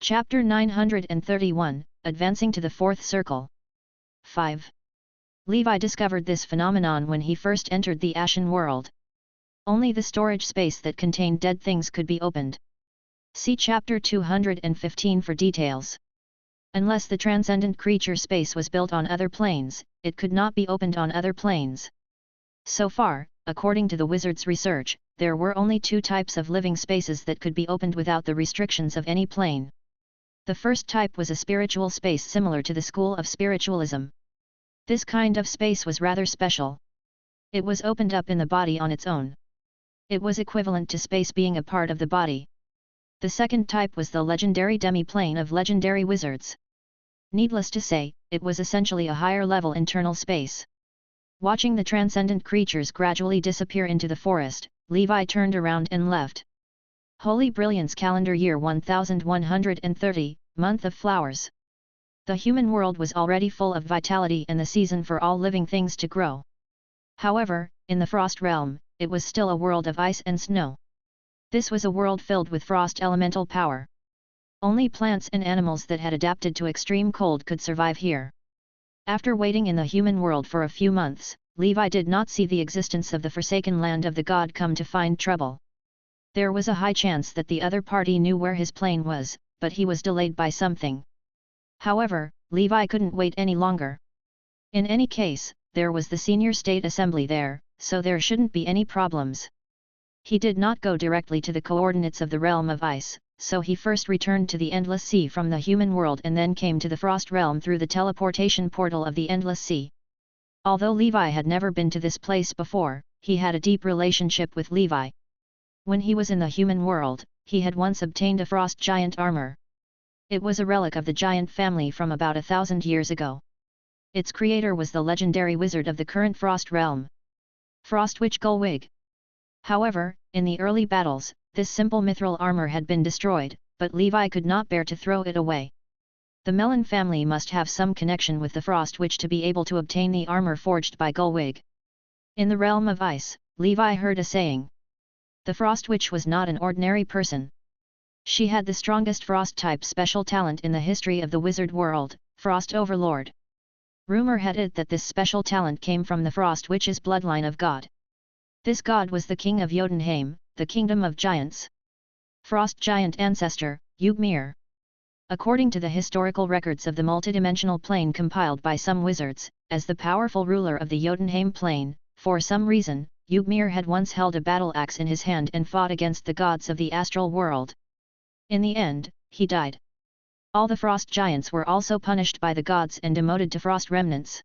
Chapter 931, Advancing to the Fourth Circle. 5. Levi discovered this phenomenon when he first entered the Ashen world. Only the storage space that contained dead things could be opened. See Chapter 215 for details. Unless the transcendent creature space was built on other planes, it could not be opened on other planes. So far, according to the wizard's research, there were only two types of living spaces that could be opened without the restrictions of any plane. The first type was a spiritual space similar to the school of spiritualism. This kind of space was rather special. It was opened up in the body on its own. It was equivalent to space being a part of the body. The second type was the legendary demi-plane of legendary wizards. Needless to say, it was essentially a higher-level internal space. Watching the transcendent creatures gradually disappear into the forest, Levi turned around and left. Holy Brilliance Calendar Year 1130, Month of Flowers. The human world was already full of vitality and the season for all living things to grow. However, in the Frost realm, it was still a world of ice and snow. This was a world filled with frost elemental power. Only plants and animals that had adapted to extreme cold could survive here. After waiting in the human world for a few months, Levi did not see the existence of the forsaken land of the god come to find trouble. There was a high chance that the other party knew where his plane was, but he was delayed by something. However, Levi couldn't wait any longer. In any case, there was the senior state assembly there, so there shouldn't be any problems. He did not go directly to the coordinates of the realm of ice, so he first returned to the Endless Sea from the human world and then came to the Frost realm through the teleportation portal of the Endless Sea. Although Levi had never been to this place before, he had a deep relationship with Levi. When he was in the human world, he had once obtained a frost giant armor. It was a relic of the giant family from about 1,000 years ago. Its creator was the legendary wizard of the current Frost realm, Frost Witch Gullwig. However, in the early battles, this simple mithril armor had been destroyed, but Levi could not bear to throw it away. The Melon family must have some connection with the Frost Witch to be able to obtain the armor forged by Gullwig. In the realm of ice, Levi heard a saying. The Frost Witch was not an ordinary person. She had the strongest Frost-type special talent in the history of the wizard world, Frost Overlord. Rumor had it that this special talent came from the Frost Witch's bloodline of god. This god was the king of Jotunheim, the kingdom of giants. Frost giant ancestor, Ygmir. According to the historical records of the multidimensional plane compiled by some wizards, as the powerful ruler of the Jotunheim plane, for some reason, Ygmir had once held a battle axe in his hand and fought against the gods of the astral world. In the end, he died. All the frost giants were also punished by the gods and demoted to frost remnants.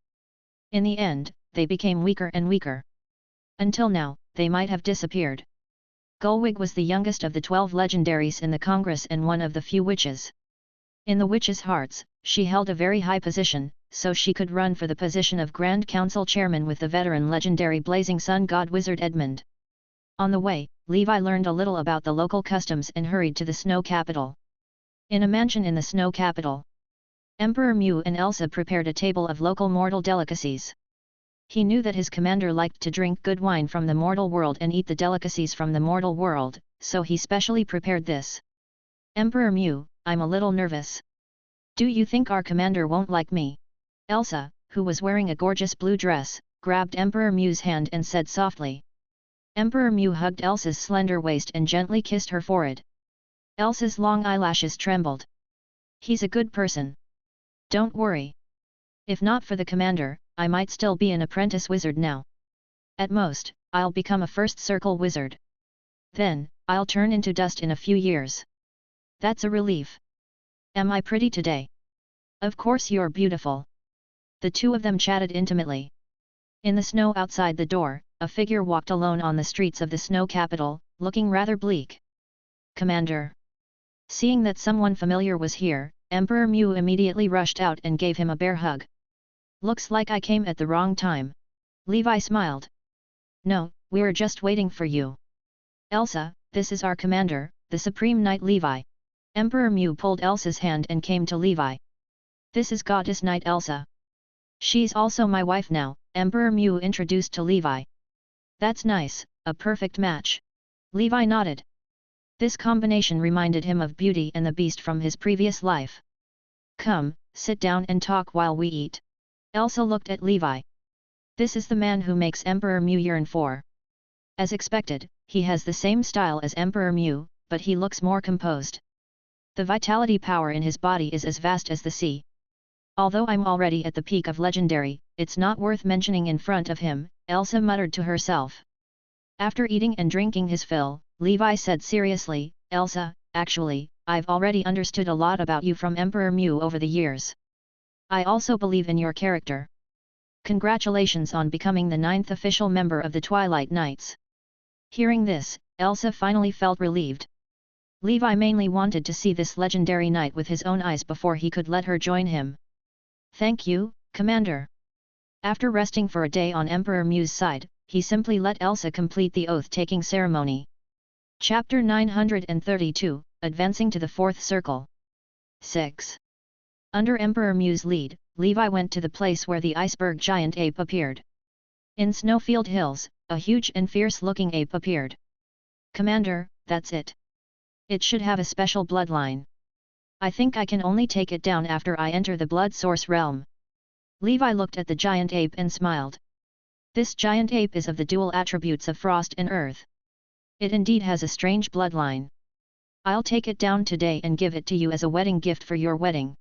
In the end, they became weaker and weaker. Until now, they might have disappeared. Gullwig was the youngest of the 12 legendaries in the Congress and one of the few witches. In the witches' hearts, she held a very high position, so she could run for the position of Grand Council Chairman with the veteran legendary Blazing Sun God Wizard Edmund. On the way, Levi learned a little about the local customs and hurried to the Snow Capital. In a mansion in the Snow Capital, Emperor Mew and Elsa prepared a table of local mortal delicacies. He knew that his commander liked to drink good wine from the mortal world and eat the delicacies from the mortal world, so he specially prepared this. Emperor Mew, I'm a little nervous. Do you think our commander won't like me? Elsa, who was wearing a gorgeous blue dress, grabbed Emperor Mew's hand and said softly. Emperor Mew hugged Elsa's slender waist and gently kissed her forehead. Elsa's long eyelashes trembled. He's a good person. Don't worry. If not for the commander, I might still be an apprentice wizard now. At most, I'll become a first circle wizard. Then, I'll turn into dust in a few years. That's a relief. Am I pretty today? Of course you're beautiful. The two of them chatted intimately. In the snow outside the door, a figure walked alone on the streets of the Snow Capital, looking rather bleak. Commander. Seeing that someone familiar was here, Emperor Mew immediately rushed out and gave him a bear hug. Looks like I came at the wrong time. Levi smiled. No, we're just waiting for you. Elsa, this is our commander, the Supreme Knight Levi. Emperor Mew pulled Elsa's hand and came to Levi. This is Goddess Knight Elsa. She's also my wife now, Emperor Mew introduced to Levi. That's nice, a perfect match. Levi nodded. This combination reminded him of Beauty and the Beast from his previous life. Come, sit down and talk while we eat. Elsa looked at Levi. This is the man who makes Emperor Mu yearn for. As expected, he has the same style as Emperor Mu, but he looks more composed. The vitality power in his body is as vast as the sea. Although I'm already at the peak of legendary, it's not worth mentioning in front of him, Elsa muttered to herself. After eating and drinking his fill, Levi said seriously, Elsa, actually, I've already understood a lot about you from Emperor Mu over the years. I also believe in your character. Congratulations on becoming the 9th official member of the Twilight Knights. Hearing this, Elsa finally felt relieved. Levi mainly wanted to see this legendary knight with his own eyes before he could let her join him. Thank you, Commander. After resting for a day on Emperor Mu's side, he simply let Elsa complete the oath-taking ceremony. Chapter 932, Advancing to the Fourth Circle. 6. Under Emperor Mu's lead, Levi went to the place where the iceberg giant ape appeared. In Snowfield Hills, a huge and fierce-looking ape appeared. Commander, that's it. It should have a special bloodline. I think I can only take it down after I enter the blood source realm. Levi looked at the giant ape and smiled. This giant ape is of the dual attributes of frost and earth. It indeed has a strange bloodline. I'll take it down today and give it to you as a wedding gift for your wedding.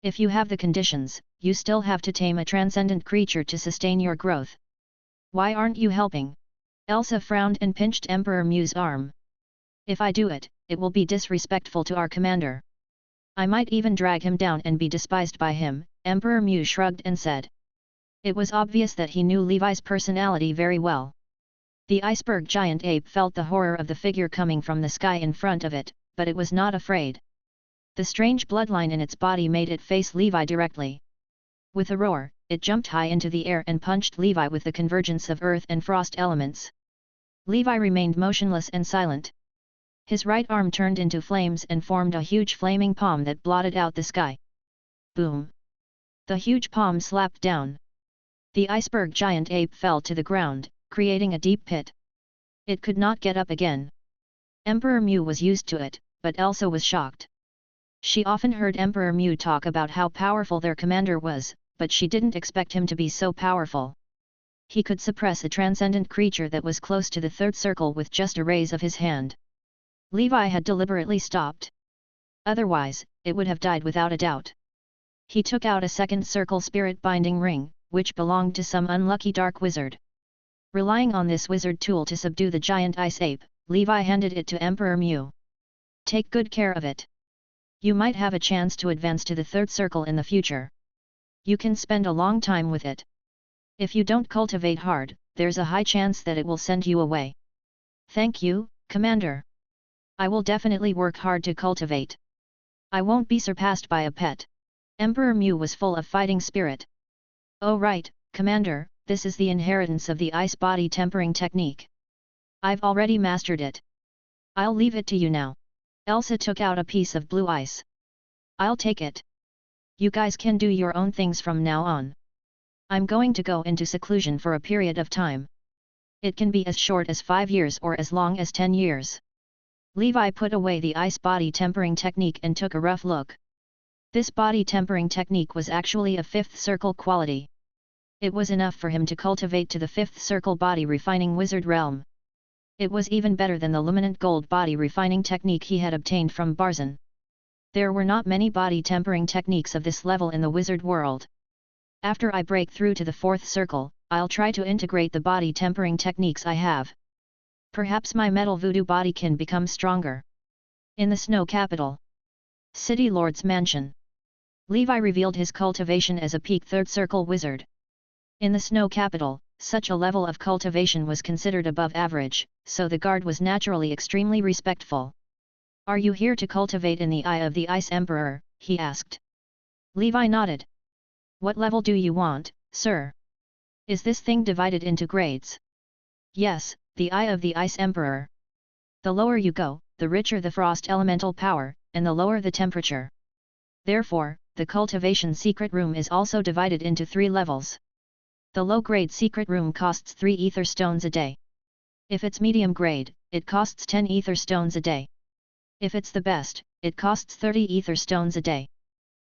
If you have the conditions, you still have to tame a transcendent creature to sustain your growth. Why aren't you helping? Elsa frowned and pinched Emperor Mu's arm. If I do it, it will be disrespectful to our commander. I might even drag him down and be despised by him, Emperor Mu shrugged and said. It was obvious that he knew Levi's personality very well. The iceberg giant ape felt the horror of the figure coming from the sky in front of it, but it was not afraid. The strange bloodline in its body made it face Levi directly. With a roar, it jumped high into the air and punched Levi with the convergence of earth and frost elements. Levi remained motionless and silent. His right arm turned into flames and formed a huge flaming palm that blotted out the sky. Boom! The huge palm slapped down. The iceberg giant ape fell to the ground, creating a deep pit. It could not get up again. Emperor Mu was used to it, but Elsa was shocked. She often heard Emperor Mu talk about how powerful their commander was, but she didn't expect him to be so powerful. He could suppress a transcendent creature that was close to the third circle with just a raise of his hand. Levi had deliberately stopped. Otherwise, it would have died without a doubt. He took out a second circle spirit binding ring, which belonged to some unlucky dark wizard. Relying on this wizard tool to subdue the giant ice ape, Levi handed it to Emperor Mu. Take good care of it. You might have a chance to advance to the third circle in the future. You can spend a long time with it. If you don't cultivate hard, there's a high chance that it will send you away. Thank you, Commander. I will definitely work hard to cultivate. I won't be surpassed by a pet. Emperor Mu was full of fighting spirit. Oh right, Commander, this is the inheritance of the ice body tempering technique. I've already mastered it. I'll leave it to you now. Elsa took out a piece of blue ice. I'll take it. You guys can do your own things from now on. I'm going to go into seclusion for a period of time. It can be as short as 5 years or as long as 10 years. Levi put away the ice body tempering technique and took a rough look. This body tempering technique was actually a 5th circle quality. It was enough for him to cultivate to the 5th circle body refining wizard realm. It was even better than the luminant gold body refining technique he had obtained from Barzan. There were not many body tempering techniques of this level in the wizard world. After I break through to the 4th circle, I'll try to integrate the body tempering techniques I have. Perhaps my metal voodoo body can become stronger. In the snow capital. City Lord's Mansion. Levi revealed his cultivation as a peak 3rd circle wizard. In the snow capital, such a level of cultivation was considered above average, so the guard was naturally extremely respectful. Are you here to cultivate in the Eye of the Ice Emperor? He asked. Levi nodded. What level do you want, sir? Is this thing divided into grades? Yes, the Eye of the Ice Emperor. The lower you go, the richer the frost elemental power, and the lower the temperature. Therefore, the cultivation secret room is also divided into 3 levels. The low-grade secret room costs 3 ether stones a day. If it's medium grade, it costs 10 ether stones a day. If it's the best, it costs 30 ether stones a day.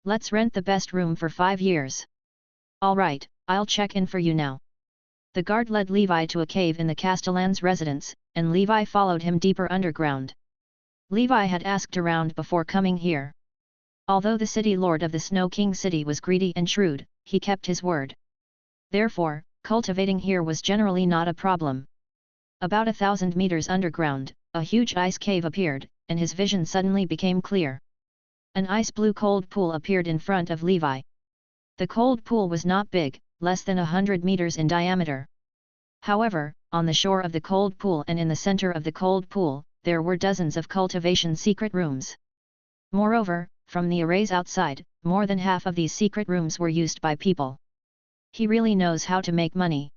Let's rent the best room for 5 years. Alright, I'll check in for you now. The guard led Levi to a cave in the Castellan's residence, and Levi followed him deeper underground. Levi had asked around before coming here. Although the city lord of the Snow King city was greedy and shrewd, he kept his word. Therefore, cultivating here was generally not a problem. About 1,000 meters underground, a huge ice cave appeared, and his vision suddenly became clear. An ice-blue cold pool appeared in front of Levi. The cold pool was not big, less than 100 meters in diameter. However, on the shore of the cold pool and in the center of the cold pool, there were dozens of cultivation secret rooms. Moreover, from the arrays outside, more than half of these secret rooms were used by people. He really knows how to make money.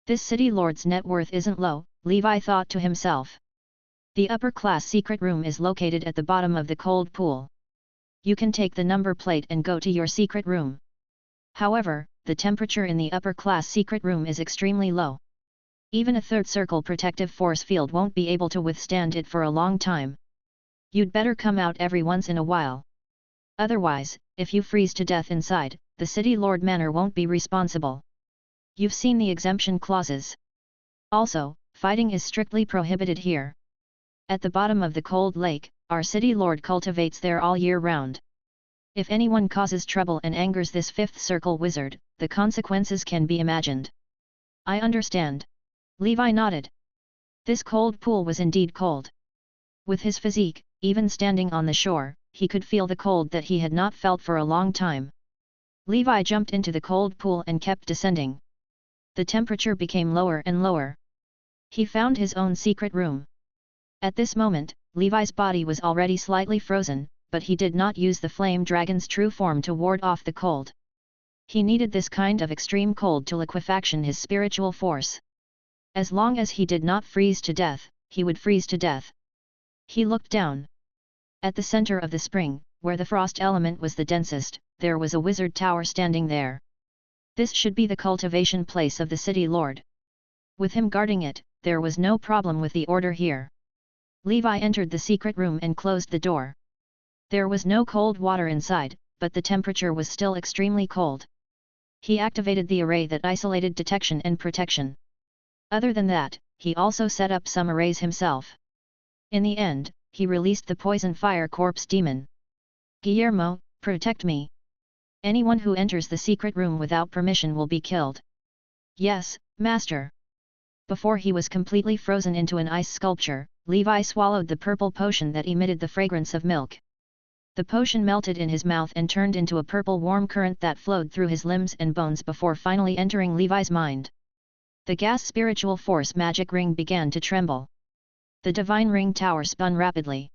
This city lord's net worth isn't low, Levi thought to himself. The upper-class secret room is located at the bottom of the cold pool. You can take the number plate and go to your secret room. However, the temperature in the upper-class secret room is extremely low. Even a third circle protective force field won't be able to withstand it for a long time. You'd better come out every once in a while. Otherwise, if you freeze to death inside, the city lord manor won't be responsible. You've seen the exemption clauses. Also, fighting is strictly prohibited here. At the bottom of the cold lake, our city lord cultivates there all year round. If anyone causes trouble and angers this fifth circle wizard, the consequences can be imagined. I understand. Levi nodded. This cold pool was indeed cold. With his physique, even standing on the shore, he could feel the cold that he had not felt for a long time. Levi jumped into the cold pool and kept descending. The temperature became lower and lower. He found his own secret room. At this moment, Levi's body was already slightly frozen, but he did not use the flame dragon's true form to ward off the cold. He needed this kind of extreme cold to liquefaction his spiritual force. As long as he did not freeze to death, he would freeze to death. He looked down. At the center of the spring, where the frost element was the densest, there was a wizard tower standing there. This should be the cultivation place of the city lord. With him guarding it, there was no problem with the order here. Levi entered the secret room and closed the door. There was no cold water inside, but the temperature was still extremely cold. He activated the array that isolated detection and protection. Other than that, he also set up some arrays himself. In the end, he released the poison fire corpse demon. Guillermo, protect me. Anyone who enters the secret room without permission will be killed. Yes, master. Before he was completely frozen into an ice sculpture, Levi swallowed the purple potion that emitted the fragrance of milk. The potion melted in his mouth and turned into a purple warm current that flowed through his limbs and bones before finally entering Levi's mind. The gas spiritual force magic ring began to tremble. The divine ring tower spun rapidly.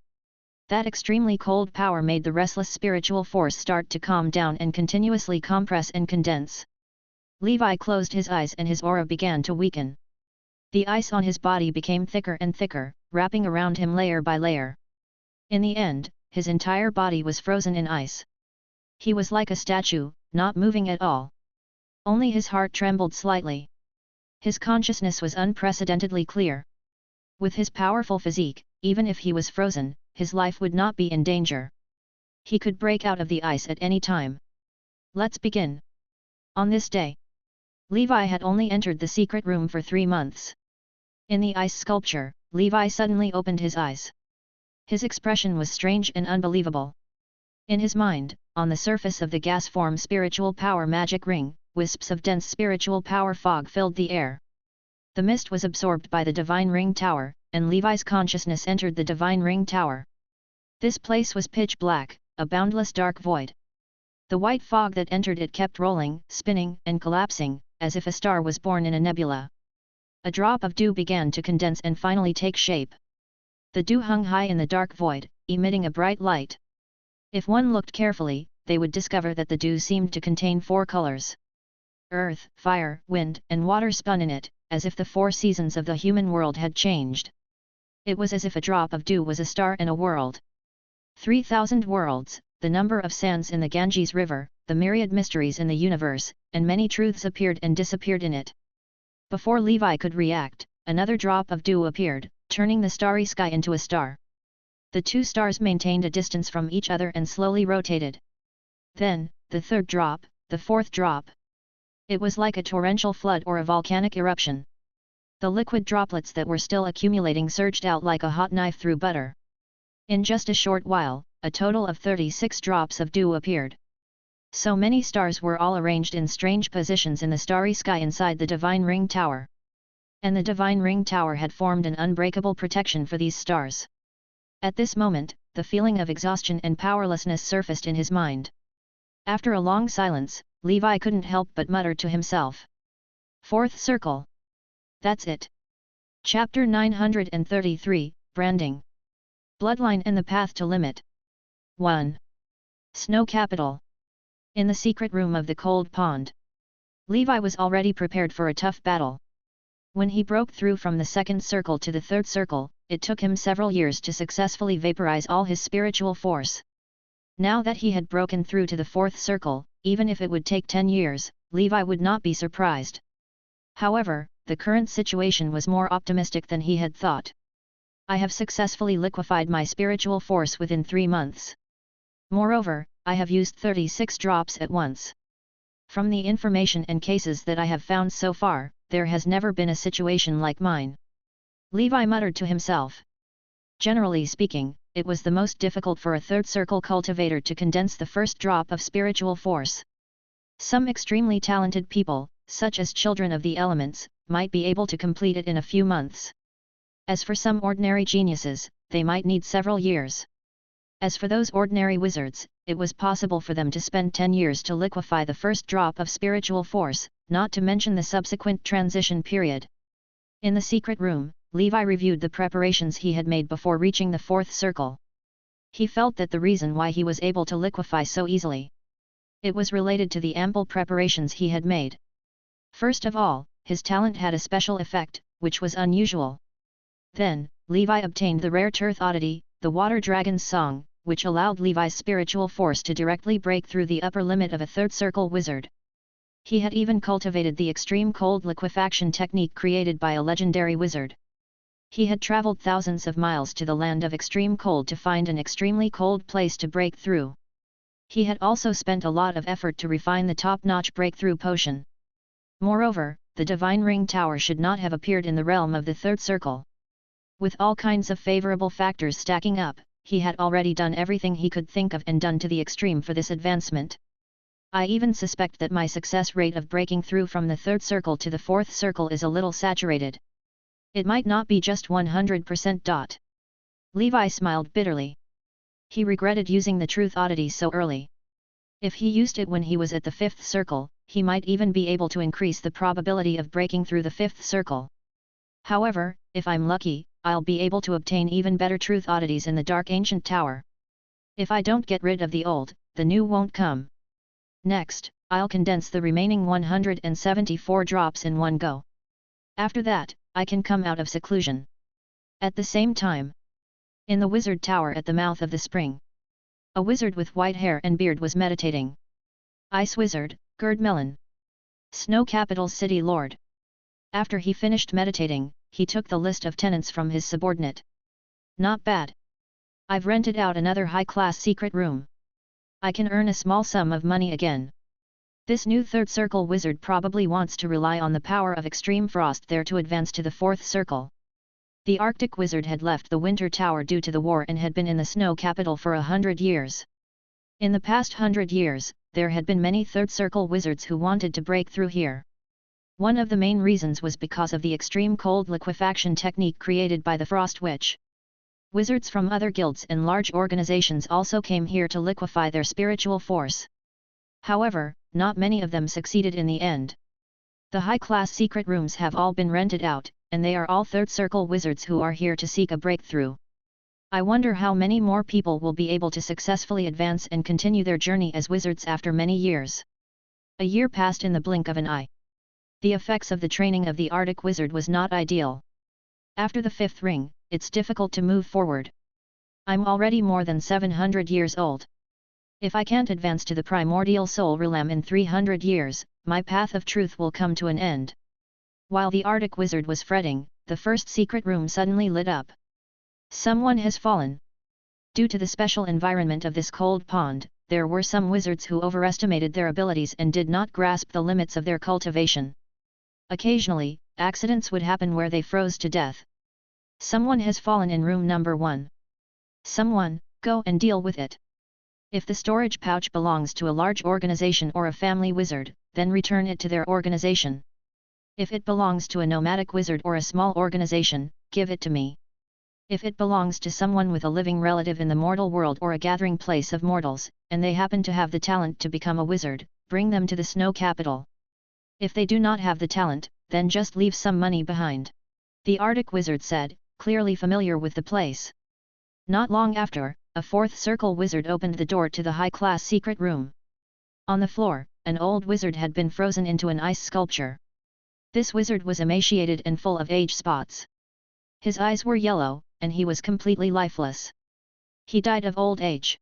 That extremely cold power made the restless spiritual force start to calm down and continuously compress and condense. Levi closed his eyes and his aura began to weaken. The ice on his body became thicker and thicker, wrapping around him layer by layer. In the end, his entire body was frozen in ice. He was like a statue, not moving at all. Only his heart trembled slightly. His consciousness was unprecedentedly clear. With his powerful physique, even if he was frozen, his life would not be in danger. He could break out of the ice at any time. Let's begin. On this day, Levi had only entered the secret room for 3 months. In the ice sculpture, Levi suddenly opened his eyes. His expression was strange and unbelievable. In his mind, on the surface of the gas form spiritual power magic ring, wisps of dense spiritual power fog filled the air. The mist was absorbed by the divine ring tower, and Levi's consciousness entered the divine ring tower. This place was pitch black, a boundless dark void. The white fog that entered it kept rolling, spinning, and collapsing, as if a star was born in a nebula. A drop of dew began to condense and finally take shape. The dew hung high in the dark void, emitting a bright light. If one looked carefully, they would discover that the dew seemed to contain 4 colors. Earth, fire, wind, and water spun in it, as if the 4 seasons of the human world had changed. It was as if a drop of dew was a star and a world. 3,000 worlds, the number of sands in the Ganges River, the myriad mysteries in the universe, and many truths appeared and disappeared in it. Before Levi could react, another drop of dew appeared, turning the starry sky into a star. The two stars maintained a distance from each other and slowly rotated. Then, the third drop, the fourth drop. It was like a torrential flood or a volcanic eruption. The liquid droplets that were still accumulating surged out like a hot knife through butter. In just a short while, a total of 36 drops of dew appeared. So many stars were all arranged in strange positions in the starry sky inside the Divine Ring Tower. And the Divine Ring Tower had formed an unbreakable protection for these stars. At this moment, the feeling of exhaustion and powerlessness surfaced in his mind. After a long silence, Levi couldn't help but mutter to himself. Fourth circle. That's it. Chapter 933, Branding. Bloodline and the Path to Limit. 1. Snow Capital. In the secret room of the cold pond. Levi was already prepared for a tough battle. When he broke through from the second circle to the third circle, it took him several years to successfully vaporize all his spiritual force. Now that he had broken through to the fourth circle, even if it would take 10 years, Levi would not be surprised. However, the current situation was more optimistic than he had thought. I have successfully liquefied my spiritual force within 3 months. Moreover, I have used 36 drops at once. From the information and cases that I have found so far, there has never been a situation like mine. Levi muttered to himself. Generally speaking, it was the most difficult for a third circle cultivator to condense the first drop of spiritual force. Some extremely talented people, such as children of the elements, might be able to complete it in a few months. As for some ordinary geniuses, they might need several years. As for those ordinary wizards, it was possible for them to spend 10 years to liquefy the first drop of spiritual force, not to mention the subsequent transition period. In the secret room, Levi reviewed the preparations he had made before reaching the fourth circle. He felt that the reason why he was able to liquefy so easily. It was related to the ample preparations he had made. First of all, his talent had a special effect, which was unusual. Then, Levi obtained the rare Tirth oddity, the Water Dragon's Song, which allowed Levi's spiritual force to directly break through the upper limit of a third circle wizard. He had even cultivated the extreme cold liquefaction technique created by a legendary wizard. He had traveled thousands of miles to the land of extreme cold to find an extremely cold place to break through. He had also spent a lot of effort to refine the top-notch breakthrough potion. Moreover, the Divine Ring Tower should not have appeared in the realm of the third circle. With all kinds of favorable factors stacking up, he had already done everything he could think of and done to the extreme for this advancement. I even suspect that my success rate of breaking through from the third circle to the fourth circle is a little saturated. It might not be just 100%. Levi smiled bitterly. He regretted using the Truth oddity so early. If he used it when he was at the fifth circle, he might even be able to increase the probability of breaking through the fifth circle. However, if I'm lucky, I'll be able to obtain even better Truth oddities in the Dark Ancient Tower. If I don't get rid of the old, the new won't come. Next, I'll condense the remaining 174 drops in one go. After that, I can come out of seclusion. At the same time, in the Wizard Tower at the mouth of the spring, a wizard with white hair and beard was meditating. Ice Wizard, Gerd Mellon. Snow Capital's City Lord. After he finished meditating, he took the list of tenants from his subordinate. Not bad. I've rented out another high-class secret room. I can earn a small sum of money again. This new third circle wizard probably wants to rely on the power of extreme frost there to advance to the fourth circle. The Arctic wizard had left the Winter Tower due to the war and had been in the Snow Capital for 100 years. In the past 100 years, there had been many third circle wizards who wanted to break through here. One of the main reasons was because of the extreme cold liquefaction technique created by the Frost Witch. Wizards from other guilds and large organizations also came here to liquefy their spiritual force. However, not many of them succeeded in the end. The high-class secret rooms have all been rented out, and they are all third circle wizards who are here to seek a breakthrough. I wonder how many more people will be able to successfully advance and continue their journey as wizards after many years. A year passed in the blink of an eye. The effects of the training of the Arctic wizard was not ideal. After the fifth ring, it's difficult to move forward. I'm already more than 700 years old. If I can't advance to the primordial soul realm in 300 years, my path of truth will come to an end. While the Arctic wizard was fretting, the first secret room suddenly lit up. Someone has fallen. Due to the special environment of this cold pond, there were some wizards who overestimated their abilities and did not grasp the limits of their cultivation. Occasionally, accidents would happen where they froze to death. Someone has fallen in room number 1. Someone, go and deal with it. If the storage pouch belongs to a large organization or a family wizard, then return it to their organization. If it belongs to a nomadic wizard or a small organization, give it to me. If it belongs to someone with a living relative in the mortal world or a gathering place of mortals, and they happen to have the talent to become a wizard, bring them to the snow capital. If they do not have the talent, then just leave some money behind. The Arctic wizard said, clearly familiar with the place. Not long after, a fourth circle wizard opened the door to the high-class secret room. On the floor, an old wizard had been frozen into an ice sculpture. This wizard was emaciated and full of age spots. His eyes were yellow, and he was completely lifeless. He died of old age.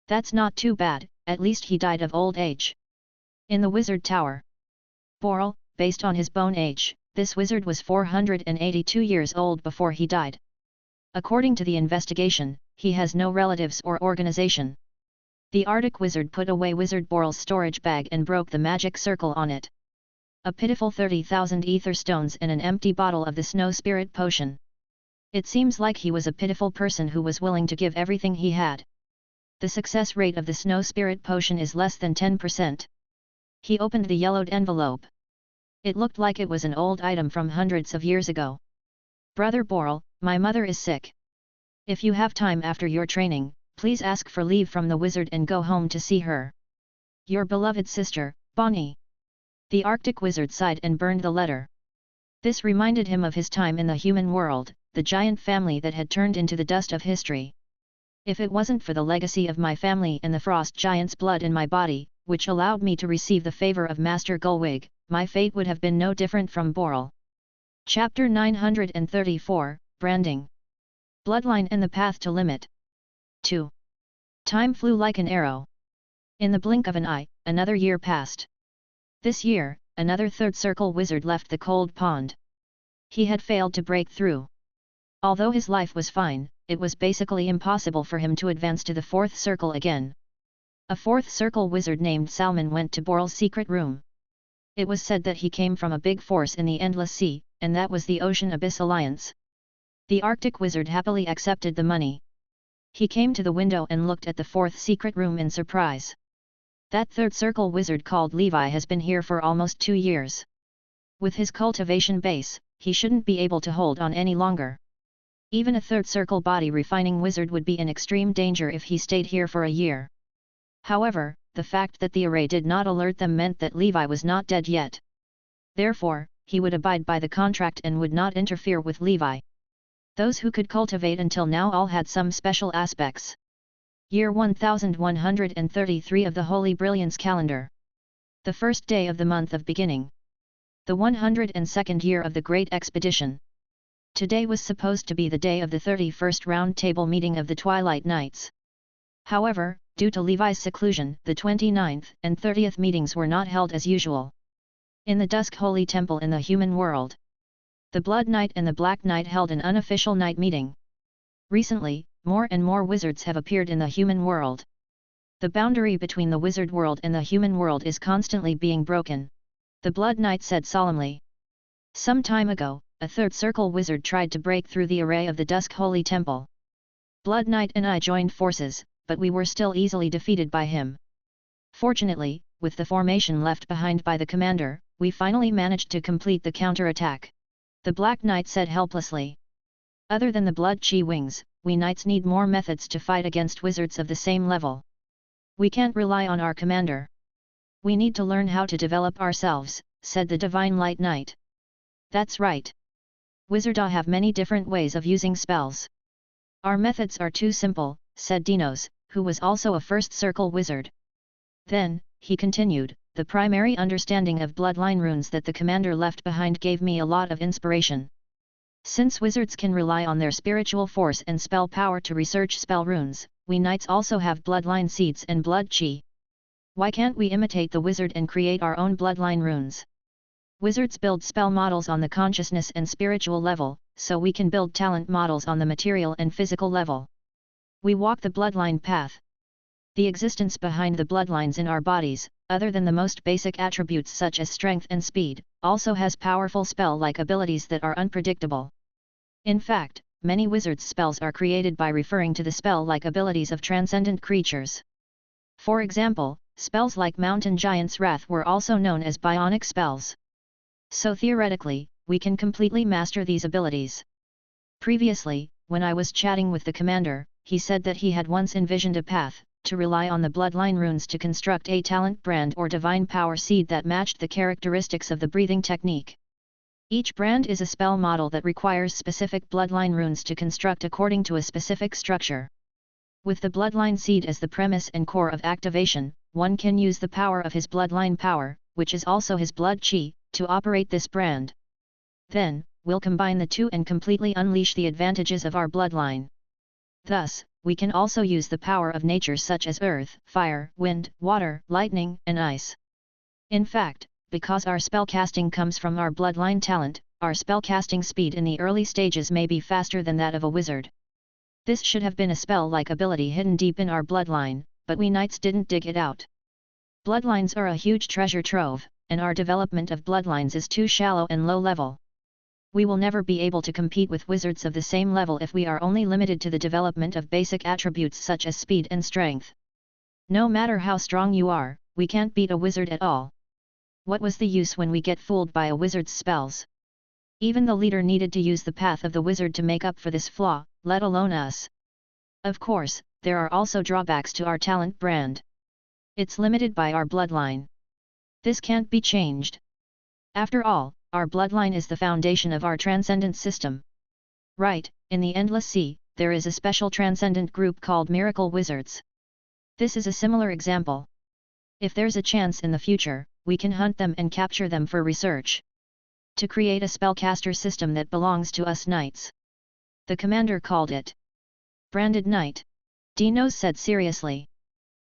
That's not too bad, at least he died of old age. In the wizard tower. Boral, based on his bone age, this wizard was 482 years old before he died. According to the investigation, he has no relatives or organization. The Arctic wizard put away Wizard Boral's storage bag and broke the magic circle on it. A pitiful 30,000 ether stones and an empty bottle of the snow spirit potion. It seems like he was a pitiful person who was willing to give everything he had. The success rate of the snow spirit potion is less than 10%. He opened the yellowed envelope. It looked like it was an old item from hundreds of years ago. Brother Boral, my mother is sick. If you have time after your training, please ask for leave from the wizard and go home to see her. Your beloved sister, Bonnie. The Arctic wizard sighed and burned the letter. This reminded him of his time in the human world, the giant family that had turned into the dust of history. If it wasn't for the legacy of my family and the frost giant's blood in my body, which allowed me to receive the favor of Master Gullwig, my fate would have been no different from Boral. Chapter 934, Branding. Bloodline and the Path to Limit. 2. Time flew like an arrow. In the blink of an eye, another year passed. This year, another third circle wizard left the cold pond. He had failed to break through. Although his life was fine, it was basically impossible for him to advance to the fourth circle again. A fourth circle wizard named Salmon went to Boral's secret room. It was said that he came from a big force in the Endless Sea, and that was the Ocean Abyss Alliance. The Arctic wizard happily accepted the money. He came to the window and looked at the fourth secret room in surprise. That third circle wizard called Levi has been here for almost 2 years. With his cultivation base, he shouldn't be able to hold on any longer. Even a third circle body refining wizard would be in extreme danger if he stayed here for a year. However, the fact that the array did not alert them meant that Levi was not dead yet. Therefore, he would abide by the contract and would not interfere with Levi. Those who could cultivate until now all had some special aspects. Year 1133 of the Holy Brilliance calendar. The first day of the month of beginning. The 102nd year of the Great Expedition. Today was supposed to be the day of the 31st round table meeting of the Twilight Knights. However, due to Levi's seclusion, the 29th and 30th meetings were not held as usual. In the Dusk Holy Temple in the human world, the Blood Knight and the Black Knight held an unofficial night meeting. Recently, more and more wizards have appeared in the human world. The boundary between the wizard world and the human world is constantly being broken. The Blood Knight said solemnly. Some time ago, a third circle wizard tried to break through the array of the Dusk Holy Temple. Blood Knight and I joined forces, but we were still easily defeated by him. Fortunately, with the formation left behind by the commander, we finally managed to complete the counterattack. The Black Knight said helplessly. Other than the Blood Chi wings, we knights need more methods to fight against wizards of the same level. We can't rely on our commander. We need to learn how to develop ourselves, said the Divine Light Knight. That's right. Wizards have many different ways of using spells. Our methods are too simple, said Dinos, who was also a first circle wizard. Then, he continued, the primary understanding of bloodline runes that the commander left behind gave me a lot of inspiration. Since wizards can rely on their spiritual force and spell power to research spell runes, we knights also have bloodline seeds and blood chi. Why can't we imitate the wizard and create our own bloodline runes? Wizards build spell models on the consciousness and spiritual level, so we can build talent models on the material and physical level. We walk the bloodline path. The existence behind the bloodlines in our bodies, other than the most basic attributes such as strength and speed, also has powerful spell-like abilities that are unpredictable. In fact, many wizards' spells are created by referring to the spell-like abilities of transcendent creatures. For example, spells like Mountain Giant's Wrath were also known as bionic spells. So theoretically, we can completely master these abilities. Previously, when I was chatting with the commander, he said that he had once envisioned a path, to rely on the bloodline runes to construct a talent brand or divine power seed that matched the characteristics of the breathing technique. Each brand is a spell model that requires specific bloodline runes to construct according to a specific structure. With the bloodline seed as the premise and core of activation, one can use the power of his bloodline power, which is also his blood chi, to operate this brand. Then, we'll combine the two and completely unleash the advantages of our bloodline. Thus, we can also use the power of nature such as earth, fire, wind, water, lightning, and ice. In fact, because our spellcasting comes from our bloodline talent, our spellcasting speed in the early stages may be faster than that of a wizard. This should have been a spell-like ability hidden deep in our bloodline, but we knights didn't dig it out. Bloodlines are a huge treasure trove, and our development of bloodlines is too shallow and low level. We will never be able to compete with wizards of the same level if we are only limited to the development of basic attributes such as speed and strength. No matter how strong you are, we can't beat a wizard at all. What was the use when we get fooled by a wizard's spells? Even the leader needed to use the path of the wizard to make up for this flaw, let alone us. Of course, there are also drawbacks to our talent brand. It's limited by our bloodline. This can't be changed. After all, our bloodline is the foundation of our transcendent system. Right, in the Endless Sea, there is a special transcendent group called Miracle Wizards. This is a similar example. If there's a chance in the future, we can hunt them and capture them for research. To create a spellcaster system that belongs to us knights. The commander called it Branded Knight. Dinos said seriously.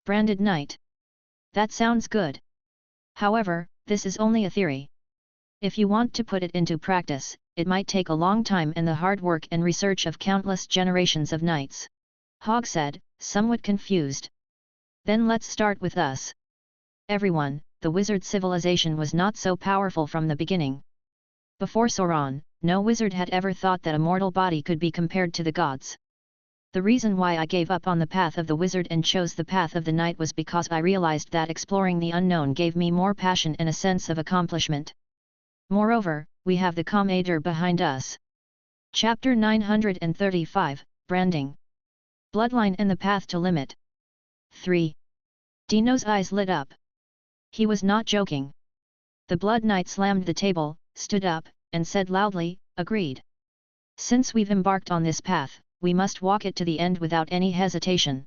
Branded Knight. That sounds good. However, this is only a theory. If you want to put it into practice, it might take a long time and the hard work and research of countless generations of knights. Hogg said, somewhat confused. Then let's start with us. Everyone, the wizard civilization was not so powerful from the beginning. Before Sauron, no wizard had ever thought that a mortal body could be compared to the gods. The reason why I gave up on the path of the wizard and chose the path of the knight was because I realized that exploring the unknown gave me more passion and a sense of accomplishment. Moreover, we have the Commander behind us. Chapter 935, Branding. Bloodline and the Path to Limit. 3. Dino's eyes lit up. He was not joking. The Blood Knight slammed the table, stood up, and said loudly, agreed. Since we've embarked on this path, we must walk it to the end without any hesitation.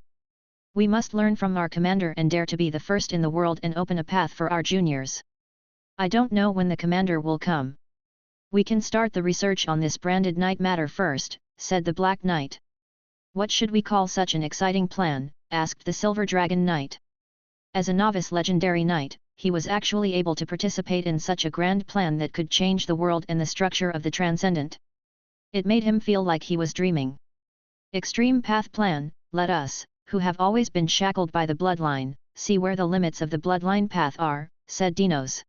We must learn from our commander and dare to be the first in the world and open a path for our juniors. I don't know when the commander will come. We can start the research on this branded knight matter first, said the Black Knight. What should we call such an exciting plan? Asked the Silver Dragon Knight. As a novice legendary knight, he was actually able to participate in such a grand plan that could change the world and the structure of the transcendent. It made him feel like he was dreaming. Extreme Path Plan, let us, who have always been shackled by the bloodline, see where the limits of the bloodline path are, said Dinos.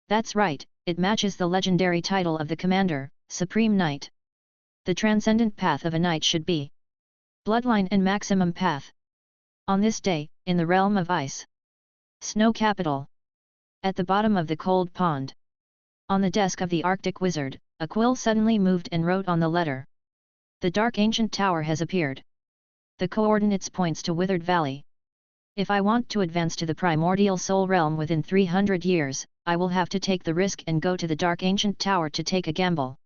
That's right, it matches the legendary title of the commander, Supreme Knight. The transcendent path of a knight should be bloodline and maximum path. On this day, in the realm of ice. Snow capital. At the bottom of the cold pond. On the desk of the Arctic wizard, a quill suddenly moved and wrote on the letter. The dark ancient tower has appeared. The coordinates points to Withered Valley. If I want to advance to the primordial soul realm within 300 years, I will have to take the risk and go to the dark ancient tower to take a gamble.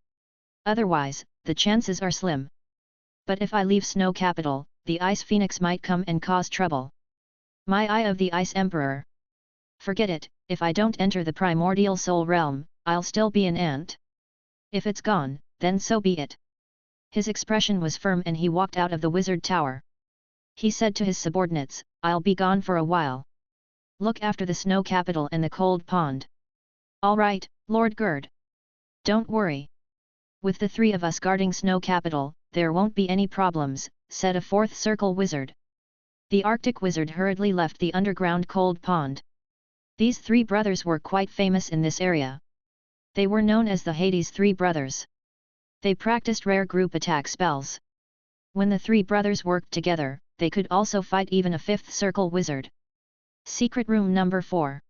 Otherwise, the chances are slim. But if I leave Snow Capital, the Ice Phoenix might come and cause trouble. My Eye of the Ice Emperor. Forget it, if I don't enter the primordial soul realm, I'll still be an ant. If it's gone, then so be it. His expression was firm and he walked out of the wizard tower. He said to his subordinates, I'll be gone for a while. Look after the Snow Capital and the cold pond. All right, Lord Gerd. Don't worry. With the three of us guarding Snow Capital, there won't be any problems, said a fourth circle wizard. The Arctic wizard hurriedly left the underground cold pond. These three brothers were quite famous in this area. They were known as the Hades Three Brothers. They practiced rare group attack spells. When the three brothers worked together, they could also fight even a fifth circle wizard. Secret room number 4.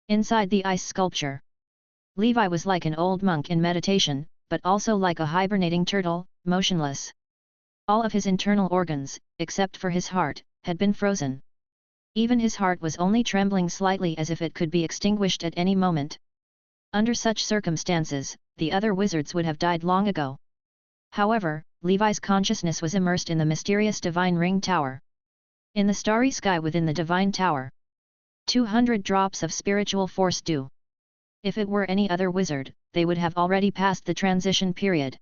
Inside the ice sculpture. Levi was like an old monk in meditation, but also like a hibernating turtle, motionless. All of his internal organs, except for his heart, had been frozen. Even his heart was only trembling slightly as if it could be extinguished at any moment. Under such circumstances, the other wizards would have died long ago. However, Levi's consciousness was immersed in the mysterious divine ring tower. In the starry sky within the divine tower, 200 drops of spiritual force dew. If it were any other wizard, they would have already passed the transition period.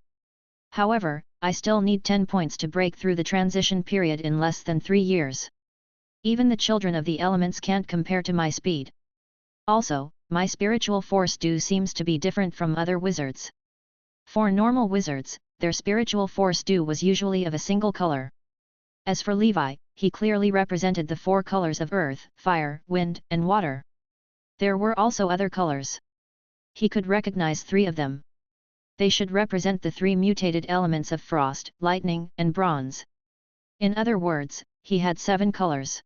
However, I still need 10 points to break through the transition period in less than 3 years. Even the children of the elements can't compare to my speed. Also, my spiritual force dew seems to be different from other wizards. For normal wizards, their spiritual force dew was usually of a single color. As for Levi, he clearly represented the 4 colors of earth, fire, wind, and water. There were also other colors. He could recognize 3 of them. They should represent the 3 mutated elements of frost, lightning, and bronze. In other words, he had 7 colors.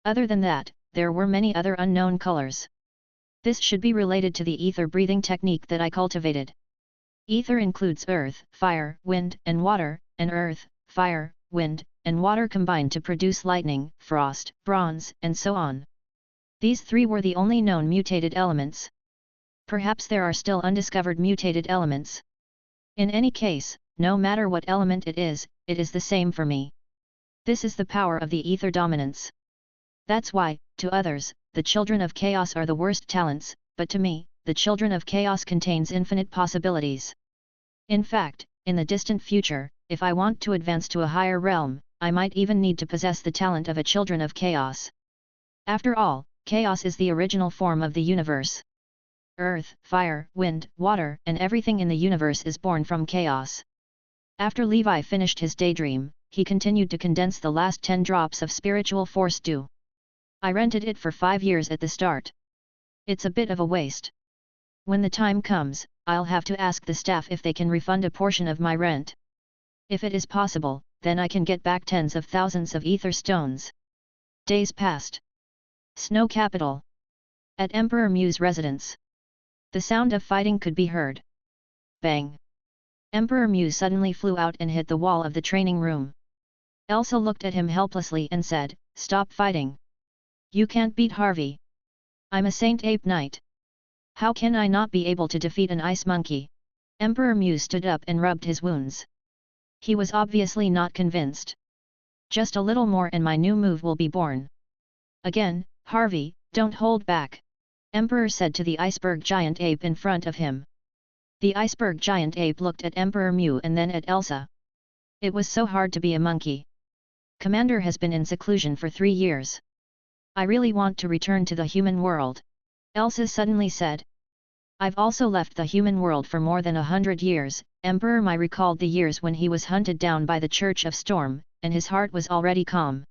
Other than that, there were many other unknown colors. This should be related to the ether breathing technique that I cultivated. Ether includes earth, fire, wind, and water, and earth, fire, wind, and water combined to produce lightning, frost, bronze, and so on. These 3 were the only known mutated elements. Perhaps there are still undiscovered mutated elements. In any case, no matter what element it is the same for me. This is the power of the ether dominance. That's why, to others, the children of chaos are the worst talents, but to me, the children of chaos contains infinite possibilities. In fact, in the distant future, if I want to advance to a higher realm, I might even need to possess the talent of a children of chaos. After all, chaos is the original form of the universe. Earth, fire, wind, water, and everything in the universe is born from chaos. After Levi finished his daydream, he continued to condense the last 10 drops of spiritual force dew. I rented it for 5 years at the start. It's a bit of a waste. When the time comes, I'll have to ask the staff if they can refund a portion of my rent. If it is possible, then I can get back tens of thousands of ether stones. Days passed. Snow Capital. At Emperor Mu's residence. The sound of fighting could be heard. Bang! Emperor Mu suddenly flew out and hit the wall of the training room. Elsa looked at him helplessly and said, "Stop fighting. You can't beat Harvey. I'm a Saint Ape Knight. How can I not be able to defeat an ice monkey?" Emperor Mu stood up and rubbed his wounds. He was obviously not convinced. "Just a little more and my new move will be born. Again, Harvey, don't hold back," Emperor said to the iceberg giant ape in front of him. The iceberg giant ape looked at Emperor Mu and then at Elsa. It was so hard to be a monkey. Commander has been in seclusion for 3 years. I really want to return to the human world, Elsa suddenly said. I've also left the human world for more than 100 years, Emperor Mai recalled the years when he was hunted down by the Church of Storm, and his heart was already calm.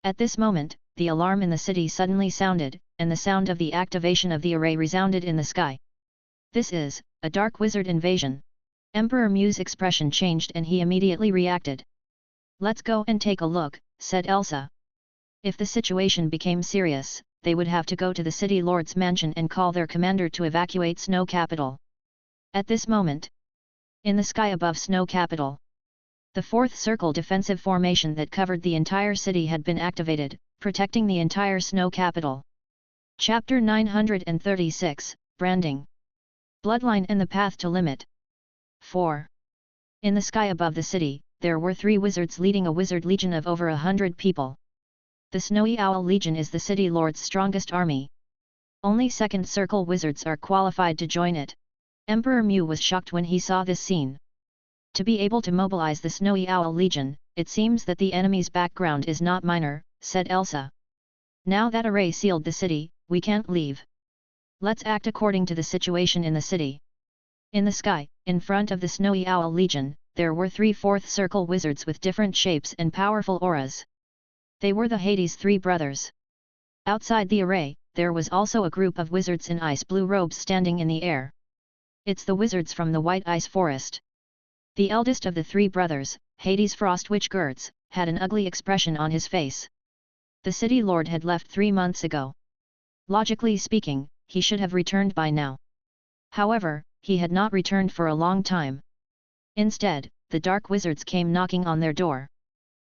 At this moment, the alarm in the city suddenly sounded, and the sound of the activation of the array resounded in the sky. This is a dark wizard invasion. Emperor Mu's expression changed and he immediately reacted. Let's go and take a look, said Elsa. If the situation became serious, they would have to go to the city lord's mansion and call their commander to evacuate Snow Capital. At this moment, in the sky above Snow Capital, the fourth circle defensive formation that covered the entire city had been activated, protecting the entire Snow Capital. Chapter 936, Branding. Bloodline and the Path to Limit. 4. In the sky above the city, there were 3 wizards leading a wizard legion of over 100 people. The Snowy Owl Legion is the city lord's strongest army. Only second circle wizards are qualified to join it. Emperor Mu was shocked when he saw this scene. To be able to mobilize the Snowy Owl Legion, it seems that the enemy's background is not minor, said Elsa. Now that array sealed the city, we can't leave. Let's act according to the situation in the city. In the sky, in front of the Snowy Owl Legion, there were 3 fourth circle wizards with different shapes and powerful auras. They were the Hades three brothers. Outside the array, there was also a group of wizards in ice blue robes standing in the air. It's the wizards from the White Ice Forest. The eldest of the 3 brothers, Hades Frost Witch Gertz, had an ugly expression on his face. The city lord had left 3 months ago. Logically speaking, he should have returned by now. However, he had not returned for a long time. Instead, the dark wizards came knocking on their door.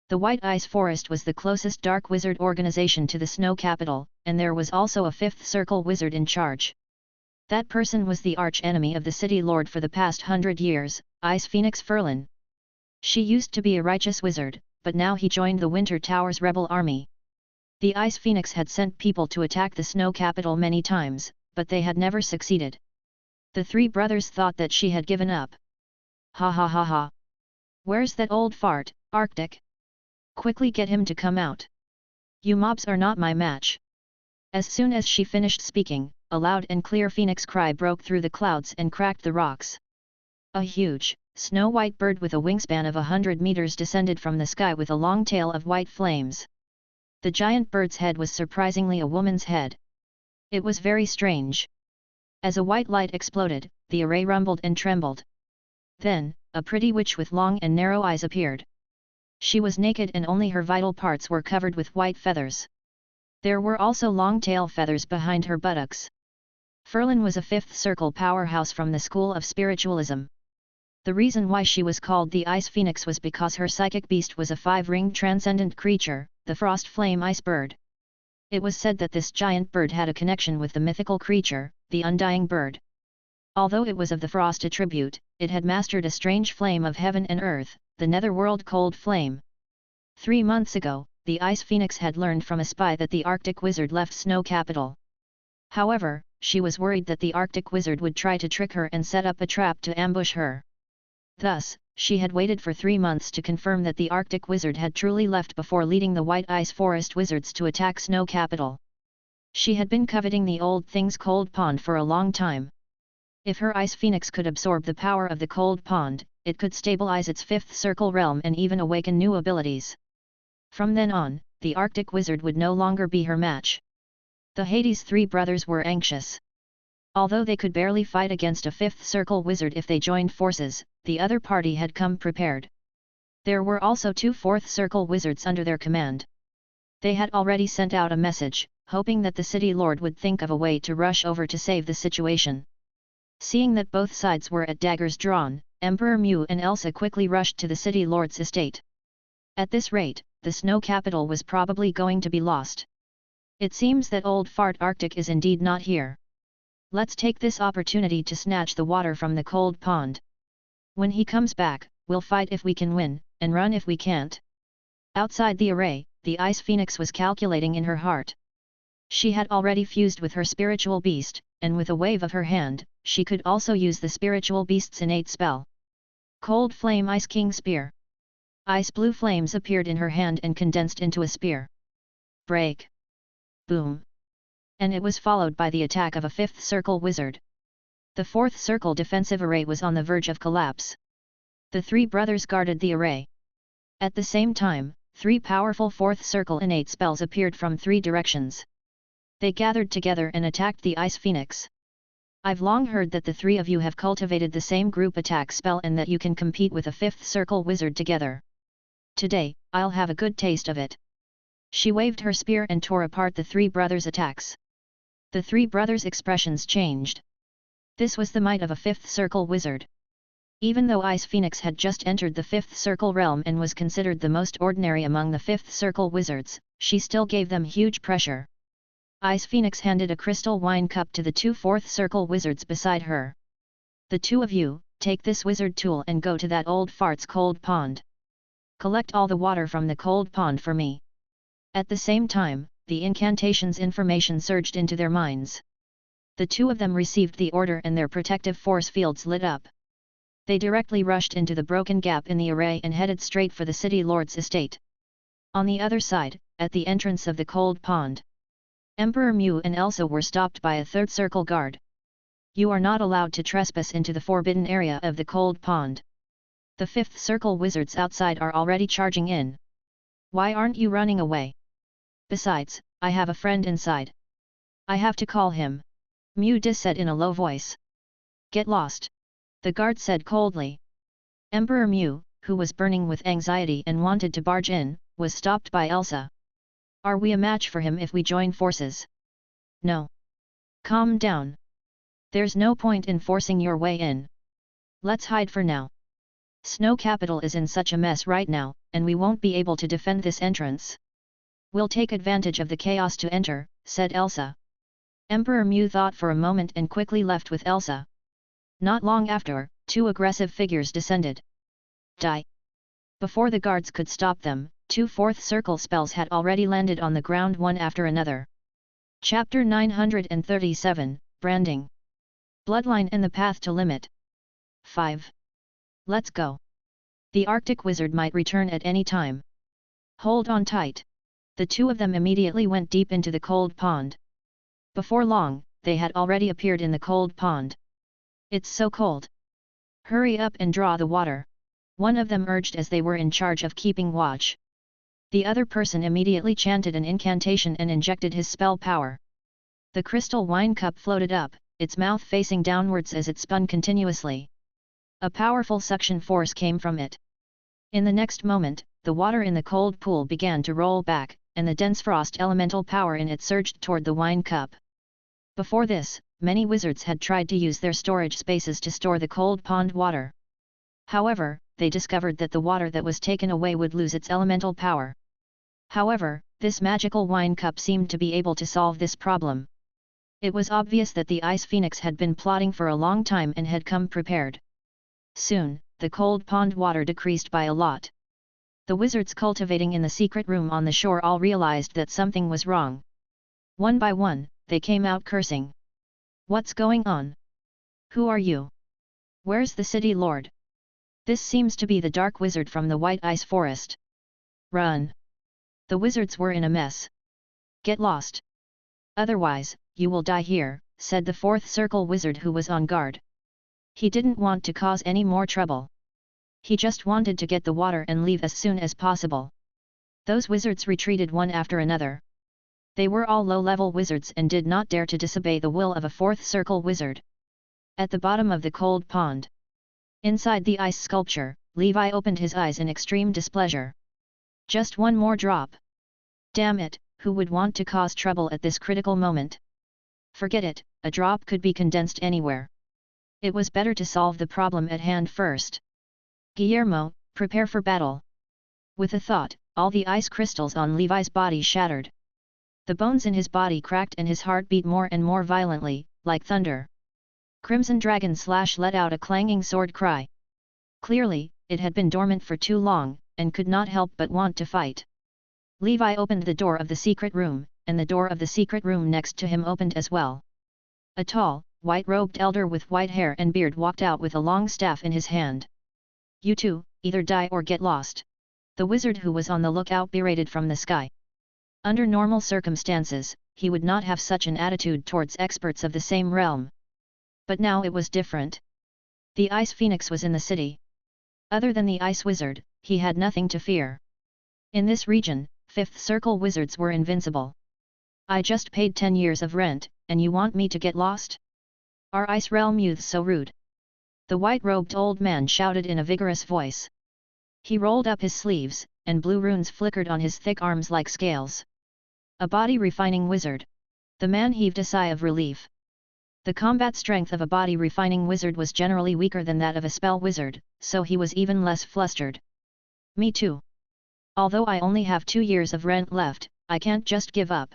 The White Ice Forest was the closest dark wizard organization to the snow capital, and there was also a 5th circle wizard in charge. That person was the arch-enemy of the city lord for the past 100 years, Ice Phoenix Ferlin. She used to be a righteous wizard, but now he joined the Winter Tower's rebel army. The Ice Phoenix had sent people to attack the snow capital many times, but they had never succeeded. The 3 brothers thought that she had given up. Ha ha ha ha. Where's that old fart, Arctic? Quickly get him to come out. You mobs are not my match. As soon as she finished speaking, a loud and clear phoenix cry broke through the clouds and cracked the rocks. A huge, snow-white bird with a wingspan of 100 meters descended from the sky with a long tail of white flames. The giant bird's head was surprisingly a woman's head. It was very strange. As a white light exploded, the array rumbled and trembled. Then, a pretty witch with long and narrow eyes appeared. She was naked and only her vital parts were covered with white feathers. There were also long tail feathers behind her buttocks. Ferlin was a 5th circle powerhouse from the school of spiritualism. The reason why she was called the Ice Phoenix was because her psychic beast was a 5-ringed transcendent creature, the Frost Flame Ice Bird. It was said that this giant bird had a connection with the mythical creature, the Undying Bird. Although it was of the frost attribute, it had mastered a strange flame of heaven and earth, the netherworld cold flame. 3 months ago, the Ice Phoenix had learned from a spy that the Arctic Wizard left Snow Capital. However, she was worried that the Arctic Wizard would try to trick her and set up a trap to ambush her. Thus, she had waited for 3 months to confirm that the Arctic Wizard had truly left before leading the White Ice Forest Wizards to attack Snow Capital. She had been coveting the old thing's cold pond for a long time. If her Ice Phoenix could absorb the power of the cold pond, it could stabilize its 5th circle realm and even awaken new abilities. From then on, the Arctic Wizard would no longer be her match. The Hades three brothers were anxious. Although they could barely fight against a 5th circle wizard if they joined forces, the other party had come prepared. There were also 2 4th circle wizards under their command. They had already sent out a message, hoping that the city lord would think of a way to rush over to save the situation. Seeing that both sides were at daggers drawn, Emperor Mew and Elsa quickly rushed to the city lord's estate. At this rate, the snow capital was probably going to be lost. It seems that old fart Arctic is indeed not here. Let's take this opportunity to snatch the water from the cold pond. When he comes back, we'll fight if we can win, and run if we can't. Outside the array, the Ice Phoenix was calculating in her heart. She had already fused with her spiritual beast, and with a wave of her hand, she could also use the spiritual beast's innate spell. Cold Flame Ice King Spear. Ice blue flames appeared in her hand and condensed into a spear. Break. Boom. And it was followed by the attack of a 5th circle wizard. The 4th circle defensive array was on the verge of collapse. The 3 brothers guarded the array. At the same time, 3 powerful 4th circle innate spells appeared from 3 directions. They gathered together and attacked the Ice Phoenix. I've long heard that the 3 of you have cultivated the same group attack spell and that you can compete with a 5th circle wizard together. Today, I'll have a good taste of it. She waved her spear and tore apart the 3 brothers' attacks. The 3 brothers' expressions changed. This was the might of a 5th circle wizard. Even though Ice Phoenix had just entered the 5th circle realm and was considered the most ordinary among the 5th circle wizards, she still gave them huge pressure. Ice Phoenix handed a crystal wine cup to the 2 4th circle wizards beside her. The 2 of you, take this wizard tool and go to that old fart's cold pond. Collect all the water from the cold pond for me. At the same time, the incantation's information surged into their minds. The 2 of them received the order and their protective force fields lit up. They directly rushed into the broken gap in the array and headed straight for the city lord's estate. On the other side, at the entrance of the cold pond, Emperor Mew and Elsa were stopped by a 3rd circle guard. You are not allowed to trespass into the forbidden area of the cold pond. The fifth circle wizards outside are already charging in. Why aren't you running away? Besides, I have a friend inside. I have to call him. Mu Di said in a low voice. Get lost. The guard said coldly. Emperor Mu, who was burning with anxiety and wanted to barge in, was stopped by Elsa. Are we a match for him if we join forces? No. Calm down. There's no point in forcing your way in. Let's hide for now. Snow Capital is in such a mess right now, and we won't be able to defend this entrance. We'll take advantage of the chaos to enter, said Elsa. Emperor Mu thought for a moment and quickly left with Elsa. Not long after, two aggressive figures descended. Die! Before the guards could stop them, two fourth circle spells had already landed on the ground one after another. Chapter 937, Branding. Bloodline and the Path to Limit. 5. Let's go. The Arctic Wizard might return at any time. Hold on tight. The two of them immediately went deep into the cold pond. Before long, they had already appeared in the cold pond. It's so cold. Hurry up and draw the water. One of them urged as they were in charge of keeping watch. The other person immediately chanted an incantation and injected his spell power. The crystal wine cup floated up, its mouth facing downwards as it spun continuously. A powerful suction force came from it. In the next moment, the water in the cold pool began to roll back, and the dense frost elemental power in it surged toward the wine cup. Before this, many wizards had tried to use their storage spaces to store the cold pond water. However, they discovered that the water that was taken away would lose its elemental power. However, this magical wine cup seemed to be able to solve this problem. It was obvious that the Ice Phoenix had been plotting for a long time and had come prepared. Soon, the cold pond water decreased by a lot. The wizards cultivating in the secret room on the shore all realized that something was wrong. One by one, they came out cursing. What's going on? Who are you? Where's the city lord? This seems to be the dark wizard from the White Ice Forest. Run! The wizards were in a mess. Get lost. Otherwise, you will die here, said the fourth circle wizard who was on guard. He didn't want to cause any more trouble. He just wanted to get the water and leave as soon as possible. Those wizards retreated one after another. They were all low-level wizards and did not dare to disobey the will of a fourth circle wizard. At the bottom of the cold pond, inside the ice sculpture, Levi opened his eyes in extreme displeasure. Just one more drop. Damn it, who would want to cause trouble at this critical moment? Forget it, a drop could be condensed anywhere. It was better to solve the problem at hand first. Guillermo, prepare for battle. With a thought, all the ice crystals on Levi's body shattered. The bones in his body cracked and his heart beat more and more violently, like thunder. Crimson Dragon Slash let out a clanging sword cry. Clearly, it had been dormant for too long, and could not help but want to fight. Levi opened the door of the secret room, and the door of the secret room next to him opened as well. A tall, white-robed elder with white hair and beard walked out with a long staff in his hand. You two, either die or get lost. The wizard who was on the lookout berated from the sky. Under normal circumstances, he would not have such an attitude towards experts of the same realm. But now it was different. The Ice Phoenix was in the city. Other than the Ice Wizard, he had nothing to fear. In this region, fifth circle wizards were invincible. I just paid 10 years of rent, and you want me to get lost? Are Ice Realm youths so rude? The white-robed old man shouted in a vigorous voice. He rolled up his sleeves, and blue runes flickered on his thick arms like scales. A body-refining wizard. The man heaved a sigh of relief. The combat strength of a body-refining wizard was generally weaker than that of a spell wizard, so he was even less flustered. Me too. Although I only have 2 years of rent left, I can't just give up.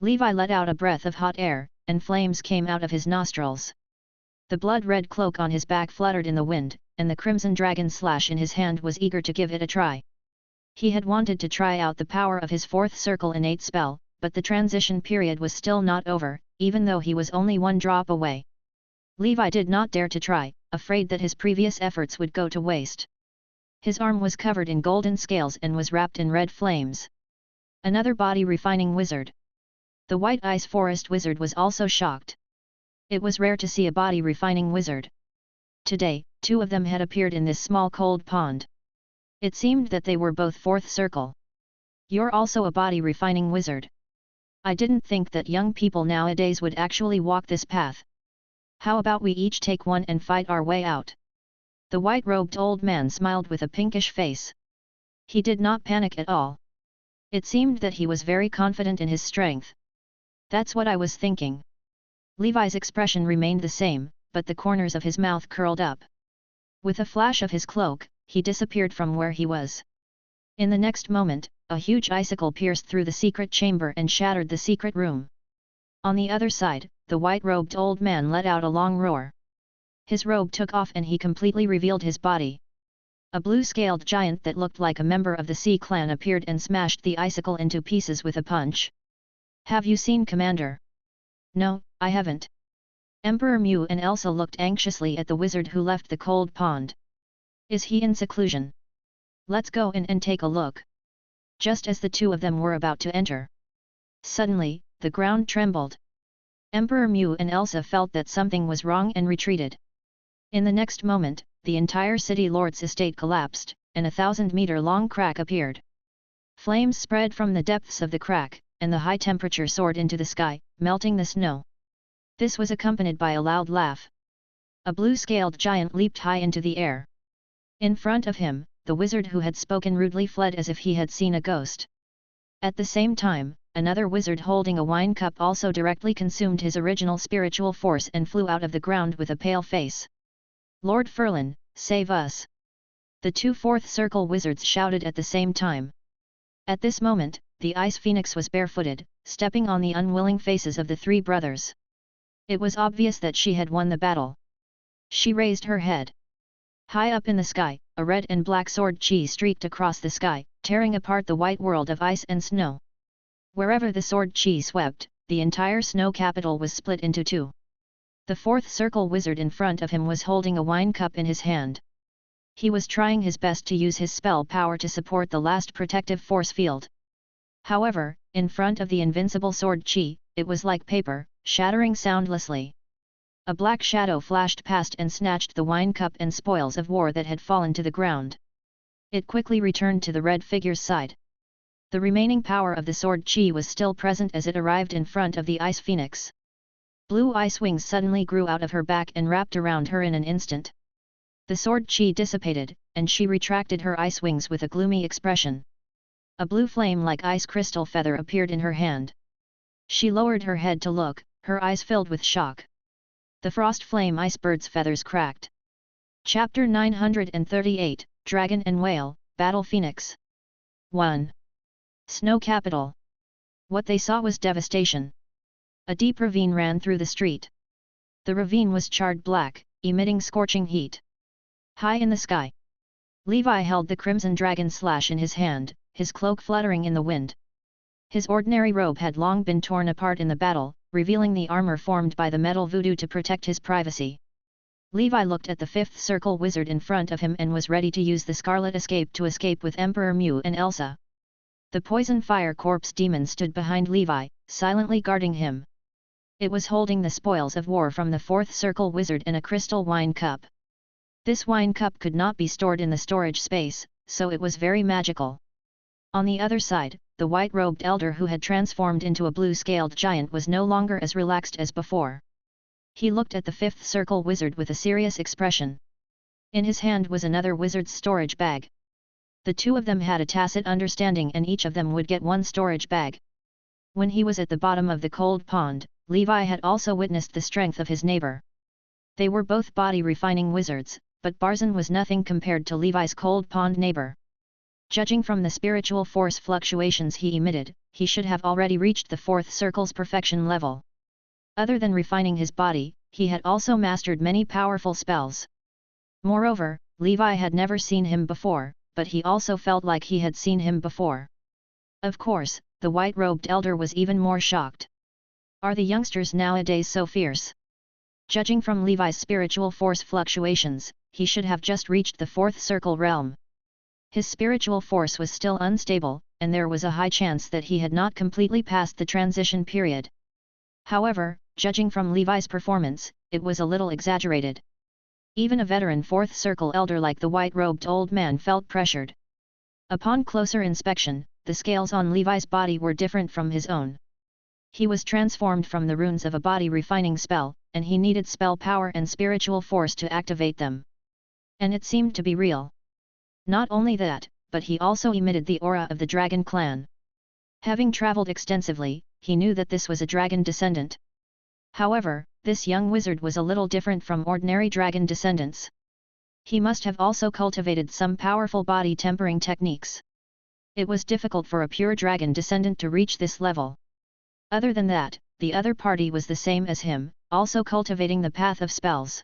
Levi let out a breath of hot air, and flames came out of his nostrils. The blood-red cloak on his back fluttered in the wind, and the crimson dragon slash in his hand was eager to give it a try. He had wanted to try out the power of his fourth circle innate spell, but the transition period was still not over, even though he was only 1 drop away. Levi did not dare to try, afraid that his previous efforts would go to waste. His arm was covered in golden scales and was wrapped in red flames. Another body-refining wizard. The White Ice Forest wizard was also shocked. It was rare to see a body-refining wizard. Today, two of them had appeared in this small cold pond. It seemed that they were both fourth circle. You're also a body refining wizard. I didn't think that young people nowadays would actually walk this path. How about we each take one and fight our way out? The white-robed old man smiled with a pinkish face. He did not panic at all. It seemed that he was very confident in his strength. That's what I was thinking. Levi's expression remained the same, but the corners of his mouth curled up. With a flash of his cloak, he disappeared from where he was. In the next moment, a huge icicle pierced through the secret chamber and shattered the secret room. On the other side, the white-robed old man let out a long roar. His robe took off and he completely revealed his body. A blue-scaled giant that looked like a member of the Sea Clan appeared and smashed the icicle into pieces with a punch. Have you seen Commander? No, I haven't. Emperor Mew and Elsa looked anxiously at the wizard who left the cold pond. Is he in seclusion? Let's go in and take a look. Just as the two of them were about to enter. Suddenly, the ground trembled. Emperor Mew and Elsa felt that something was wrong and retreated. In the next moment, the entire city lord's estate collapsed, and a 1,000-meter-long crack appeared. Flames spread from the depths of the crack, and the high temperature soared into the sky, melting the snow. This was accompanied by a loud laugh. A blue-scaled giant leaped high into the air. In front of him, the wizard who had spoken rudely fled as if he had seen a ghost. At the same time, another wizard holding a wine cup also directly consumed his original spiritual force and flew out of the ground with a pale face. Lord Furlan, save us! The two fourth circle wizards shouted at the same time. At this moment, the Ice Phoenix was barefooted, stepping on the unwilling faces of the three brothers. It was obvious that she had won the battle. She raised her head. High up in the sky, a red and black sword chi streaked across the sky, tearing apart the white world of ice and snow. Wherever the sword chi swept, the entire snow capital was split into two. The fourth circle wizard in front of him was holding a wine cup in his hand. He was trying his best to use his spell power to support the last protective force field. However, in front of the invincible sword chi, it was like paper, shattering soundlessly. A black shadow flashed past and snatched the wine cup and spoils of war that had fallen to the ground. It quickly returned to the red figure's side. The remaining power of the sword chi was still present as it arrived in front of the Ice Phoenix. Blue ice wings suddenly grew out of her back and wrapped around her in an instant. The sword chi dissipated, and she retracted her ice wings with a gloomy expression. A blue flame like ice crystal feather appeared in her hand. She lowered her head to look, her eyes filled with shock. The frost flame ice bird's feathers cracked. Chapter 938, Dragon and Whale, Battle Phoenix. 1. Snow Capital. What they saw was devastation. A deep ravine ran through the street. The ravine was charred black, emitting scorching heat. High in the sky, Levi held the crimson dragon slash in his hand, his cloak fluttering in the wind. His ordinary robe had long been torn apart in the battle, revealing the armor formed by the metal voodoo to protect his privacy. Levi looked at the fifth circle wizard in front of him and was ready to use the Scarlet Escape to escape with Emperor Mew and Elsa. The Poison Fire Corpse demon stood behind Levi, silently guarding him. It was holding the spoils of war from the fourth circle wizard in a crystal wine cup. This wine cup could not be stored in the storage space, so it was very magical. On the other side, the white-robed elder who had transformed into a blue-scaled giant was no longer as relaxed as before. He looked at the fifth circle wizard with a serious expression. In his hand was another wizard's storage bag. The two of them had a tacit understanding and each of them would get one storage bag. When he was at the bottom of the cold pond, Levi had also witnessed the strength of his neighbor. They were both body-refining wizards, but Barzan was nothing compared to Levi's cold pond neighbor. Judging from the spiritual force fluctuations he emitted, he should have already reached the fourth circle's perfection level. Other than refining his body, he had also mastered many powerful spells. Moreover, Levi had never seen him before, but he also felt like he had seen him before. Of course, the white-robed elder was even more shocked. Are the youngsters nowadays so fierce? Judging from Levi's spiritual force fluctuations, he should have just reached the fourth circle realm. His spiritual force was still unstable, and there was a high chance that he had not completely passed the transition period. However, judging from Levi's performance, it was a little exaggerated. Even a veteran fourth circle elder like the white-robed old man felt pressured. Upon closer inspection, the scales on Levi's body were different from his own. He was transformed from the runes of a body-refining spell, and he needed spell power and spiritual force to activate them. And it seemed to be real. Not only that, but he also emitted the aura of the dragon clan. Having traveled extensively, he knew that this was a dragon descendant. However, this young wizard was a little different from ordinary dragon descendants. He must have also cultivated some powerful body tempering techniques. It was difficult for a pure dragon descendant to reach this level. Other than that, the other party was the same as him, also cultivating the path of spells.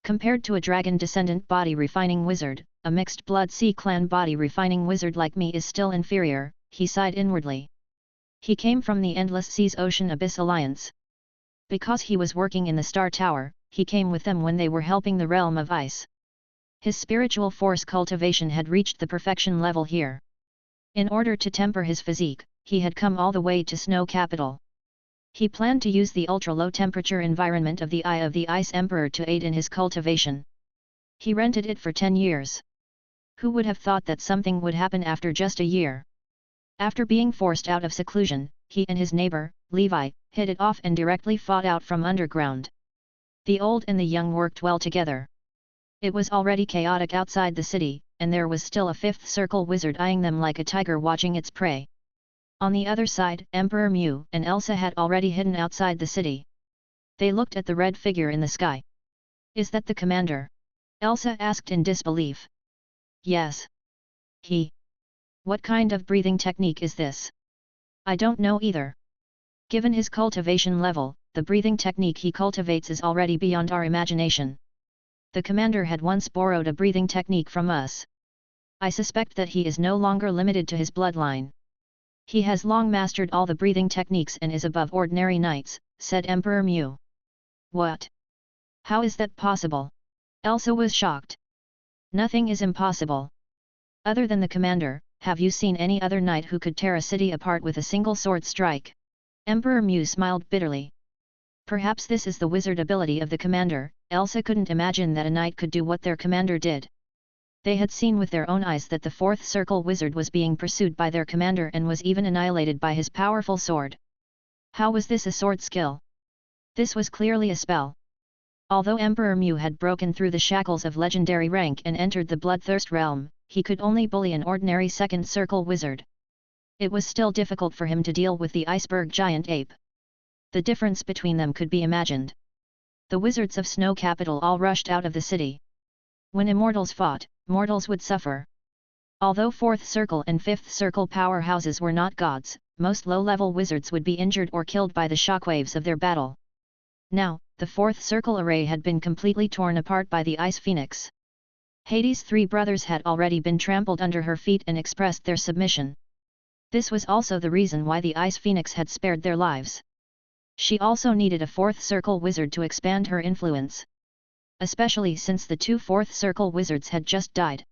Compared to a dragon descendant body refining wizard, a mixed blood sea clan body refining wizard like me is still inferior, he sighed inwardly. He came from the Endless Seas Ocean Abyss Alliance. Because he was working in the Star Tower, he came with them when they were helping the realm of ice. His spiritual force cultivation had reached the perfection level here. In order to temper his physique, he had come all the way to Snow Capital. He planned to use the ultra-low temperature environment of the Eye of the Ice Emperor to aid in his cultivation. He rented it for 10 years. Who would have thought that something would happen after just a year? After being forced out of seclusion, he and his neighbor, Levi, hit it off and directly fought out from underground. The old and the young worked well together. It was already chaotic outside the city, and there was still a fifth circle wizard eyeing them like a tiger watching its prey. On the other side, Emperor Mew and Elsa had already hidden outside the city. They looked at the red figure in the sky. "Is that the commander?" Elsa asked in disbelief. "Yes. He. What kind of breathing technique is this?" "I don't know either. Given his cultivation level, the breathing technique he cultivates is already beyond our imagination. The commander had once borrowed a breathing technique from us. I suspect that he is no longer limited to his bloodline. He has long mastered all the breathing techniques and is above ordinary knights," said Emperor Mew. "What? How is that possible?" Elsa was shocked. "Nothing is impossible. Other than the commander, have you seen any other knight who could tear a city apart with a single sword strike?" Emperor Mew smiled bitterly. Perhaps this is the wizard ability of the commander. Elsa couldn't imagine that a knight could do what their commander did. They had seen with their own eyes that the fourth circle wizard was being pursued by their commander and was even annihilated by his powerful sword. How was this a sword skill? This was clearly a spell. Although Emperor Mew had broken through the shackles of legendary rank and entered the bloodthirst realm, he could only bully an ordinary second circle wizard. It was still difficult for him to deal with the iceberg giant ape. The difference between them could be imagined. The wizards of Snow Capital all rushed out of the city. When immortals fought, mortals would suffer. Although fourth circle and fifth circle powerhouses were not gods, most low-level wizards would be injured or killed by the shockwaves of their battle. Now, the fourth circle array had been completely torn apart by the Ice Phoenix. Hades' three brothers had already been trampled under her feet and expressed their submission. This was also the reason why the Ice Phoenix had spared their lives. She also needed a fourth circle wizard to expand her influence. Especially since the two fourth circle wizards had just died.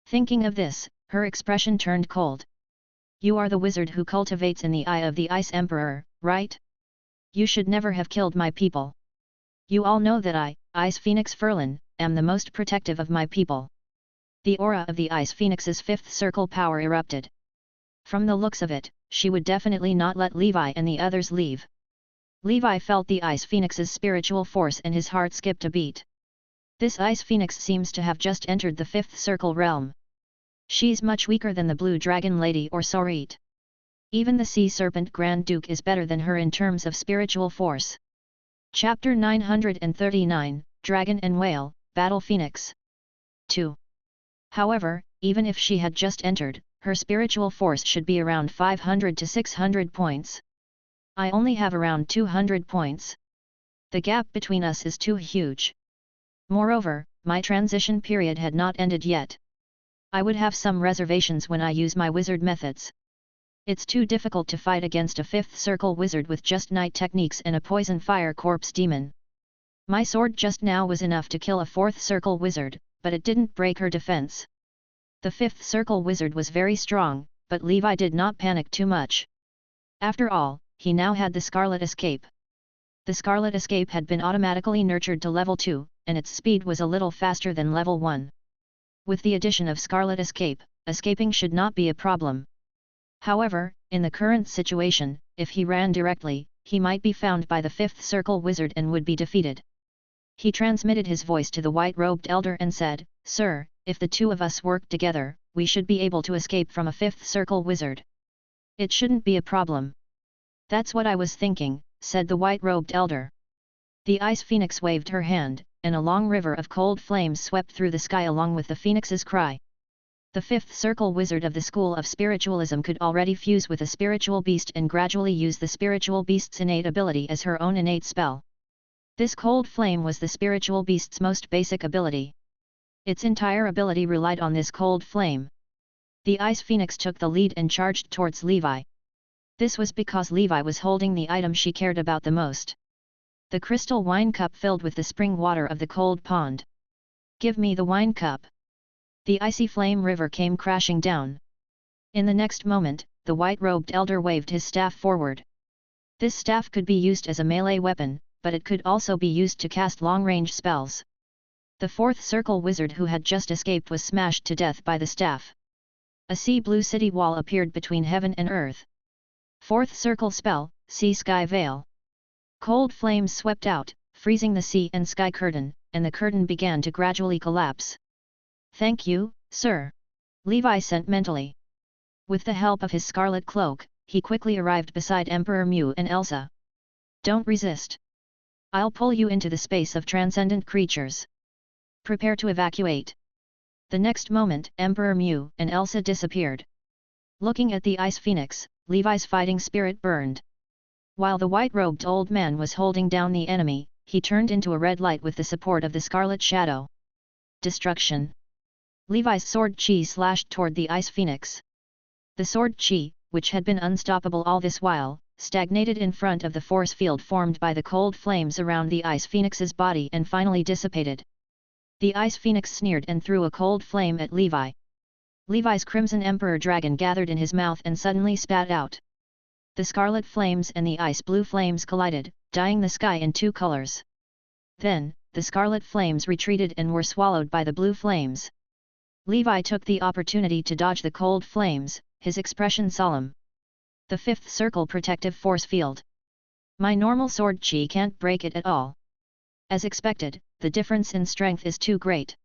Thinking of this, her expression turned cold. "You are the wizard who cultivates in the Eye of the Ice Emperor, right? You should never have killed my people. You all know that I, Ice Phoenix Ferlin, am the most protective of my people." The aura of the Ice Phoenix's fifth circle power erupted. From the looks of it, she would definitely not let Levi and the others leave. Levi felt the Ice Phoenix's spiritual force and his heart skipped a beat. This Ice Phoenix seems to have just entered the fifth circle realm. She's much weaker than the Blue Dragon Lady or Sorit. Even the Sea Serpent Grand Duke is better than her in terms of spiritual force. Chapter 939, Dragon and Whale, Battle Phoenix. 2. However, even if she had just entered, her spiritual force should be around 500 to 600 points. I only have around 200 points. The gap between us is too huge. Moreover, my transition period had not ended yet. I would have some reservations when I use my wizard methods. It's too difficult to fight against a fifth circle wizard with just night techniques and a poison fire corpse demon. My sword just now was enough to kill a fourth circle wizard, but it didn't break her defense. The fifth circle wizard was very strong, but Levi did not panic too much. After all, he now had the Scarlet Escape. The Scarlet Escape had been automatically nurtured to level 2, and its speed was a little faster than level 1. With the addition of Scarlet Escape, escaping should not be a problem. However, in the current situation, if he ran directly, he might be found by the 5th Circle Wizard and would be defeated. He transmitted his voice to the white-robed elder and said, "Sir, if the two of us work together, we should be able to escape from a 5th Circle Wizard. It shouldn't be a problem." "That's what I was thinking," said the white-robed elder. The Ice Phoenix waved her hand, and a long river of cold flames swept through the sky along with the phoenix's cry. The 5th Circle Wizard of the School of Spiritualism could already fuse with a spiritual beast and gradually use the spiritual beast's innate ability as her own innate spell. This cold flame was the spiritual beast's most basic ability. Its entire ability relied on this cold flame. The Ice Phoenix took the lead and charged towards Levi. This was because Levi was holding the item she cared about the most. The crystal wine cup filled with the spring water of the cold pond. "Give me the wine cup." The icy flame river came crashing down. In the next moment, the white-robed elder waved his staff forward. This staff could be used as a melee weapon, but it could also be used to cast long-range spells. The 4th Circle Wizard who had just escaped was smashed to death by the staff. A sea blue city wall appeared between heaven and earth. 4th Circle Spell, Sea Sky Veil. Cold flames swept out, freezing the sea and sky curtain, and the curtain began to gradually collapse. "Thank you, sir," Levi sent mentally. With the help of his scarlet cloak, he quickly arrived beside Emperor Mew and Elsa. "Don't resist. I'll pull you into the space of transcendent creatures. Prepare to evacuate." The next moment, Emperor Mew and Elsa disappeared. Looking at the Ice Phoenix, Levi's fighting spirit burned. While the white-robed old man was holding down the enemy, he turned into a red light with the support of the Scarlet Shadow. Destruction. Levi's sword chi slashed toward the Ice Phoenix. The sword chi, which had been unstoppable all this while, stagnated in front of the force field formed by the cold flames around the Ice Phoenix's body and finally dissipated. The Ice Phoenix sneered and threw a cold flame at Levi. Levi's Crimson Emperor Dragon gathered in his mouth and suddenly spat out. The scarlet flames and the ice blue flames collided, dyeing the sky in two colors. Then, the scarlet flames retreated and were swallowed by the blue flames. Levi took the opportunity to dodge the cold flames, his expression solemn. "The 5th Circle Protective Force Field. My normal sword chi can't break it at all." As expected, the difference in strength is too great.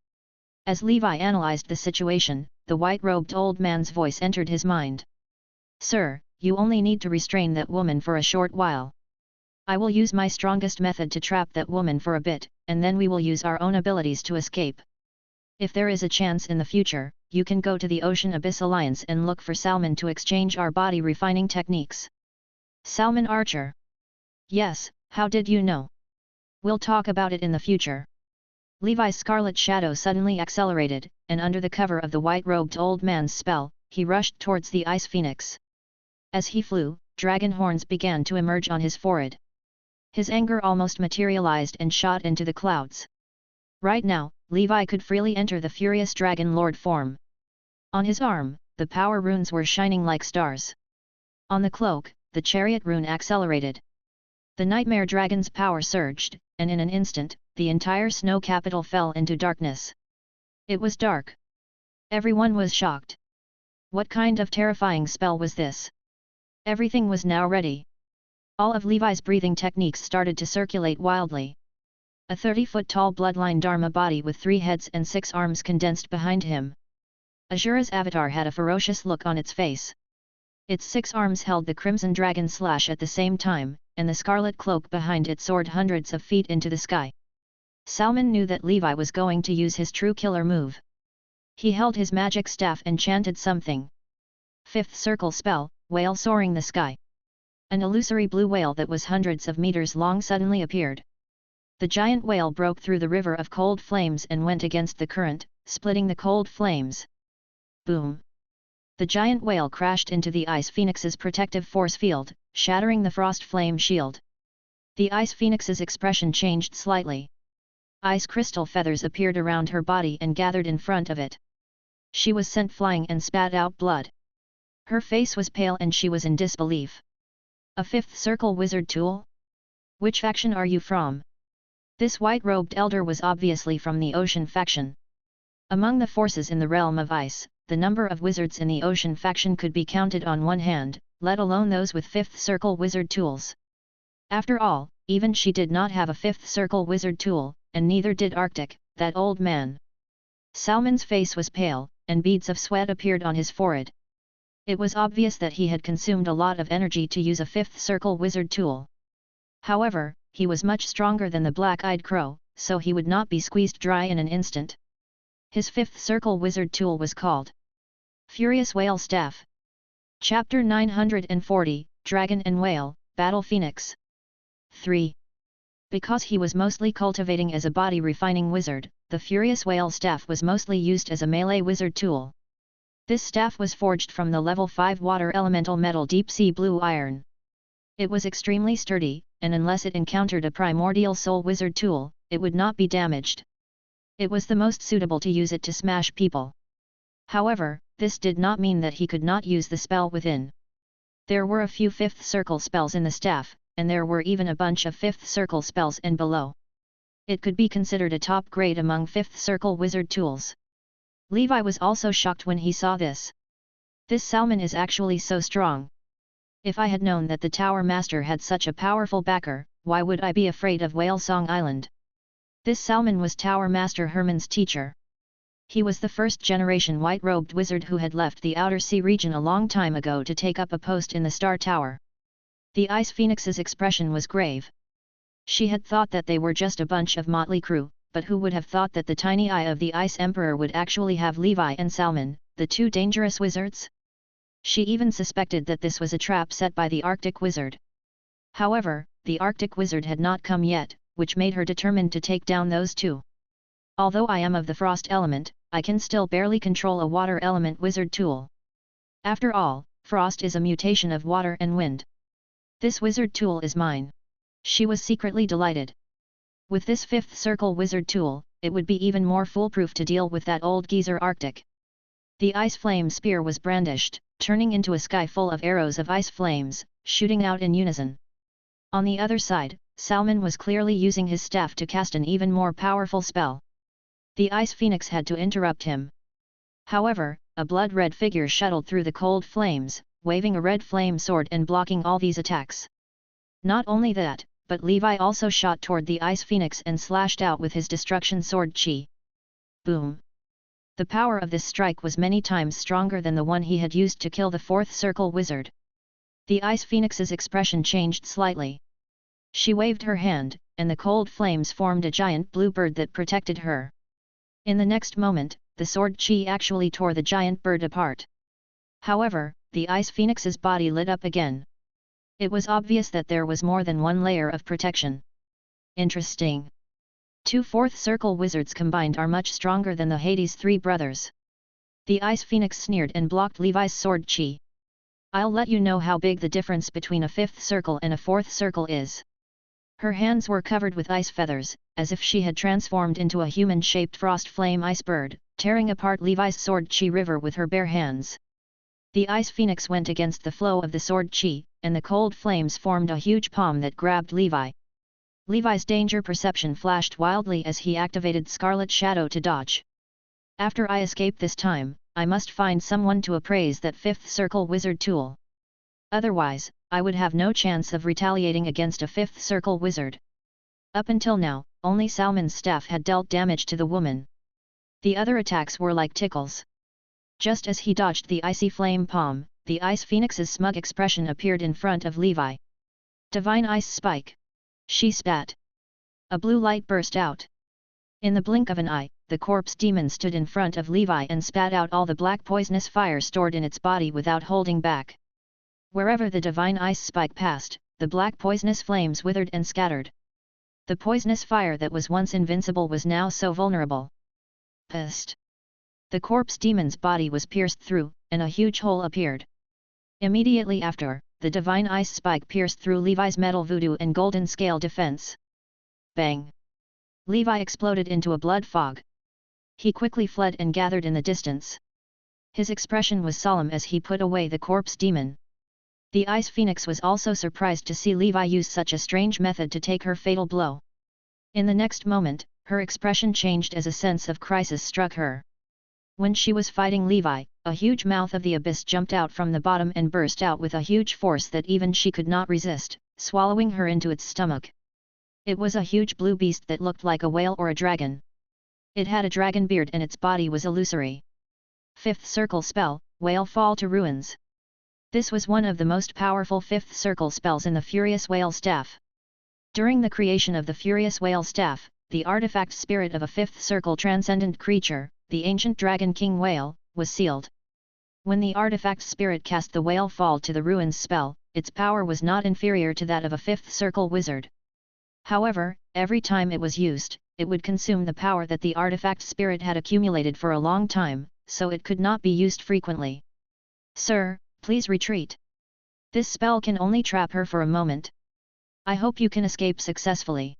As Levi analyzed the situation, the white-robed old man's voice entered his mind. "Sir, you only need to restrain that woman for a short while. I will use my strongest method to trap that woman for a bit, and then we will use our own abilities to escape. If there is a chance in the future, you can go to the Ocean Abyss Alliance and look for Salmon to exchange our body refining techniques." "Salmon Archer? Yes, how did you know? We'll talk about it in the future." Levi's scarlet shadow suddenly accelerated, and under the cover of the white-robed old man's spell, he rushed towards the Ice Phoenix. As he flew, dragon horns began to emerge on his forehead. His anger almost materialized and shot into the clouds. Right now, Levi could freely enter the furious dragon lord form. On his arm, the power runes were shining like stars. On the cloak, the chariot rune accelerated. The nightmare dragon's power surged, and in an instant, the entire snow capital fell into darkness. It was dark. Everyone was shocked. What kind of terrifying spell was this? Everything was now ready. All of Levi's breathing techniques started to circulate wildly. A 30-foot-tall bloodline Dharma body with 3 heads and 6 arms condensed behind him. Azura's avatar had a ferocious look on its face. Its 6 arms held the crimson dragon slash at the same time, and the scarlet cloak behind it soared hundreds of feet into the sky. Salmon knew that Levi was going to use his true killer move. He held his magic staff and chanted something. 5th Circle Spell, Whale Soaring the Sky. An illusory blue whale that was hundreds of meters long suddenly appeared. The giant whale broke through the river of cold flames and went against the current, splitting the cold flames. Boom! The giant whale crashed into the Ice Phoenix's protective force field, shattering the frost flame shield. The Ice Phoenix's expression changed slightly. Ice crystal feathers appeared around her body and gathered in front of it. She was sent flying and spat out blood. Her face was pale and she was in disbelief. A 5th Circle Wizard tool? Which faction are you from? This white-robed elder was obviously from the Ocean faction. Among the forces in the realm of ice, the number of wizards in the Ocean faction could be counted on one hand, let alone those with fifth circle wizard tools. After all, even she did not have a fifth circle wizard tool, and neither did Arctic, that old man. Salmon's face was pale, and beads of sweat appeared on his forehead. It was obvious that he had consumed a lot of energy to use a fifth circle wizard tool. However, he was much stronger than the black-eyed crow, so he would not be squeezed dry in an instant. His fifth circle wizard tool was called Furious Whale Staff. Chapter 940, Dragon and Whale, Battle Phoenix. 3. Because he was mostly cultivating as a body refining wizard, the Furious Whale Staff was mostly used as a melee wizard tool. This staff was forged from the level 5 water elemental metal deep sea blue iron. It was extremely sturdy, and unless it encountered a primordial soul wizard tool, it would not be damaged. It was the most suitable to use it to smash people. However, this did not mean that he could not use the spell within. There were a few fifth circle spells in the staff, and there were even a bunch of fifth circle spells and below. It could be considered a top grade among fifth circle wizard tools. Levi was also shocked when he saw this. This salmon is actually so strong. If I had known that the Tower Master had such a powerful backer, why would I be afraid of Whale Song Island? This salmon was Tower Master Herman's teacher. He was the first-generation white-robed wizard who had left the Outer Sea region a long time ago to take up a post in the Star Tower. The Ice Phoenix's expression was grave. She had thought that they were just a bunch of motley crew, but who would have thought that the tiny eye of the Ice Emperor would actually have Levi and Salmon, the two dangerous wizards? She even suspected that this was a trap set by the Arctic wizard. However, the Arctic wizard had not come yet, which made her determined to take down those two. Although I am of the frost element, I can still barely control a water element wizard tool. After all, frost is a mutation of water and wind. This wizard tool is mine. She was secretly delighted. With this fifth circle wizard tool, it would be even more foolproof to deal with that old geezer Arctic. The ice flame spear was brandished, turning into a sky full of arrows of ice flames, shooting out in unison. On the other side, Salmon was clearly using his staff to cast an even more powerful spell. The Ice Phoenix had to interrupt him. However, a blood-red figure shuttled through the cold flames, waving a red flame sword and blocking all these attacks. Not only that, but Levi also shot toward the Ice Phoenix and slashed out with his destruction sword chi. Boom! The power of this strike was many times stronger than the one he had used to kill the fourth circle wizard. The Ice Phoenix's expression changed slightly. She waved her hand, and the cold flames formed a giant blue bird that protected her. In the next moment, the sword chi actually tore the giant bird apart. However, the Ice Phoenix's body lit up again. It was obvious that there was more than one layer of protection. Interesting. Two fourth circle wizards combined are much stronger than the Hades three brothers. The Ice Phoenix sneered and blocked Levi's sword chi. I'll let you know how big the difference between a fifth circle and a fourth circle is. Her hands were covered with ice feathers, as if she had transformed into a human-shaped frost flame ice bird, tearing apart Levi's sword chi river with her bare hands. The Ice Phoenix went against the flow of the sword chi, and the cold flames formed a huge palm that grabbed Levi. Levi's danger perception flashed wildly as he activated Scarlet Shadow to dodge. After I escape this time, I must find someone to appraise that fifth circle wizard tool. Otherwise, I would have no chance of retaliating against a fifth circle wizard. Up until now, only Salmon's staff had dealt damage to the woman. The other attacks were like tickles. Just as he dodged the icy flame palm, the Ice Phoenix's smug expression appeared in front of Levi. Divine Ice Spike! She spat. A blue light burst out. In the blink of an eye, the corpse demon stood in front of Levi and spat out all the black poisonous fire stored in its body without holding back. Wherever the divine ice spike passed, the black poisonous flames withered and scattered. The poisonous fire that was once invincible was now so vulnerable. Pissed. The corpse demon's body was pierced through, and a huge hole appeared. Immediately after, the divine ice spike pierced through Levi's metal voodoo and golden scale defense. Bang! Levi exploded into a blood fog. He quickly fled and gathered in the distance. His expression was solemn as he put away the corpse demon. The Ice Phoenix was also surprised to see Levi use such a strange method to take her fatal blow. In the next moment, her expression changed as a sense of crisis struck her. When she was fighting Levi, a huge mouth of the abyss jumped out from the bottom and burst out with a huge force that even she could not resist, swallowing her into its stomach. It was a huge blue beast that looked like a whale or a dragon. It had a dragon beard and its body was illusory. Fifth circle spell, Whale Fall to Ruins. This was one of the most powerful fifth circle spells in the Furious Whale Staff. During the creation of the Furious Whale Staff, the artifact spirit of a fifth circle transcendent creature, the ancient dragon king whale, was sealed. When the artifact spirit cast the Whale Fall to the Ruins spell, its power was not inferior to that of a fifth circle wizard. However, every time it was used, it would consume the power that the artifact spirit had accumulated for a long time, so it could not be used frequently. Sir, please retreat. This spell can only trap her for a moment. I hope you can escape successfully.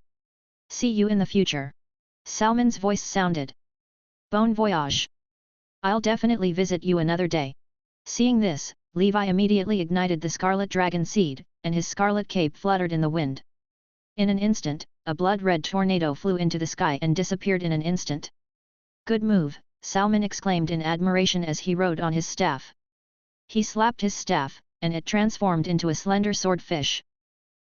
See you in the future. Salmon's voice sounded. Bon voyage. I'll definitely visit you another day. Seeing this, Levi immediately ignited the scarlet dragon seed, and his scarlet cape fluttered in the wind. In an instant, a blood-red tornado flew into the sky and disappeared in an instant. Good move, Salmon exclaimed in admiration as he rode on his staff. He slapped his staff, and it transformed into a slender swordfish.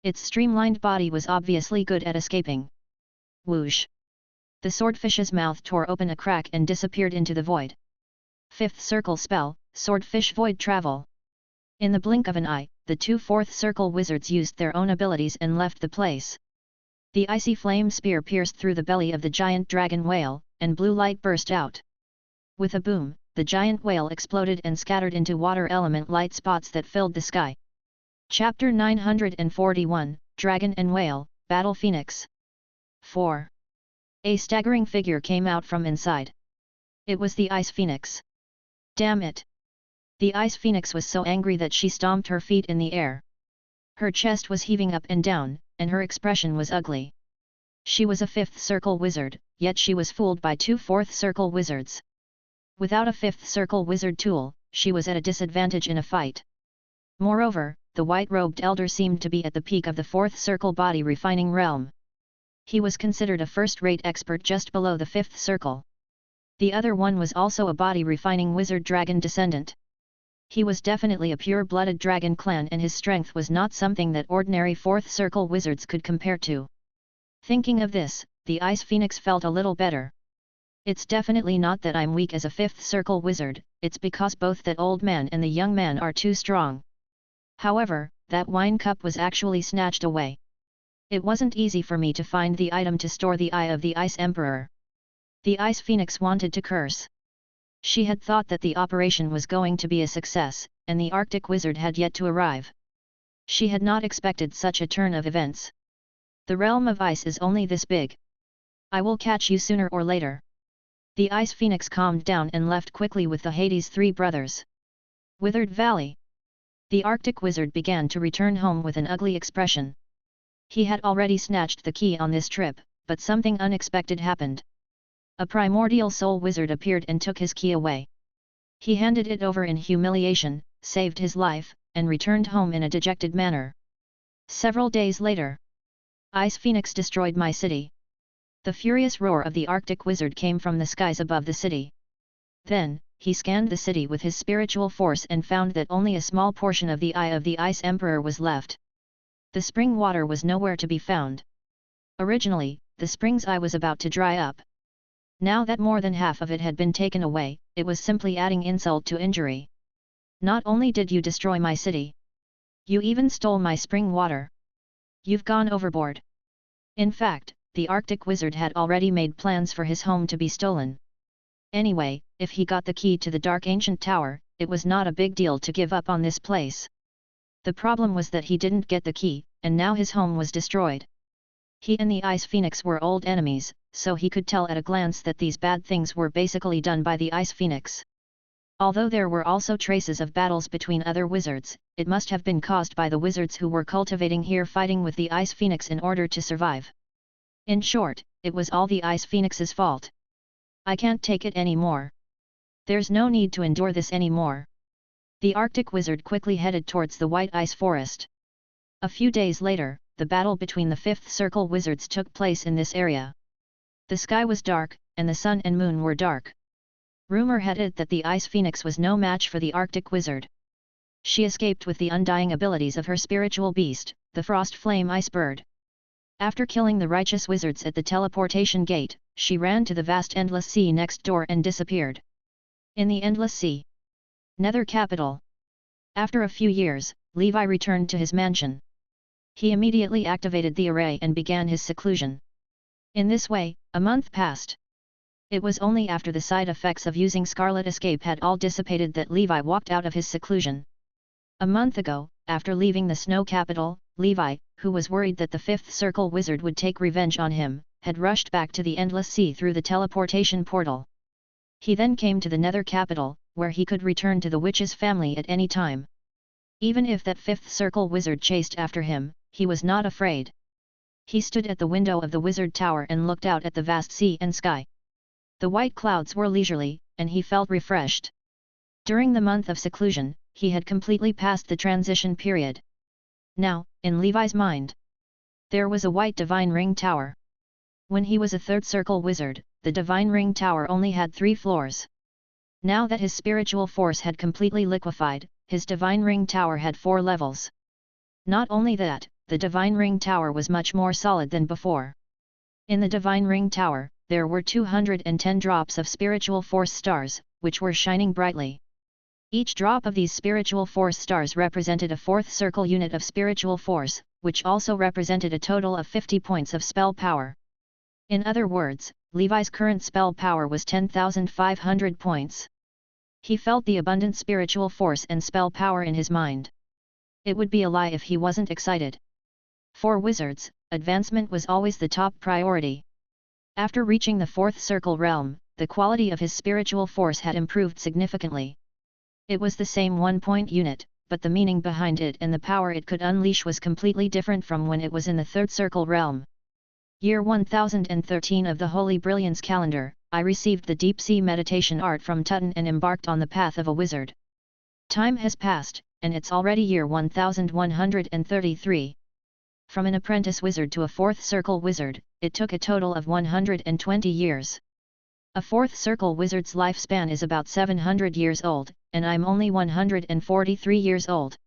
Its streamlined body was obviously good at escaping. Whoosh! The swordfish's mouth tore open a crack and disappeared into the void. Fifth circle spell, Swordfish Void Travel. In the blink of an eye, the two fourth circle wizards used their own abilities and left the place. The icy flame spear pierced through the belly of the giant dragon whale, and blue light burst out. With a boom, the giant whale exploded and scattered into water element light spots that filled the sky. Chapter 941, Dragon and Whale, Battle Phoenix. 4. A staggering figure came out from inside. It was the Ice Phoenix. Damn it! The Ice Phoenix was so angry that she stomped her feet in the air. Her chest was heaving up and down, and her expression was ugly. She was a fifth circle wizard, yet she was fooled by two fourth circle wizards. Without a fifth circle wizard tool, she was at a disadvantage in a fight. Moreover, the white-robed elder seemed to be at the peak of the fourth circle body refining realm. He was considered a first-rate expert just below the fifth circle. The other one was also a body refining wizard dragon descendant. He was definitely a pure-blooded dragon clan and his strength was not something that ordinary fourth circle wizards could compare to. Thinking of this, the Ice Phoenix felt a little better. It's definitely not that I'm weak as a fifth circle wizard, it's because both that old man and the young man are too strong. However, that wine cup was actually snatched away. It wasn't easy for me to find the item to store the Eye of the Ice Emperor. The Ice Phoenix wanted to curse. She had thought that the operation was going to be a success, and the Arctic Wizard had yet to arrive. She had not expected such a turn of events. The realm of ice is only this big. I will catch you sooner or later. The Ice Phoenix calmed down and left quickly with the Hades' three brothers. Withered Valley. The Arctic Wizard began to return home with an ugly expression. He had already snatched the key on this trip, but something unexpected happened. A primordial soul wizard appeared and took his key away. He handed it over in humiliation, saved his life, and returned home in a dejected manner. Several days later. Ice Phoenix destroyed my city. The furious roar of the Arctic Wizard came from the skies above the city. Then, he scanned the city with his spiritual force and found that only a small portion of the Eye of the Ice Emperor was left. The spring water was nowhere to be found. Originally, the spring's eye was about to dry up. Now that more than half of it had been taken away, it was simply adding insult to injury. Not only did you destroy my city, you even stole my spring water. You've gone overboard. In fact, the Arctic Wizard had already made plans for his home to be stolen. Anyway, if he got the key to the Dark Ancient Tower, it was not a big deal to give up on this place. The problem was that he didn't get the key, and now his home was destroyed. He and the Ice Phoenix were old enemies, so he could tell at a glance that these bad things were basically done by the Ice Phoenix. Although there were also traces of battles between other wizards, it must have been caused by the wizards who were cultivating here fighting with the Ice Phoenix in order to survive. In short, it was all the Ice Phoenix's fault. I can't take it anymore. There's no need to endure this anymore. The Arctic wizard quickly headed towards the white ice forest. A few days later, the battle between the fifth circle wizards took place in this area. The sky was dark, and the sun and moon were dark. Rumor had it that the ice phoenix was no match for the Arctic wizard. She escaped with the undying abilities of her spiritual beast, the frost flame ice bird. After killing the righteous wizards at the teleportation gate, she ran to the vast endless sea next door and disappeared. In the endless sea. Nether capital. After a few years, Levi returned to his mansion. He immediately activated the array and began his seclusion. In this way, a month passed. It was only after the side effects of using Scarlet Escape had all dissipated that Levi walked out of his seclusion. A month ago, after leaving the snow capital, Levi, who was worried that the fifth circle wizard would take revenge on him, had rushed back to the endless sea through the teleportation portal. He then came to the nether capital, where he could return to the witch's family at any time. Even if that fifth circle wizard chased after him, he was not afraid. He stood at the window of the wizard tower and looked out at the vast sea and sky. The white clouds were leisurely, and he felt refreshed. During the month of seclusion, he had completely passed the transition period. Now, in Levi's mind, there was a white divine ring tower. When he was a third circle wizard, the divine ring tower only had 3 floors. Now that his spiritual force had completely liquefied, his divine ring tower had 4 levels. Not only that, the divine ring tower was much more solid than before. In the divine ring tower, there were 210 drops of spiritual force stars, which were shining brightly. Each drop of these spiritual force stars represented a 4th circle unit of spiritual force, which also represented a total of 50 points of spell power. In other words, Levi's current spell power was 10,500 points. He felt the abundant spiritual force and spell power in his mind. It would be a lie if he wasn't excited. For wizards, advancement was always the top priority. After reaching the 4th circle realm, the quality of his spiritual force had improved significantly. It was the same 1-point unit, but the meaning behind it and the power it could unleash was completely different from when it was in the 3rd circle realm. Year 1013 of the Holy Brilliance calendar, I received the deep sea meditation art from Tutton and embarked on the path of a wizard. Time has passed, and it's already year 1133. From an apprentice wizard to a 4th circle wizard, it took a total of 120 years. A 4th circle wizard's lifespan is about 700 years old, and I'm only 143 years old.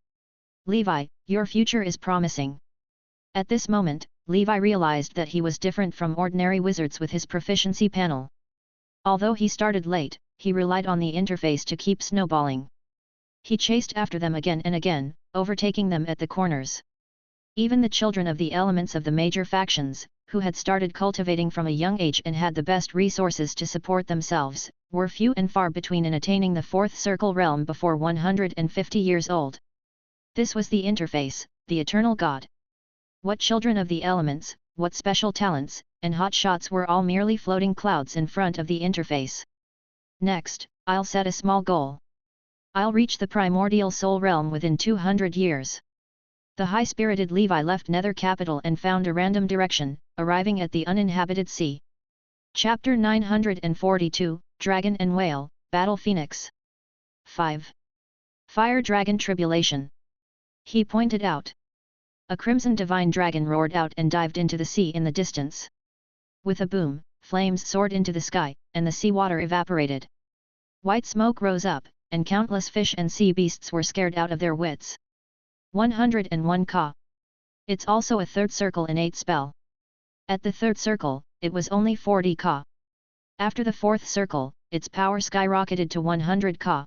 Levi, your future is promising. At this moment, Levi realized that he was different from ordinary wizards with his proficiency panel. Although he started late, he relied on the interface to keep snowballing. He chased after them again and again, overtaking them at the corners. Even the children of the elements of the major factions, who had started cultivating from a young age and had the best resources to support themselves, were few and far between in attaining the 4th circle realm before 150 years old. This was the interface, the eternal god. What children of the elements, what special talents, and hot shots were all merely floating clouds in front of the interface. Next, I'll set a small goal. I'll reach the primordial soul realm within 200 years. The high-spirited Levi left Nether Capital and found a random direction, arriving at the uninhabited sea. Chapter 942, Dragon and Whale, Battle Phoenix. 5. Fire Dragon Tribulation. He pointed out. A crimson divine dragon roared out and dived into the sea in the distance. With a boom, flames soared into the sky, and the seawater evaporated. White smoke rose up, and countless fish and sea beasts were scared out of their wits. 101 Ka. It's also a 3rd circle innate spell. At the 3rd circle, it was only 40 Ka. After the 4th circle, its power skyrocketed to 100 Ka.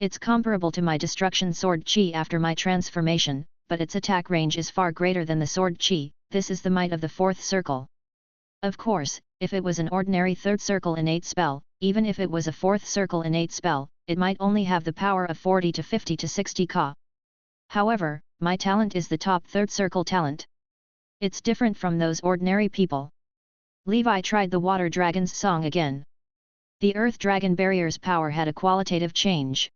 It's comparable to my destruction sword chi after my transformation, but its attack range is far greater than the sword chi. This is the might of the 4th circle. Of course, if it was an ordinary 3rd circle innate spell, even if it was a 4th circle innate spell, it might only have the power of 40 to 50 to 60 Ka. However, my talent is the top 3rd circle talent. It's different from those ordinary people. Levi tried the water dragon's song again. The earth dragon barrier's power had a qualitative change.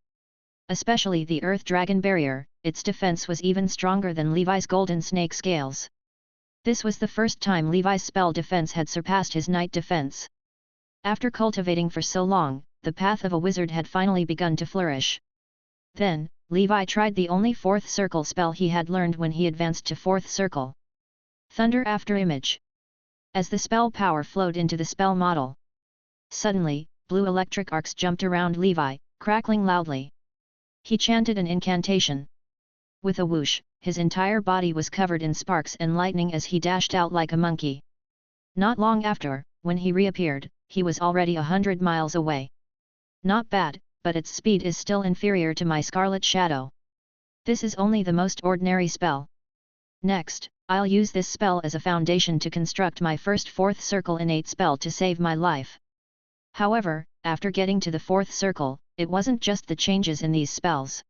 Especially the earth dragon barrier, its defense was even stronger than Levi's golden snake scales. This was the first time Levi's spell defense had surpassed his night defense. After cultivating for so long, the path of a wizard had finally begun to flourish. Then, Levi tried the only fourth circle spell he had learned when he advanced to fourth circle. Thunder after image. As the spell power flowed into the spell model, suddenly, blue electric arcs jumped around Levi, crackling loudly. He chanted an incantation. With a whoosh, his entire body was covered in sparks and lightning as he dashed out like a monkey. Not long after, when he reappeared, he was already 100 miles away. Not bad, but its speed is still inferior to my Scarlet Shadow. This is only the most ordinary spell. Next, I'll use this spell as a foundation to construct my first fourth circle innate spell to save my life. However, after getting to the fourth circle, it wasn't just the changes in these spells.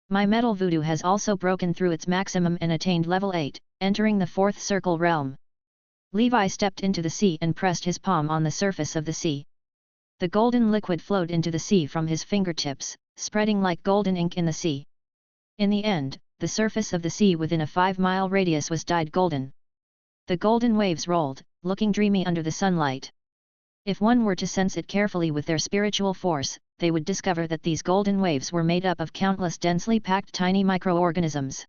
My metal voodoo has also broken through its maximum and attained level 8, entering the fourth circle realm. Levi stepped into the sea and pressed his palm on the surface of the sea. The golden liquid flowed into the sea from his fingertips, spreading like golden ink in the sea. In the end, the surface of the sea within a 5-mile radius was dyed golden. The golden waves rolled, looking dreamy under the sunlight. If one were to sense it carefully with their spiritual force, they would discover that these golden waves were made up of countless densely packed tiny microorganisms.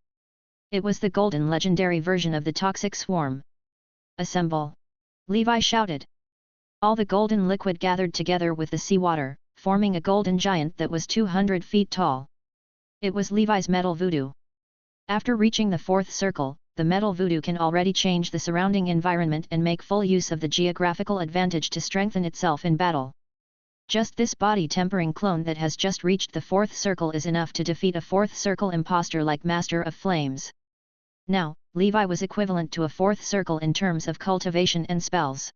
It was the golden legendary version of the toxic swarm. Assemble! Levi shouted. All the golden liquid gathered together with the seawater, forming a golden giant that was 200 feet tall. It was Levi's metal voodoo. After reaching the fourth circle, the metal voodoo can already change the surrounding environment and make full use of the geographical advantage to strengthen itself in battle. Just this body-tempering clone that has just reached the fourth circle is enough to defeat a fourth circle imposter like Master of Flames. Now, Levi was equivalent to a fourth circle in terms of cultivation and spells.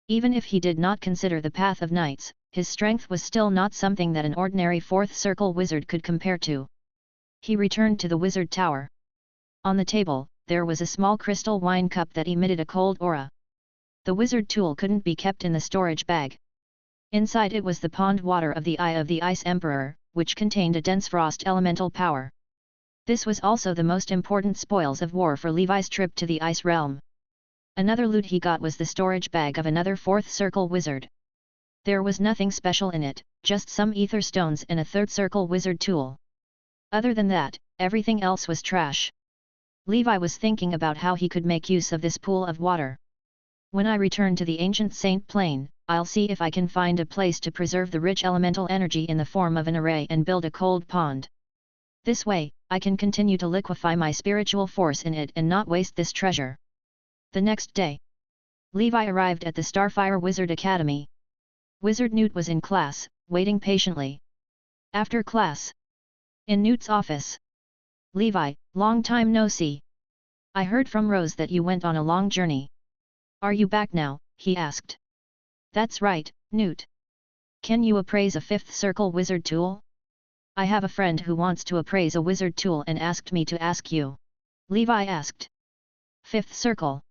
Even if he did not consider the Path of Knights, his strength was still not something that an ordinary fourth circle wizard could compare to. He returned to the wizard tower. On the table, there was a small crystal wine cup that emitted a cold aura. The wizard tool couldn't be kept in the storage bag. Inside it was the pond water of the Eye of the Ice Emperor, which contained a dense frost elemental power. This was also the most important spoils of war for Levi's trip to the Ice Realm. Another loot he got was the storage bag of another fourth circle wizard. There was nothing special in it, just some ether stones and a third circle wizard tool. Other than that, everything else was trash. Levi was thinking about how he could make use of this pool of water. When I return to the ancient Saint Plain, I'll see if I can find a place to preserve the rich elemental energy in the form of an array and build a cold pond. This way, I can continue to liquefy my spiritual force in it and not waste this treasure. The next day, Levi arrived at the Starfire Wizard Academy. Wizard Newt was in class, waiting patiently. After class, in Newt's office. Levi, long time no see. I heard from Rose that you went on a long journey. Are you back now? He asked. That's right, Newt. Can you appraise a fifth circle wizard tool? I have a friend who wants to appraise a wizard tool and asked me to ask you. Levi asked. Fifth circle.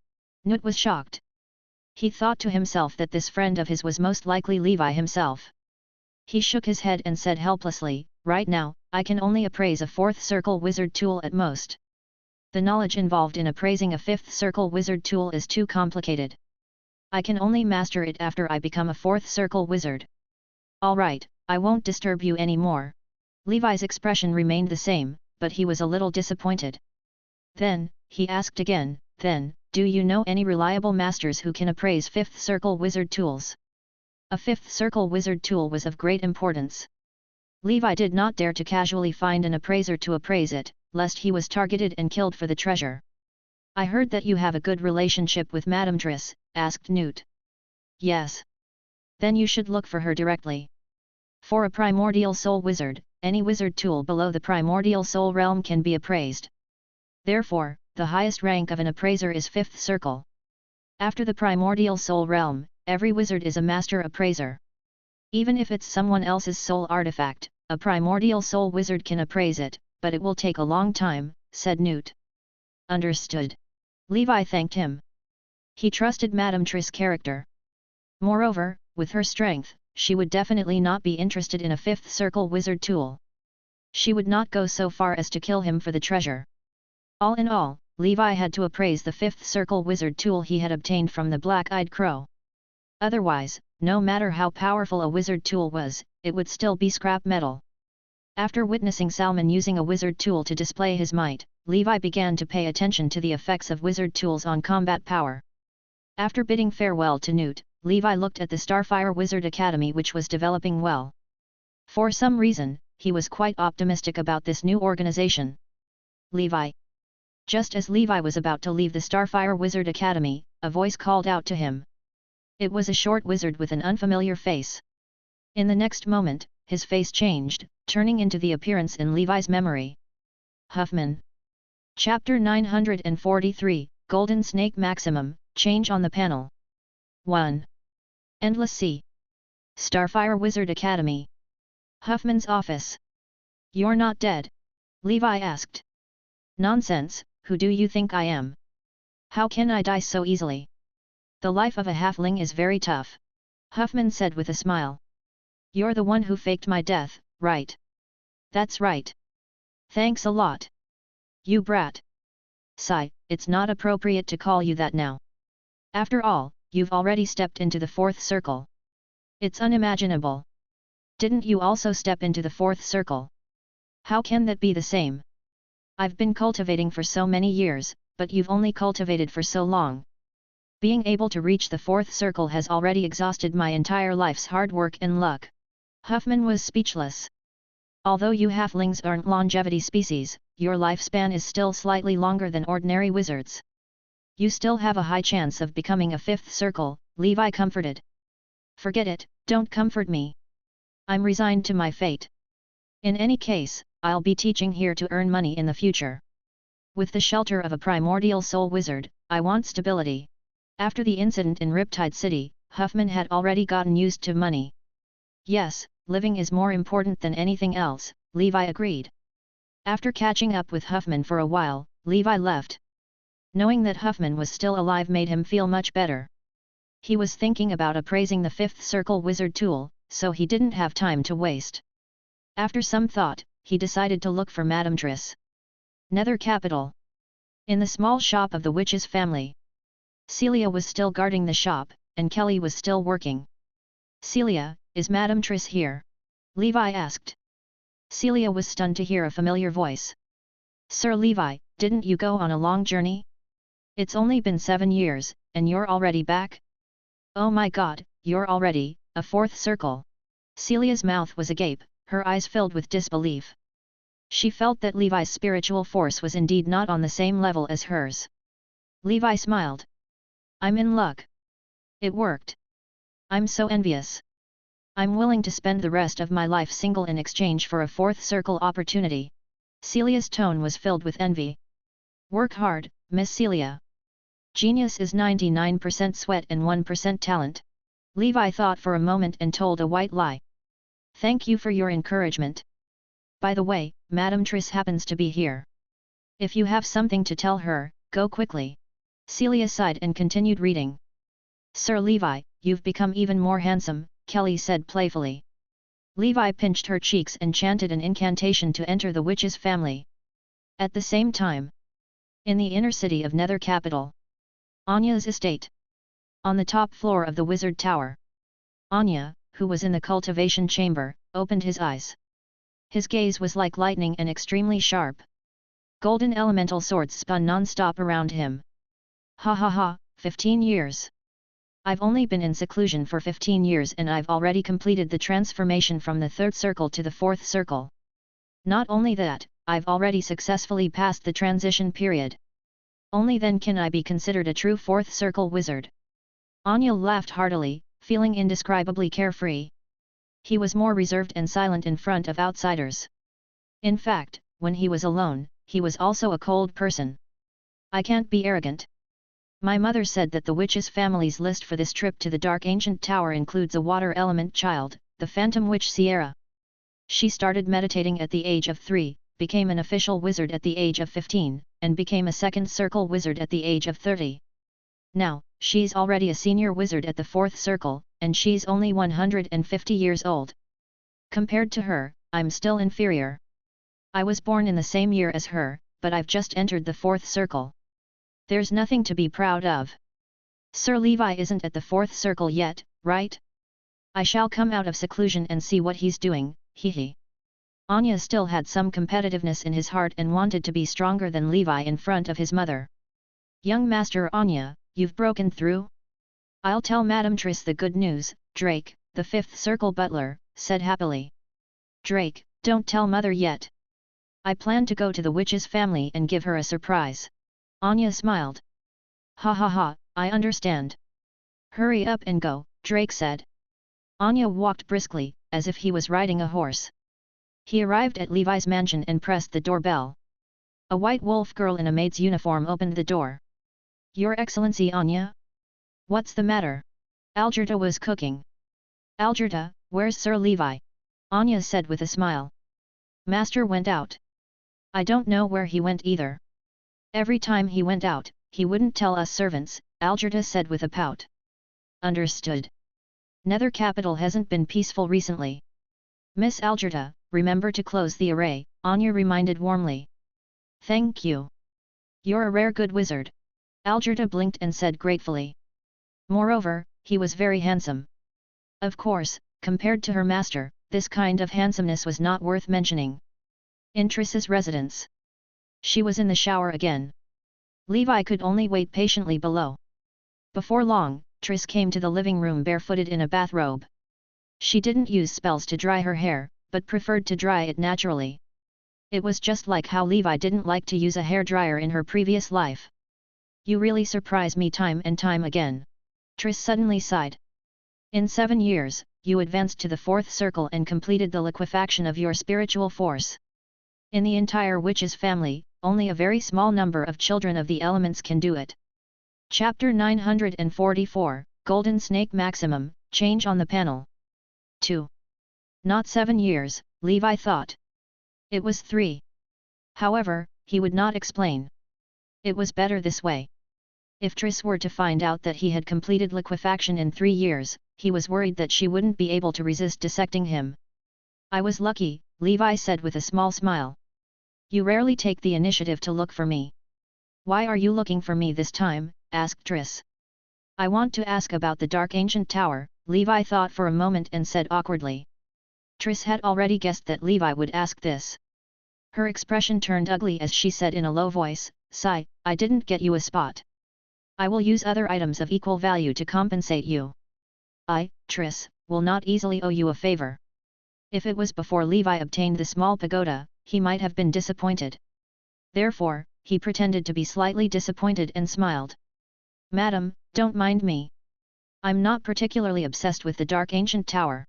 Newt was shocked. He thought to himself that this friend of his was most likely Levi himself. He shook his head and said helplessly, right now, I can only appraise a fourth circle wizard tool at most. The knowledge involved in appraising a fifth circle wizard tool is too complicated. I can only master it after I become a fourth circle wizard. Alright, I won't disturb you anymore. Levi's expression remained the same, but he was a little disappointed. Then, he asked again, do you know any reliable masters who can appraise fifth circle wizard tools? A fifth circle wizard tool was of great importance. Levi did not dare to casually find an appraiser to appraise it, lest he was targeted and killed for the treasure. I heard that you have a good relationship with Madame Triss, asked Newt. Yes. Then you should look for her directly. For a primordial soul wizard, any wizard tool below the primordial soul realm can be appraised. Therefore, the highest rank of an appraiser is fifth circle. After the primordial soul realm, every wizard is a master appraiser. Even if it's someone else's soul artifact, a primordial soul wizard can appraise it, but it will take a long time, said Newt. Understood. Levi thanked him. He trusted Madame Triss' character. Moreover, with her strength, she would definitely not be interested in a fifth circle wizard tool. She would not go so far as to kill him for the treasure. All in all, Levi had to appraise the fifth circle wizard tool he had obtained from the black-eyed crow. Otherwise, no matter how powerful a wizard tool was, it would still be scrap metal. After witnessing Salmon using a wizard tool to display his might, Levi began to pay attention to the effects of wizard tools on combat power. After bidding farewell to Newt, Levi looked at the Starfire Wizard Academy, which was developing well. For some reason, he was quite optimistic about this new organization. Levi. Just as Levi was about to leave the Starfire Wizard Academy, a voice called out to him. It was a short wizard with an unfamiliar face. In the next moment, his face changed, turning into the appearance in Levi's memory. Huffman. Chapter 943, Golden Snake Maximum, Change on the Panel. 1. Endless Sea. Starfire Wizard Academy. Huffman's office. You're not dead? Levi asked. Nonsense, who do you think I am? How can I die so easily? The life of a halfling is very tough. Huffman said with a smile. You're the one who faked my death, right? That's right. Thanks a lot. You brat. Sigh, it's not appropriate to call you that now. After all, you've already stepped into the fourth circle. It's unimaginable. Didn't you also step into the fourth circle? How can that be the same? I've been cultivating for so many years, but you've only cultivated for so long. Being able to reach the fourth circle has already exhausted my entire life's hard work and luck. Huffman was speechless. Although you halflings aren't longevity species, your lifespan is still slightly longer than ordinary wizards. You still have a high chance of becoming a fifth circle, Levi comforted. Forget it, don't comfort me. I'm resigned to my fate. In any case, I'll be teaching here to earn money in the future. With the shelter of a primordial soul wizard, I want stability. After the incident in Riptide City, Huffman had already gotten used to money. Yes, living is more important than anything else, Levi agreed. After catching up with Huffman for a while, Levi left. Knowing that Huffman was still alive made him feel much better. He was thinking about appraising the fifth circle wizard tool, so he didn't have time to waste. After some thought, he decided to look for Madame Triss. Nether Capital. In the small shop of the witch's family. Celia was still guarding the shop, and Kelly was still working. Celia, is Madame Triss here? Levi asked. Celia was stunned to hear a familiar voice. Sir Levi, didn't you go on a long journey? It's only been 7 years, and you're already back? Oh my god, you're already, a fourth circle. Celia's mouth was agape, her eyes filled with disbelief. She felt that Levi's spiritual force was indeed not on the same level as hers. Levi smiled. I'm in luck. It worked. I'm so envious. I'm willing to spend the rest of my life single in exchange for a fourth circle opportunity. Celia's tone was filled with envy. Work hard, Miss Celia. Genius is 99% sweat and 1% talent. Levi thought for a moment and told a white lie. Thank you for your encouragement. By the way, Madame Triss happens to be here. If you have something to tell her, go quickly. Celia sighed and continued reading. Sir Levi, you've become even more handsome, Kelly said playfully. Levi pinched her cheeks and chanted an incantation to enter the witch's family. At the same time, in the inner city of Nether Capital, Anya's estate. On the top floor of the wizard tower, Anya, who was in the cultivation chamber, opened his eyes. His gaze was like lightning and extremely sharp. Golden elemental swords spun non-stop around him. Ha ha ha, 15 years. I've only been in seclusion for 15 years and I've already completed the transformation from the third circle to the fourth circle. Not only that, I've already successfully passed the transition period. Only then can I be considered a true fourth circle wizard. Anya laughed heartily, feeling indescribably carefree. He was more reserved and silent in front of outsiders. In fact, when he was alone, he was also a cold person. I can't be arrogant. My mother said that the witch's family's list for this trip to the Dark Ancient Tower includes a water element child, the Phantom Witch Sierra. She started meditating at the age of 3, became an official wizard at the age of 15, and became a second circle wizard at the age of 30. Now, she's already a senior wizard at the fourth circle, and she's only 150 years old. Compared to her, I'm still inferior. I was born in the same year as her, but I've just entered the fourth circle. There's nothing to be proud of. Sir Levi isn't at the fourth circle yet, right? I shall come out of seclusion and see what he's doing, hee hee. Anya still had some competitiveness in his heart and wanted to be stronger than Levi in front of his mother. "Young Master Anya, you've broken through? I'll tell Madame Triss the good news," Drake, the fifth circle butler, said happily. "Drake, don't tell mother yet. I plan to go to the witch's family and give her a surprise." Anya smiled. "Ha ha ha, I understand. Hurry up and go," Drake said. Anya walked briskly, as if he was riding a horse. He arrived at Levi's mansion and pressed the doorbell. A white wolf girl in a maid's uniform opened the door. "Your Excellency Anya? What's the matter?" "Algerta was cooking." "Algerta, where's Sir Levi?" Anya said with a smile. "Master went out. I don't know where he went either. Every time he went out, he wouldn't tell us servants," Algerta said with a pout. "Understood. Nether Capital hasn't been peaceful recently. Miss Algerta, remember to close the array," Anya reminded warmly. "Thank you. You're a rare good wizard." Algerta blinked and said gratefully. Moreover, he was very handsome. Of course, compared to her master, this kind of handsomeness was not worth mentioning. In Triss's residence. She was in the shower again. Levi could only wait patiently below. Before long, Triss came to the living room barefooted in a bathrobe. She didn't use spells to dry her hair, but preferred to dry it naturally. It was just like how Levi didn't like to use a hairdryer in her previous life. "You really surprise me time and time again." Triss suddenly sighed. "In 7 years, you advanced to the 4th circle and completed the liquefaction of your spiritual force. In the entire witch's family, only a very small number of children of the elements can do it." Chapter 944, Golden Snake Maximum, change on the panel. 2. Not 7 years, Levi thought. It was 3. However, he would not explain. It was better this way. If Triss were to find out that he had completed liquefaction in 3 years, he was worried that she wouldn't be able to resist dissecting him. "I was lucky," Levi said with a small smile. "You rarely take the initiative to look for me." "Why are you looking for me this time?" asked Triss. "I want to ask about the Dark Ancient Tower," Levi thought for a moment and said awkwardly. Triss had already guessed that Levi would ask this. Her expression turned ugly as she said in a low voice, "Sigh, I didn't get you a spot. I will use other items of equal value to compensate you. I, Triss, will not easily owe you a favor." If it was before Levi obtained the small pagoda, he might have been disappointed. Therefore, he pretended to be slightly disappointed and smiled. "Madam, don't mind me. I'm not particularly obsessed with the Dark Ancient Tower.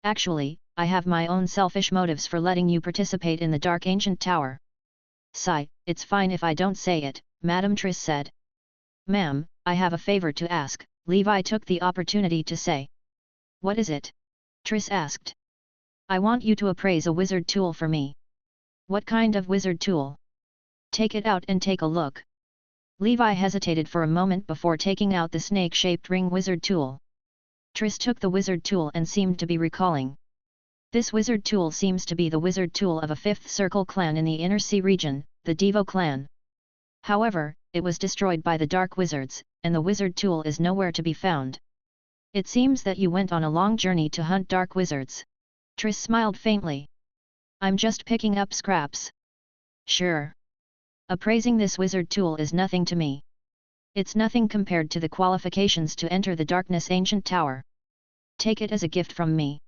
Actually, I have my own selfish motives for letting you participate in the Dark Ancient Tower." "Sigh, it's fine if I don't say it," Madame Triss said. "Ma'am, I have a favor to ask," Levi took the opportunity to say. "What is it?" Triss asked. "I want you to appraise a wizard tool for me." "What kind of wizard tool?" "Take it out and take a look." Levi hesitated for a moment before taking out the snake-shaped ring wizard tool. Triss took the wizard tool and seemed to be recalling. This wizard tool seems to be the wizard tool of a 5th circle clan in the Inner Sea region, the Devo clan. However, it was destroyed by the Dark Wizards, and the wizard tool is nowhere to be found. "It seems that you went on a long journey to hunt Dark Wizards." Triss smiled faintly. "I'm just picking up scraps." "Sure. Appraising this wizard tool is nothing to me. It's nothing compared to the qualifications to enter the Darkness Ancient Tower. Take it as a gift from me.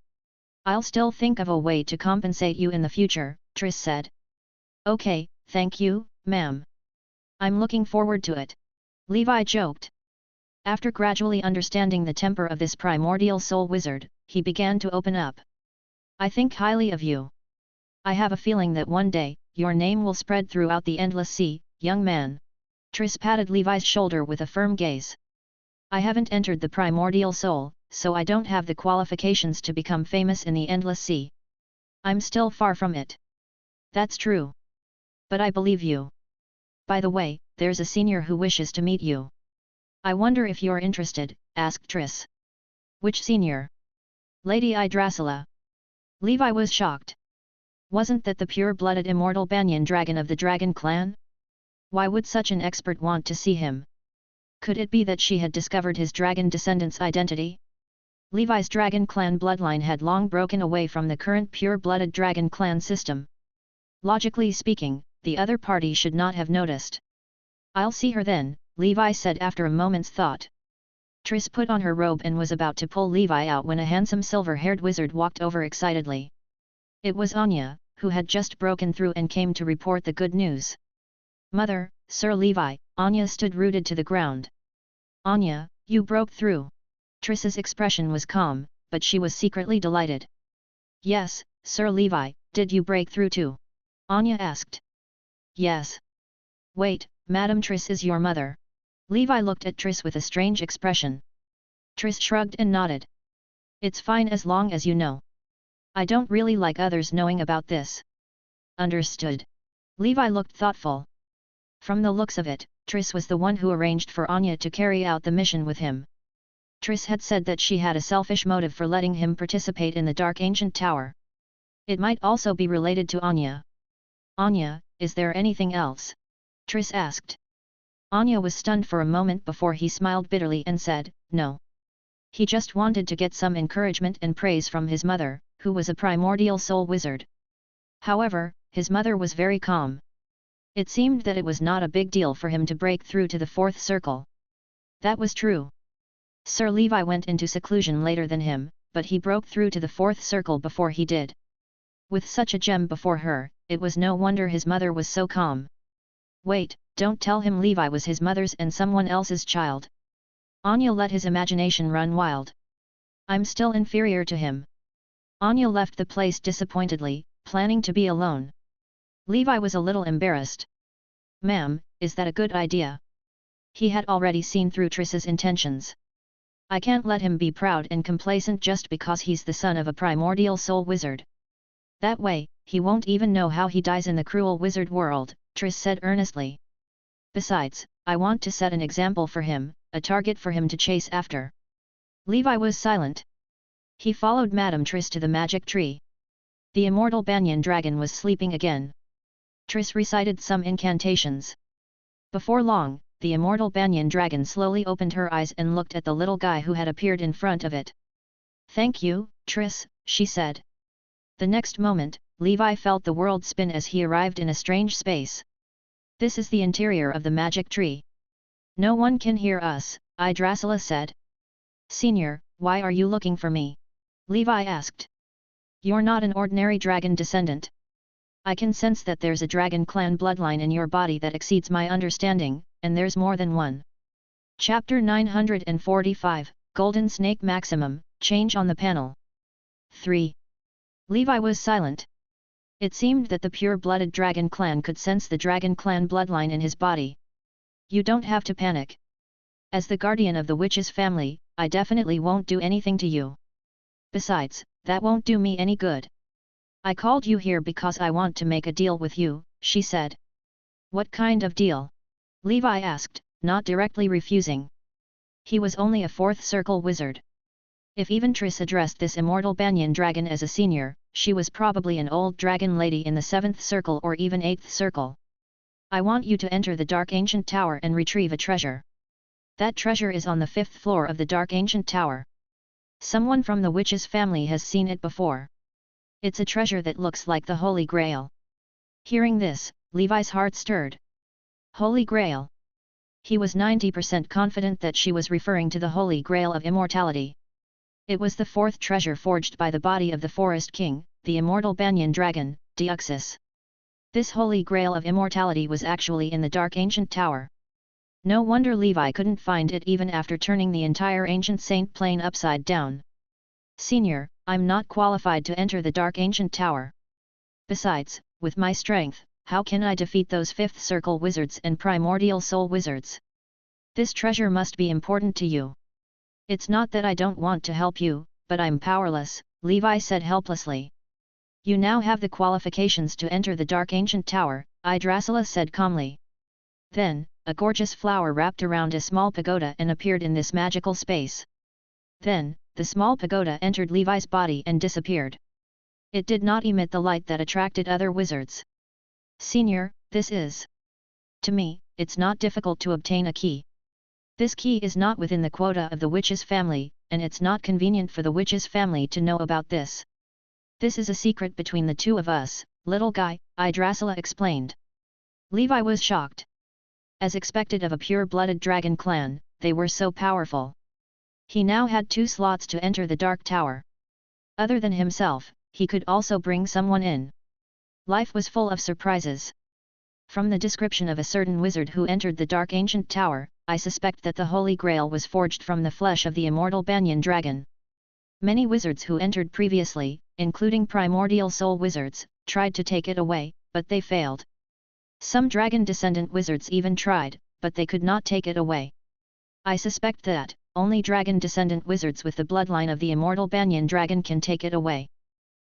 I'll still think of a way to compensate you in the future," Triss said. "Okay, thank you, ma'am. I'm looking forward to it." Levi joked. After gradually understanding the temper of this primordial soul wizard, he began to open up. "I think highly of you. I have a feeling that one day, your name will spread throughout the endless sea, young man." Triss patted Levi's shoulder with a firm gaze. "I haven't entered the primordial soul, so I don't have the qualifications to become famous in the endless sea. I'm still far from it." "That's true. But I believe you. By the way, there's a senior who wishes to meet you." "I wonder if you're interested," asked Triss. "Which senior?" "Lady Yggdrasila." Levi was shocked. Wasn't that the pure-blooded immortal banyan dragon of the Dragon clan? Why would such an expert want to see him? Could it be that she had discovered his dragon descendant's identity? Levi's Dragon Clan bloodline had long broken away from the current pure-blooded Dragon Clan system. Logically speaking, the other party should not have noticed. "I'll see her then," Levi said after a moment's thought. Triss put on her robe and was about to pull Levi out when a handsome silver-haired wizard walked over excitedly. It was Anya, who had just broken through and came to report the good news. "Mother, Sir Levi," Anya stood rooted to the ground. "Anya, you broke through." Triss's expression was calm, but she was secretly delighted. "Yes, Sir Levi, did you break through too?" Anya asked. "Yes." "Wait, Madam Triss is your mother." Levi looked at Triss with a strange expression. Triss shrugged and nodded. "It's fine as long as you know. I don't really like others knowing about this." "Understood." Levi looked thoughtful. From the looks of it, Triss was the one who arranged for Anya to carry out the mission with him. Triss had said that she had a selfish motive for letting him participate in the Dark Ancient Tower. It might also be related to Anya. "Anya, is there anything else?" Triss asked. Anya was stunned for a moment before he smiled bitterly and said, "No." He just wanted to get some encouragement and praise from his mother, who was a primordial soul wizard. However, his mother was very calm. It seemed that it was not a big deal for him to break through to the fourth circle. That was true. Sir Levi went into seclusion later than him, but he broke through to the fourth circle before he did. With such a gem before her, it was no wonder his mother was so calm. "Wait, don't tell him Levi was his mother's and someone else's child." Anya let his imagination run wild. "I'm still inferior to him." Anya left the place disappointedly, planning to be alone. Levi was a little embarrassed. "Ma'am, is that a good idea?" He had already seen through Triss's intentions. "I can't let him be proud and complacent just because he's the son of a primordial soul wizard. That way, he won't even know how he dies in the cruel wizard world," Triss said earnestly. "Besides, I want to set an example for him, a target for him to chase after." Levi was silent. He followed Madame Triss to the magic tree. The immortal banyan dragon was sleeping again. Triss recited some incantations. Before long, the immortal banyan dragon slowly opened her eyes and looked at the little guy who had appeared in front of it. "Thank you, Triss," she said. The next moment, Levi felt the world spin as he arrived in a strange space. "This is the interior of the magic tree." "No one can hear us," Yggdrasila said. "Senior, why are you looking for me?" Levi asked. "You're not an ordinary dragon descendant. I can sense that there's a Dragon Clan bloodline in your body that exceeds my understanding, and there's more than one." Chapter 945, Golden Snake Maximum, Change on the Panel. 3. Levi was silent. It seemed that the pure-blooded Dragon Clan could sense the Dragon Clan bloodline in his body. "You don't have to panic. As the guardian of the witch's family, I definitely won't do anything to you. Besides, that won't do me any good. I called you here because I want to make a deal with you," she said. "What kind of deal?" Levi asked, not directly refusing. He was only a fourth circle wizard. If even Triss addressed this immortal banyan dragon as a senior, she was probably an old dragon lady in the 7th circle or even 8th circle. "I want you to enter the Dark Ancient Tower and retrieve a treasure. That treasure is on the 5th floor of the Dark Ancient Tower. Someone from the witch's family has seen it before. It's a treasure that looks like the Holy Grail." Hearing this, Levi's heart stirred. Holy Grail. He was 90% confident that she was referring to the Holy Grail of immortality. It was the 4th treasure forged by the body of the Forest King, the immortal banyan dragon, Deuxis. This Holy Grail of immortality was actually in the Dark Ancient Tower. No wonder Levi couldn't find it even after turning the entire ancient saint plane upside down. "Senior, I'm not qualified to enter the Dark Ancient Tower. Besides, with my strength, how can I defeat those 5th circle wizards and primordial soul wizards? This treasure must be important to you." "It's not that I don't want to help you, but I'm powerless," Levi said helplessly. "You now have the qualifications to enter the Dark Ancient Tower," Yggdrasila said calmly. Then, a gorgeous flower wrapped around a small pagoda and appeared in this magical space. Then, the small pagoda entered Levi's body and disappeared. It did not emit the light that attracted other wizards. "Senior, this is... To me, it's not difficult to obtain a key." This key is not within the quota of the witch's family, and it's not convenient for the witch's family to know about this. This is a secret between the two of us, little guy, Yggdrasil explained. Levi was shocked. As expected of a pure-blooded dragon clan, they were so powerful. He now had 2 slots to enter the Dark Tower. Other than himself, he could also bring someone in. Life was full of surprises. From the description of a certain wizard who entered the Dark Ancient Tower, I suspect that the Holy Grail was forged from the flesh of the immortal Banyan dragon. Many wizards who entered previously, including primordial soul wizards, tried to take it away, but they failed. Some dragon descendant wizards even tried, but they could not take it away. I suspect that only dragon descendant wizards with the bloodline of the immortal Banyan dragon can take it away.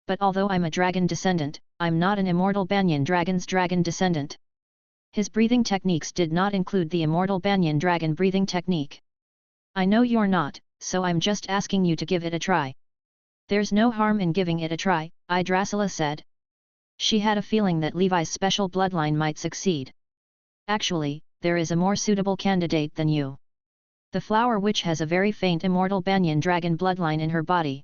But although I'm a dragon descendant, I'm not an immortal Banyan dragon's dragon descendant. His breathing techniques did not include the immortal Banyan dragon breathing technique. I know you're not, so I'm just asking you to give it a try. There's no harm in giving it a try, Yggdrasil said. She had a feeling that Levi's special bloodline might succeed. Actually, there is a more suitable candidate than you. The Flower Witch has a very faint immortal Banyan dragon bloodline in her body.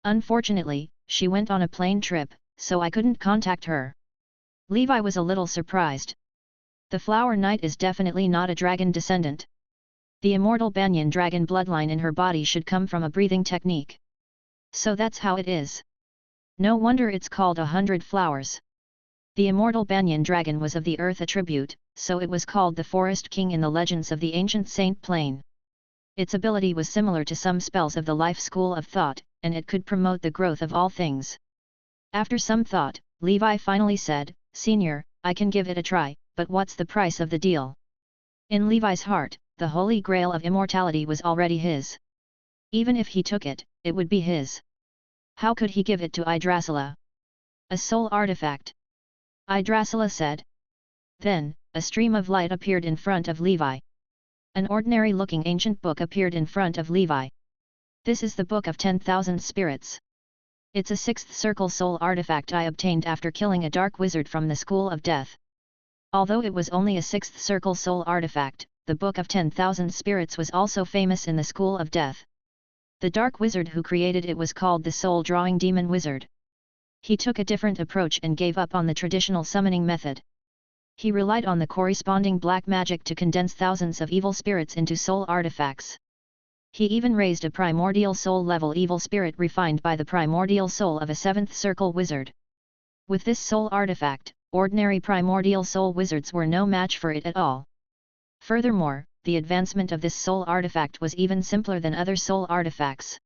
Unfortunately, she went on a plane trip, so I couldn't contact her. Levi was a little surprised. The Flower Knight is definitely not a dragon descendant. The immortal Banyan dragon bloodline in her body should come from a breathing technique. So that's how it is. No wonder it's called 100 Flowers. The immortal Banyan dragon was of the earth attribute, so it was called the Forest King in the legends of the ancient Saint Plain. Its ability was similar to some spells of the life school of thought, and it could promote the growth of all things. After some thought, Levi finally said, "Senior, I can give it a try, but what's the price of the deal?" In Levi's heart, the Holy Grail of immortality was already his. Even if he took it, it would be his. How could he give it to Yggdrasil? A soul artifact. Yggdrasil said. Then, a stream of light appeared in front of Levi. An ordinary-looking ancient book appeared in front of Levi. This is the Book of 10,000 Spirits. It's a 6th circle soul artifact I obtained after killing a dark wizard from the School of Death. Although it was only a 6th circle soul artifact, the Book of 10,000 Spirits was also famous in the School of Death. The dark wizard who created it was called the soul-drawing demon wizard. He took a different approach and gave up on the traditional summoning method. He relied on the corresponding black magic to condense thousands of evil spirits into soul artifacts. He even raised a primordial soul-level evil spirit refined by the primordial soul of a 7th circle wizard. With this soul artifact, ordinary primordial soul wizards were no match for it at all. Furthermore, the advancement of this soul artifact was even simpler than other soul artifacts.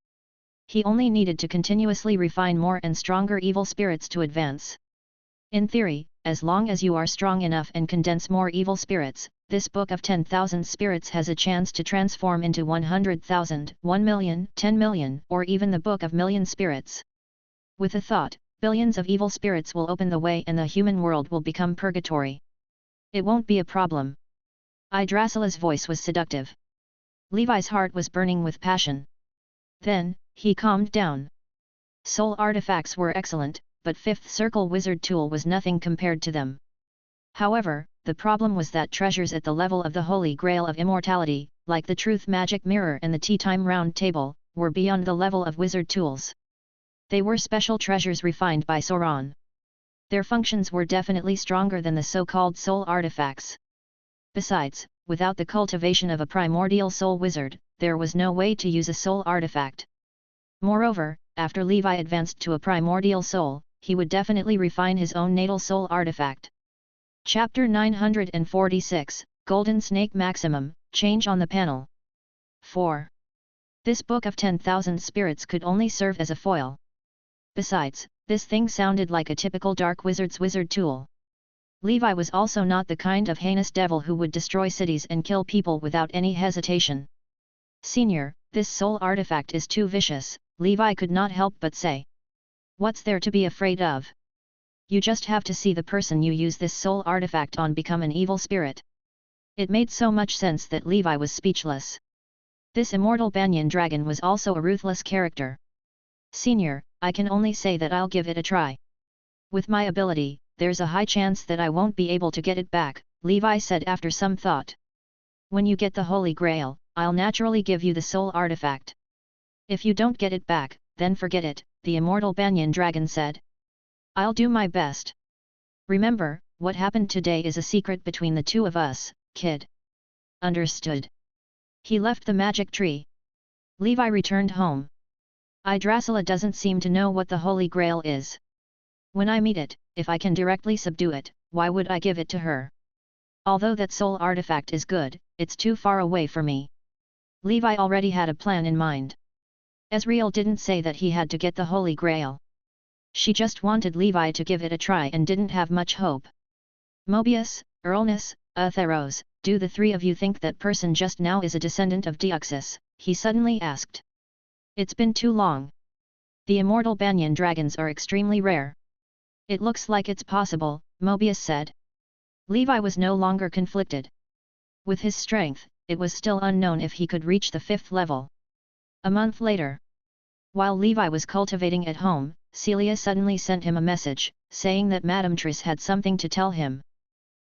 He only needed to continuously refine more and stronger evil spirits to advance. In theory, as long as you are strong enough and condense more evil spirits, this Book of 10,000 Spirits has a chance to transform into 100,000, 1 million, 10 million, or even the Book of Million Spirits. With a thought, billions of evil spirits will open the way and the human world will become purgatory. It won't be a problem. Yggdrasil's voice was seductive. Levi's heart was burning with passion. Then, he calmed down. Soul artifacts were excellent, but 5th circle wizard tool was nothing compared to them. However, the problem was that treasures at the level of the Holy Grail of immortality, like the Truth Magic Mirror and the Tea Time Round Table, were beyond the level of wizard tools. They were special treasures refined by Sauron. Their functions were definitely stronger than the so-called soul artifacts. Besides, without the cultivation of a primordial soul wizard, there was no way to use a soul artifact. Moreover, after Levi advanced to a primordial soul, he would definitely refine his own natal soul artifact. Chapter 946, Golden Snake Maximum, Change on the Panel. 4. This Book of 10,000 Spirits could only serve as a foil. Besides, this thing sounded like a typical dark wizard's wizard tool. Levi was also not the kind of heinous devil who would destroy cities and kill people without any hesitation. "Senior, this soul artifact is too vicious," Levi could not help but say. "What's there to be afraid of? You just have to see the person you use this soul artifact on become an evil spirit." It made so much sense that Levi was speechless. This immortal Banyan dragon was also a ruthless character. "Senior, I can only say that I'll give it a try. With my ability, there's a high chance that I won't be able to get it back," Levi said after some thought. When you get the Holy Grail, I'll naturally give you the soul artifact. If you don't get it back, then forget it, the immortal banyan dragon said. I'll do my best. Remember, what happened today is a secret between the two of us, kid. Understood. He left the magic tree. Levi returned home. Yggdrasila doesn't seem to know what the Holy Grail is. When I meet it, if I can directly subdue it, why would I give it to her? Although that soul artifact is good, it's too far away for me. Levi already had a plan in mind. Ezreal didn't say that he had to get the Holy Grail. She just wanted Levi to give it a try and didn't have much hope. Mobius, Erlnus, Atheros, do the three of you think that person just now is a descendant of Deoxys? He suddenly asked. It's been too long. The immortal banyan dragons are extremely rare. It looks like it's possible, Mobius said. Levi was no longer conflicted. With his strength, it was still unknown if he could reach the 5th level. A month later. While Levi was cultivating at home, Celia suddenly sent him a message, saying that Madame Triss had something to tell him.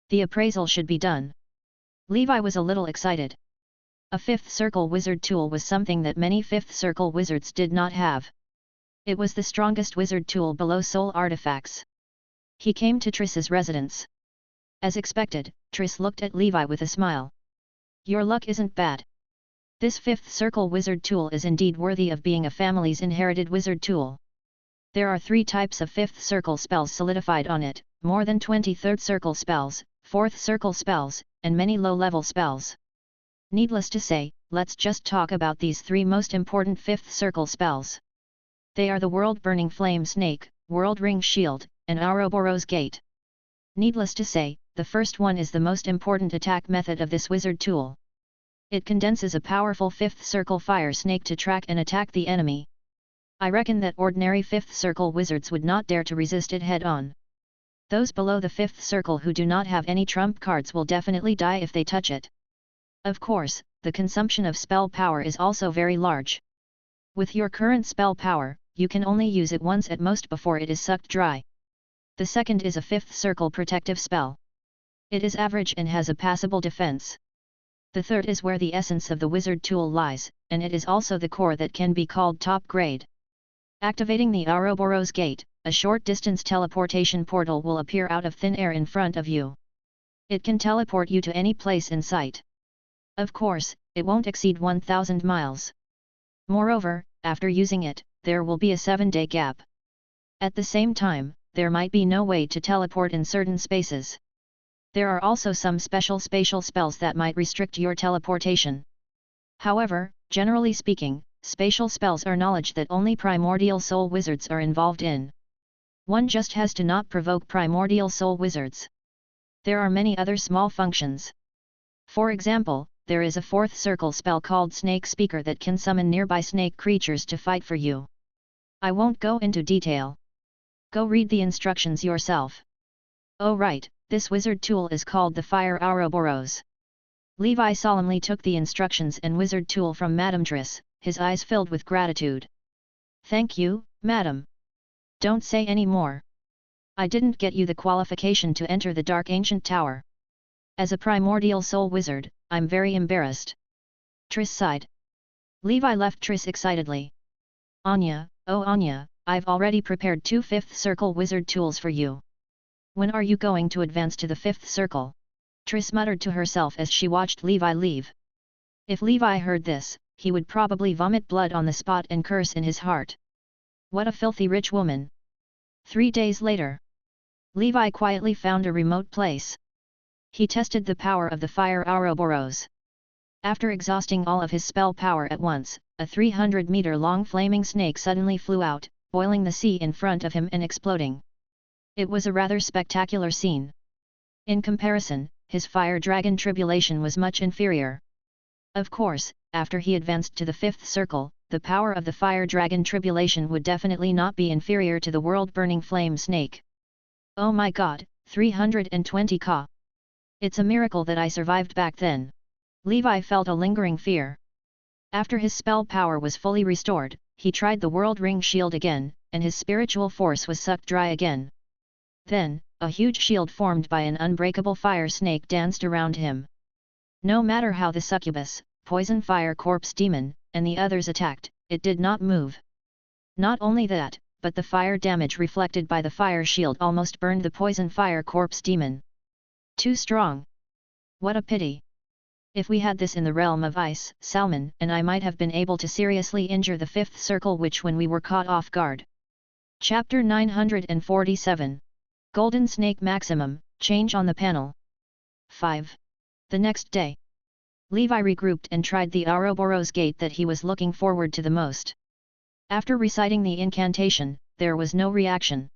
The appraisal should be done. Levi was a little excited. A 5th circle wizard tool was something that many 5th circle wizards did not have. It was the strongest wizard tool below soul artifacts. He came to Triss's residence. As expected, Triss looked at Levi with a smile. Your luck isn't bad. This 5th circle wizard tool is indeed worthy of being a family's inherited wizard tool. There are 3 types of 5th circle spells solidified on it, more than 20 3rd circle spells, 4th circle spells, and many low-level spells. Needless to say, let's just talk about these 3 most important 5th circle spells. They are the World-Burning Flame Snake, World Ring Shield, and Ouroboros Gate. Needless to say, the first one is the most important attack method of this wizard tool. It condenses a powerful 5th circle fire snake to track and attack the enemy. I reckon that ordinary 5th circle wizards would not dare to resist it head-on. Those below the 5th circle who do not have any trump cards will definitely die if they touch it. Of course, the consumption of spell power is also very large. With your current spell power, you can only use it once at most before it is sucked dry. The second is a 5th circle protective spell. It is average and has a passable defense. The third is where the essence of the wizard tool lies, and it is also the core that can be called top grade. Activating the Ouroboros Gate, a short-distance teleportation portal will appear out of thin air in front of you. It can teleport you to any place in sight. Of course, it won't exceed 1,000 miles. Moreover, after using it, there will be a 7-day gap. At the same time, there might be no way to teleport in certain spaces. There are also some special spatial spells that might restrict your teleportation. However, generally speaking, spatial spells are knowledge that only primordial soul wizards are involved in. One just has to not provoke primordial soul wizards. There are many other small functions. For example, there is a 4th circle spell called Snake Speaker that can summon nearby snake creatures to fight for you. I won't go into detail. Go read the instructions yourself. Oh right, this wizard tool is called the Fire Ouroboros. Levi solemnly took the instructions and wizard tool from Madame Triss, his eyes filled with gratitude. Thank you, Madam. Don't say any more. I didn't get you the qualification to enter the Dark Ancient Tower. As a primordial soul wizard, I'm very embarrassed. Triss sighed. Levi left Triss excitedly. Anya, oh Anya, I've already prepared 2 5th circle wizard tools for you. When are you going to advance to the 5th circle? Triss muttered to herself as she watched Levi leave. If Levi heard this, he would probably vomit blood on the spot and curse in his heart. What a filthy rich woman. 3 days later. Levi quietly found a remote place. He tested the power of the Fire Ouroboros. After exhausting all of his spell power at once, a 300-meter-long flaming snake suddenly flew out, boiling the sea in front of him and exploding. It was a rather spectacular scene. In comparison, his fire dragon tribulation was much inferior. Of course, after he advanced to the 5th circle, the power of the fire dragon tribulation would definitely not be inferior to the world-burning flame snake. Oh my god, 320 Ka. It's a miracle that I survived back then. Levi felt a lingering fear. After his spell power was fully restored, he tried the World Ring Shield again, and his spiritual force was sucked dry again. Then, a huge shield formed by an unbreakable fire snake danced around him. No matter how the succubus, poison fire corpse demon, and the others attacked, it did not move. Not only that, but the fire damage reflected by the fire shield almost burned the poison fire corpse demon. Too strong. What a pity. If we had this in the realm of ice, Salmon and I might have been able to seriously injure the fifth circle which when we were caught off guard. Chapter 947. Golden Snake Maximum, change on the panel. 5. The next day, Levi regrouped and tried the Ouroboros gate that he was looking forward to the most. After reciting the incantation, there was no reaction.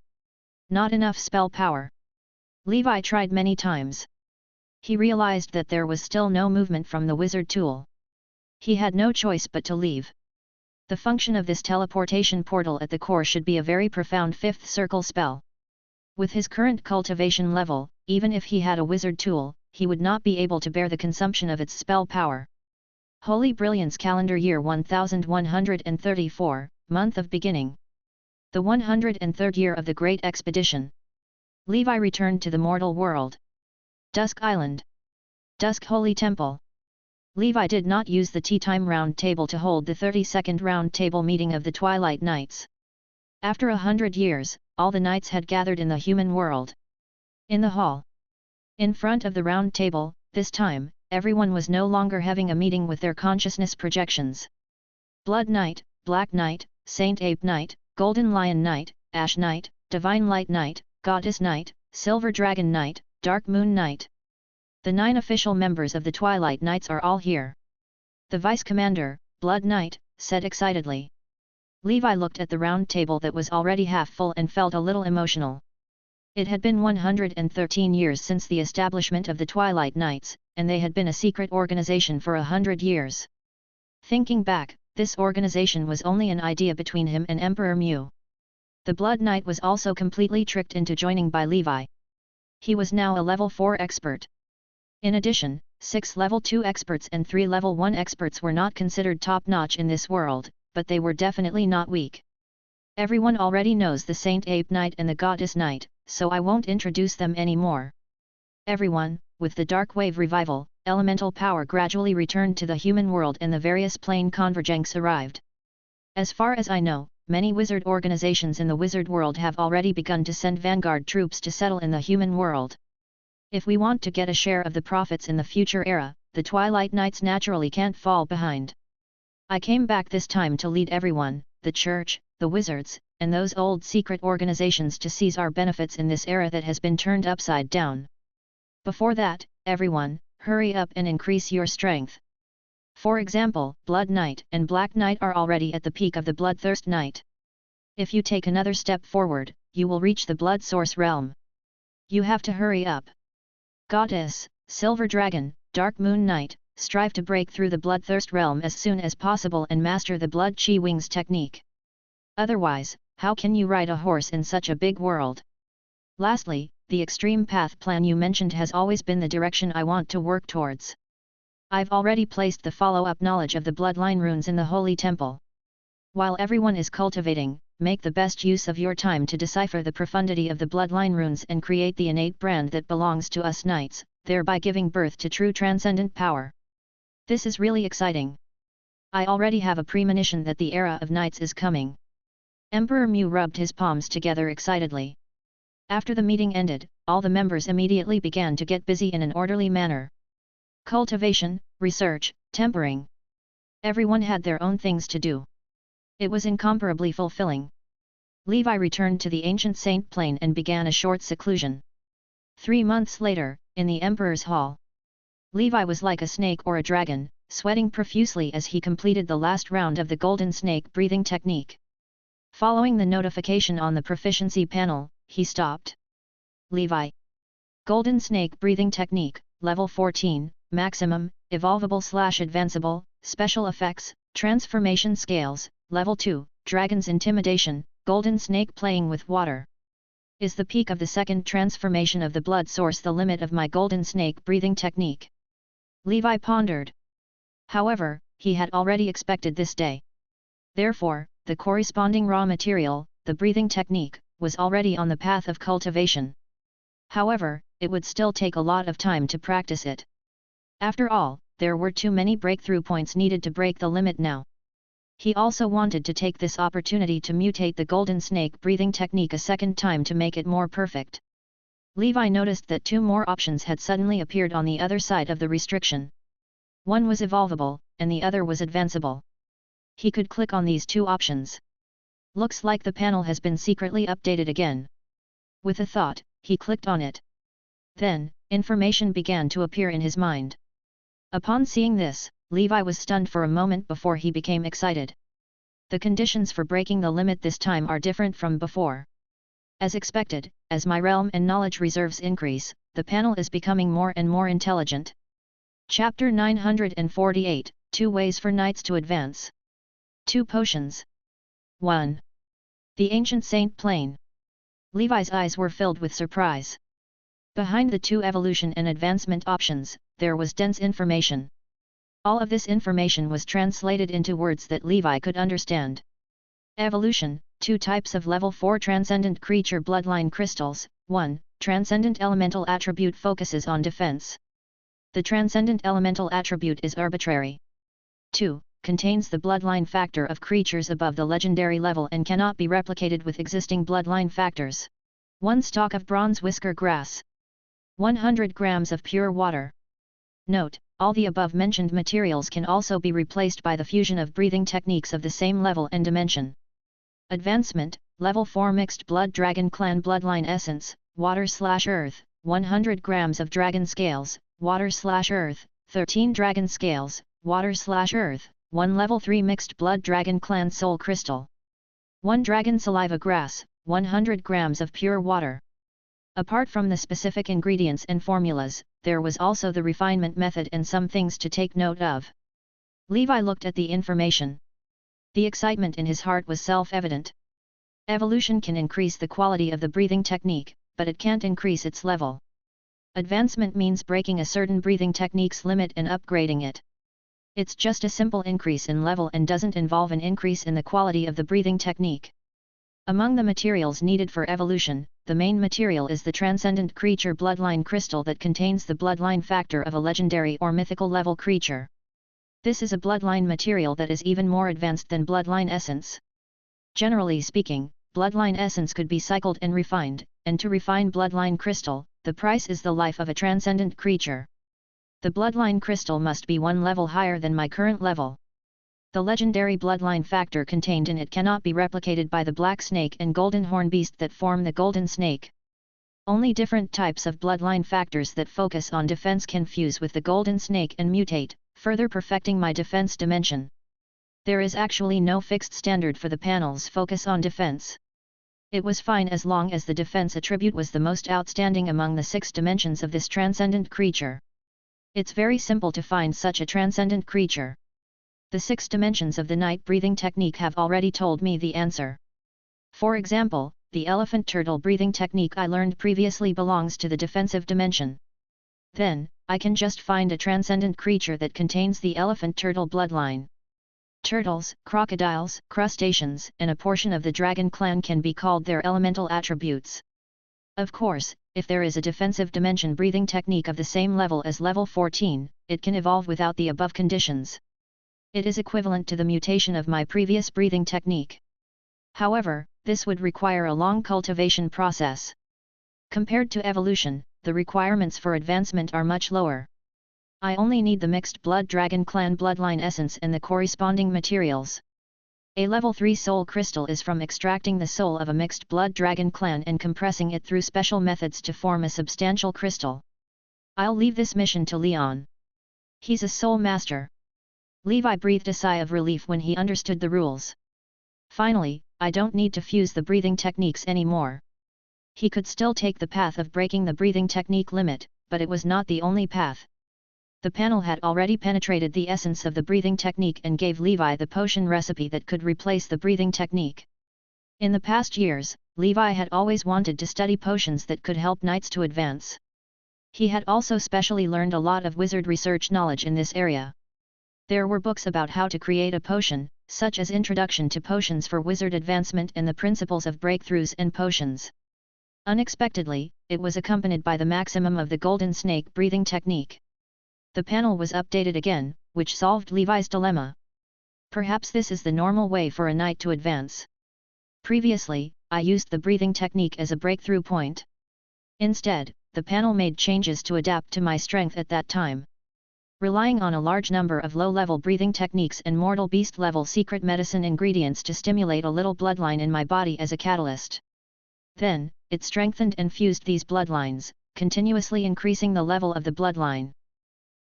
Not enough spell power. Levi tried many times. He realized that there was still no movement from the wizard tool. He had no choice but to leave. The function of this teleportation portal at the core should be a very profound fifth circle spell. With his current cultivation level, even if he had a wizard tool, he would not be able to bear the consumption of its spell power. Holy Brilliance Calendar Year 1134, Month of Beginning. The 103rd year of the Great Expedition. Levi returned to the mortal world. Dusk Island. Dusk Holy Temple. Levi did not use the tea time round table to hold the 32nd round table meeting of the Twilight Knights. After 100 years, all the knights had gathered in the human world. In the hall. In front of the round table, this time, everyone was no longer having a meeting with their consciousness projections. Blood Knight, Black Knight, Saint Ape Knight, Golden Lion Knight, Ash Knight, Divine Light Knight, Goddess Knight, Silver Dragon Knight, Dark Moon Knight. The 9 official members of the Twilight Knights are all here. The Vice Commander, Blood Knight, said excitedly. Levi looked at the round table that was already half full and felt a little emotional. It had been 113 years since the establishment of the Twilight Knights, and they had been a secret organization for 100 years. Thinking back, this organization was only an idea between him and Emperor Mu. The Blood Knight was also completely tricked into joining by Levi. He was now a level 4 expert. In addition, 6 level 2 experts and 3 level 1 experts were not considered top-notch in this world, but they were definitely not weak. Everyone already knows the Saint Ape Knight and the Goddess Knight, so I won't introduce them anymore. Everyone, with the Dark Wave revival, elemental power gradually returned to the human world and the various plane convergence arrived. As far as I know, many wizard organizations in the wizard world have already begun to send vanguard troops to settle in the human world. If we want to get a share of the profits in the future era, the Twilight Knights naturally can't fall behind. I came back this time to lead everyone, the church, the wizards, and those old secret organizations to seize our benefits in this era that has been turned upside down. Before that, everyone, hurry up and increase your strength. For example, Blood Knight and Black Knight are already at the peak of the Bloodthirst Knight. If you take another step forward, you will reach the Blood Source realm. You have to hurry up. Goddess, Silver Dragon, Dark Moon Knight, strive to break through the Bloodthirst realm as soon as possible and master the Blood Chi Wings technique. Otherwise, how can you ride a horse in such a big world? Lastly, the extreme path plan you mentioned has always been the direction I want to work towards. I've already placed the follow-up knowledge of the bloodline runes in the Holy Temple. While everyone is cultivating, make the best use of your time to decipher the profundity of the bloodline runes and create the innate brand that belongs to us knights, thereby giving birth to true transcendent power. This is really exciting. I already have a premonition that the era of knights is coming. Emperor Mu rubbed his palms together excitedly. After the meeting ended, all the members immediately began to get busy in an orderly manner. Cultivation, research, tempering. Everyone had their own things to do. It was incomparably fulfilling. Levi returned to the ancient Saint Plain and began a short seclusion. 3 months later, in the Emperor's Hall. Levi was like a snake or a dragon, sweating profusely as he completed the last round of the Golden Snake breathing technique. Following the notification on the proficiency panel, he stopped. Levi. Golden Snake breathing technique, level 14, maximum, evolvable/advanceable, special effects, transformation scales, level 2, Dragon's Intimidation, Golden Snake playing with water. Is the peak of the second transformation of the blood source the limit of my Golden Snake breathing technique? Levi pondered. However, he had already expected this day. Therefore, the corresponding raw material, the breathing technique, was already on the path of cultivation. However, it would still take a lot of time to practice it. After all, there were too many breakthrough points needed to break the limit now. He also wanted to take this opportunity to mutate the golden snake breathing technique a second time to make it more perfect. Levi noticed that 2 more options had suddenly appeared on the other side of the restriction. One was evolvable, and the other was advanceable. He could click on these 2 options. Looks like the panel has been secretly updated again. With a thought, he clicked on it. Then, information began to appear in his mind. Upon seeing this, Levi was stunned for a moment before he became excited. The conditions for breaking the limit this time are different from before. As expected, as my realm and knowledge reserves increase, the panel is becoming more and more intelligent. Chapter 948, 2 Ways for Knights to Advance. 2 Potions. 1. The Ancient Saint Plane. Levi's eyes were filled with surprise. Behind the 2 evolution and advancement options, there was dense information. All of this information was translated into words that Levi could understand. Evolution, 2 types of level 4 transcendent creature bloodline crystals. 1. Transcendent elemental attribute focuses on defense. The transcendent elemental attribute is arbitrary. 2. Contains the bloodline factor of creatures above the legendary level and cannot be replicated with existing bloodline factors. 1 stalk of bronze whisker grass. 100 grams of pure water. Note, all the above-mentioned materials can also be replaced by the fusion of breathing techniques of the same level and dimension. Advancement, Level 4 Mixed Blood Dragon Clan Bloodline Essence, Water/Earth, 100 grams of Dragon Scales, Water/Earth, 13 Dragon Scales, Water/Earth, 1 Level 3 Mixed Blood Dragon Clan Soul Crystal. 1 Dragon Saliva Grass, 100 grams of pure water. Apart from the specific ingredients and formulas, there was also the refinement method and some things to take note of. Levi looked at the information. The excitement in his heart was self-evident. Evolution can increase the quality of the breathing technique, but it can't increase its level. Advancement means breaking a certain breathing technique's limit and upgrading it. It's just a simple increase in level and doesn't involve an increase in the quality of the breathing technique. Among the materials needed for evolution, the main material is the transcendent creature bloodline crystal that contains the bloodline factor of a legendary or mythical level creature. This is a bloodline material that is even more advanced than bloodline essence. Generally speaking, bloodline essence could be cycled and refined, and to refine bloodline crystal, the price is the life of a transcendent creature. The bloodline crystal must be 1 level higher than my current level. The legendary bloodline factor contained in it cannot be replicated by the black snake and golden horn beast that form the golden snake. Only different types of bloodline factors that focus on defense can fuse with the golden snake and mutate, further perfecting my defense dimension. There is actually no fixed standard for the panel's focus on defense. It was fine as long as the defense attribute was the most outstanding among the 6 dimensions of this transcendent creature. It's very simple to find such a transcendent creature. The 6 dimensions of the night breathing technique have already told me the answer. For example, the elephant turtle breathing technique I learned previously belongs to the defensive dimension. Then, I can just find a transcendent creature that contains the elephant turtle bloodline. Turtles, crocodiles, crustaceans, and a portion of the dragon clan can be called their elemental attributes. Of course, if there is a defensive dimension breathing technique of the same level as level 14, it can evolve without the above conditions. It is equivalent to the mutation of my previous breathing technique. However, this would require a long cultivation process. Compared to evolution, the requirements for advancement are much lower. I only need the mixed blood dragon clan bloodline essence and the corresponding materials. A level 3 soul crystal is from extracting the soul of a mixed blood dragon clan and compressing it through special methods to form a substantial crystal. I'll leave this mission to Leon. He's a soul master. Levi breathed a sigh of relief when he understood the rules. Finally, I don't need to fuse the breathing techniques anymore. He could still take the path of breaking the breathing technique limit, but it was not the only path. The panel had already penetrated the essence of the breathing technique and gave Levi the potion recipe that could replace the breathing technique. In the past years, Levi had always wanted to study potions that could help knights to advance. He had also specially learned a lot of wizard research knowledge in this area. There were books about how to create a potion, such as Introduction to Potions for Wizard Advancement and the Principles of Breakthroughs and Potions. Unexpectedly, it was accompanied by the maximum of the Golden Snake breathing technique. The panel was updated again, which solved Levi's dilemma. Perhaps this is the normal way for a knight to advance. Previously, I used the breathing technique as a breakthrough point. Instead, the panel made changes to adapt to my strength at that time. Relying on a large number of low-level breathing techniques and mortal beast-level secret medicine ingredients to stimulate a little bloodline in my body as a catalyst. Then, it strengthened and fused these bloodlines, continuously increasing the level of the bloodline.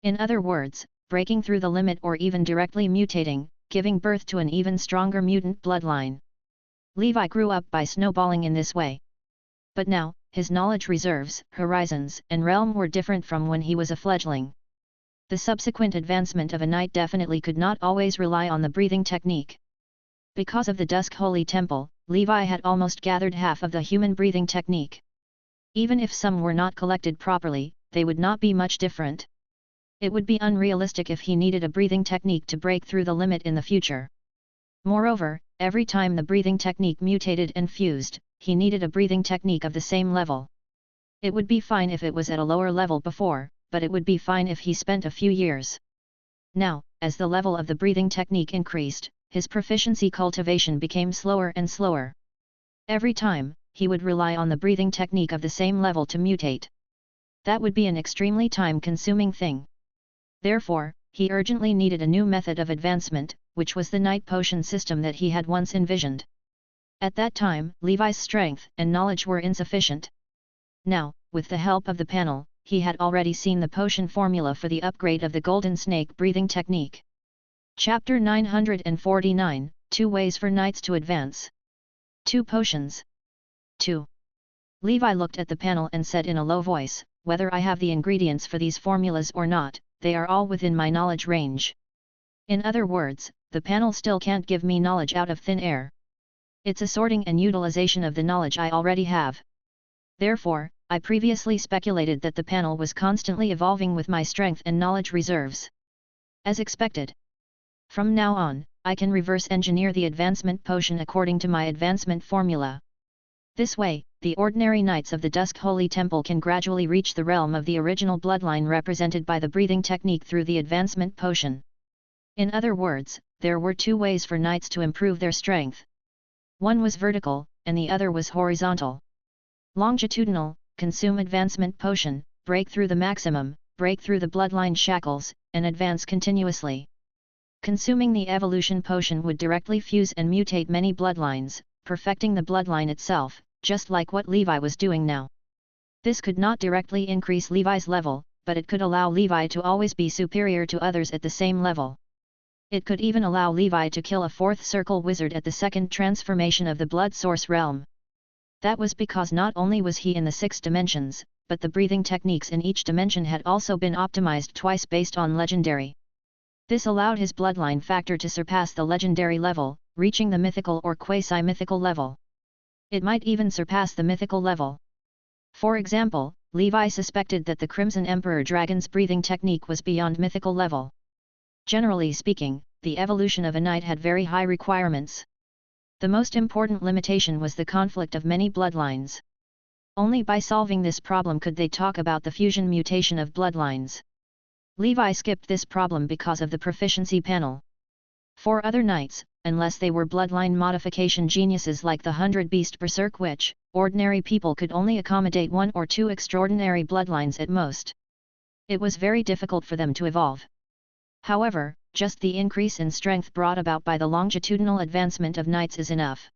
In other words, breaking through the limit or even directly mutating, giving birth to an even stronger mutant bloodline. Levi grew up by snowballing in this way. But now, his knowledge reserves, horizons, and realm were different from when he was a fledgling. The subsequent advancement of a knight definitely could not always rely on the breathing technique. Because of the Dusk Holy Temple, Levi had almost gathered half of the human breathing technique. Even if some were not collected properly, they would not be much different. It would be unrealistic if he needed a breathing technique to break through the limit in the future. Moreover, every time the breathing technique mutated and fused, he needed a breathing technique of the same level. It would be fine if it was at a lower level before, but it would be fine if he spent a few years. Now, as the level of the breathing technique increased, his proficiency cultivation became slower and slower. Every time, he would rely on the breathing technique of the same level to mutate. That would be an extremely time-consuming thing. Therefore, he urgently needed a new method of advancement, which was the night potion system that he had once envisioned. At that time, Levi's strength and knowledge were insufficient. Now, with the help of the panel, he had already seen the potion formula for the upgrade of the Golden Snake breathing technique. Chapter 949, 2 Ways for Knights to Advance. 2 Potions. 2. Levi looked at the panel and said in a low voice, "Whether I have the ingredients for these formulas or not, they are all within my knowledge range. In other words, the panel still can't give me knowledge out of thin air. It's a sorting and utilization of the knowledge I already have. Therefore, I previously speculated that the panel was constantly evolving with my strength and knowledge reserves. As expected. From now on, I can reverse engineer the advancement potion according to my advancement formula. This way, the ordinary knights of the Dusk Holy Temple can gradually reach the realm of the original bloodline represented by the breathing technique through the advancement potion." In other words, there were 2 ways for knights to improve their strength. One was vertical, and the other was horizontal. Longitudinal, consume advancement potion, break through the maximum, break through the bloodline shackles, and advance continuously. Consuming the evolution potion would directly fuse and mutate many bloodlines, perfecting the bloodline itself, just like what Levi was doing now. This could not directly increase Levi's level, but it could allow Levi to always be superior to others at the same level. It could even allow Levi to kill a 4th circle wizard at the 2nd transformation of the blood source realm. That was because not only was he in the 6 dimensions, but the breathing techniques in each dimension had also been optimized twice based on legendary. This allowed his bloodline factor to surpass the legendary level, reaching the mythical or quasi-mythical level. It might even surpass the mythical level. For example, Levi suspected that the Crimson Emperor Dragon's breathing technique was beyond mythical level. Generally speaking, the evolution of a knight had very high requirements. The most important limitation was the conflict of many bloodlines. Only by solving this problem could they talk about the fusion mutation of bloodlines. Levi skipped this problem because of the proficiency panel. For other knights, unless they were bloodline modification geniuses like the 100-beast Berserk Witch, ordinary people could only accommodate 1 or 2 extraordinary bloodlines at most. It was very difficult for them to evolve. However, just the increase in strength brought about by the longitudinal advancement of knights is enough.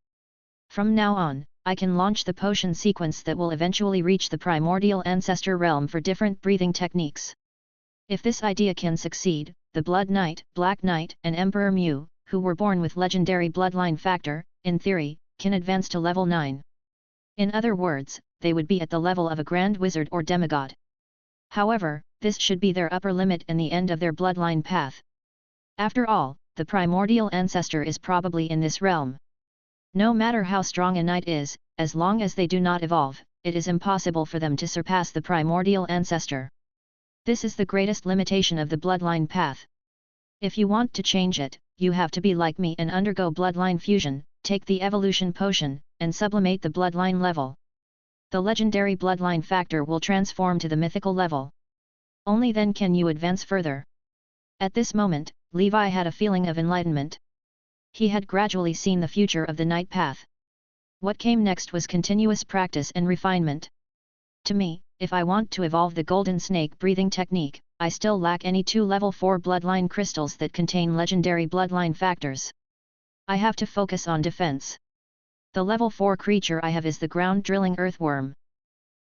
From now on, I can launch the potion sequence that will eventually reach the primordial ancestor realm for different breathing techniques. If this idea can succeed, the Blood Knight, Black Knight, and Emperor Mu, who were born with legendary bloodline factor, in theory, can advance to level 9. In other words, they would be at the level of a grand wizard or demigod. However, this should be their upper limit and the end of their bloodline path. After all, the primordial ancestor is probably in this realm. No matter how strong a knight is, as long as they do not evolve, it is impossible for them to surpass the primordial ancestor. This is the greatest limitation of the bloodline path. If you want to change it, you have to be like me and undergo bloodline fusion, take the evolution potion, and sublimate the bloodline level. The legendary bloodline factor will transform to the mythical level. Only then can you advance further. At this moment, Levi had a feeling of enlightenment. He had gradually seen the future of the night path. What came next was continuous practice and refinement. To me, if I want to evolve the golden snake breathing technique, I still lack any 2 level 4 bloodline crystals that contain legendary bloodline factors. I have to focus on defense. The level 4 creature I have is the ground drilling earthworm.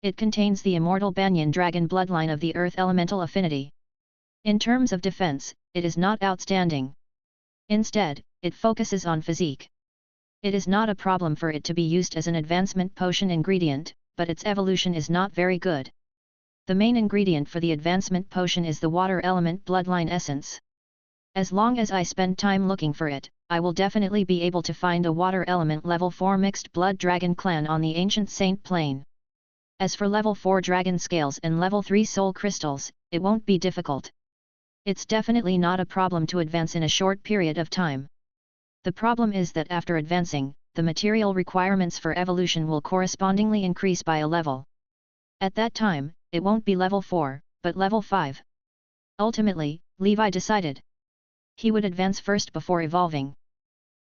It contains the immortal banyan dragon bloodline of the earth elemental affinity. In terms of defense, it is not outstanding. Instead, it focuses on physique. It is not a problem for it to be used as an advancement potion ingredient, but its evolution is not very good. The main ingredient for the advancement potion is the water element bloodline essence. As long as I spend time looking for it, I will definitely be able to find a water element level 4 mixed blood dragon clan on the ancient saint plane. As for level 4 dragon scales and level 3 soul crystals, it won't be difficult. It's definitely not a problem to advance in a short period of time. The problem is that after advancing, the material requirements for evolution will correspondingly increase by a level. At that time, it won't be level 4, but level 5. Ultimately, Levi decided. He would advance first before evolving.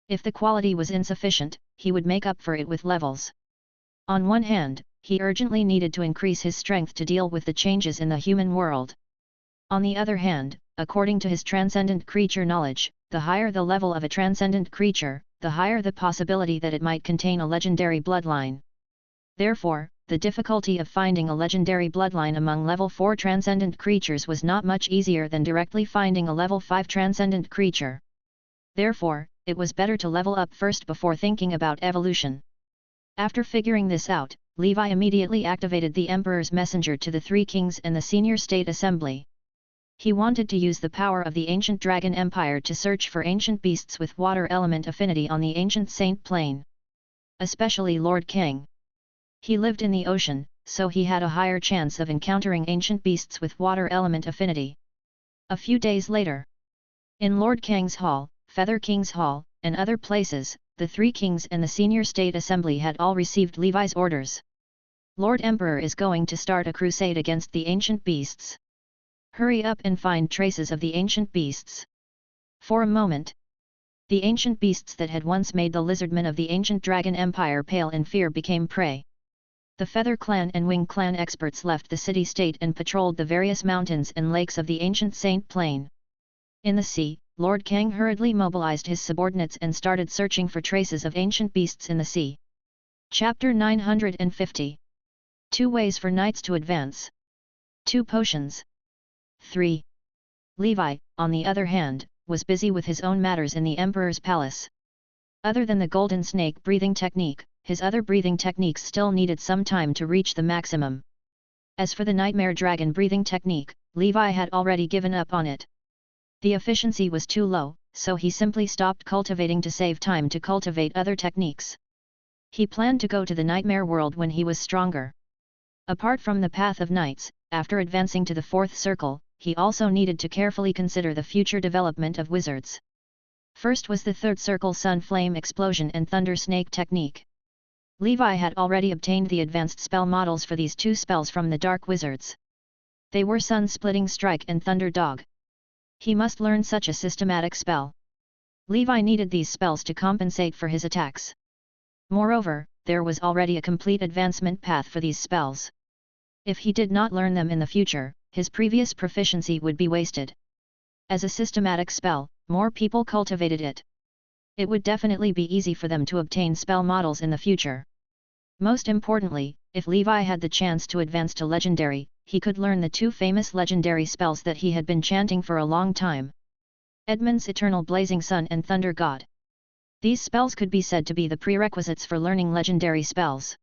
If the quality was insufficient, he would make up for it with levels. On one hand, he urgently needed to increase his strength to deal with the changes in the human world. On the other hand, according to his transcendent creature knowledge, the higher the level of a transcendent creature, the higher the possibility that it might contain a legendary bloodline. Therefore, the difficulty of finding a legendary bloodline among level 4 transcendent creatures was not much easier than directly finding a level 5 transcendent creature. Therefore, it was better to level up first before thinking about evolution. After figuring this out, Levi immediately activated the Emperor's messenger to the 3 kings and the senior state assembly. He wanted to use the power of the ancient dragon empire to search for ancient beasts with water element affinity on the ancient saint plane. Especially Lord King. He lived in the ocean, so he had a higher chance of encountering ancient beasts with water element affinity. A few days later, in Lord Kang's Hall, Feather King's Hall, and other places, the 3 kings and the senior state assembly had all received Levi's orders. Lord Emperor is going to start a crusade against the ancient beasts. Hurry up and find traces of the ancient beasts. For a moment, the ancient beasts that had once made the lizardmen of the ancient dragon empire pale in fear became prey. The Feather Clan and Wing Clan experts left the city-state and patrolled the various mountains and lakes of the ancient Saint Plain. In the sea, Lord Kang hurriedly mobilized his subordinates and started searching for traces of ancient beasts in the sea. Chapter 950. 2 ways for knights to advance. 2 potions. 3. Levi, on the other hand, was busy with his own matters in the Emperor's palace. Other than the golden snake breathing technique, his other breathing techniques still needed some time to reach the maximum. As for the nightmare dragon breathing technique, Levi had already given up on it. The efficiency was too low, so he simply stopped cultivating to save time to cultivate other techniques. He planned to go to the nightmare world when he was stronger. Apart from the path of knights, after advancing to the 4th circle, he also needed to carefully consider the future development of wizards. First was the 3rd circle Sun Flame Explosion and Thunder Snake technique. Levi had already obtained the advanced spell models for these 2 spells from the Dark Wizards. They were Sun Splitting Strike and Thunder Dog. He must learn such a systematic spell. Levi needed these spells to compensate for his attacks. Moreover, there was already a complete advancement path for these spells. If he did not learn them in the future, his previous proficiency would be wasted. As a systematic spell, more people cultivated it. It would definitely be easy for them to obtain spell models in the future. Most importantly, if Levi had the chance to advance to legendary, he could learn the 2 famous legendary spells that he had been chanting for a long time. Edmund's Eternal Blazing Sun and Thunder God. These spells could be said to be the prerequisites for learning legendary spells.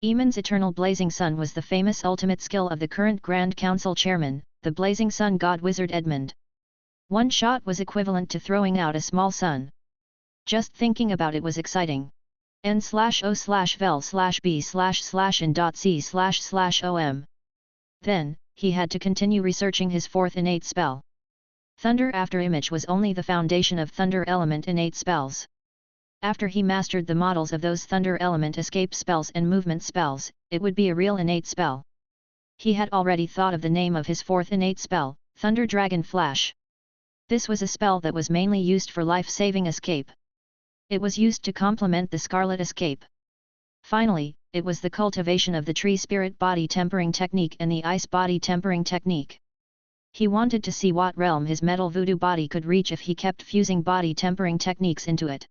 Eamon's Eternal Blazing Sun was the famous ultimate skill of the current Grand Council chairman, the Blazing Sun God Wizard Edmund. One shot was equivalent to throwing out a small sun. Just thinking about it was exciting. n/o/vel/b//in.c//om. Then, he had to continue researching his 4th innate spell. Thunder after Image was only the foundation of Thunder element innate spells. After he mastered the models of those Thunder element escape spells and movement spells, it would be a real innate spell. He had already thought of the name of his fourth innate spell, Thunder Dragon Flash. This was a spell that was mainly used for life-saving escape. It was used to complement the Scarlet Escape. Finally, it was the cultivation of the Tree Spirit Body Tempering Technique and the Ice Body Tempering Technique. He wanted to see what realm his metal voodoo body could reach if he kept fusing body tempering techniques into it.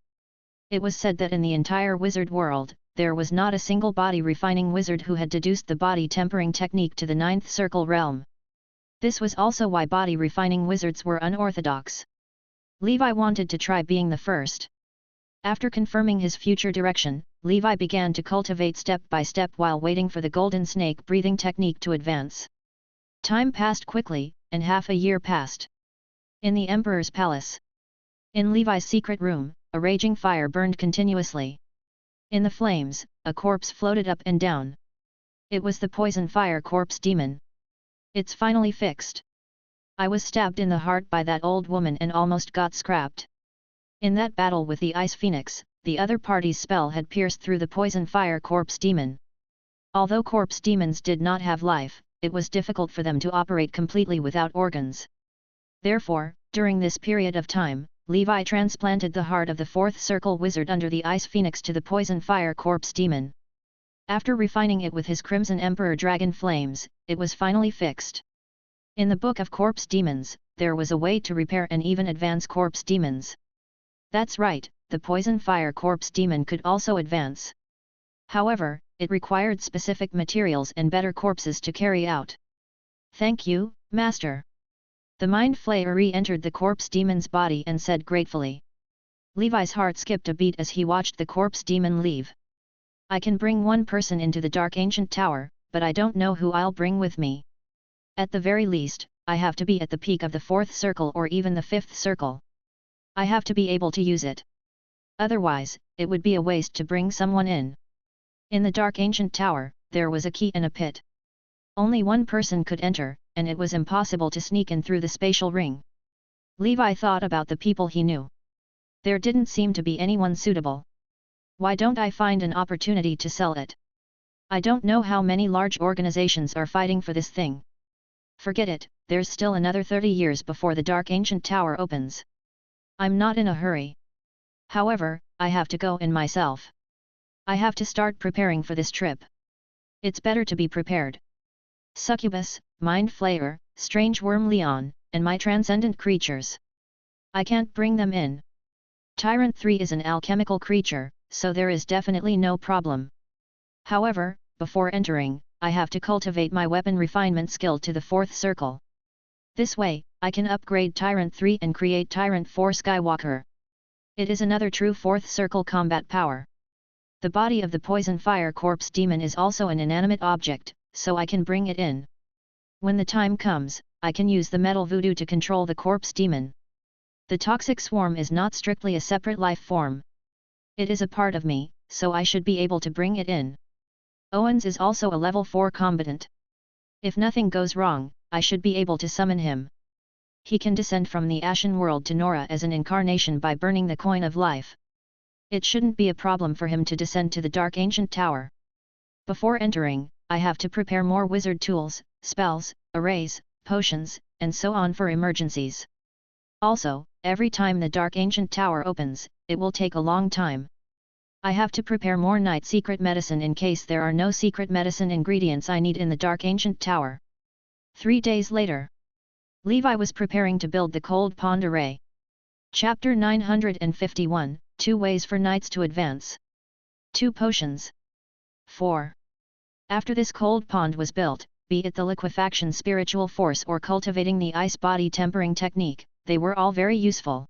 It was said that in the entire wizard world, there was not a single body refining wizard who had deduced the body tempering technique to the 9th circle realm. This was also why body refining wizards were unorthodox. Levi wanted to try being the first. After confirming his future direction, Levi began to cultivate step by step while waiting for the golden snake breathing technique to advance. Time passed quickly, and half a year passed. In the Emperor's palace. In Levi's secret room, a raging fire burned continuously. In the flames, a corpse floated up and down. It was the poison fire corpse demon. It's finally fixed. I was stabbed in the heart by that old woman and almost got scrapped. In that battle with the Ice Phoenix, the other party's spell had pierced through the poison fire corpse demon. Although corpse demons did not have life, it was difficult for them to operate completely without organs. Therefore, during this period of time, Levi transplanted the heart of the 4th circle wizard under the Ice Phoenix to the poison fire corpse demon. After refining it with his Crimson Emperor Dragon Flames, it was finally fixed. In the Book of Corpse Demons, there was a way to repair and even advance corpse demons. That's right, the poison fire corpse demon could also advance. However, it required specific materials and better corpses to carry out. Thank you, Master. The Mind Flayer re-entered the corpse demon's body and said gratefully. Levi's heart skipped a beat as he watched the corpse demon leave. I can bring one person into the Dark Ancient Tower, but I don't know who I'll bring with me. At the very least, I have to be at the peak of the 4th circle or even the 5th circle. I have to be able to use it. Otherwise, it would be a waste to bring someone in. In the Dark Ancient Tower, there was a key and a pit. Only one person could enter, and it was impossible to sneak in through the spatial ring. Levi thought about the people he knew. There didn't seem to be anyone suitable. Why don't I find an opportunity to sell it? I don't know how many large organizations are fighting for this thing. Forget it, there's still another 30 years before the Dark Ancient Tower opens. I'm not in a hurry. However, I have to go in myself. I have to start preparing for this trip. It's better to be prepared. Succubus, Mind Flayer, Strange Worm Leon, and my transcendent creatures. I can't bring them in. Tyrant 3 is an alchemical creature, so there is definitely no problem. However, before entering, I have to cultivate my weapon refinement skill to the 4th circle. This way, I can upgrade Tyrant 3 and create Tyrant 4 Skywalker. It is another true 4th circle combat power. The body of the poison fire corpse demon is also an inanimate object, so I can bring it in. When the time comes, I can use the metal voodoo to control the corpse demon. The toxic swarm is not strictly a separate life form. It is a part of me, so I should be able to bring it in. Owens is also a level 4 combatant. If nothing goes wrong, I should be able to summon him. He can descend from the Ashen World to Nora as an incarnation by burning the Coin of Life. It shouldn't be a problem for him to descend to the Dark Ancient Tower. Before entering, I have to prepare more wizard tools, spells, arrays, potions, and so on for emergencies. Also, every time the Dark Ancient Tower opens, it will take a long time. I have to prepare more night secret medicine in case there are no secret medicine ingredients I need in the Dark Ancient Tower. 3 days later. Levi was preparing to build the Cold Pond Array. Chapter 951, 2 Ways for Knights to Advance. 2 Potions. 4. After this cold pond was built, be it the liquefaction spiritual force or cultivating the ice body tempering technique, they were all very useful.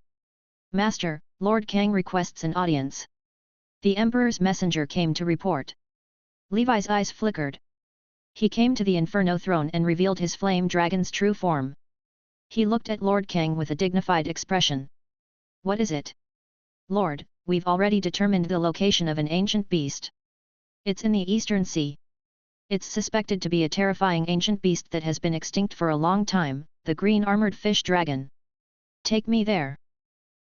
Master, Lord Kang requests an audience. The Emperor's messenger came to report. Levi's eyes flickered. He came to the Inferno throne and revealed his flame dragon's true form. He looked at Lord Kang with a dignified expression. What is it? Lord, we've already determined the location of an ancient beast. It's in the Eastern Sea. It's suspected to be a terrifying ancient beast that has been extinct for a long time, the green armored fish dragon. Take me there.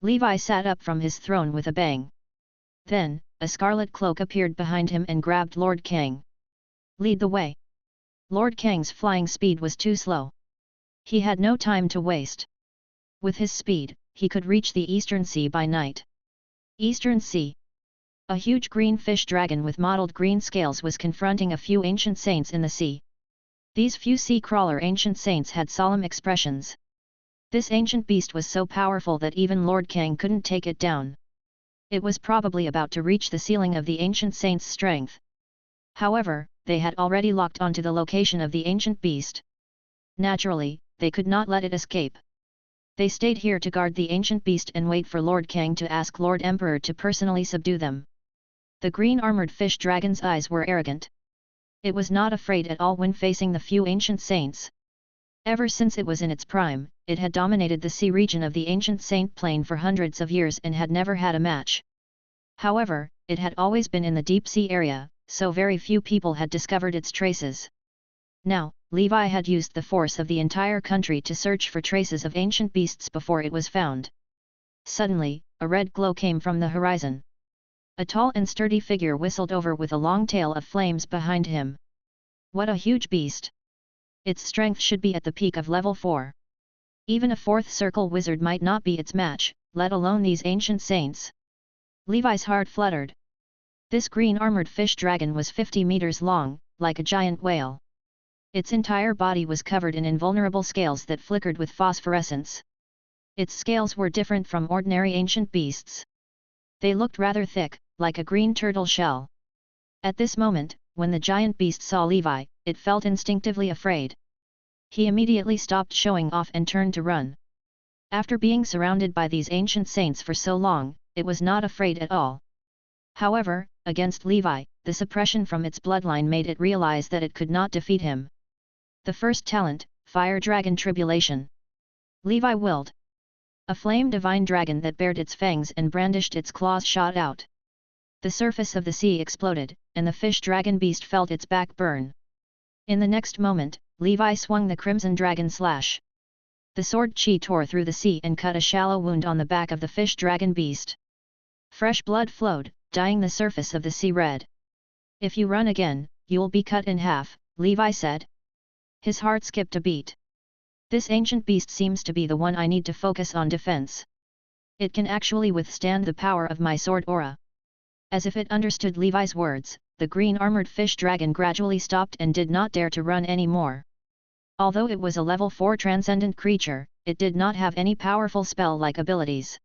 Levi sat up from his throne with a bang. Then, a scarlet cloak appeared behind him and grabbed Lord Kang. Lead the way. Lord Kang's flying speed was too slow. He had no time to waste. With his speed, he could reach the Eastern Sea by night. Eastern Sea. A huge green fish dragon with mottled green scales was confronting a few ancient saints in the sea. These few sea-crawler ancient saints had solemn expressions. This ancient beast was so powerful that even Lord Kang couldn't take it down. It was probably about to reach the ceiling of the ancient saint's strength. However, they had already locked onto the location of the ancient beast. Naturally, they could not let it escape. They stayed here to guard the ancient beast and wait for Lord Kang to ask Lord Emperor to personally subdue them. The green armored fish dragon's eyes were arrogant. It was not afraid at all when facing the few ancient saints. Ever since it was in its prime, it had dominated the sea region of the ancient saint plain for hundreds of years and had never had a match. However, it had always been in the deep sea area, so very few people had discovered its traces. Now, Levi had used the force of the entire country to search for traces of ancient beasts before it was found. Suddenly, a red glow came from the horizon. A tall and sturdy figure whistled over with a long tail of flames behind him. What a huge beast! Its strength should be at the peak of level 4. Even a fourth circle wizard might not be its match, let alone these ancient saints. Levi's heart fluttered. This green armored fish dragon was 50 meters long, like a giant whale. Its entire body was covered in invulnerable scales that flickered with phosphorescence. Its scales were different from ordinary ancient beasts. They looked rather thick, like a green turtle shell. At this moment, when the giant beast saw Levi, it felt instinctively afraid. He immediately stopped showing off and turned to run. After being surrounded by these ancient saints for so long, it was not afraid at all. However, against Levi, the suppression from its bloodline made it realize that it could not defeat him. The first talent, Fire Dragon Tribulation. Levi willed. A flame divine dragon that bared its fangs and brandished its claws shot out. The surface of the sea exploded, and the fish dragon beast felt its back burn. In the next moment, Levi swung the Crimson Dragon Slash. The sword chi tore through the sea and cut a shallow wound on the back of the fish dragon beast. Fresh blood flowed, dyeing the surface of the sea red. If you run again, you'll be cut in half, Levi said. His heart skipped a beat. This ancient beast seems to be the one I need to focus on defense. It can actually withstand the power of my sword aura. As if it understood Levi's words, the green armored fish dragon gradually stopped and did not dare to run anymore. Although it was a level 4 transcendent creature, it did not have any powerful spell-like abilities.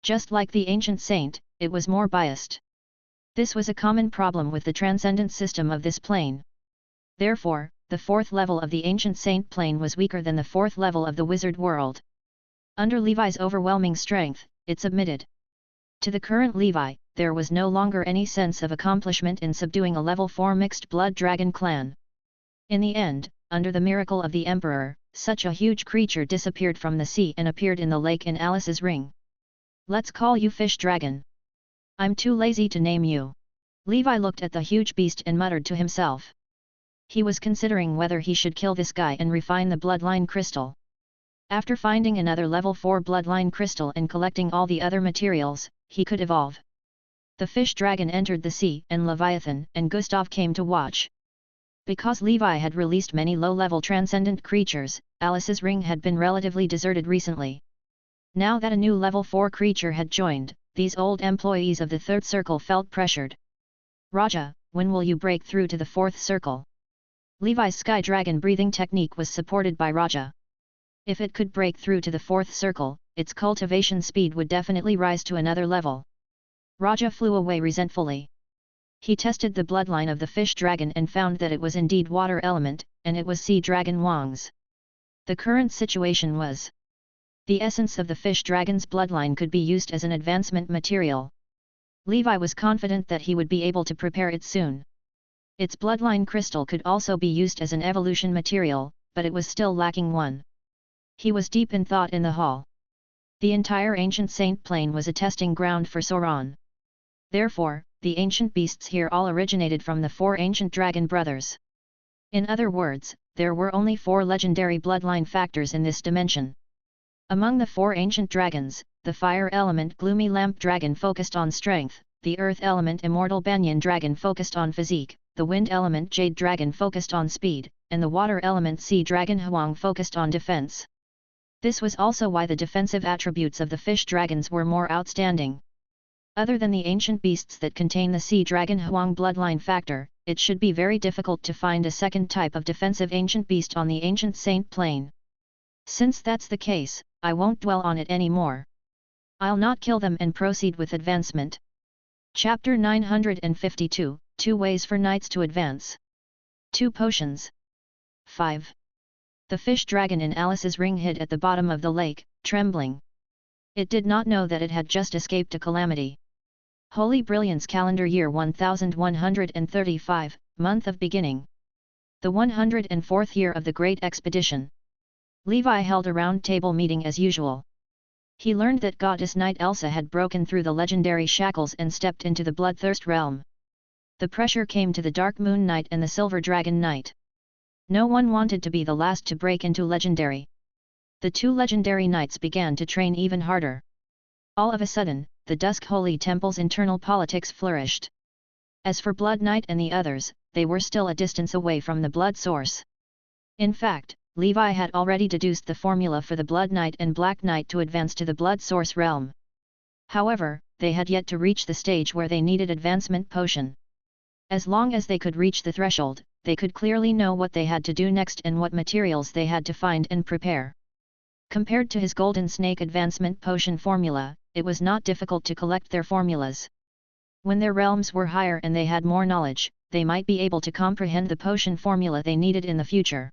Just like the ancient saint, it was more biased. This was a common problem with the transcendent system of this plane. Therefore, the 4th level of the ancient saint plane was weaker than the 4th level of the wizard world. Under Levi's overwhelming strength, it submitted. To the current Levi, there was no longer any sense of accomplishment in subduing a level 4 mixed blood dragon clan. In the end, under the miracle of the Emperor, such a huge creature disappeared from the sea and appeared in the lake in Alice's ring. Let's call you Fish Dragon. I'm too lazy to name you. Levi looked at the huge beast and muttered to himself. He was considering whether he should kill this guy and refine the bloodline crystal. After finding another level 4 bloodline crystal and collecting all the other materials, he could evolve. The fish dragon entered the sea and Leviathan and Gustav came to watch. Because Levi had released many low-level transcendent creatures, Alice's ring had been relatively deserted recently. Now that a new level 4 creature had joined, these old employees of the 3rd circle felt pressured. Raja, when will you break through to the 4th circle? Levi's sky dragon breathing technique was supported by Raja. If it could break through to the 4th circle, its cultivation speed would definitely rise to another level. Raja flew away resentfully. He tested the bloodline of the fish dragon and found that it was indeed water element, and it was sea dragon Wang's. The current situation was: the essence of the fish dragon's bloodline could be used as an advancement material. Levi was confident that he would be able to prepare it soon. Its bloodline crystal could also be used as an evolution material, but it was still lacking one. He was deep in thought in the hall. The entire ancient saint plane was a testing ground for Sauron. Therefore, the ancient beasts here all originated from the 4 ancient dragon brothers. In other words, there were only 4 legendary bloodline factors in this dimension. Among the 4 ancient dragons, the fire element Gloomy Lamp Dragon focused on strength, the earth element Immortal Banyan Dragon focused on physique, the wind element Jade Dragon focused on speed, and the water element Sea Dragon Huang focused on defense. This was also why the defensive attributes of the fish dragons were more outstanding. Other than the ancient beasts that contain the Sea Dragon Huang bloodline factor, it should be very difficult to find a second type of defensive ancient beast on the ancient Saint Plane. Since that's the case, I won't dwell on it anymore. I'll not kill them and proceed with advancement. Chapter 952, 2 Ways for Knights to Advance. 2 Potions. 5. The fish dragon in Alice's ring hid at the bottom of the lake, trembling. It did not know that it had just escaped a calamity. Holy Brilliance Calendar Year 1135, Month of Beginning. The 104th year of the Great Expedition. Levi held a round table meeting as usual. He learned that goddess Knight Elsa had broken through the legendary shackles and stepped into the Bloodthirst realm. The pressure came to the Dark Moon Knight and the Silver Dragon Knight. No one wanted to be the last to break into legendary. The 2 legendary knights began to train even harder. All of a sudden, the Dusk Holy Temple's internal politics flourished. As for Blood Knight and the others, they were still a distance away from the blood source. In fact, Levi had already deduced the formula for the Blood Knight and Black Knight to advance to the blood source realm. However, they had yet to reach the stage where they needed advancement potion. As long as they could reach the threshold, they could clearly know what they had to do next and what materials they had to find and prepare. Compared to his Golden Snake advancement potion formula, it was not difficult to collect their formulas. When their realms were higher and they had more knowledge, they might be able to comprehend the potion formula they needed in the future.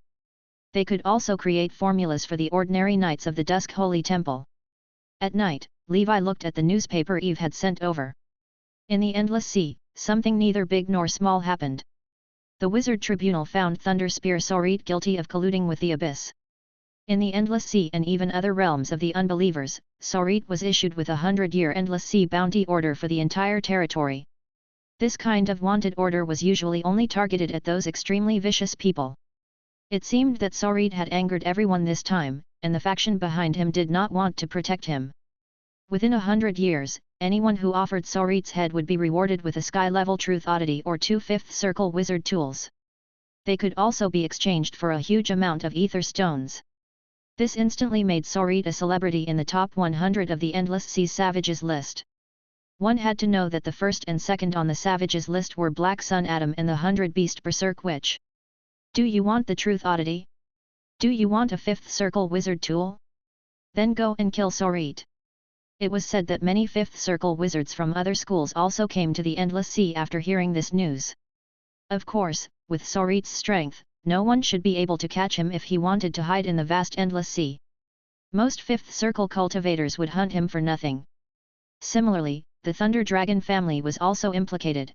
They could also create formulas for the ordinary knights of the Dusk Holy Temple. At night, Levi looked at the newspaper Eve had sent over. In the Endless Sea, something neither big nor small happened. The Wizard Tribunal found Thunder Spear Sorit guilty of colluding with the Abyss. In the Endless Sea and even other realms of the unbelievers, Sorit was issued with a 100-year Endless Sea bounty order for the entire territory. This kind of wanted order was usually only targeted at those extremely vicious people. It seemed that Sorit had angered everyone this time, and the faction behind him did not want to protect him. Within 100 years, anyone who offered Sorit's head would be rewarded with a sky-level Truth Oddity or 2 Fifth Circle Wizard tools. They could also be exchanged for a huge amount of ether stones. This instantly made Sorit a celebrity in the top 100 of the Endless Sea Savages list. One had to know that the first and second on the Savages list were Black Sun Adam and the 100 Beast Berserk Witch. Do you want the Truth Oddity? Do you want a 5th Circle Wizard tool? Then go and kill Sorit. It was said that many 5th Circle wizards from other schools also came to the Endless Sea after hearing this news. Of course, with Sorit's strength, no one should be able to catch him if he wanted to hide in the vast Endless Sea. Most 5th Circle cultivators would hunt him for nothing. Similarly, the Thunder Dragon family was also implicated.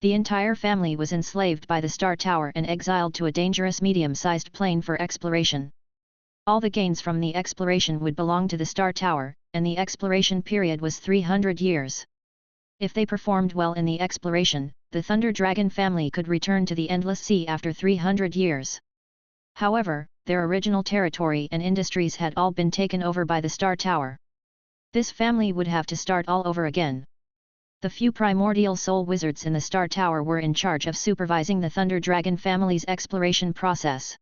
The entire family was enslaved by the Star Tower and exiled to a dangerous medium-sized plane for exploration. All the gains from the exploration would belong to the Star Tower, and the exploration period was 300 years. If they performed well in the exploration, the Thunder Dragon family could return to the Endless Sea after 300 years. However, their original territory and industries had all been taken over by the Star Tower. This family would have to start all over again. The few primordial soul wizards in the Star Tower were in charge of supervising the Thunder Dragon family's exploration process.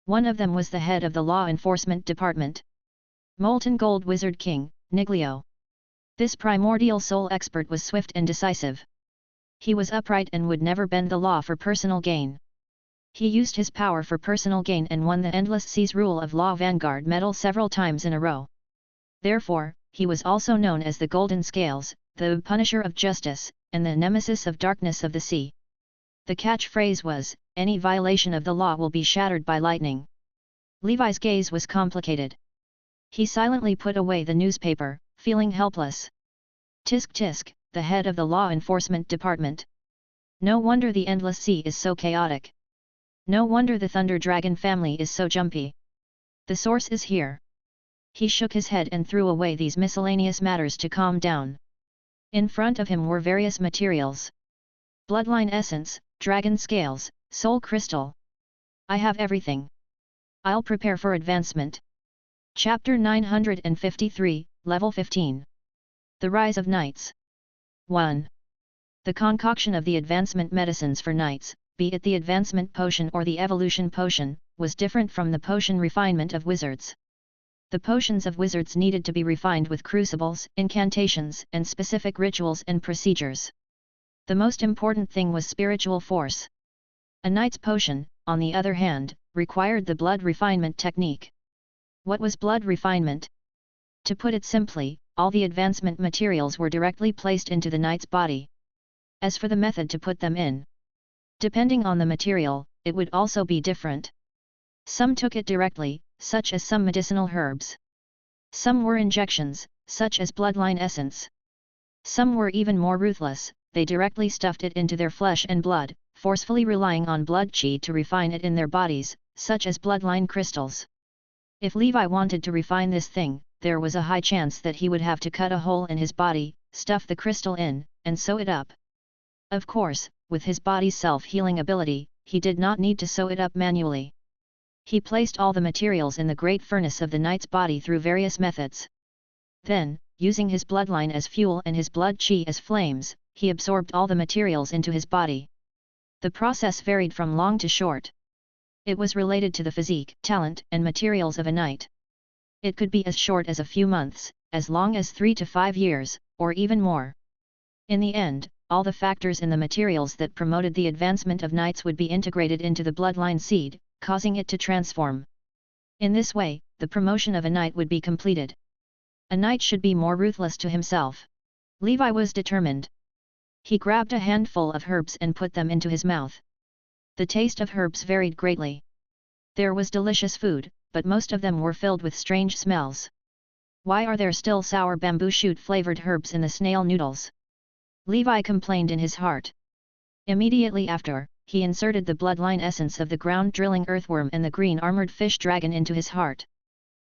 One of them was the head of the Law Enforcement Department. Molten Gold Wizard King, Niglio. This primordial soul expert was swift and decisive. He was upright and would never bend the law for personal gain. He used his power for personal gain and won the Endless Sea's Rule of Law Vanguard medal several times in a row. Therefore, he was also known as the Golden Scales, the Punisher of Justice, and the Nemesis of Darkness of the Sea. The catchphrase was, "Any violation of the law will be shattered by lightning." Levi's gaze was complicated. He silently put away the newspaper, feeling helpless. Tisk tisk, the head of the Law Enforcement Department. No wonder the Endless Sea is so chaotic. No wonder the Thunder Dragon family is so jumpy. The source is here. He shook his head and threw away these miscellaneous matters to calm down. In front of him were various materials. Bloodline essence, dragon scales, soul crystal. I have everything. I'll prepare for advancement. Chapter 953, Level 15. The Rise of Knights. 1. The concoction of the advancement medicines for knights, be it the advancement potion or the evolution potion, was different from the potion refinement of wizards. The potions of wizards needed to be refined with crucibles, incantations, and specific rituals and procedures. The most important thing was spiritual force. A knight's potion, on the other hand, required the blood refinement technique. What was blood refinement? To put it simply, all the advancement materials were directly placed into the knight's body. As for the method to put them in, depending on the material, it would also be different. Some took it directly, such as some medicinal herbs. Some were injections, such as bloodline essence. Some were even more ruthless, they directly stuffed it into their flesh and blood, forcefully relying on blood chi to refine it in their bodies, such as bloodline crystals. If Levi wanted to refine this thing, there was a high chance that he would have to cut a hole in his body, stuff the crystal in, and sew it up. Of course, with his body's self-healing ability, he did not need to sew it up manually. He placed all the materials in the great furnace of the knight's body through various methods. Then, using his bloodline as fuel and his blood chi as flames, he absorbed all the materials into his body. The process varied from long to short. It was related to the physique, talent, and materials of a knight. It could be as short as a few months, as long as 3 to 5 years, or even more. In the end, all the factors in the materials that promoted the advancement of knights would be integrated into the bloodline seed, causing it to transform. In this way, the promotion of a knight would be completed. A knight should be more ruthless to himself. Levi was determined. He grabbed a handful of herbs and put them into his mouth. The taste of herbs varied greatly. There was delicious food, but most of them were filled with strange smells. Why are there still sour bamboo shoot flavored herbs in the snail noodles? Levi complained in his heart. Immediately after, he inserted the bloodline essence of the ground-drilling earthworm and the green armored fish dragon into his heart.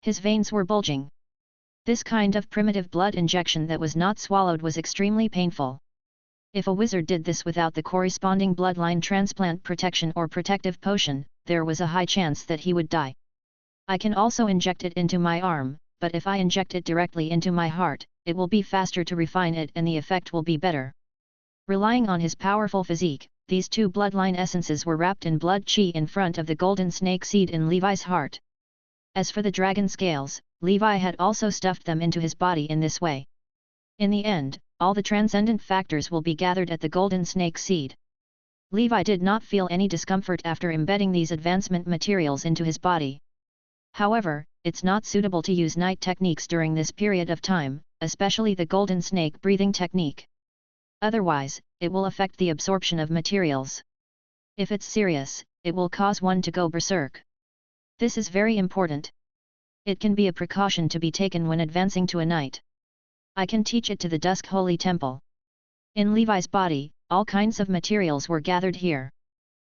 His veins were bulging. This kind of primitive blood injection that was not swallowed was extremely painful. If a wizard did this without the corresponding bloodline transplant protection or protective potion, there was a high chance that he would die. I can also inject it into my arm, but if I inject it directly into my heart, it will be faster to refine it and the effect will be better. Relying on his powerful physique, these two bloodline essences were wrapped in blood chi in front of the golden snake seed in Levi's heart. As for the dragon scales, Levi had also stuffed them into his body in this way. In the end, all the transcendent factors will be gathered at the golden snake seed. Levi did not feel any discomfort after embedding these advancement materials into his body. However, it's not suitable to use night techniques during this period of time, especially the golden snake breathing technique. Otherwise, it will affect the absorption of materials. If it's serious, it will cause one to go berserk. This is very important. It can be a precaution to be taken when advancing to a knight. I can teach it to the Dusk Holy Temple. In Levi's body, all kinds of materials were gathered here.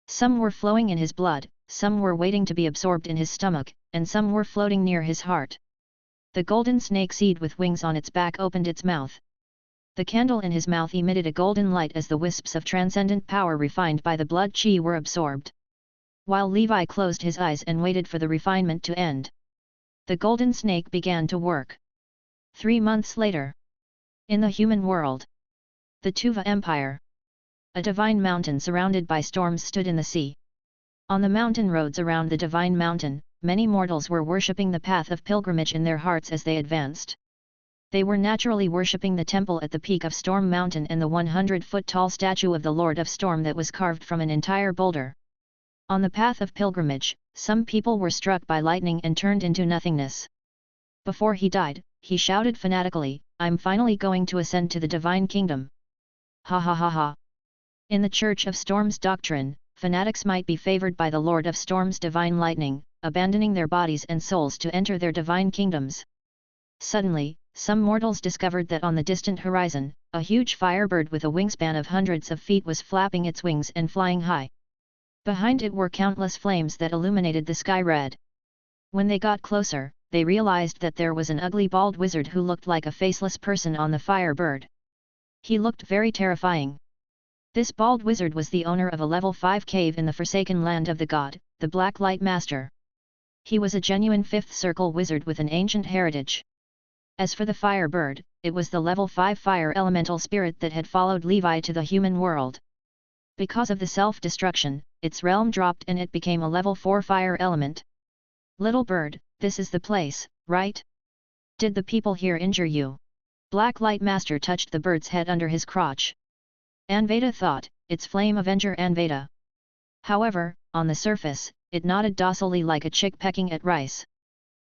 Some were flowing in his blood, some were waiting to be absorbed in his stomach, and some were floating near his heart. The golden snake seed with wings on its back opened its mouth. The candle in his mouth emitted a golden light as the wisps of transcendent power refined by the blood chi were absorbed. While Levi closed his eyes and waited for the refinement to end, the golden snake began to work. 3 months later. In the human world. The Tuva Empire. A divine mountain surrounded by storms stood in the sea. On the mountain roads around the divine mountain, many mortals were worshipping the path of pilgrimage in their hearts as they advanced. They were naturally worshipping the temple at the peak of Storm Mountain and the 100-foot-tall statue of the Lord of Storm that was carved from an entire boulder. On the path of pilgrimage, some people were struck by lightning and turned into nothingness. Before he died, he shouted fanatically, "I'm finally going to ascend to the divine kingdom." Ha ha ha ha. In the Church of Storm's doctrine, fanatics might be favored by the Lord of Storm's divine lightning, abandoning their bodies and souls to enter their divine kingdoms. Suddenly, some mortals discovered that on the distant horizon, a huge firebird with a wingspan of hundreds of feet was flapping its wings and flying high. Behind it were countless flames that illuminated the sky red. When they got closer, they realized that there was an ugly bald wizard who looked like a faceless person on the firebird. He looked very terrifying. This bald wizard was the owner of a level 5 cave in the forsaken land of the god, the Black Light Master. He was a genuine 5th circle wizard with an ancient heritage. As for the firebird, it was the level 5 fire elemental spirit that had followed Levi to the human world. Because of the self-destruction, its realm dropped and it became a level 4 fire element. Little bird, this is the place, right? Did the people here injure you? Black Light Master touched the bird's head under his crotch. Anveda thought, it's Flame Avenger Anveda. However, on the surface, it nodded docilely like a chick pecking at rice.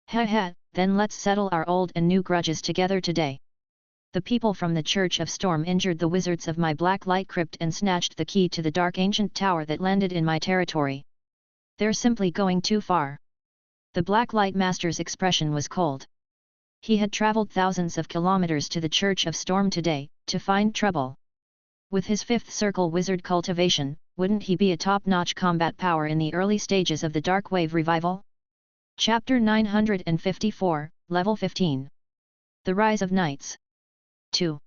Ha, then let's settle our old and new grudges together today. The people from the Church of Storm injured the wizards of my Black Light Crypt and snatched the key to the dark ancient tower that landed in my territory. They're simply going too far. The Black Light Master's expression was cold. He had traveled thousands of kilometers to the Church of Storm today, to find trouble. With his 5th circle wizard cultivation, wouldn't he be a top-notch combat power in the early stages of the Dark Wave revival? Chapter 954, Level 15. The Rise of Knights. 2.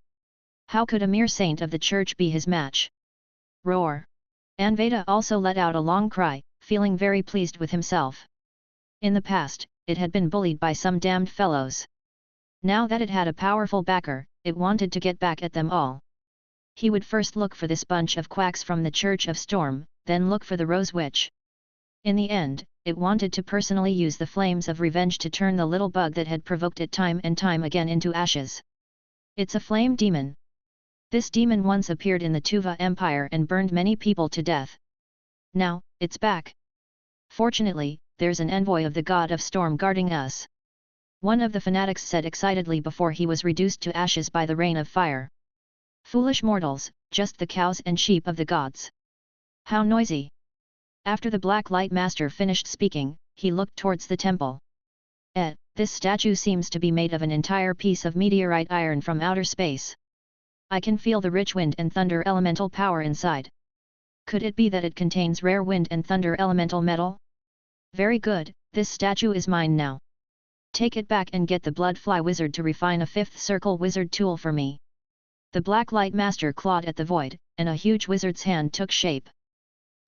How could a mere saint of the church be his match? Roar. Anveda also let out a long cry, feeling very pleased with himself. In the past, it had been bullied by some damned fellows. Now that it had a powerful backer, it wanted to get back at them all. He would first look for this bunch of quacks from the Church of Storm, then look for the Rose Witch. In the end, it wanted to personally use the flames of revenge to turn the little bug that had provoked it time and time again into ashes. It's a flame demon. This demon once appeared in the Tuva Empire and burned many people to death. Now, it's back. Fortunately, there's an envoy of the God of Storm guarding us. One of the fanatics said excitedly before he was reduced to ashes by the rain of fire. Foolish mortals, just the cows and sheep of the gods. How noisy! After the Black Light Master finished speaking, he looked towards the temple. This statue seems to be made of an entire piece of meteorite iron from outer space. I can feel the rich wind and thunder elemental power inside. Could it be that it contains rare wind and thunder elemental metal? Very good, this statue is mine now. Take it back and get the Bloodfly Wizard to refine a 5th circle wizard tool for me. The Black Light Master clawed at the void, and a huge wizard's hand took shape.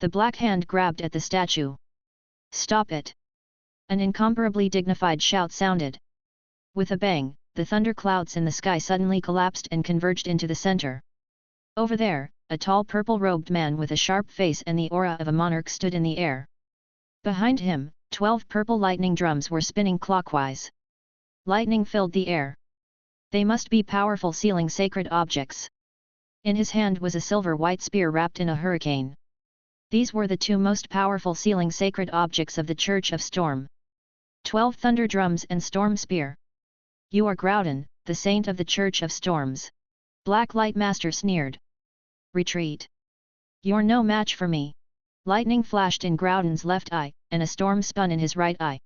The black hand grabbed at the statue. Stop it! An incomparably dignified shout sounded. With a bang, the thunder clouds in the sky suddenly collapsed and converged into the center. Over there, a tall purple-robed man with a sharp face and the aura of a monarch stood in the air. Behind him, 12 purple lightning drums were spinning clockwise. Lightning filled the air. They must be powerful sealing sacred objects. In his hand was a silver-white spear wrapped in a hurricane. These were the 2 most powerful sealing sacred objects of the Church of Storm. 12 thunder drums and storm spear. You are Groudon, the saint of the Church of Storms. Black Light Master sneered. Retreat. You're no match for me. Lightning flashed in Groudon's left eye, and a storm spun in his right eye.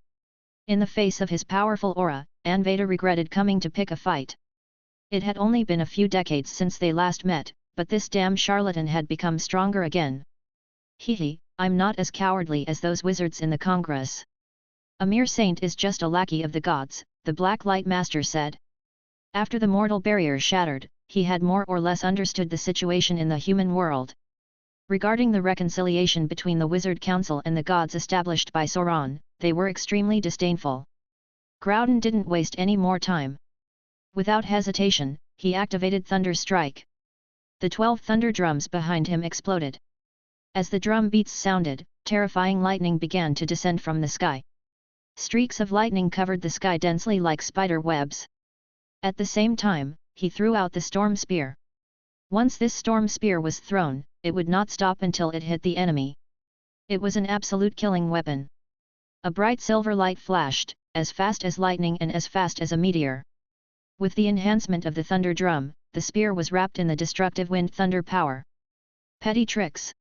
In the face of his powerful aura, Anveda regretted coming to pick a fight. It had only been a few decades since they last met, but this damn charlatan had become stronger again. Hehe, I'm not as cowardly as those wizards in the Congress. A mere saint is just a lackey of the gods, the Black Light Master said. After the mortal barrier shattered, he had more or less understood the situation in the human world. Regarding the reconciliation between the Wizard Council and the gods established by Sauron, they were extremely disdainful. Groudon didn't waste any more time. Without hesitation, he activated Thunder Strike. The 12 thunder drums behind him exploded. As the drum beats sounded, terrifying lightning began to descend from the sky. Streaks of lightning covered the sky densely like spider webs. At the same time, he threw out the storm spear. Once this storm spear was thrown, it would not stop until it hit the enemy. It was an absolute killing weapon. A bright silver light flashed, as fast as lightning and as fast as a meteor. With the enhancement of the thunder drum, the spear was wrapped in the destructive wind thunder power. Petty tricks.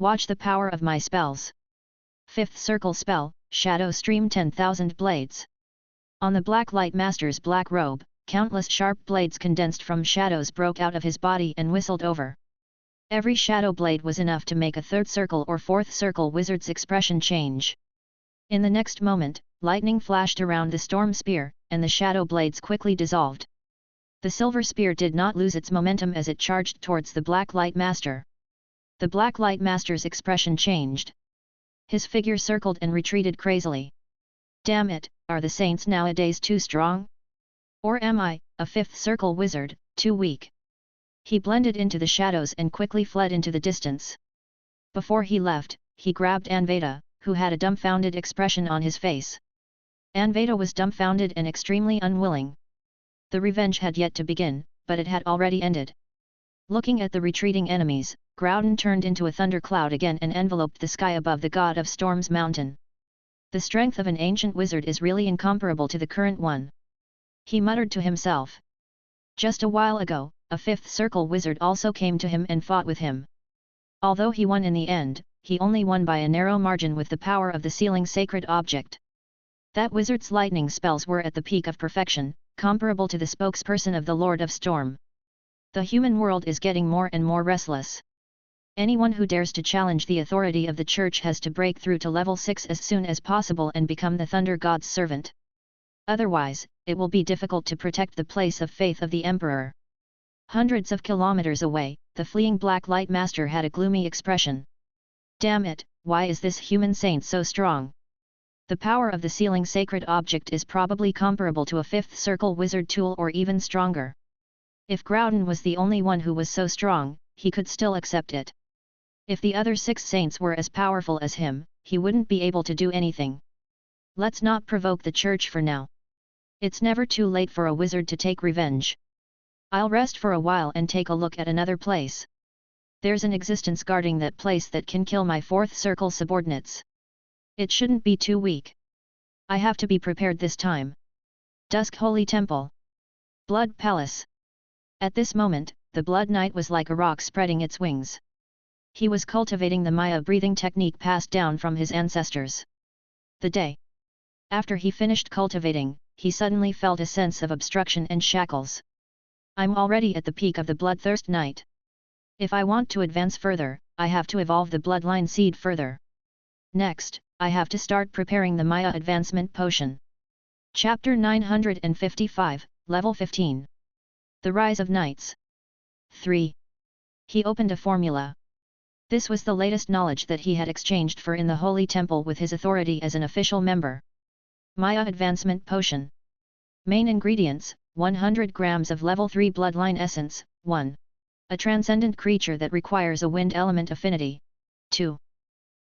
Watch the power of my spells. 5th circle spell, Shadow Stream 10,000 blades. On the Black Light Master's black robe, countless sharp blades condensed from shadows broke out of his body and whistled over. Every shadow blade was enough to make a 3rd circle or 4th circle wizard's expression change. In the next moment, lightning flashed around the storm spear, and the shadow blades quickly dissolved. The silver spear did not lose its momentum as it charged towards the Black Light Master. The Black Light Master's expression changed. His figure circled and retreated crazily. Damn it, are the saints nowadays too strong? Or am I, a fifth circle wizard, too weak. He blended into the shadows and quickly fled into the distance. Before he left, he grabbed Anveda, who had a dumbfounded expression on his face. Anveda was dumbfounded and extremely unwilling. The revenge had yet to begin, but it had already ended. Looking at the retreating enemies, Groudon turned into a thundercloud again and enveloped the sky above the God of Storm's mountain. The strength of an ancient wizard is really incomparable to the current one. He muttered to himself. Just a while ago, a fifth circle wizard also came to him and fought with him. Although he won in the end, he only won by a narrow margin with the power of the sealing sacred object. That wizard's lightning spells were at the peak of perfection, comparable to the spokesperson of the Lord of Storm. The human world is getting more and more restless. Anyone who dares to challenge the authority of the Church has to break through to level 6 as soon as possible and become the Thunder God's servant. Otherwise, it will be difficult to protect the place of faith of the Emperor. Hundreds of kilometers away, the fleeing Black Light Master had a gloomy expression. Damn it, why is this human saint so strong? The power of the sealing sacred object is probably comparable to a fifth circle wizard tool or even stronger. If Groudon was the only one who was so strong, he could still accept it. If the other 6 saints were as powerful as him, he wouldn't be able to do anything. Let's not provoke the Church for now. It's never too late for a wizard to take revenge. I'll rest for a while and take a look at another place. There's an existence guarding that place that can kill my 4th circle subordinates. It shouldn't be too weak. I have to be prepared this time. Dusk Holy Temple. Blood Palace. At this moment, the Blood Knight was like a rock spreading its wings. He was cultivating the Maya breathing technique passed down from his ancestors. The day after he finished cultivating, he suddenly felt a sense of obstruction and shackles. I'm already at the peak of the Bloodthirst Knight. If I want to advance further, I have to evolve the Bloodline Seed further. Next, I have to start preparing the Maya Advancement Potion. Chapter 955, Level 15. The Rise of Knights. 3. He opened a formula. This was the latest knowledge that he had exchanged for in the Holy Temple with his authority as an official member. Maya Advancement Potion. Main ingredients, 100 grams of Level 3 Bloodline Essence, 1. A transcendent creature that requires a wind element affinity. 2.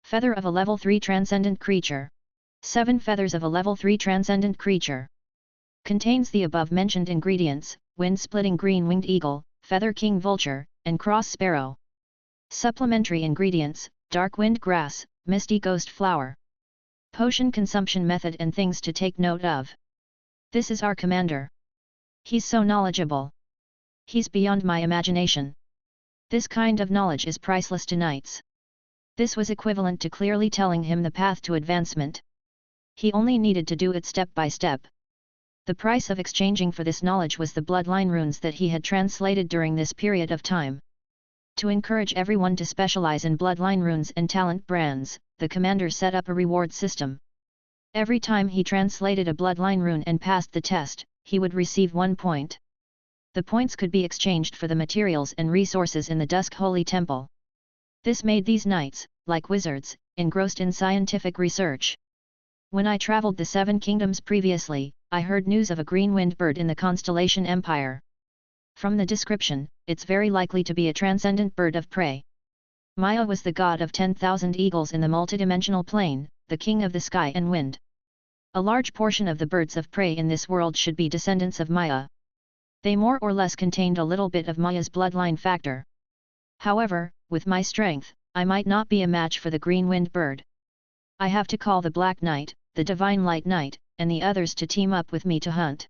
Feather of a Level 3 transcendent creature. 7 feathers of a Level 3 transcendent creature. Contains the above-mentioned ingredients, wind-splitting green-winged eagle, feather king vulture, and cross sparrow. Supplementary ingredients, dark wind grass, misty ghost flower. Potion consumption method and things to take note of. This is our commander. He's so knowledgeable. He's beyond my imagination. This kind of knowledge is priceless to knights. This was equivalent to clearly telling him the path to advancement. He only needed to do it step by step. The price of exchanging for this knowledge was the bloodline runes that he had translated during this period of time. To encourage everyone to specialize in bloodline runes and talent brands, the commander set up a reward system. Every time he translated a bloodline rune and passed the test, he would receive 1 point. The points could be exchanged for the materials and resources in the Dusk Holy Temple. This made these knights, like wizards, engrossed in scientific research. When I traveled the 7 kingdoms previously, I heard news of a green wind bird in the constellation Empire. From the description, it's very likely to be a transcendent bird of prey. Maya was the god of 10,000 eagles in the multidimensional plane, the king of the sky and wind. A large portion of the birds of prey in this world should be descendants of Maya. They more or less contained a little bit of Maya's bloodline factor. However, with my strength, I might not be a match for the green wind bird. I have to call the Black Knight, the Divine Light Knight, and the others to team up with me to hunt.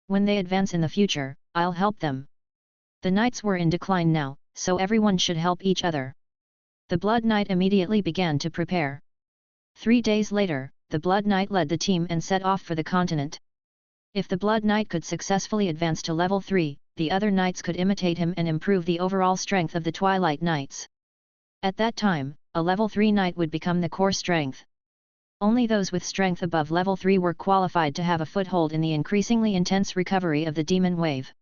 When they advance in the future, I'll help them. The knights were in decline now, so everyone should help each other. The Blood Knight immediately began to prepare. 3 days later, the Blood Knight led the team and set off for the continent. If the Blood Knight could successfully advance to level 3, the other knights could imitate him and improve the overall strength of the Twilight Knights. At that time, a level 3 knight would become the core strength. Only those with strength above level 3 were qualified to have a foothold in the increasingly intense recovery of the demon wave.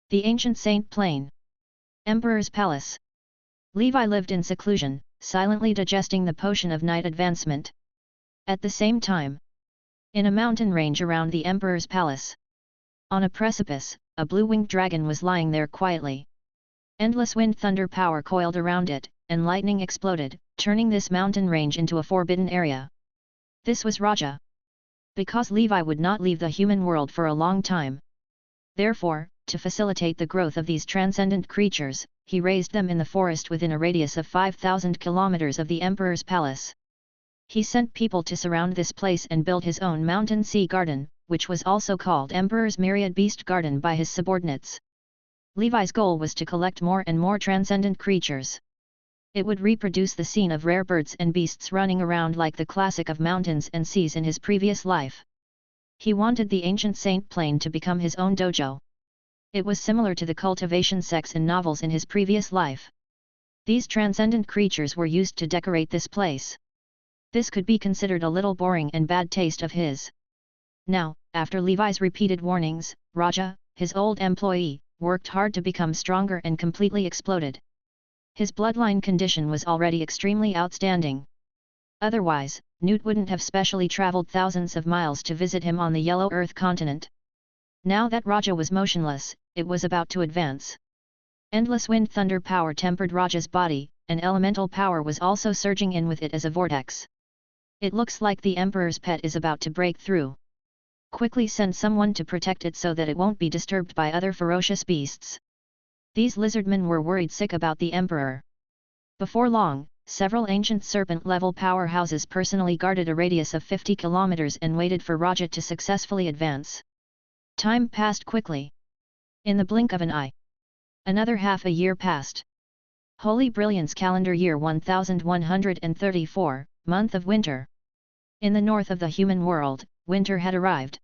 The Ancient Saint Plain. Emperor's Palace. Levi lived in seclusion, silently digesting the potion of knight advancement. At the same time, in a mountain range around the Emperor's Palace, On a precipice, a blue-winged dragon was lying there quietly. Endless wind thunder power coiled around it, and lightning exploded, turning this mountain range into a forbidden area. This was Raja. Because Levi would not leave the human world for a long time. Therefore, to facilitate the growth of these transcendent creatures, he raised them in the forest within a radius of 5,000 kilometers of the emperor's palace. He sent people to surround this place and build his own mountain sea garden, which was also called Emperor's Myriad Beast Garden by his subordinates. Levi's goal was to collect more and more transcendent creatures. It would reproduce the scene of rare birds and beasts running around like the classic of mountains and seas in his previous life. He wanted the ancient Saint Plain to become his own dojo. It was similar to the cultivation sects in novels in his previous life. These transcendent creatures were used to decorate this place. This could be considered a little boring and bad taste of his. Now, after Levi's repeated warnings, Raja, his old employee, worked hard to become stronger and completely exploded. His bloodline condition was already extremely outstanding. Otherwise, Newt wouldn't have specially traveled thousands of miles to visit him on the Yellow Earth continent. Now that Raja was motionless, it was about to advance. Endless wind thunder power tempered Raja's body, and elemental power was also surging in with it as a vortex. It looks like the Emperor's pet is about to break through. Quickly send someone to protect it so that it won't be disturbed by other ferocious beasts. These lizardmen were worried sick about the Emperor. Before long, several ancient serpent-level powerhouses personally guarded a radius of 50 kilometers and waited for Raja to successfully advance. Time passed quickly. In the blink of an eye. Another half a year passed. Holy Brilliance calendar year 1134, month of winter. In the north of the human world, winter had arrived.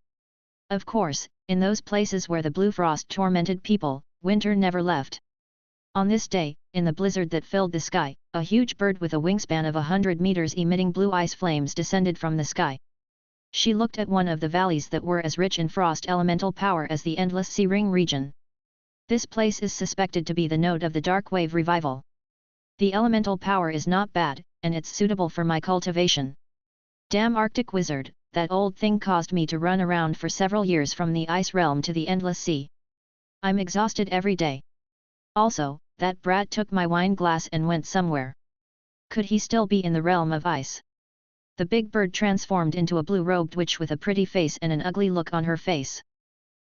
Of course, in those places where the blue frost tormented people, winter never left. On this day, in the blizzard that filled the sky, a huge bird with a wingspan of 100 meters emitting blue ice flames descended from the sky. She looked at one of the valleys that were as rich in frost elemental power as the endless sea ring region. This place is suspected to be the node of the dark wave revival. The elemental power is not bad, and it's suitable for my cultivation. Damn Arctic wizard, that old thing caused me to run around for several years from the ice realm to the endless sea. I'm exhausted every day. Also, that brat took my wine glass and went somewhere. Could he still be in the realm of ice? The big bird transformed into a blue-robed witch with a pretty face and an ugly look on her face.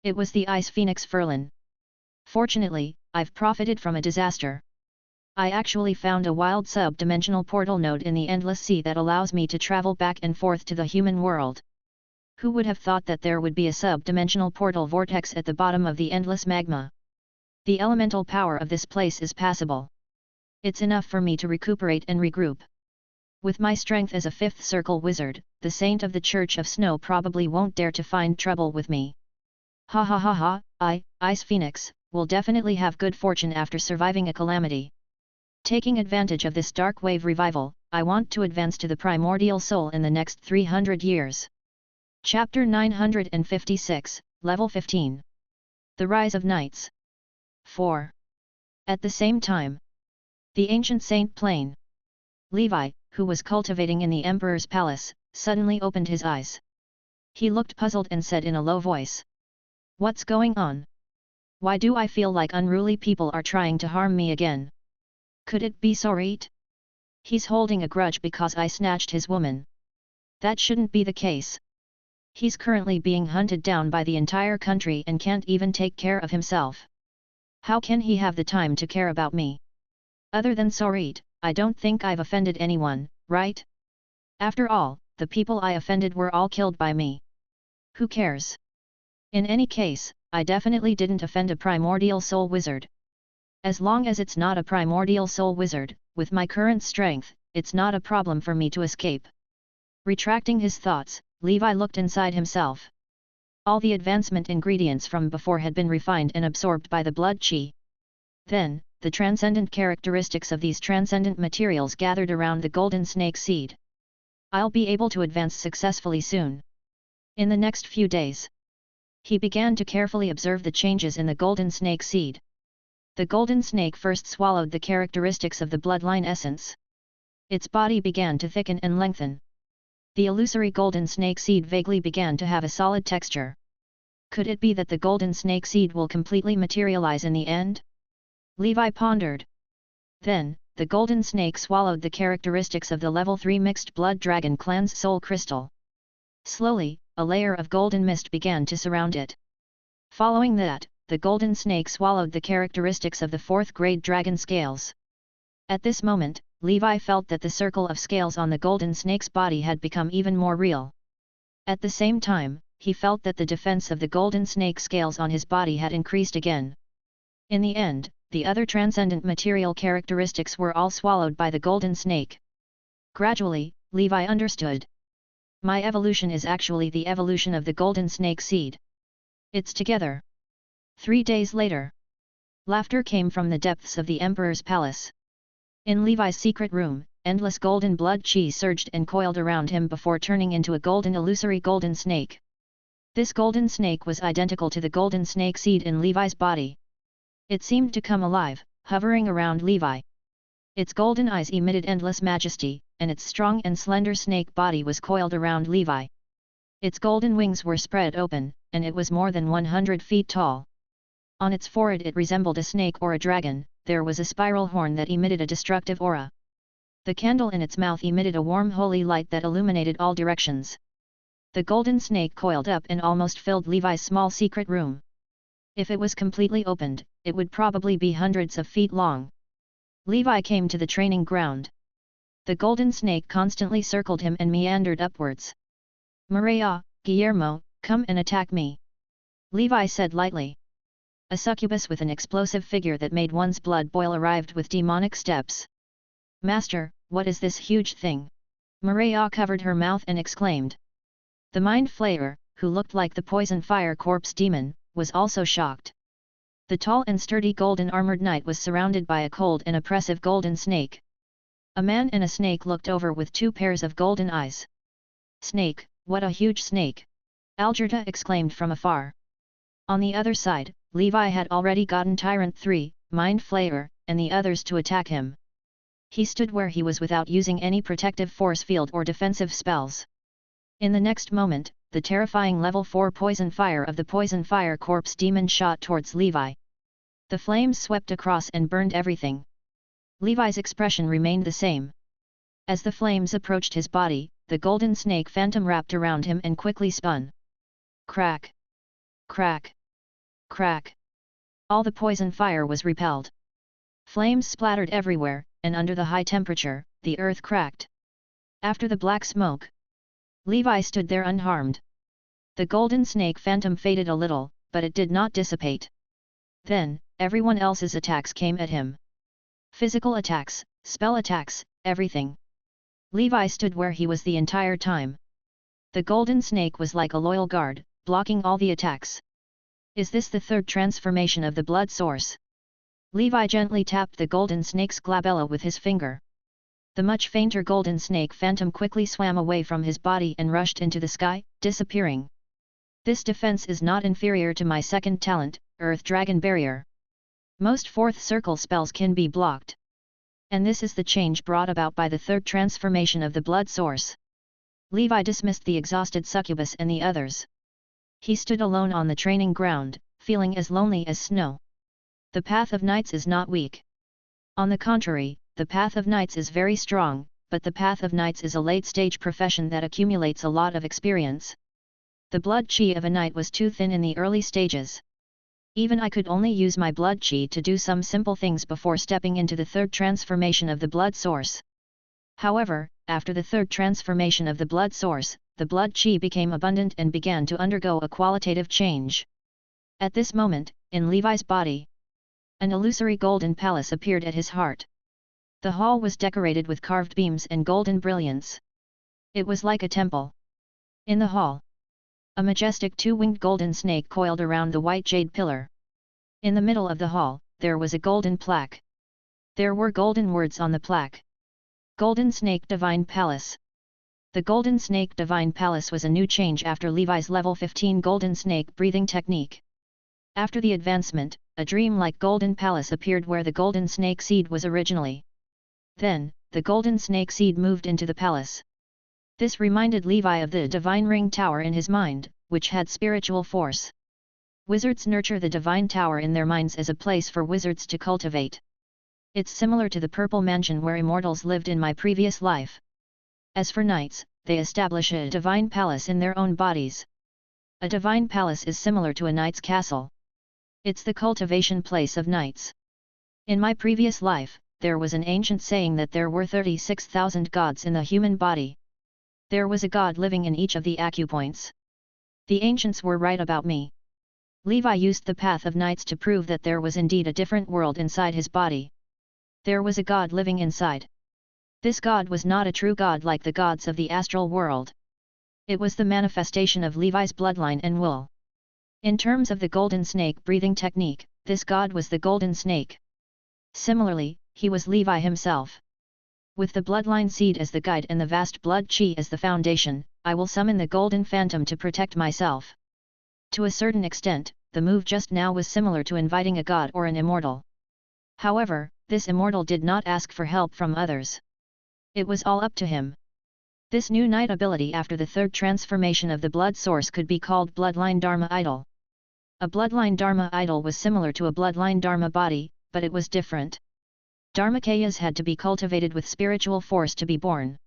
It was the ice phoenix Ferlin. Fortunately, I've profited from a disaster. I actually found a wild sub-dimensional portal node in the endless sea that allows me to travel back and forth to the human world. Who would have thought that there would be a sub-dimensional portal vortex at the bottom of the endless magma? The elemental power of this place is passable. It's enough for me to recuperate and regroup. With my strength as a fifth circle wizard, the saint of the Church of Snow probably won't dare to find trouble with me. Ha ha ha ha, Ice Phoenix, will definitely have good fortune after surviving a calamity. Taking advantage of this dark wave revival, I want to advance to the primordial soul in the next 300 years. Chapter 956, Level 15. The Rise of Knights. 4. At the same time. The ancient Saint Plain. Levi, who was cultivating in the Emperor's palace, suddenly opened his eyes. He looked puzzled and said in a low voice. What's going on? Why do I feel like unruly people are trying to harm me again? Could it be sorcerer? He's holding a grudge because I snatched his woman. That shouldn't be the case. He's currently being hunted down by the entire country and can't even take care of himself. How can he have the time to care about me? Other than sorcerer, I don't think I've offended anyone, right? After all, the people I offended were all killed by me. Who cares? In any case, I definitely didn't offend a primordial soul wizard. As long as it's not a primordial soul wizard, with my current strength, it's not a problem for me to escape. Retracting his thoughts, Levi looked inside himself. All the advancement ingredients from before had been refined and absorbed by the blood chi. Then, the transcendent characteristics of these transcendent materials gathered around the golden snake seed. I'll be able to advance successfully soon. In the next few days. He began to carefully observe the changes in the golden snake seed. The golden snake first swallowed the characteristics of the bloodline essence. Its body began to thicken and lengthen. The illusory golden snake seed vaguely began to have a solid texture. Could it be that the golden snake seed will completely materialize in the end? Levi pondered. Then, the golden snake swallowed the characteristics of the level 3 mixed blood dragon clan's soul crystal. Slowly, a layer of golden mist began to surround it. Following that, the golden snake swallowed the characteristics of the 4th grade dragon scales. At this moment, Levi felt that the circle of scales on the golden snake's body had become even more real. At the same time, he felt that the defense of the golden snake scales on his body had increased again. In the end, the other transcendent material characteristics were all swallowed by the golden snake. Gradually, Levi understood. My evolution is actually the evolution of the golden snake seed. It's together. 3 days later. Laughter came from the depths of the emperor's palace. In Levi's secret room, endless golden blood chi surged and coiled around him before turning into a golden illusory golden snake. This golden snake was identical to the golden snake seed in Levi's body. It seemed to come alive, hovering around Levi. Its golden eyes emitted endless majesty, and its strong and slender snake body was coiled around Levi. Its golden wings were spread open, and it was more than 100 feet tall. On its forehead it resembled a snake or a dragon. There was a spiral horn that emitted a destructive aura. The candle in its mouth emitted a warm holy light that illuminated all directions. The golden snake coiled up and almost filled Levi's small secret room. If it was completely opened, it would probably be hundreds of feet long. Levi came to the training ground. The golden snake constantly circled him and meandered upwards. Maria, Guillermo, come and attack me. Levi said lightly. A succubus with an explosive figure that made one's blood boil arrived with demonic steps. Master, what is this huge thing? Maria covered her mouth and exclaimed. The mind flayer, who looked like the poison fire corpse demon, was also shocked. The tall and sturdy golden armored knight was surrounded by a cold and oppressive golden snake. A man and a snake looked over with 2 pairs of golden eyes. Snake, what a huge snake! Algerta exclaimed from afar. On the other side, Levi had already gotten Tyrant 3, Mind Flayer, and the others to attack him. He stood where he was without using any protective force field or defensive spells. In the next moment, the terrifying level 4 poison fire of the poison fire corpse demon shot towards Levi. The flames swept across and burned everything. Levi's expression remained the same. As the flames approached his body, the golden snake phantom wrapped around him and quickly spun. Crack! Crack! Crack! All the poison fire was repelled. Flames splattered everywhere, and under the high temperature, the earth cracked. After the black smoke, Levi stood there unharmed. The golden snake phantom faded a little, but it did not dissipate. Then, everyone else's attacks came at him. Physical attacks, spell attacks, everything. Levi stood where he was the entire time. The golden snake was like a loyal guard, blocking all the attacks. Is this the 3rd transformation of the blood source? Levi gently tapped the golden snake's glabella with his finger. The much fainter golden snake phantom quickly swam away from his body and rushed into the sky, disappearing. This defense is not inferior to my 2nd talent, Earth Dragon Barrier. Most 4th circle spells can be blocked. And this is the change brought about by the 3rd transformation of the blood source. Levi dismissed the exhausted succubus and the others. He stood alone on the training ground, feeling as lonely as snow. The path of knights is not weak. On the contrary, the path of knights is very strong, but the path of knights is a late-stage profession that accumulates a lot of experience. The blood chi of a knight was too thin in the early stages. Even I could only use my blood chi to do some simple things before stepping into the 3rd transformation of the blood source. However, after the 3rd transformation of the blood source, the blood chi became abundant and began to undergo a qualitative change. At this moment, in Levi's body, an illusory golden palace appeared at his heart. The hall was decorated with carved beams and golden brilliance. It was like a temple. In the hall, a majestic 2-winged golden snake coiled around the white jade pillar. In the middle of the hall, there was a golden plaque. There were golden words on the plaque. Golden Snake Divine Palace. The Golden Snake Divine Palace was a new change after Levi's level 15 Golden Snake breathing technique. After the advancement, a dream-like Golden Palace appeared where the Golden Snake Seed was originally. Then, the Golden Snake Seed moved into the palace. This reminded Levi of the Divine Ring Tower in his mind, which had spiritual force. Wizards nurture the divine tower in their minds as a place for wizards to cultivate. It's similar to the purple mansion where immortals lived in my previous life. As for knights, they establish a divine palace in their own bodies. A divine palace is similar to a knight's castle. It's the cultivation place of knights. In my previous life, there was an ancient saying that there were 36,000 gods in the human body. There was a god living in each of the acupoints. The ancients were right about me. Levi used the path of knights to prove that there was indeed a different world inside his body. There was a god living inside. This god was not a true god like the gods of the astral world. It was the manifestation of Levi's bloodline and will. In terms of the golden snake breathing technique, this god was the golden snake. Similarly, he was Levi himself. With the bloodline seed as the guide and the vast blood chi as the foundation, I will summon the golden phantom to protect myself. To a certain extent, the move just now was similar to inviting a god or an immortal. However, this immortal did not ask for help from others. It was all up to him. This new knight ability after the third transformation of the blood source could be called Bloodline Dharma Idol. A Bloodline Dharma Idol was similar to a Bloodline Dharma body, but it was different. Dharmakayas had to be cultivated with spiritual force to be born.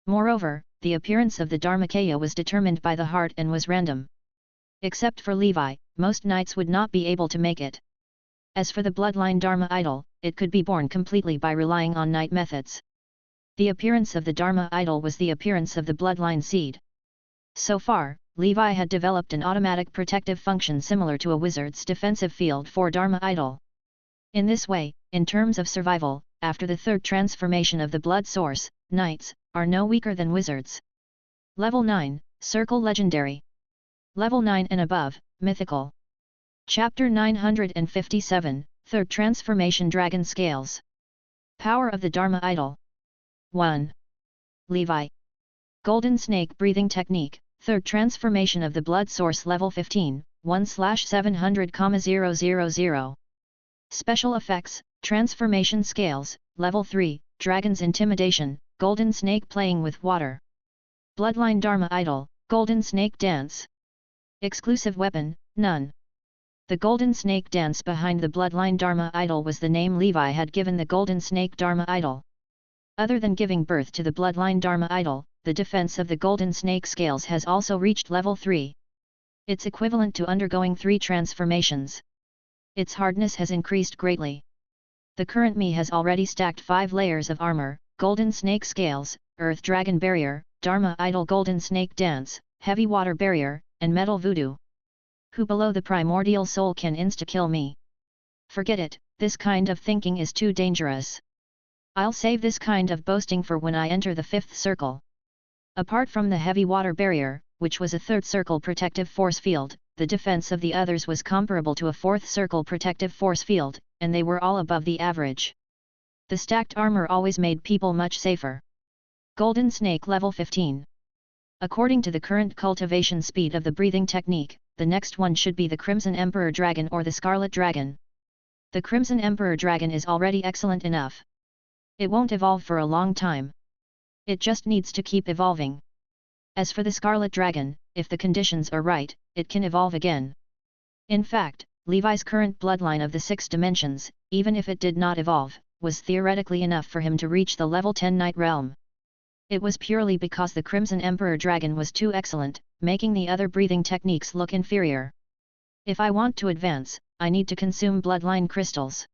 Moreover, the appearance of the Dharmakaya was determined by the heart and was random. Except for Levi, most knights would not be able to make it. As for the Bloodline Dharma Idol, it could be born completely by relying on knight methods. The appearance of the Dharma Idol was the appearance of the bloodline seed. So far, Levi had developed an automatic protective function similar to a wizard's defensive field for Dharma Idol. In this way, in terms of survival, after the third transformation of the blood source, knights are no weaker than wizards. Level 9, Circle Legendary. Level 9 and above, Mythical. Chapter 957, Third Transformation Dragon Scales. Power of the Dharma Idol. 1. Levi. Golden Snake Breathing Technique, Third Transformation of the Blood Source Level 15, 1/700,000. Special Effects, Transformation Scales, Level 3, Dragon's Intimidation, Golden Snake Playing with Water. Bloodline Dharma Idol, Golden Snake Dance. Exclusive Weapon, None. The Golden Snake Dance behind the Bloodline Dharma Idol was the name Levi had given the Golden Snake Dharma Idol. Other than giving birth to the Bloodline Dharma Idol, the defense of the Golden Snake Scales has also reached level 3. It's equivalent to undergoing 3 transformations. Its hardness has increased greatly. The current me has already stacked 5 layers of armor, Golden Snake Scales, Earth Dragon Barrier, Dharma Idol Golden Snake Dance, Heavy Water Barrier, and Metal Voodoo. Who below the primordial soul can insta-kill me? Forget it, this kind of thinking is too dangerous. I'll save this kind of boasting for when I enter the 5th circle. Apart from the heavy water barrier, which was a 3rd circle protective force field, the defense of the others was comparable to a 4th circle protective force field, and they were all above the average. The stacked armor always made people much safer. Golden Snake Level 15. According to the current cultivation speed of the breathing technique, the next one should be the Crimson Emperor Dragon or the Scarlet Dragon. The Crimson Emperor Dragon is already excellent enough. It won't evolve for a long time. It just needs to keep evolving. As for the Scarlet Dragon, if the conditions are right, it can evolve again. In fact, Levi's current bloodline of the 6 dimensions, even if it did not evolve, was theoretically enough for him to reach the level 10 Night Realm. It was purely because the Crimson Emperor Dragon was too excellent, making the other breathing techniques look inferior. If I want to advance, I need to consume bloodline crystals.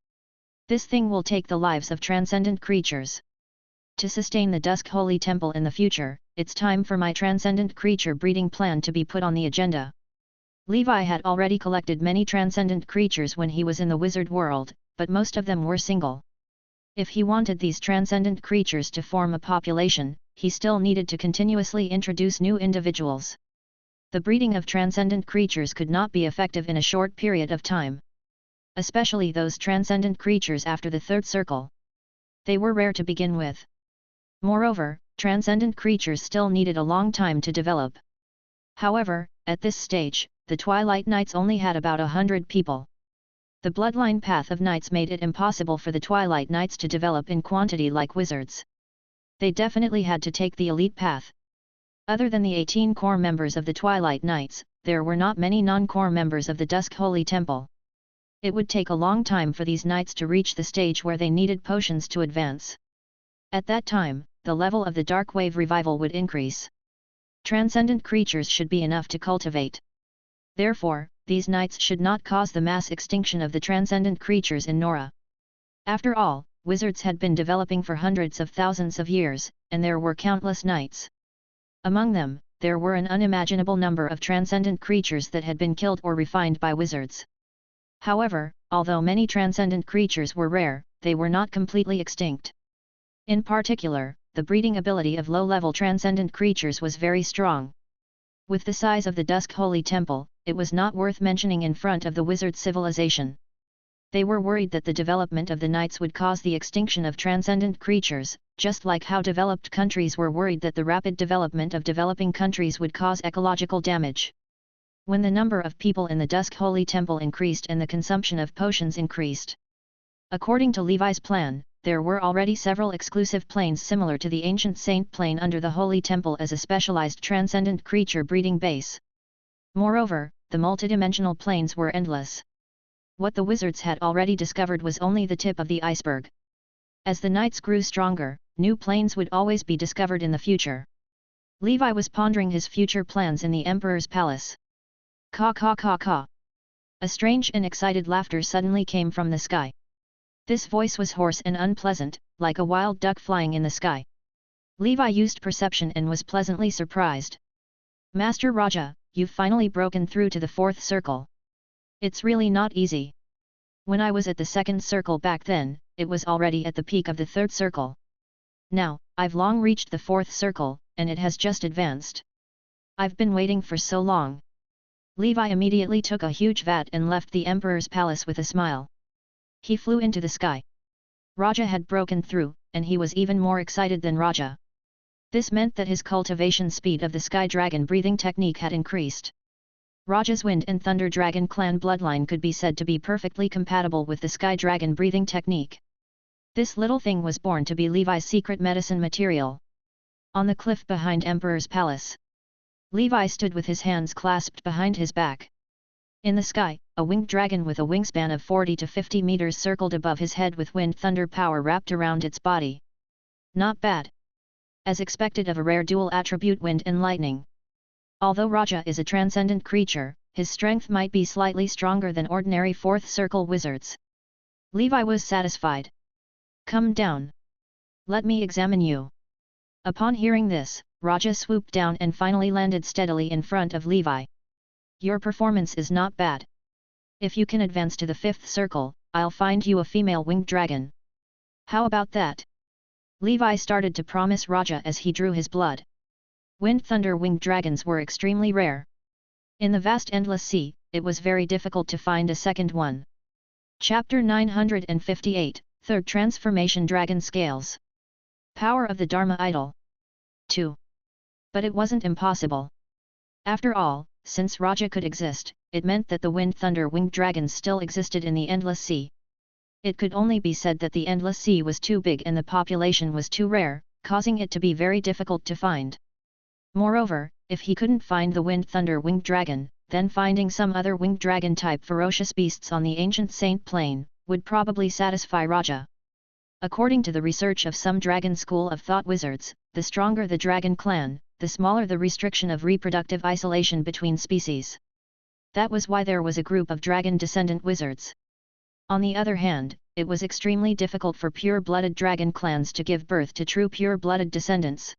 This thing will take the lives of transcendent creatures. To sustain the Dusk Holy Temple in the future, it's time for my transcendent creature breeding plan to be put on the agenda. Levi had already collected many transcendent creatures when he was in the wizard world, but most of them were single. If he wanted these transcendent creatures to form a population, he still needed to continuously introduce new individuals. The breeding of transcendent creatures could not be effective in a short period of time. Especially those transcendent creatures after the 3rd circle. They were rare to begin with. Moreover, transcendent creatures still needed a long time to develop. However, at this stage, the Twilight Knights only had about 100 people. The bloodline path of knights made it impossible for the Twilight Knights to develop in quantity like wizards. They definitely had to take the elite path. Other than the 18 core members of the Twilight Knights, there were not many non-core members of the Dusk Holy Temple. It would take a long time for these knights to reach the stage where they needed potions to advance. At that time, the level of the Dark Wave revival would increase. Transcendent creatures should be enough to cultivate. Therefore, these knights should not cause the mass extinction of the transcendent creatures in Nora. After all, wizards had been developing for hundreds of thousands of years, and there were countless knights. Among them, there were an unimaginable number of transcendent creatures that had been killed or refined by wizards. However, although many transcendent creatures were rare, they were not completely extinct. In particular, the breeding ability of low-level transcendent creatures was very strong. With the size of the Dusk Holy Temple, it was not worth mentioning in front of the wizard civilization. They were worried that the development of the knights would cause the extinction of transcendent creatures, just like how developed countries were worried that the rapid development of developing countries would cause ecological damage. When the number of people in the Dusk Holy Temple increased and the consumption of potions increased. According to Levi's plan, there were already several exclusive planes similar to the ancient Saint Plane under the Holy Temple as a specialized transcendent creature breeding base. Moreover, the multidimensional planes were endless. What the wizards had already discovered was only the tip of the iceberg. As the knights grew stronger, new planes would always be discovered in the future. Levi was pondering his future plans in the Emperor's palace. Caw caw caw caw. A strange and excited laughter suddenly came from the sky. This voice was hoarse and unpleasant, like a wild duck flying in the sky. Levi used perception and was pleasantly surprised. Master Raja, you've finally broken through to the fourth circle. It's really not easy. When I was at the second circle back then, it was already at the peak of the third circle. Now, I've long reached the fourth circle, and it has just advanced. I've been waiting for so long. Levi immediately took a huge vat and left the Emperor's palace with a smile. He flew into the sky. Raja had broken through, and he was even more excited than Raja. This meant that his cultivation speed of the Sky Dragon breathing technique had increased. Raja's Wind and Thunder Dragon clan bloodline could be said to be perfectly compatible with the Sky Dragon breathing technique. This little thing was born to be Levi's secret medicine material. On the cliff behind Emperor's palace, Levi stood with his hands clasped behind his back. In the sky, a winged dragon with a wingspan of 40 to 50 meters circled above his head with wind thunder power wrapped around its body. Not bad. As expected of a rare dual attribute wind and lightning. Although Raja is a transcendent creature, his strength might be slightly stronger than ordinary fourth circle wizards. Levi was satisfied. Come down. Let me examine you. Upon hearing this, Raja swooped down and finally landed steadily in front of Levi. Your performance is not bad. If you can advance to the fifth circle, I'll find you a female winged dragon. How about that? Levi started to promise Raja as he drew his blood. Wind thunder winged dragons were extremely rare. In the vast endless sea, it was very difficult to find a second one. Chapter 958, Third Transformation Dragon Scales. Power of the Dharma Idol. 2. But it wasn't impossible. After all, since Raja could exist, it meant that the wind thunder winged dragons still existed in the endless sea. It could only be said that the endless sea was too big and the population was too rare, causing it to be very difficult to find. Moreover, if he couldn't find the wind thunder winged dragon, then finding some other winged dragon type ferocious beasts on the ancient Saint Plain would probably satisfy Raja. According to the research of some dragon school of thought wizards, the stronger the dragon clan, the smaller the restriction of reproductive isolation between species. That was why there was a group of dragon descendant wizards. On the other hand, it was extremely difficult for pure-blooded dragon clans to give birth to true pure-blooded descendants.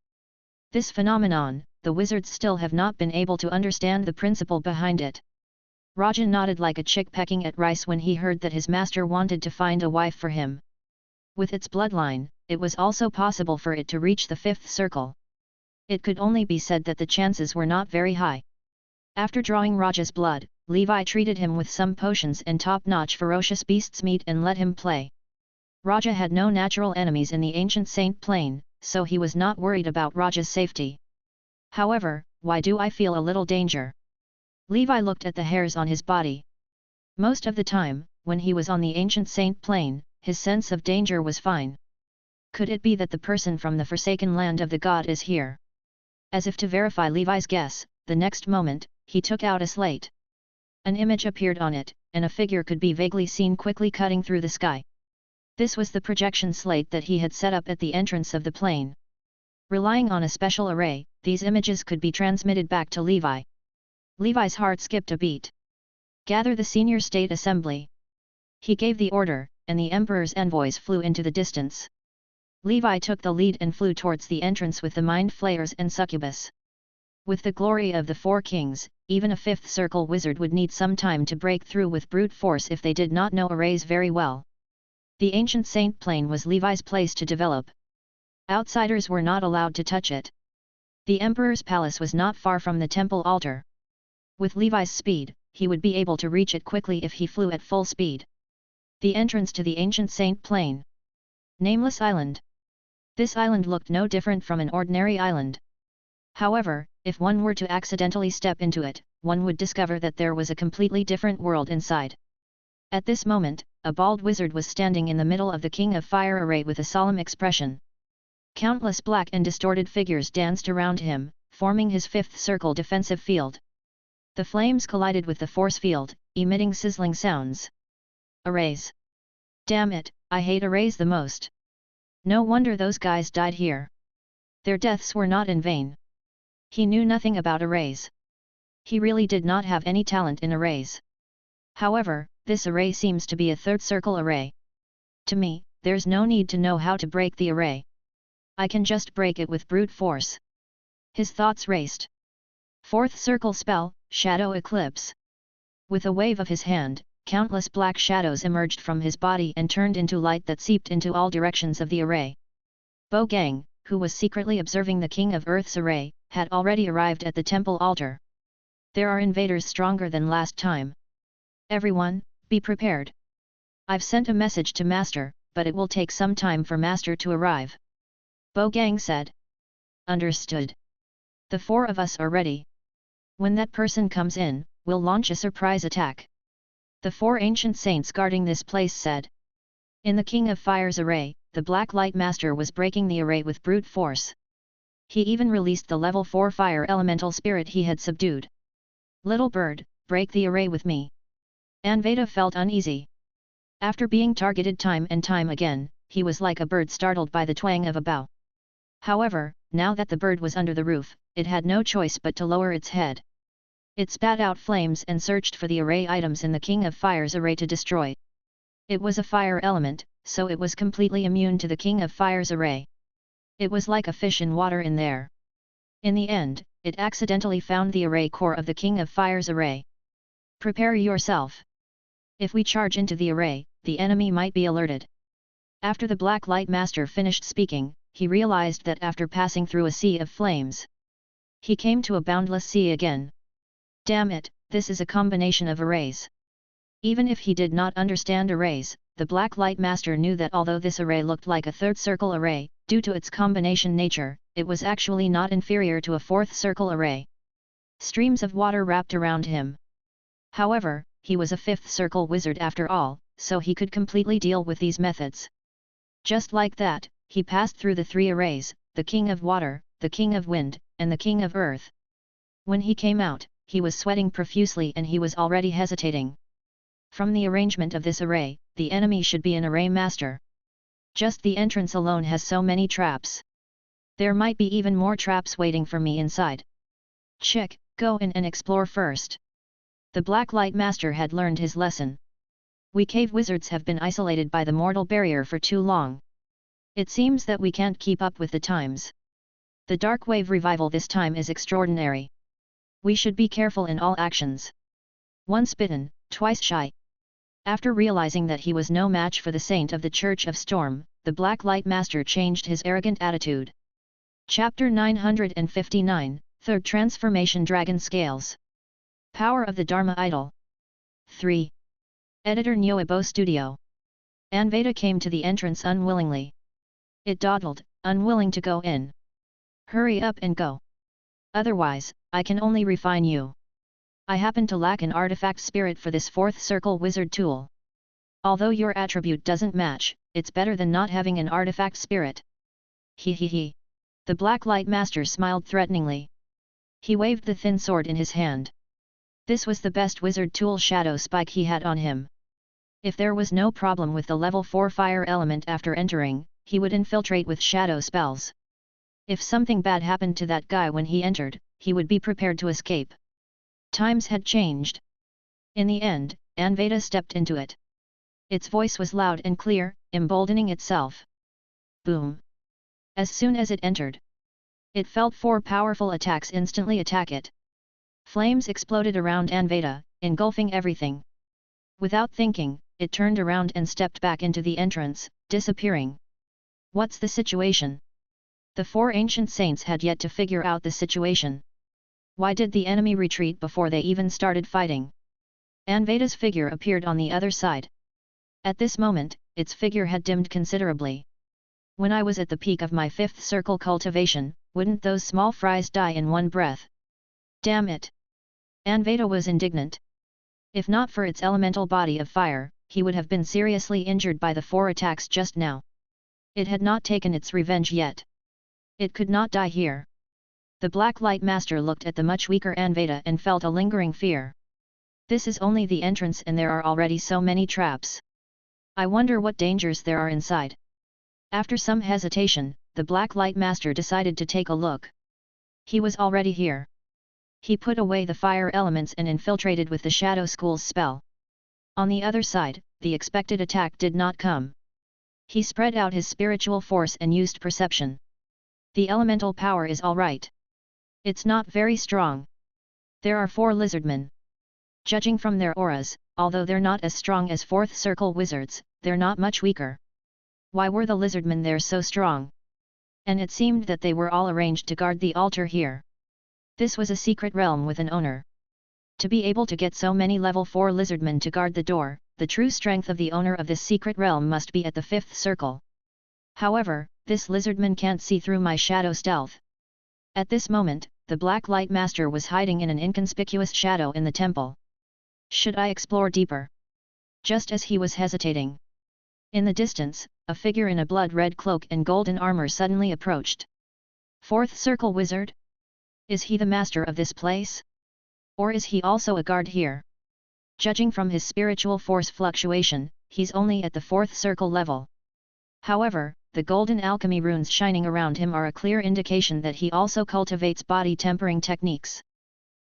This phenomenon, the wizards still have not been able to understand the principle behind it. Raja nodded like a chick pecking at rice when he heard that his master wanted to find a wife for him. With its bloodline, it was also possible for it to reach the fifth circle. It could only be said that the chances were not very high. After drawing Raja's blood, Levi treated him with some potions and top-notch ferocious beast's meat and let him play. Raja had no natural enemies in the ancient Saint Plain, so he was not worried about Raja's safety. However, why do I feel a little danger? Levi looked at the hairs on his body. Most of the time, when he was on the ancient Saint Plain, his sense of danger was fine. Could it be that the person from the forsaken land of the god is here? As if to verify Levi's guess, the next moment, he took out a slate. An image appeared on it, and a figure could be vaguely seen quickly cutting through the sky. This was the projection slate that he had set up at the entrance of the plane. Relying on a special array, these images could be transmitted back to Levi. Levi's heart skipped a beat. Gather the senior state assembly. He gave the order, and the emperor's envoys flew into the distance. Levi took the lead and flew towards the entrance with the mind flayers and succubus. With the glory of the four kings, even a fifth circle wizard would need some time to break through with brute force if they did not know arrays very well. The ancient saint plane was Levi's place to develop. Outsiders were not allowed to touch it. The emperor's palace was not far from the temple altar. With Levi's speed, he would be able to reach it quickly if he flew at full speed. The entrance to the ancient saint plane. Nameless Island. This island looked no different from an ordinary island. However, if one were to accidentally step into it, one would discover that there was a completely different world inside. At this moment, a bald wizard was standing in the middle of the King of Fire array with a solemn expression. Countless black and distorted figures danced around him, forming his fifth circle defensive field. The flames collided with the force field, emitting sizzling sounds. Arrays. Damn it, I hate arrays the most. No wonder those guys died here. Their deaths were not in vain. He knew nothing about arrays. He really did not have any talent in arrays. However, this array seems to be a third circle array. To me, there's no need to know how to break the array. I can just break it with brute force. His thoughts raced. Fourth circle spell, Shadow Eclipse. With a wave of his hand, countless black shadows emerged from his body and turned into light that seeped into all directions of the array. Bo Gang, who was secretly observing the King of Earth's array, had already arrived at the temple altar. There are invaders stronger than last time. Everyone, be prepared. I've sent a message to Master, but it will take some time for Master to arrive. Bo Gang said. Understood. The four of us are ready. When that person comes in, we'll launch a surprise attack. The four ancient saints guarding this place said. In the King of Fire's array, the Black Light Master was breaking the array with brute force. He even released the level 4 fire elemental spirit he had subdued. Little bird, break the array with me. Anveda felt uneasy. After being targeted time and time again, he was like a bird startled by the twang of a bow. However, now that the bird was under the roof, it had no choice but to lower its head. It spat out flames and searched for the array items in the King of Fire's array to destroy. It was a fire element, so it was completely immune to the King of Fire's array. It was like a fish in water in there. In the end, it accidentally found the array core of the King of Fire's array. Prepare yourself. If we charge into the array, the enemy might be alerted. After the Black Light Master finished speaking, he realized that after passing through a sea of flames, he came to a boundless sea again. Damn it, this is a combination of arrays. Even if he did not understand arrays, the Black Light Master knew that although this array looked like a third circle array, due to its combination nature, it was actually not inferior to a fourth circle array. Streams of water wrapped around him. However, he was a fifth circle wizard after all, so he could completely deal with these methods. Just like that, he passed through the three arrays, the King of Water, the King of Wind, and the King of Earth. When he came out, he was sweating profusely and he was already hesitating. From the arrangement of this array, the enemy should be an array master. Just the entrance alone has so many traps. There might be even more traps waiting for me inside. Chick, go in and explore first. The Black Light Master had learned his lesson. We cave wizards have been isolated by the mortal barrier for too long. It seems that we can't keep up with the times. The Dark Wave revival this time is extraordinary. We should be careful in all actions. Once bitten, twice shy. After realizing that he was no match for the saint of the Church of Storm, the Black Light Master changed his arrogant attitude. Chapter 959, Third Transformation Dragon Scales. Power of the Dharma Idol. 3. Editor Nyoebo Studio. Anveda came to the entrance unwillingly. It dawdled, unwilling to go in. Hurry up and go. Otherwise, I can only refine you. I happen to lack an artifact spirit for this fourth circle wizard tool. Although your attribute doesn't match, it's better than not having an artifact spirit. He. The Black Light Master smiled threateningly. He waved the thin sword in his hand. This was the best wizard tool Shadow Spike he had on him. If there was no problem with the level 4 fire element after entering, he would infiltrate with shadow spells. If something bad happened to that guy when he entered, he would be prepared to escape. Times had changed. In the end, Anveda stepped into it. Its voice was loud and clear, emboldening itself. Boom! As soon as it entered, it felt 4 powerful attacks instantly attack it. Flames exploded around Anveda, engulfing everything. Without thinking, it turned around and stepped back into the entrance, disappearing. What's the situation? The 4 ancient saints had yet to figure out the situation. Why did the enemy retreat before they even started fighting? Anveda's figure appeared on the other side. At this moment, its figure had dimmed considerably. When I was at the peak of my 5th circle cultivation, wouldn't those small fries die in one breath? Damn it! Anveda was indignant. If not for its elemental body of fire, he would have been seriously injured by the 4 attacks just now. It had not taken its revenge yet. It could not die here. The Black Light Master looked at the much weaker Anveda and felt a lingering fear. This is only the entrance and there are already so many traps. I wonder what dangers there are inside. After some hesitation, the Black Light Master decided to take a look. He was already here. He put away the fire elements and infiltrated with the Shadow School's spell. On the other side, the expected attack did not come. He spread out his spiritual force and used perception. The elemental power is alright. It's not very strong. There are 4 lizardmen. Judging from their auras, although they're not as strong as 4th circle wizards, they're not much weaker. Why were the lizardmen there so strong? And it seemed that they were all arranged to guard the altar here. This was a secret realm with an owner. To be able to get so many level 4 lizardmen to guard the door, the true strength of the owner of this secret realm must be at the 5th circle. However, this lizardman can't see through my shadow stealth. At this moment, the Black Light Master was hiding in an inconspicuous shadow in the temple. Should I explore deeper? Just as he was hesitating, in the distance, a figure in a blood-red cloak and golden armor suddenly approached. 4th circle wizard? Is he the master of this place? Or is he also a guard here? Judging from his spiritual force fluctuation, he's only at the 4th circle level. However, the golden alchemy runes shining around him are a clear indication that he also cultivates body tempering techniques.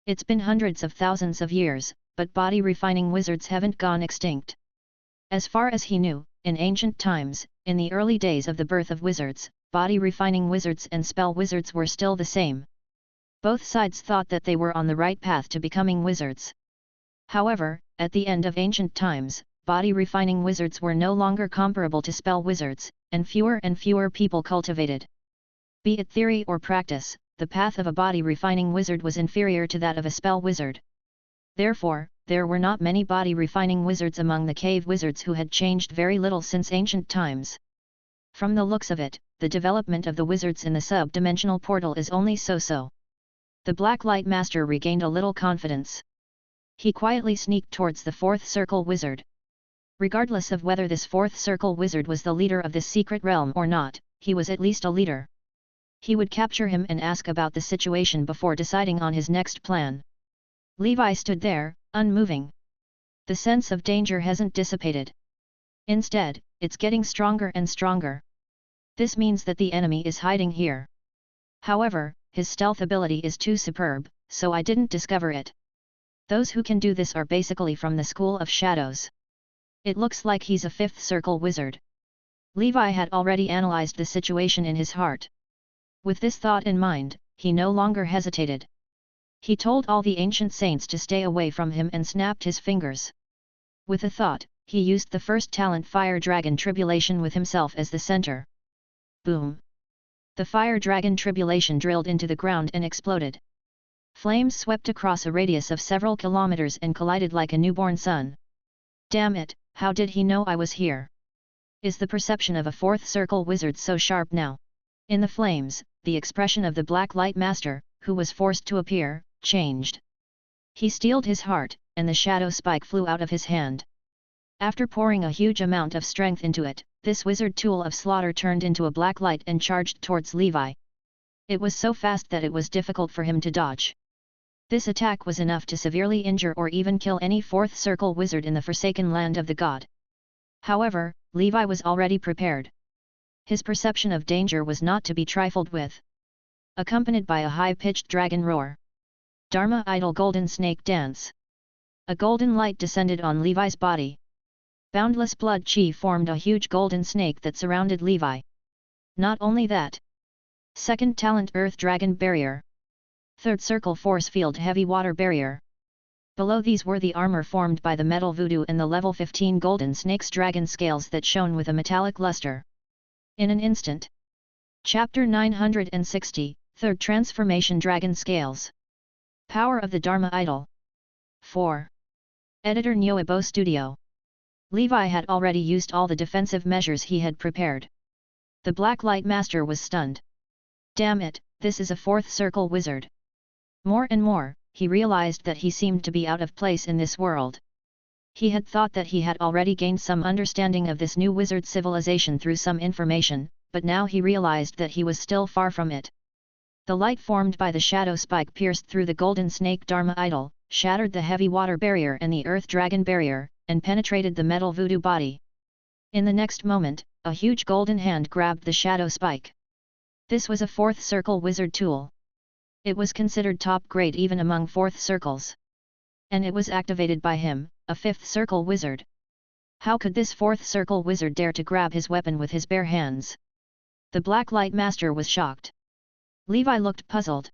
It's been hundreds of thousands of years, but body refining wizards haven't gone extinct. As far as he knew, in ancient times, in the early days of the birth of wizards, body refining wizards and spell wizards were still the same. Both sides thought that they were on the right path to becoming wizards. However, at the end of ancient times, body refining wizards were no longer comparable to spell wizards, and fewer people cultivated. Be it theory or practice, the path of a body refining wizard was inferior to that of a spell wizard. Therefore, there were not many body refining wizards among the cave wizards who had changed very little since ancient times. From the looks of it, the development of the wizards in the sub-dimensional portal is only so-so. The Black Light Master regained a little confidence. He quietly sneaked towards the 4th circle wizard. Regardless of whether this 4th circle wizard was the leader of this secret realm or not, he was at least a leader. He would capture him and ask about the situation before deciding on his next plan. Levi stood there, unmoving. The sense of danger hasn't dissipated. Instead, it's getting stronger and stronger. This means that the enemy is hiding here. However, his stealth ability is too superb, so I didn't discover it. Those who can do this are basically from the School of Shadows. It looks like he's a 5th circle wizard. Levi had already analyzed the situation in his heart. With this thought in mind, he no longer hesitated. He told all the ancient saints to stay away from him and snapped his fingers. With a thought, he used the first talent Fire Dragon Tribulation with himself as the center. Boom! The Fire Dragon Tribulation drilled into the ground and exploded. Flames swept across a radius of several kilometers and collided like a newborn sun. Damn it, how did he know I was here? Is the perception of a 4th circle wizard so sharp now? In the flames, the expression of the Black Light Master, who was forced to appear, changed. He steeled his heart, and the shadow spike flew out of his hand. After pouring a huge amount of strength into it, this wizard tool of slaughter turned into a black light and charged towards Levi. It was so fast that it was difficult for him to dodge. This attack was enough to severely injure or even kill any fourth circle wizard in the forsaken land of the god. However, Levi was already prepared. His perception of danger was not to be trifled with. Accompanied by a high-pitched dragon roar. Dharma idol golden snake dance. A golden light descended on Levi's body. Boundless blood chi formed a huge golden snake that surrounded Levi. Not only that. Second talent earth dragon barrier. Third circle force field heavy water barrier. Below these were the armor formed by the metal voodoo and the level 15 golden snake's dragon scales that shone with a metallic luster. In an instant. Chapter 960, Third Transformation Dragon Scales. Power of the Dharma Idol. 4. Editor Nyoebo Studio. Levi had already used all the defensive measures he had prepared. The Black Light Master was stunned. Damn it, this is a fourth circle wizard. More and more, he realized that he seemed to be out of place in this world. He had thought that he had already gained some understanding of this new wizard civilization through some information, but now he realized that he was still far from it. The light formed by the shadow spike pierced through the golden snake Dharma idol, shattered the heavy water barrier and the earth dragon barrier, and penetrated the metal voodoo body. In the next moment, a huge golden hand grabbed the shadow spike. This was a fourth circle wizard tool. It was considered top grade even among fourth circles. And it was activated by him, a fifth circle wizard. How could this fourth circle wizard dare to grab his weapon with his bare hands? The Black Light Master was shocked. Levi looked puzzled.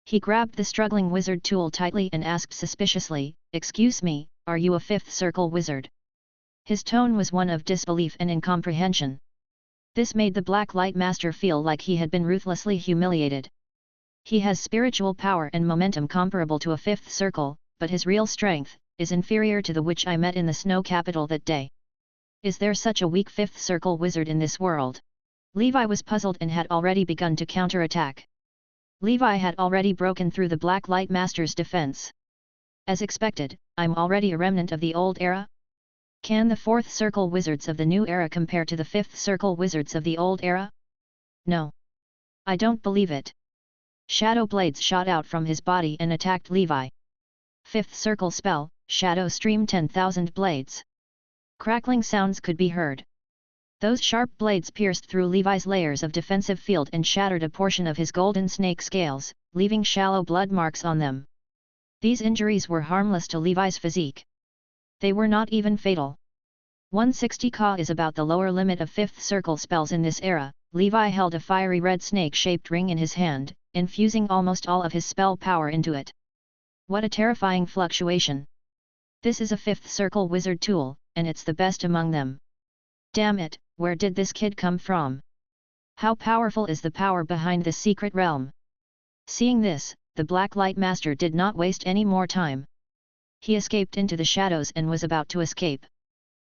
He grabbed the struggling wizard tool tightly and asked suspiciously, "Excuse me, are you a fifth circle wizard?" His tone was one of disbelief and incomprehension. This made the Black Light Master feel like he had been ruthlessly humiliated. He has spiritual power and momentum comparable to a fifth circle, but his real strength is inferior to the witch I met in the snow capital that day. Is there such a weak fifth circle wizard in this world? Levi was puzzled and had already begun to counterattack. Levi had already broken through the Black Light Master's defense. As expected, I'm already a remnant of the old era? Can the fourth circle wizards of the new era compare to the fifth circle wizards of the old era? No. I don't believe it. Shadow blades shot out from his body and attacked Levi. Fifth circle spell, Shadow Stream 10,000 blades. Crackling sounds could be heard. Those sharp blades pierced through Levi's layers of defensive field and shattered a portion of his golden snake scales, leaving shallow blood marks on them. These injuries were harmless to Levi's physique. They were not even fatal. 160 Ka is about the lower limit of fifth circle spells in this era. Levi held a fiery red snake-shaped ring in his hand, infusing almost all of his spell power into it. What a terrifying fluctuation! This is a fifth circle wizard tool, and it's the best among them. Damn it, where did this kid come from? How powerful is the power behind this secret realm? Seeing this, the Black Light Master did not waste any more time. He escaped into the shadows and was about to escape.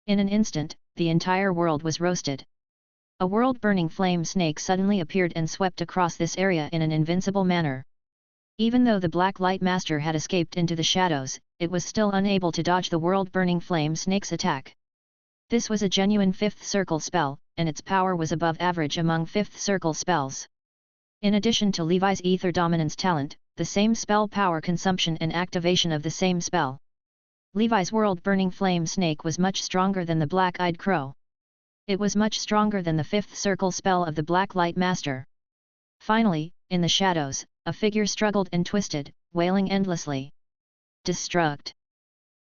In an instant, the entire world was roasted. A world-burning flame snake suddenly appeared and swept across this area in an invincible manner. Even though the Black Light Master had escaped into the shadows, it was still unable to dodge the world-burning flame snake's attack. This was a genuine fifth circle spell, and its power was above average among fifth circle spells. In addition to Levi's ether dominance talent, the same spell power consumption and activation of the same spell. Levi's world-burning flame snake was much stronger than the black-eyed crow. It was much stronger than the fifth circle spell of the Black Light Master. Finally, in the shadows, a figure struggled and twisted, wailing endlessly. Destruct.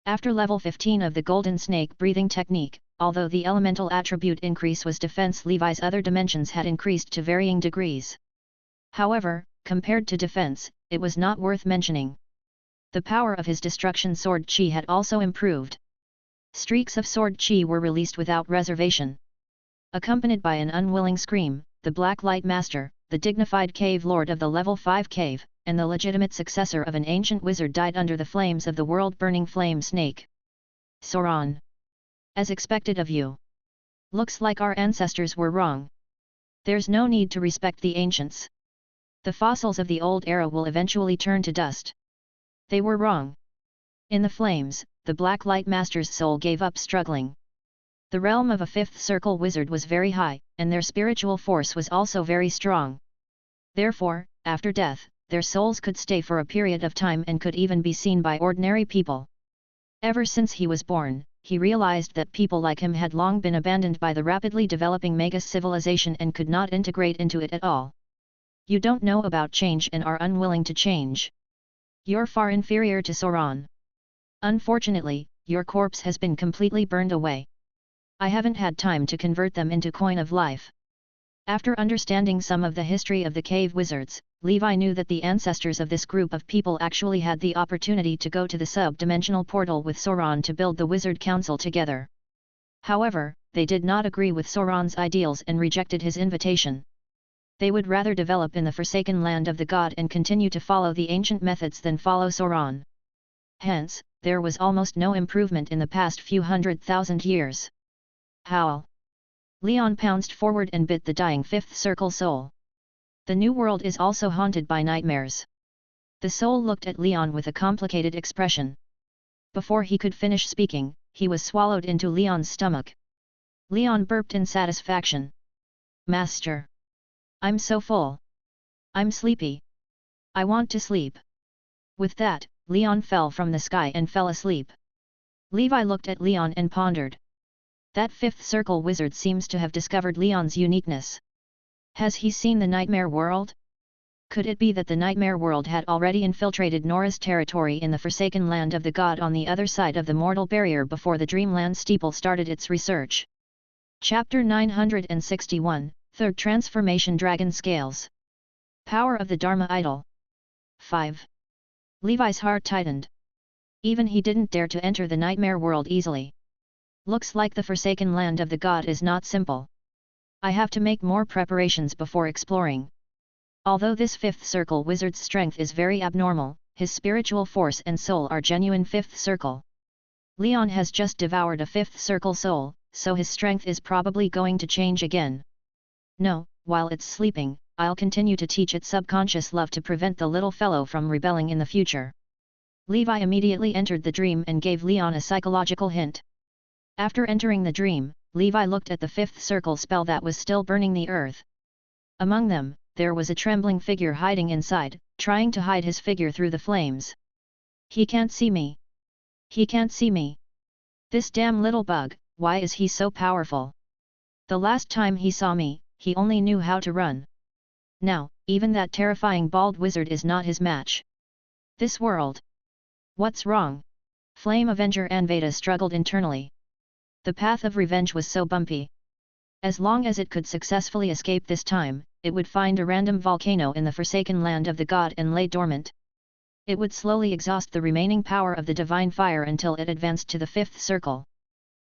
After level 15 of the Golden Snake breathing technique, although the elemental attribute increase was defense, Levi's other dimensions had increased to varying degrees. However, compared to defense, it was not worth mentioning. The power of his destruction sword chi had also improved. Streaks of sword chi were released without reservation. Accompanied by an unwilling scream, the Black Light Master, the dignified cave lord of the level 5 cave, and the legitimate successor of an ancient wizard died under the flames of the world-burning flame snake. Sauron. As expected of you. Looks like our ancestors were wrong. There's no need to respect the ancients. The fossils of the old era will eventually turn to dust. They were wrong. In the flames, the Black Light Master's soul gave up struggling. The realm of a fifth circle wizard was very high, and their spiritual force was also very strong. Therefore, after death, their souls could stay for a period of time and could even be seen by ordinary people. Ever since he was born, he realized that people like him had long been abandoned by the rapidly developing Magus civilization and could not integrate into it at all. You don't know about change and are unwilling to change. You're far inferior to Sauron. Unfortunately, your corpse has been completely burned away. I haven't had time to convert them into coin of life. After understanding some of the history of the cave wizards, Levi knew that the ancestors of this group of people actually had the opportunity to go to the sub-dimensional portal with Sauron to build the Wizard Council together. However, they did not agree with Sauron's ideals and rejected his invitation. They would rather develop in the forsaken land of the god and continue to follow the ancient methods than follow Sauron. Hence, there was almost no improvement in the past few 100,000 years. Howl! Leon pounced forward and bit the dying fifth circle soul. The new world is also haunted by nightmares. The soul looked at Leon with a complicated expression. Before he could finish speaking, he was swallowed into Leon's stomach. Leon burped in satisfaction. Master! I'm so full. I'm sleepy. I want to sleep. With that, Leon fell from the sky and fell asleep. Levi looked at Leon and pondered. That fifth circle wizard seems to have discovered Leon's uniqueness. Has he seen the nightmare world? Could it be that the nightmare world had already infiltrated Nora's territory in the forsaken land of the god on the other side of the mortal barrier before the Dreamland Steeple started its research? Chapter 961, Third Transformation Dragon Scales. Power of the Dharma Idol. 5. Levi's heart tightened. Even he didn't dare to enter the nightmare world easily. Looks like the forsaken land of the god is not simple. I have to make more preparations before exploring. Although this fifth circle wizard's strength is very abnormal, his spiritual force and soul are genuine fifth circle. Leon has just devoured a fifth circle soul, so his strength is probably going to change again. No, while it's sleeping, I'll continue to teach its subconscious love to prevent the little fellow from rebelling in the future. Levi immediately entered the dream and gave Leon a psychological hint. After entering the dream, Levi looked at the fifth circle spell that was still burning the earth. Among them, there was a trembling figure hiding inside, trying to hide his figure through the flames. He can't see me. He can't see me. This damn little bug, why is he so powerful? The last time he saw me, he only knew how to run. Now, even that terrifying bald wizard is not his match. This world. What's wrong? Flame Avenger Anveda struggled internally. The path of revenge was so bumpy. As long as it could successfully escape this time, it would find a random volcano in the forsaken land of the god and lay dormant. It would slowly exhaust the remaining power of the divine fire until it advanced to the fifth circle.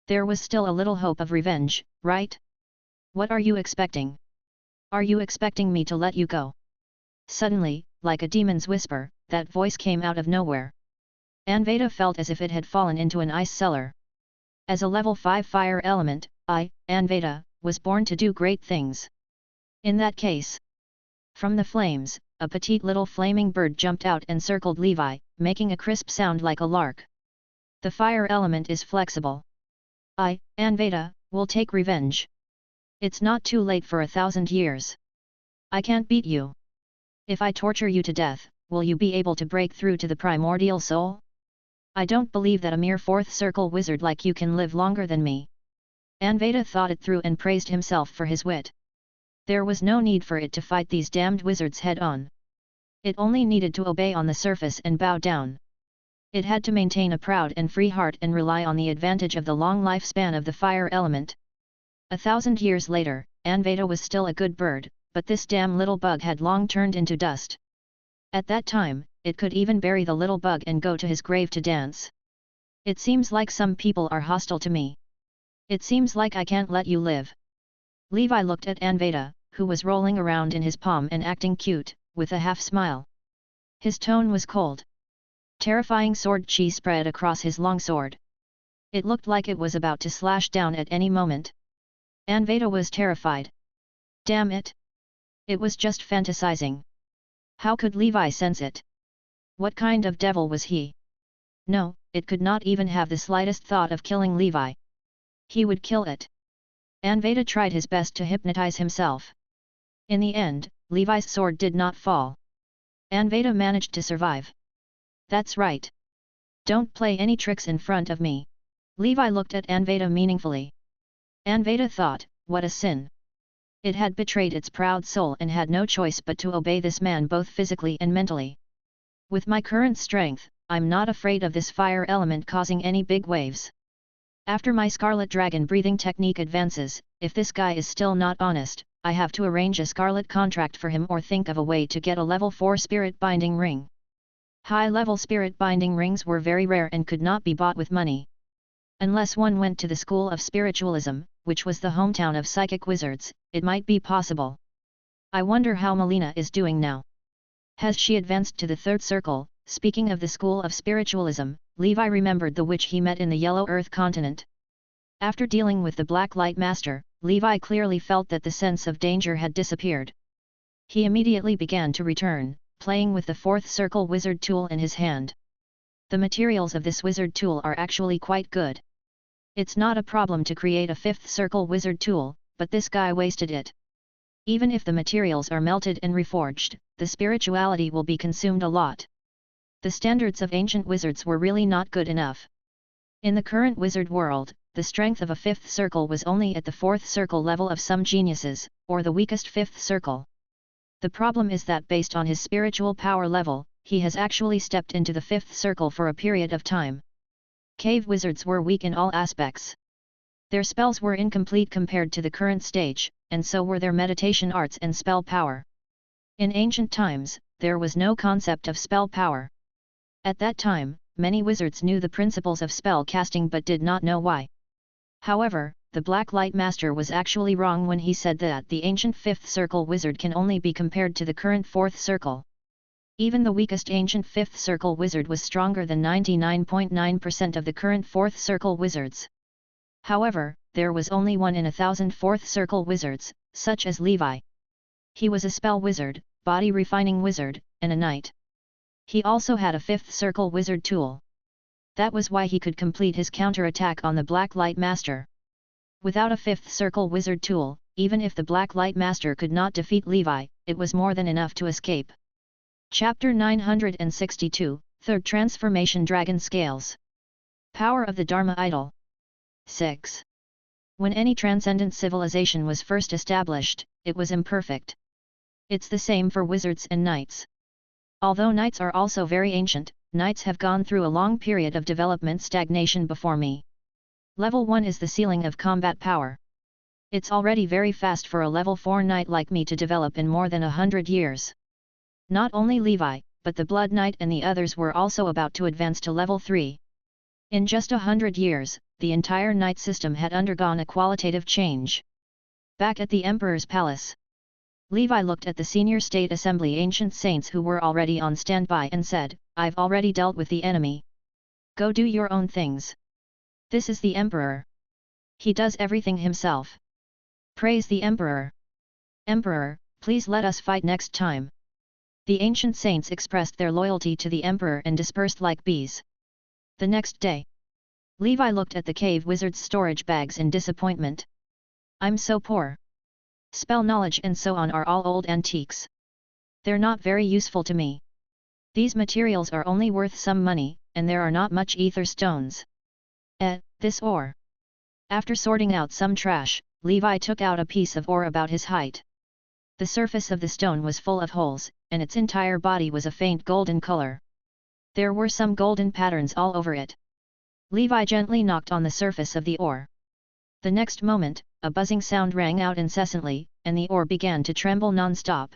There was still a little hope of revenge, right? What are you expecting? Are you expecting me to let you go? Suddenly, like a demon's whisper, that voice came out of nowhere. Anveda felt as if it had fallen into an ice cellar. As a level 5 fire element, I, Anveda, was born to do great things. In that case. From the flames, a petite little flaming bird jumped out and circled Levi, making a crisp sound like a lark. The fire element is flexible. I, Anveda, will take revenge. It's not too late for 1,000 years. I can't beat you. If I torture you to death, will you be able to break through to the primordial soul? I don't believe that a mere fourth circle wizard like you can live longer than me. Anveda thought it through and praised himself for his wit. There was no need for it to fight these damned wizards head-on. It only needed to obey on the surface and bow down. It had to maintain a proud and free heart and rely on the advantage of the long lifespan of the fire element. 1,000 years later, Anveda was still a good bird, but this damn little bug had long turned into dust. At that time, it could even bury the little bug and go to his grave to dance. It seems like some people are hostile to me. It seems like I can't let you live. Levi looked at Anveda, who was rolling around in his palm and acting cute, with a half-smile. His tone was cold. Terrifying sword chi spread across his long sword. It looked like it was about to slash down at any moment. Anveda was terrified. Damn it! It was just fantasizing. How could Levi sense it? What kind of devil was he? No, it could not even have the slightest thought of killing Levi. He would kill it. Anveda tried his best to hypnotize himself. In the end, Levi's sword did not fall. Anveda managed to survive. That's right. Don't play any tricks in front of me. Levi looked at Anveda meaningfully. Anveda thought, what a sin. It had betrayed its proud soul and had no choice but to obey this man both physically and mentally. With my current strength, I'm not afraid of this fire element causing any big waves. After my Scarlet Dragon breathing technique advances, if this guy is still not honest, I have to arrange a Scarlet contract for him or think of a way to get a level 4 spirit binding ring. High-level spirit binding rings were very rare and could not be bought with money. Unless one went to the School of Spiritualism, which was the hometown of psychic wizards, it might be possible. I wonder how Melina is doing now. Has she advanced to the third circle? Speaking of the School of Spiritualism, Levi remembered the witch he met in the Yellow Earth continent. After dealing with the Black Light Master, Levi clearly felt that the sense of danger had disappeared. He immediately began to return, playing with the fourth circle wizard tool in his hand. The materials of this wizard tool are actually quite good. It's not a problem to create a fifth circle wizard tool, but this guy wasted it. Even if the materials are melted and reforged, the spirituality will be consumed a lot. The standards of ancient wizards were really not good enough. In the current wizard world, the strength of a fifth circle was only at the fourth circle level of some geniuses, or the weakest fifth circle. The problem is that based on his spiritual power level, he has actually stepped into the fifth circle for a period of time. Cave wizards were weak in all aspects. Their spells were incomplete compared to the current stage, and so were their meditation arts and spell power. In ancient times, there was no concept of spell power. At that time, many wizards knew the principles of spell casting but did not know why. However, the Black Light Master was actually wrong when he said that the ancient fifth circle wizard can only be compared to the current fourth circle. Even the weakest ancient fifth circle wizard was stronger than 99.9% of the current fourth circle wizards. However, there was only 1 in 1,000 fourth circle wizards, such as Levi. He was a spell wizard, body refining wizard, and a knight. He also had a fifth circle wizard tool. That was why he could complete his counterattack on the Black Light Master. Without a fifth circle wizard tool, even if the Black Light Master could not defeat Levi, it was more than enough to escape. Chapter 962, Third Transformation Dragon Scales. Power of the Dharma Idol. 6. When any transcendent civilization was first established, it was imperfect. It's the same for wizards and knights. Although knights are also very ancient, knights have gone through a long period of development stagnation before me. Level 1 is the ceiling of combat power. It's already very fast for a level 4 knight like me to develop in more than 100 years. Not only Levi, but the Blood Knight and the others were also about to advance to level 3. In just 100 years, the entire knight system had undergone a qualitative change. Back at the Emperor's palace, Levi looked at the senior state assembly ancient saints who were already on standby and said, I've already dealt with the enemy. Go do your own things. This is the Emperor. He does everything himself. Praise the Emperor. Emperor, please let us fight next time. The ancient saints expressed their loyalty to the Emperor and dispersed like bees. The next day, Levi looked at the cave wizard's storage bags in disappointment. I'm so poor. Spell knowledge and so on are all old antiques. They're not very useful to me. These materials are only worth some money, and there are not much ether stones. This ore. After sorting out some trash, Levi took out a piece of ore about his height. The surface of the stone was full of holes, and its entire body was a faint golden color. There were some golden patterns all over it. Levi gently knocked on the surface of the ore. The next moment, a buzzing sound rang out incessantly, and the ore began to tremble non-stop.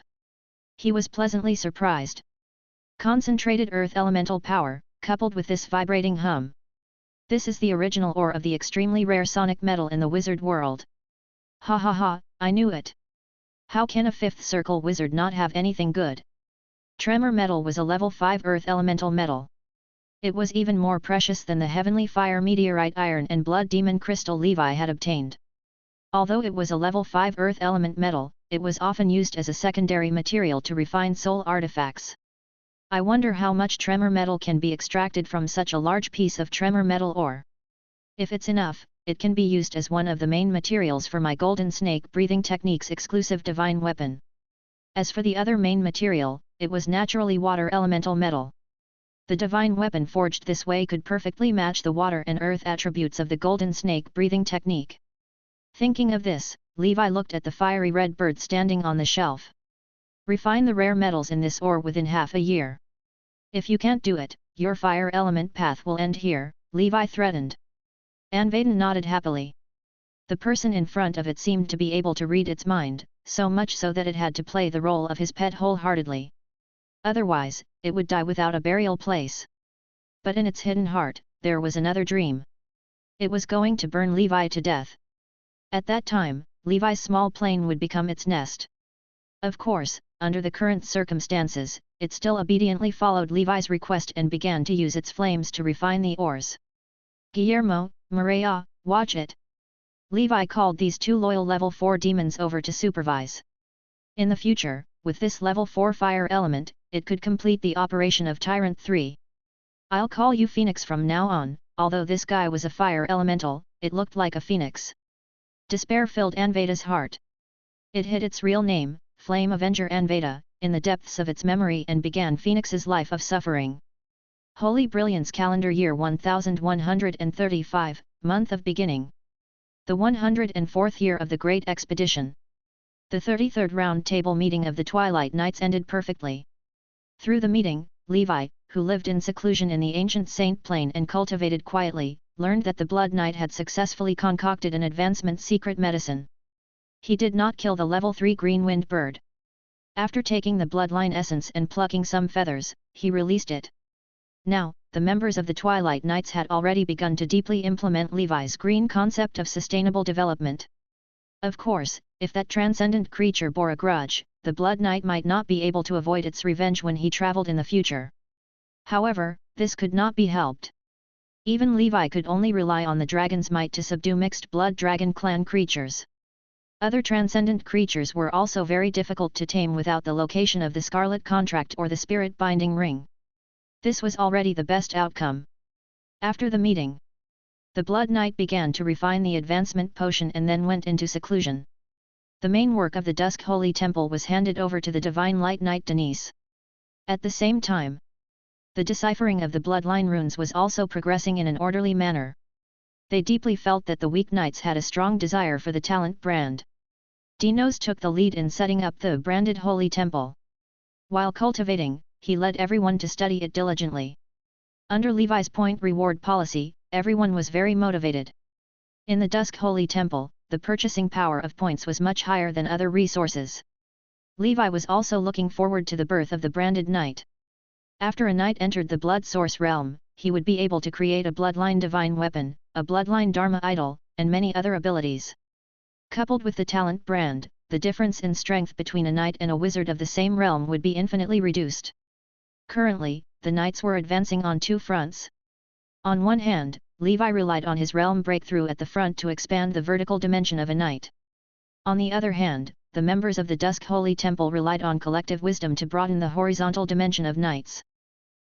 He was pleasantly surprised. Concentrated earth elemental power, coupled with this vibrating hum. This is the original ore of the extremely rare sonic metal in the wizard world. Ha ha ha, I knew it. How can a fifth circle wizard not have anything good? Tremor metal was a level 5 earth elemental metal. It was even more precious than the heavenly fire meteorite iron and blood demon crystal Levi had obtained. Although it was a level 5 earth element metal, it was often used as a secondary material to refine soul artifacts. I wonder how much tremor metal can be extracted from such a large piece of tremor metal ore. If it's enough, it can be used as one of the main materials for my golden snake breathing technique's exclusive divine weapon. As for the other main material, it was naturally water elemental metal. The divine weapon forged this way could perfectly match the water and earth attributes of the golden snake breathing technique. Thinking of this, Levi looked at the fiery red bird standing on the shelf. Refine the rare metals in this ore within half a year. If you can't do it, your fire element path will end here, Levi threatened. Anvaden nodded happily. The person in front of it seemed to be able to read its mind, so much so that it had to play the role of his pet wholeheartedly. Otherwise, it would die without a burial place. But in its hidden heart, there was another dream. It was going to burn Levi to death. At that time, Levi's small plane would become its nest. Of course, under the current circumstances, it still obediently followed Levi's request and began to use its flames to refine the ores. Guillermo, Maria, watch it. Levi called these two loyal level 4 demons over to supervise. In the future, with this level 4 fire element, it could complete the operation of Tyrant 3. I'll call you Phoenix from now on. Although this guy was a fire elemental, it looked like a phoenix. Despair filled Anveda's heart. It hid its real name, Flame Avenger Anveda, in the depths of its memory and began Phoenix's life of suffering. Holy Brilliance Calendar Year 1135, Month of Beginning. The 104th year of the Great Expedition. The 33rd Round Table meeting of the Twilight Knights ended perfectly. Through the meeting, Levi, who lived in seclusion in the ancient Saint Plain and cultivated quietly, learned that the Blood Knight had successfully concocted an advancement secret medicine. He did not kill the level 3 green-winged bird. After taking the bloodline essence and plucking some feathers, he released it. Now, the members of the Twilight Knights had already begun to deeply implement Levi's green concept of sustainable development. Of course, if that transcendent creature bore a grudge, the Blood Knight might not be able to avoid its revenge when he traveled in the future. However, this could not be helped. Even Levi could only rely on the dragon's might to subdue mixed blood dragon clan creatures. Other transcendent creatures were also very difficult to tame without the location of the Scarlet Contract or the Spirit Binding Ring. This was already the best outcome. After the meeting, the Blood Knight began to refine the advancement potion and then went into seclusion. The main work of the Dusk Holy Temple was handed over to the Divine Light Knight Denise. At the same time, the deciphering of the bloodline runes was also progressing in an orderly manner. They deeply felt that the weak knights had a strong desire for the talent brand. Dinos took the lead in setting up the branded Holy Temple. While cultivating, he led everyone to study it diligently. Under Levi's point reward policy, everyone was very motivated. In the Dusk Holy Temple, the purchasing power of points was much higher than other resources. Levi was also looking forward to the birth of the branded knight. After a knight entered the blood source realm, he would be able to create a bloodline divine weapon, a bloodline dharma idol, and many other abilities. Coupled with the talent brand, the difference in strength between a knight and a wizard of the same realm would be infinitely reduced. Currently, the knights were advancing on two fronts. On one hand, Levi relied on his realm breakthrough at the front to expand the vertical dimension of a knight. On the other hand, the members of the Dusk Holy Temple relied on collective wisdom to broaden the horizontal dimension of knights.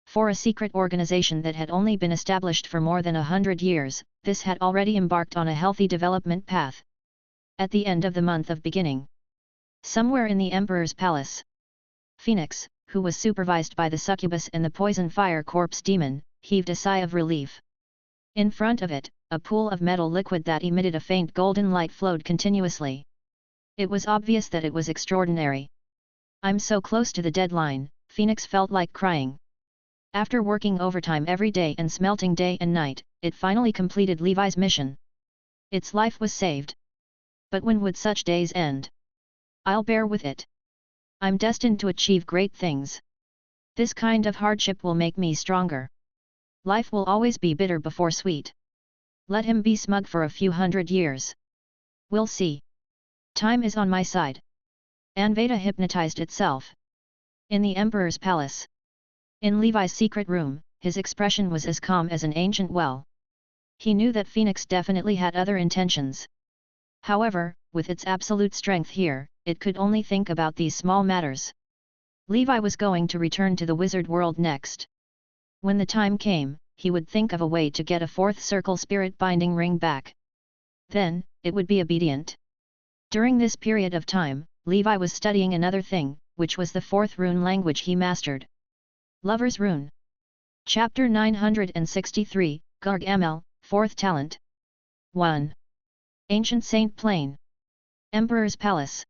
For a secret organization that had only been established for more than 100 years, this had already embarked on a healthy development path. At the end of the month of beginning, somewhere in the Emperor's palace, Phoenix, who was supervised by the succubus and the poison fire corpse demon, heaved a sigh of relief. In front of it, a pool of metal liquid that emitted a faint golden light flowed continuously. It was obvious that it was extraordinary. "I'm so close to the deadline," Phoenix felt like crying. After working overtime every day and smelting day and night, it finally completed Levi's mission. Its life was saved. But when would such days end? "I'll bear with it. I'm destined to achieve great things. This kind of hardship will make me stronger. Life will always be bitter before sweet. Let him be smug for a few hundred years. We'll see. Time is on my side." Anveda hypnotized itself. In the Emperor's palace, in Levi's secret room, his expression was as calm as an ancient well. He knew that Phoenix definitely had other intentions. However, with its absolute strength here, it could only think about these small matters. Levi was going to return to the wizard world next. When the time came, he would think of a way to get a fourth circle spirit binding ring back. Then, it would be obedient. During this period of time, Levi was studying another thing, which was the fourth rune language he mastered. Lover's Rune. Chapter 963, Gargamel, Fourth Talent. 1. Ancient Saint Plane. Emperor's Palace.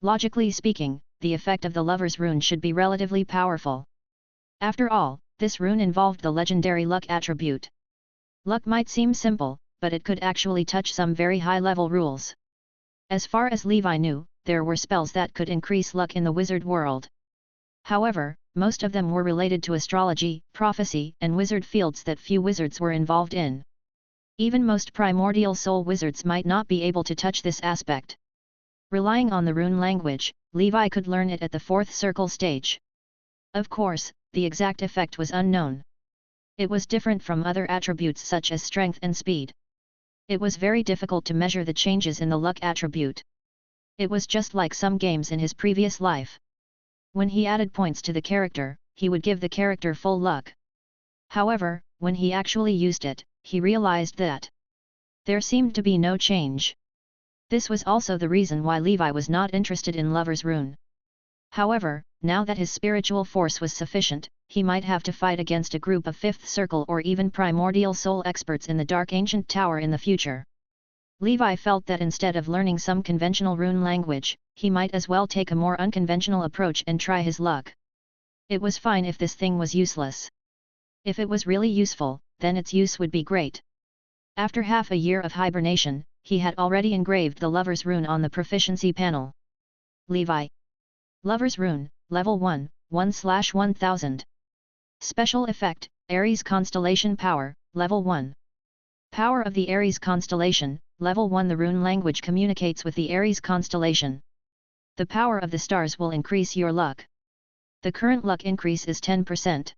Logically speaking, the effect of the Lover's Rune should be relatively powerful. After all, this rune involved the legendary luck attribute. Luck might seem simple, but it could actually touch some very high-level rules. As far as Levi knew, there were spells that could increase luck in the wizard world. However, most of them were related to astrology, prophecy, and wizard fields that few wizards were involved in. Even most primordial soul wizards might not be able to touch this aspect. Relying on the rune language, Levi could learn it at the fourth circle stage. Of course, the exact effect was unknown. It was different from other attributes such as strength and speed. It was very difficult to measure the changes in the luck attribute. It was just like some games in his previous life. When he added points to the character, he would give the character full luck. However, when he actually used it, he realized that there seemed to be no change. This was also the reason why Levi was not interested in Lover's Rune. However, now that his spiritual force was sufficient, he might have to fight against a group of Fifth Circle or even Primordial Soul experts in the Dark Ancient Tower in the future. Levi felt that instead of learning some conventional rune language, he might as well take a more unconventional approach and try his luck. It was fine if this thing was useless. If it was really useful, then its use would be great. After half a year of hibernation, he had already engraved the Lover's Rune on the proficiency panel. Levi. Lover's Rune, Level 1, 1/1000. Special Effect, Aries Constellation Power, Level 1. Power of the Aries Constellation, Level 1. The rune language communicates with the Aries Constellation. The power of the stars will increase your luck. The current luck increase is 10%.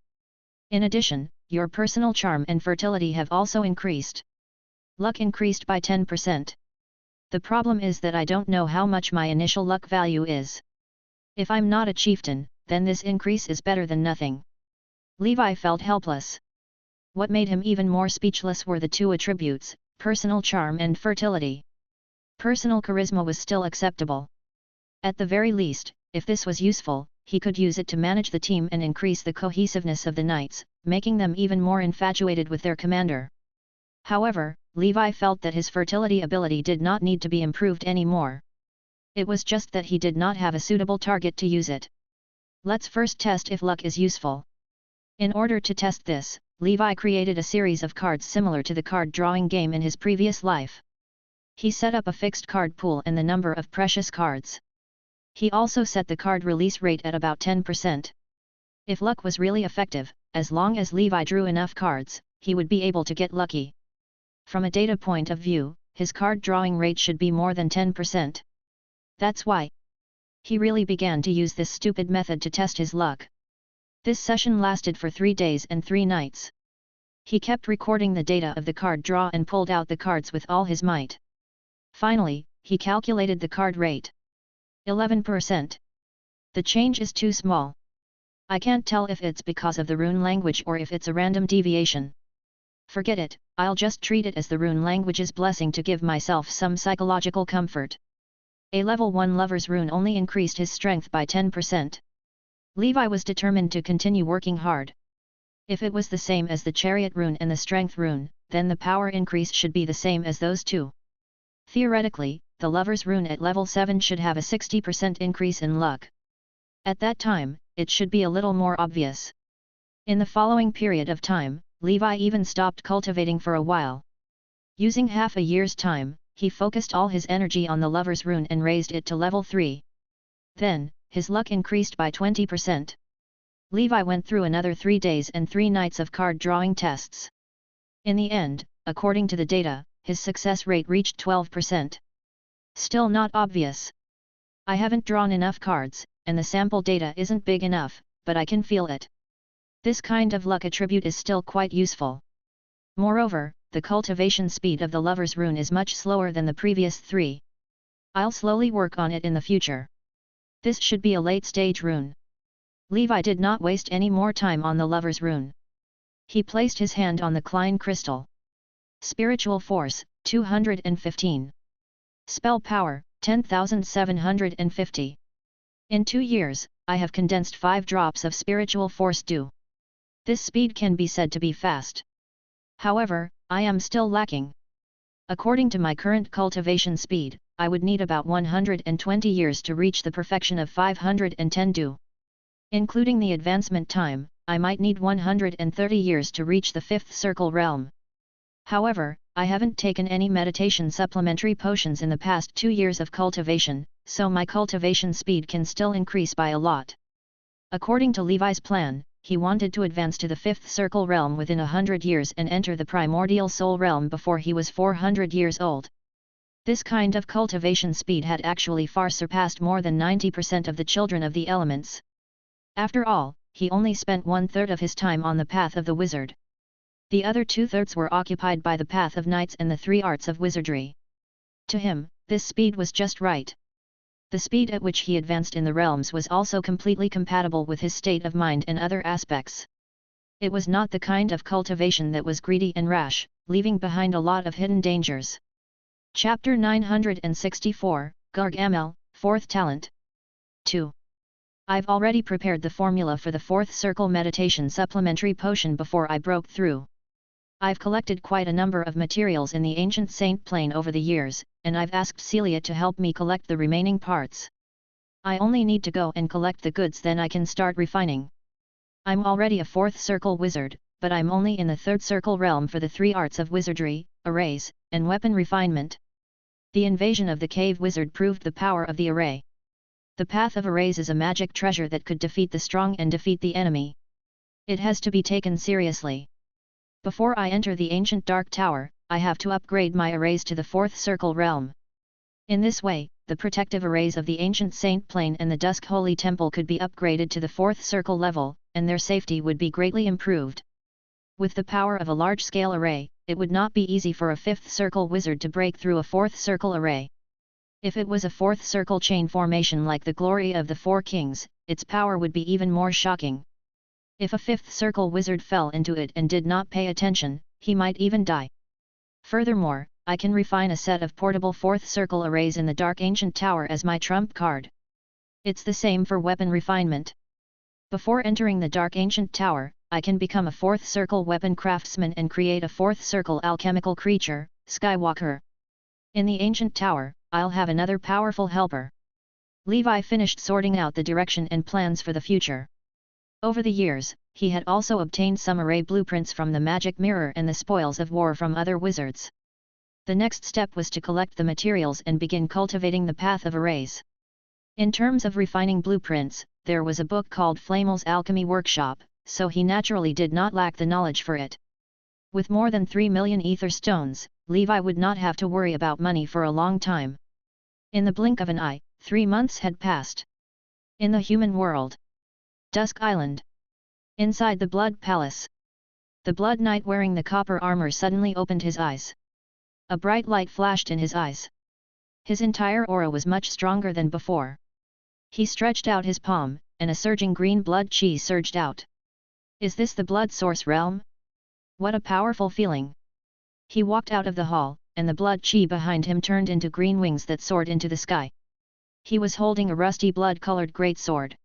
In addition, your personal charm and fertility have also increased. Luck increased by 10%. The problem is that I don't know how much my initial luck value is. If I'm not a chieftain, then this increase is better than nothing. Levi felt helpless. What made him even more speechless were the two attributes, personal charm and fertility. Personal charisma was still acceptable. At the very least, if this was useful, he could use it to manage the team and increase the cohesiveness of the knights, making them even more infatuated with their commander. However, Levi felt that his fertility ability did not need to be improved anymore. It was just that he did not have a suitable target to use it. Let's first test if luck is useful. In order to test this, Levi created a series of cards similar to the card drawing game in his previous life. He set up a fixed card pool and the number of precious cards. He also set the card release rate at about 10%. If luck was really effective, as long as Levi drew enough cards, he would be able to get lucky. From a data point of view, his card drawing rate should be more than 10%. That's why he really began to use this stupid method to test his luck. This session lasted for 3 days and 3 nights. He kept recording the data of the card draw and pulled out the cards with all his might. Finally, he calculated the card rate. 11%. The change is too small. I can't tell if it's because of the rune language or if it's a random deviation. Forget it, I'll just treat it as the rune language's blessing to give myself some psychological comfort. A level 1 Lover's Rune only increased his strength by 10%. Levi was determined to continue working hard. If it was the same as the Chariot Rune and the Strength Rune, then the power increase should be the same as those two. Theoretically, the Lover's Rune at level 7 should have a 60% increase in luck. At that time, it should be a little more obvious. In the following period of time, Levi even stopped cultivating for a while. Using half a year's time, he focused all his energy on the Lover's Rune and raised it to level 3. Then, his luck increased by 20%. Levi went through another 3 days and 3 nights of card drawing tests. In the end, according to the data, his success rate reached 12%. Still not obvious. I haven't drawn enough cards, and the sample data isn't big enough, but I can feel it. This kind of luck attribute is still quite useful. Moreover, the cultivation speed of the Lover's Rune is much slower than the previous 3. I'll slowly work on it in the future. This should be a late-stage rune. Levi did not waste any more time on the Lover's Rune. He placed his hand on the Klein crystal. Spiritual force, 215. Spell power, 10,750. In 2 years, I have condensed 5 drops of spiritual force dew. This speed can be said to be fast. However, I am still lacking. According to my current cultivation speed, I would need about 120 years to reach the perfection of 510 dew. Including the advancement time, I might need 130 years to reach the 5th circle realm. However, I haven't taken any meditation supplementary potions in the past 2 years of cultivation, so my cultivation speed can still increase by a lot. According to Levi's plan, he wanted to advance to the 5th circle realm within 100 years and enter the primordial soul realm before he was 400 years old. This kind of cultivation speed had actually far surpassed more than 90% of the children of the elements. After all, he only spent 1/3 of his time on the path of the wizard. The other 2/3 were occupied by the path of knights and the 3 arts of wizardry. To him, this speed was just right. The speed at which he advanced in the realms was also completely compatible with his state of mind and other aspects. It was not the kind of cultivation that was greedy and rash, leaving behind a lot of hidden dangers. Chapter 964, Gargamel, 4th Talent. 2. I've already prepared the formula for the 4th circle meditation supplementary potion before I broke through. I've collected quite a number of materials in the ancient saint plane over the years, and I've asked Celia to help me collect the remaining parts. I only need to go and collect the goods, then I can start refining. I'm already a 4th circle wizard, but I'm only in the 3rd circle realm for the 3 arts of wizardry, arrays, and weapon refinement. The invasion of the cave wizard proved the power of the array. The path of arrays is a magic treasure that could defeat the strong and defeat the enemy. It has to be taken seriously. Before I enter the ancient dark tower, I have to upgrade my arrays to the 4th circle realm. In this way, the protective arrays of the ancient saint plane and the dusk holy temple could be upgraded to the 4th circle level, and their safety would be greatly improved. With the power of a large-scale array, it would not be easy for a 5th circle wizard to break through a 4th circle array. If it was a 4th circle chain formation like the glory of the 4 kings, its power would be even more shocking. If a 5th circle wizard fell into it and did not pay attention, he might even die. Furthermore, I can refine a set of portable 4th circle arrays in the Dark Ancient Tower as my trump card. It's the same for weapon refinement. Before entering the Dark Ancient Tower, I can become a 4th circle weapon craftsman and create a 4th circle alchemical creature, Skywalker. In the Ancient Tower, I'll have another powerful helper. Levi finished sorting out the direction and plans for the future. Over the years, he had also obtained some array blueprints from the magic mirror and the spoils of war from other wizards. The next step was to collect the materials and begin cultivating the path of arrays. In terms of refining blueprints, there was a book called Flamel's Alchemy Workshop, so he naturally did not lack the knowledge for it. With more than 3 million ether stones, Levi would not have to worry about money for a long time. In the blink of an eye, 3 months had passed. In the human world. Dusk Island. Inside the Blood Palace. The Blood Knight wearing the copper armor suddenly opened his eyes. A bright light flashed in his eyes. His entire aura was much stronger than before. He stretched out his palm, and a surging green blood chi surged out. Is this the blood source realm? What a powerful feeling! He walked out of the hall, and the blood chi behind him turned into green wings that soared into the sky. He was holding a rusty blood-colored great sword.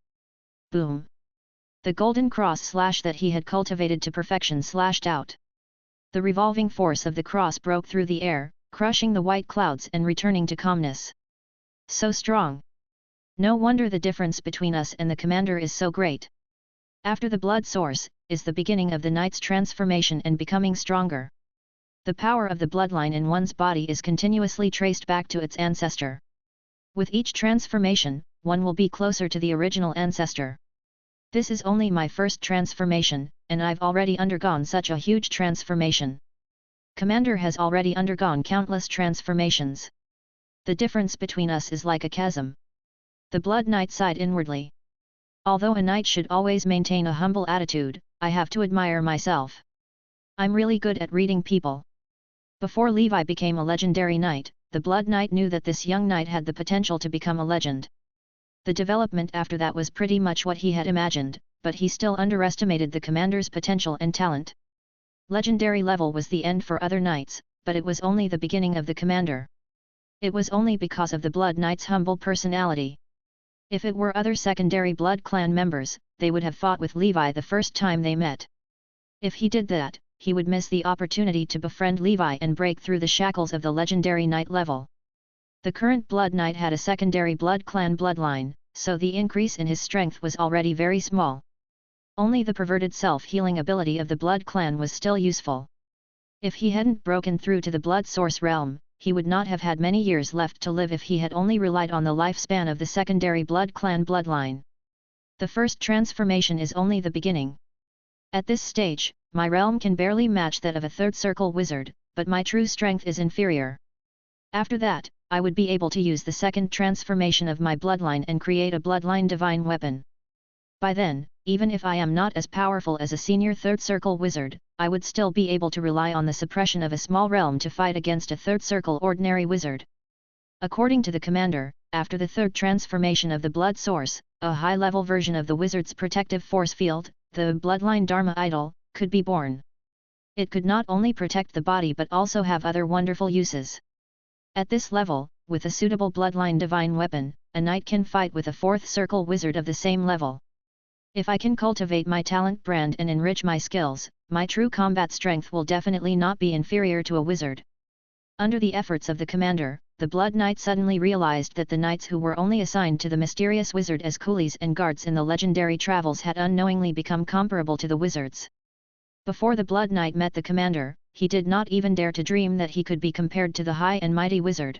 Boom! The golden cross slash that he had cultivated to perfection slashed out. The revolving force of the cross broke through the air, crushing the white clouds and returning to calmness. So strong! No wonder the difference between us and the commander is so great. After the blood source, is the beginning of the knight's transformation and becoming stronger. The power of the bloodline in one's body is continuously traced back to its ancestor. With each transformation, one will be closer to the original ancestor. This is only my first transformation, and I've already undergone such a huge transformation. Commander has already undergone countless transformations. The difference between us is like a chasm. The Blood Knight sighed inwardly. Although a knight should always maintain a humble attitude, I have to admire myself. I'm really good at reading people. Before Levi became a legendary knight, the Blood Knight knew that this young knight had the potential to become a legend. The development after that was pretty much what he had imagined, but he still underestimated the commander's potential and talent. Legendary level was the end for other knights, but it was only the beginning of the commander. It was only because of the Blood Knight's humble personality. If it were other secondary blood clan members, they would have fought with Levi the first time they met. If he did that, he would miss the opportunity to befriend Levi and break through the shackles of the legendary knight level. The current Blood Knight had a secondary blood clan bloodline, so the increase in his strength was already very small. Only the perverted self-healing ability of the blood clan was still useful. If he hadn't broken through to the blood source realm, he would not have had many years left to live if he had only relied on the lifespan of the secondary blood clan bloodline. The first transformation is only the beginning. At this stage, my realm can barely match that of a third circle wizard, but my true strength is inferior. After that, I would be able to use the second transformation of my bloodline and create a bloodline divine weapon. By then, even if I am not as powerful as a senior third circle wizard, I would still be able to rely on the suppression of a small realm to fight against a third circle ordinary wizard. According to the commander, after the third transformation of the blood source, a high-level version of the wizard's protective force field, the bloodline Dharma idol, could be born. It could not only protect the body but also have other wonderful uses. At this level, with a suitable bloodline divine weapon, a knight can fight with a fourth circle wizard of the same level. If I can cultivate my talent brand and enrich my skills, my true combat strength will definitely not be inferior to a wizard. Under the efforts of the commander, the Blood Knight suddenly realized that the knights who were only assigned to the mysterious wizard as coolies and guards in the legendary travels had unknowingly become comparable to the wizards. Before the Blood Knight met the commander, he did not even dare to dream that he could be compared to the high and mighty wizard.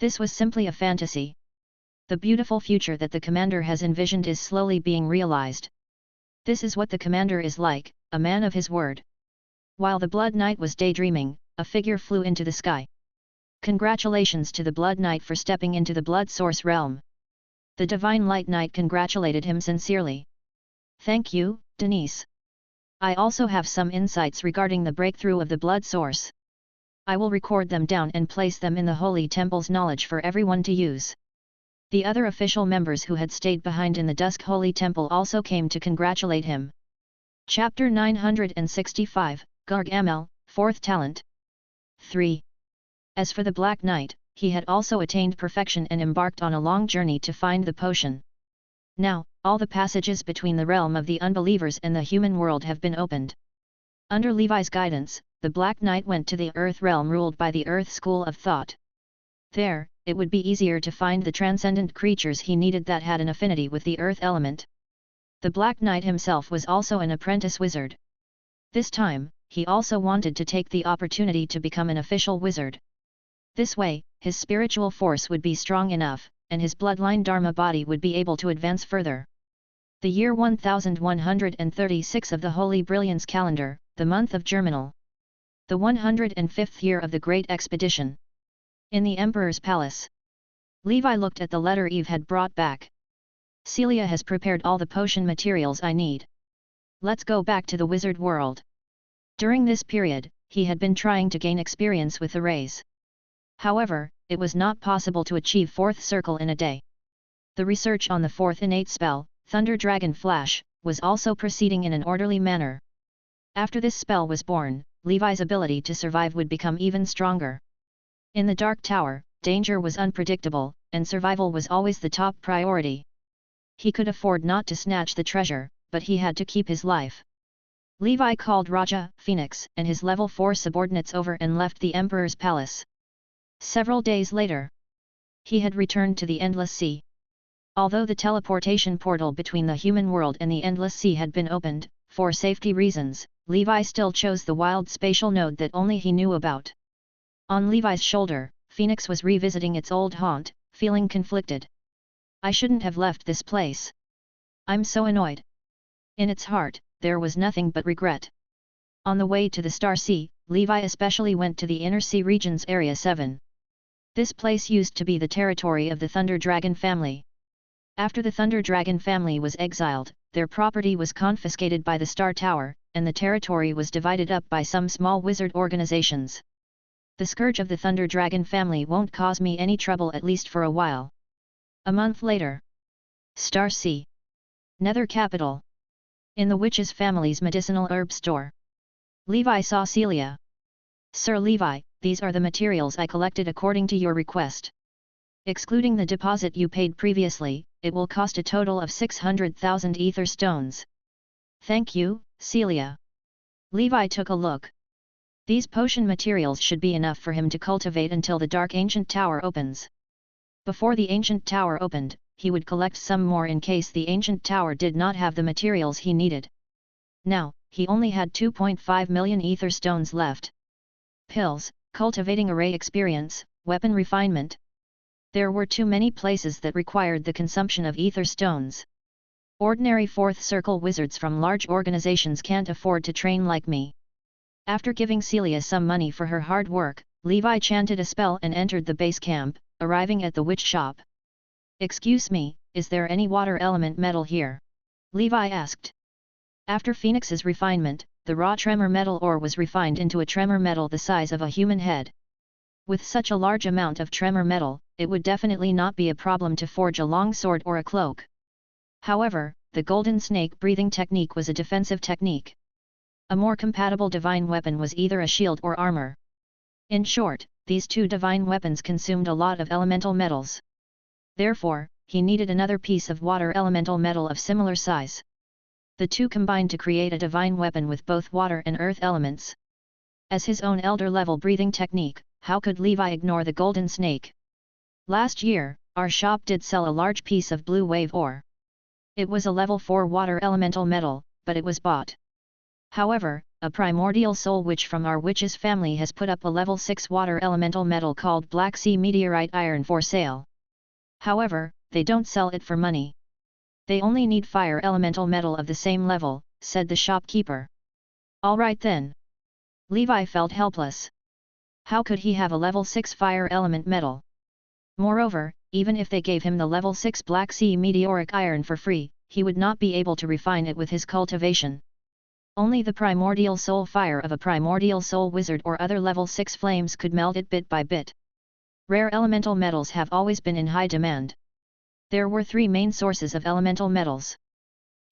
This was simply a fantasy. The beautiful future that the commander has envisioned is slowly being realized. This is what the commander is like, a man of his word. While the Blood Knight was daydreaming, a figure flew into the sky. Congratulations to the Blood Knight for stepping into the blood source realm. The Divine Light Knight congratulated him sincerely. Thank you, Denise. I also have some insights regarding the breakthrough of the blood source. I will record them down and place them in the Holy Temple's knowledge for everyone to use. The other official members who had stayed behind in the Dusk Holy Temple also came to congratulate him. Chapter 965, Gargamel, 4th Talent. 3. As for the Black Knight, he had also attained perfection and embarked on a long journey to find the potion. Now, all the passages between the realm of the unbelievers and the human world have been opened. Under Levi's guidance, the Black Knight went to the Earth realm ruled by the Earth School of Thought. There, it would be easier to find the transcendent creatures he needed that had an affinity with the Earth element. The Black Knight himself was also an apprentice wizard. This time, he also wanted to take the opportunity to become an official wizard. This way, his spiritual force would be strong enough, and his bloodline Dharma body would be able to advance further. The year 1136 of the Holy Brilliance calendar, the month of Germinal. The 105th year of the Great Expedition. In the Emperor's Palace. Levi looked at the letter Eve had brought back. Celia has prepared all the potion materials I need. Let's go back to the wizard world. During this period, he had been trying to gain experience with the rays. However, it was not possible to achieve fourth circle in a day. The research on the fourth innate spell, Thunder Dragon Flash, was also proceeding in an orderly manner. After this spell was born, Levi's ability to survive would become even stronger. In the Dark Tower, danger was unpredictable, and survival was always the top priority. He could afford not to snatch the treasure, but he had to keep his life. Levi called Raja, Phoenix, and his level 4 subordinates over and left the Emperor's palace. Several days later, he had returned to the Endless Sea. Although the teleportation portal between the human world and the Endless Sea had been opened, for safety reasons, Levi still chose the wild spatial node that only he knew about. On Levi's shoulder, Phoenix was revisiting its old haunt, feeling conflicted. I shouldn't have left this place. I'm so annoyed. In its heart, there was nothing but regret. On the way to the Star Sea, Levi especially went to the Inner Sea Regions Area 7. This place used to be the territory of the Thunder Dragon family. After the Thunder Dragon family was exiled, their property was confiscated by the Star Tower, and the territory was divided up by some small wizard organizations. The scourge of the Thunder Dragon family won't cause me any trouble at least for a while. A month later. Star Sea. Nether Capital. In the witch's family's medicinal herb store. Levi saw Celia. Sir Levi, these are the materials I collected according to your request. Excluding the deposit you paid previously, it will cost a total of 600,000 ether stones. Thank you, Celia. Levi took a look. These potion materials should be enough for him to cultivate until the Dark Ancient Tower opens. Before the Ancient Tower opened, he would collect some more in case the Ancient Tower did not have the materials he needed. Now, he only had 2.5 million ether stones left. Pills, cultivating array experience, weapon refinement. There were too many places that required the consumption of ether stones. Ordinary fourth circle wizards from large organizations can't afford to train like me. After giving Celia some money for her hard work, Levi chanted a spell and entered the base camp, arriving at the witch shop. "Excuse me, is there any water element metal here?" Levi asked. After Phoenix's refinement, the raw tremor metal ore was refined into a tremor metal the size of a human head. With such a large amount of tremor metal, it would definitely not be a problem to forge a long sword or a cloak. However, the golden snake breathing technique was a defensive technique. A more compatible divine weapon was either a shield or armor. In short, these two divine weapons consumed a lot of elemental metals. Therefore, he needed another piece of water elemental metal of similar size. The two combined to create a divine weapon with both water and earth elements. As his own elder-level breathing technique, how could Levi ignore the golden snake? Last year, our shop did sell a large piece of blue wave ore. It was a level 4 water elemental metal, but it was bought. However, a primordial soul witch from our witch's family has put up a level 6 water elemental metal called Black Sea Meteorite Iron for sale. However, they don't sell it for money. They only need fire elemental metal of the same level, said the shopkeeper. Alright then. Levi felt helpless. How could he have a level 6 fire element metal? Moreover, even if they gave him the level 6 Black Sea Meteoric Iron for free, he would not be able to refine it with his cultivation. Only the primordial soul fire of a primordial soul wizard or other level 6 flames could melt it bit by bit. Rare elemental metals have always been in high demand. There were 3 main sources of elemental metals.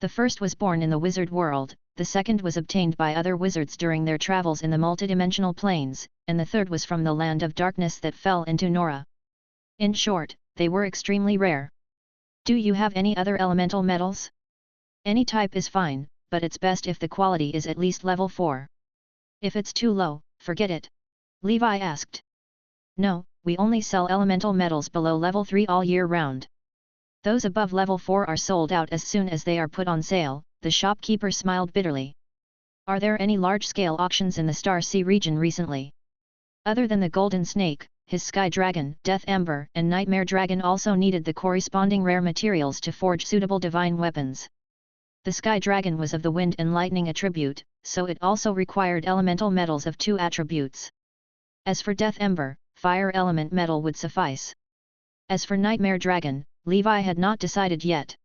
The first was born in the wizard world, the second was obtained by other wizards during their travels in the multidimensional planes, and the third was from the land of darkness that fell into Nora. In short, they were extremely rare. Do you have any other elemental metals? Any type is fine, but it's best if the quality is at least level 4. If it's too low, forget it. Levi asked. No, we only sell elemental metals below level 3 all year round. Those above level 4 are sold out as soon as they are put on sale, the shopkeeper smiled bitterly. Are there any large-scale auctions in the Star Sea region recently? Other than the Golden Snake, his Sky Dragon, Death Ember and Nightmare Dragon also needed the corresponding rare materials to forge suitable divine weapons. The Sky Dragon was of the Wind and Lightning attribute, so it also required elemental metals of 2 attributes. As for Death Ember, fire element metal would suffice. As for Nightmare Dragon, Levi had not decided yet.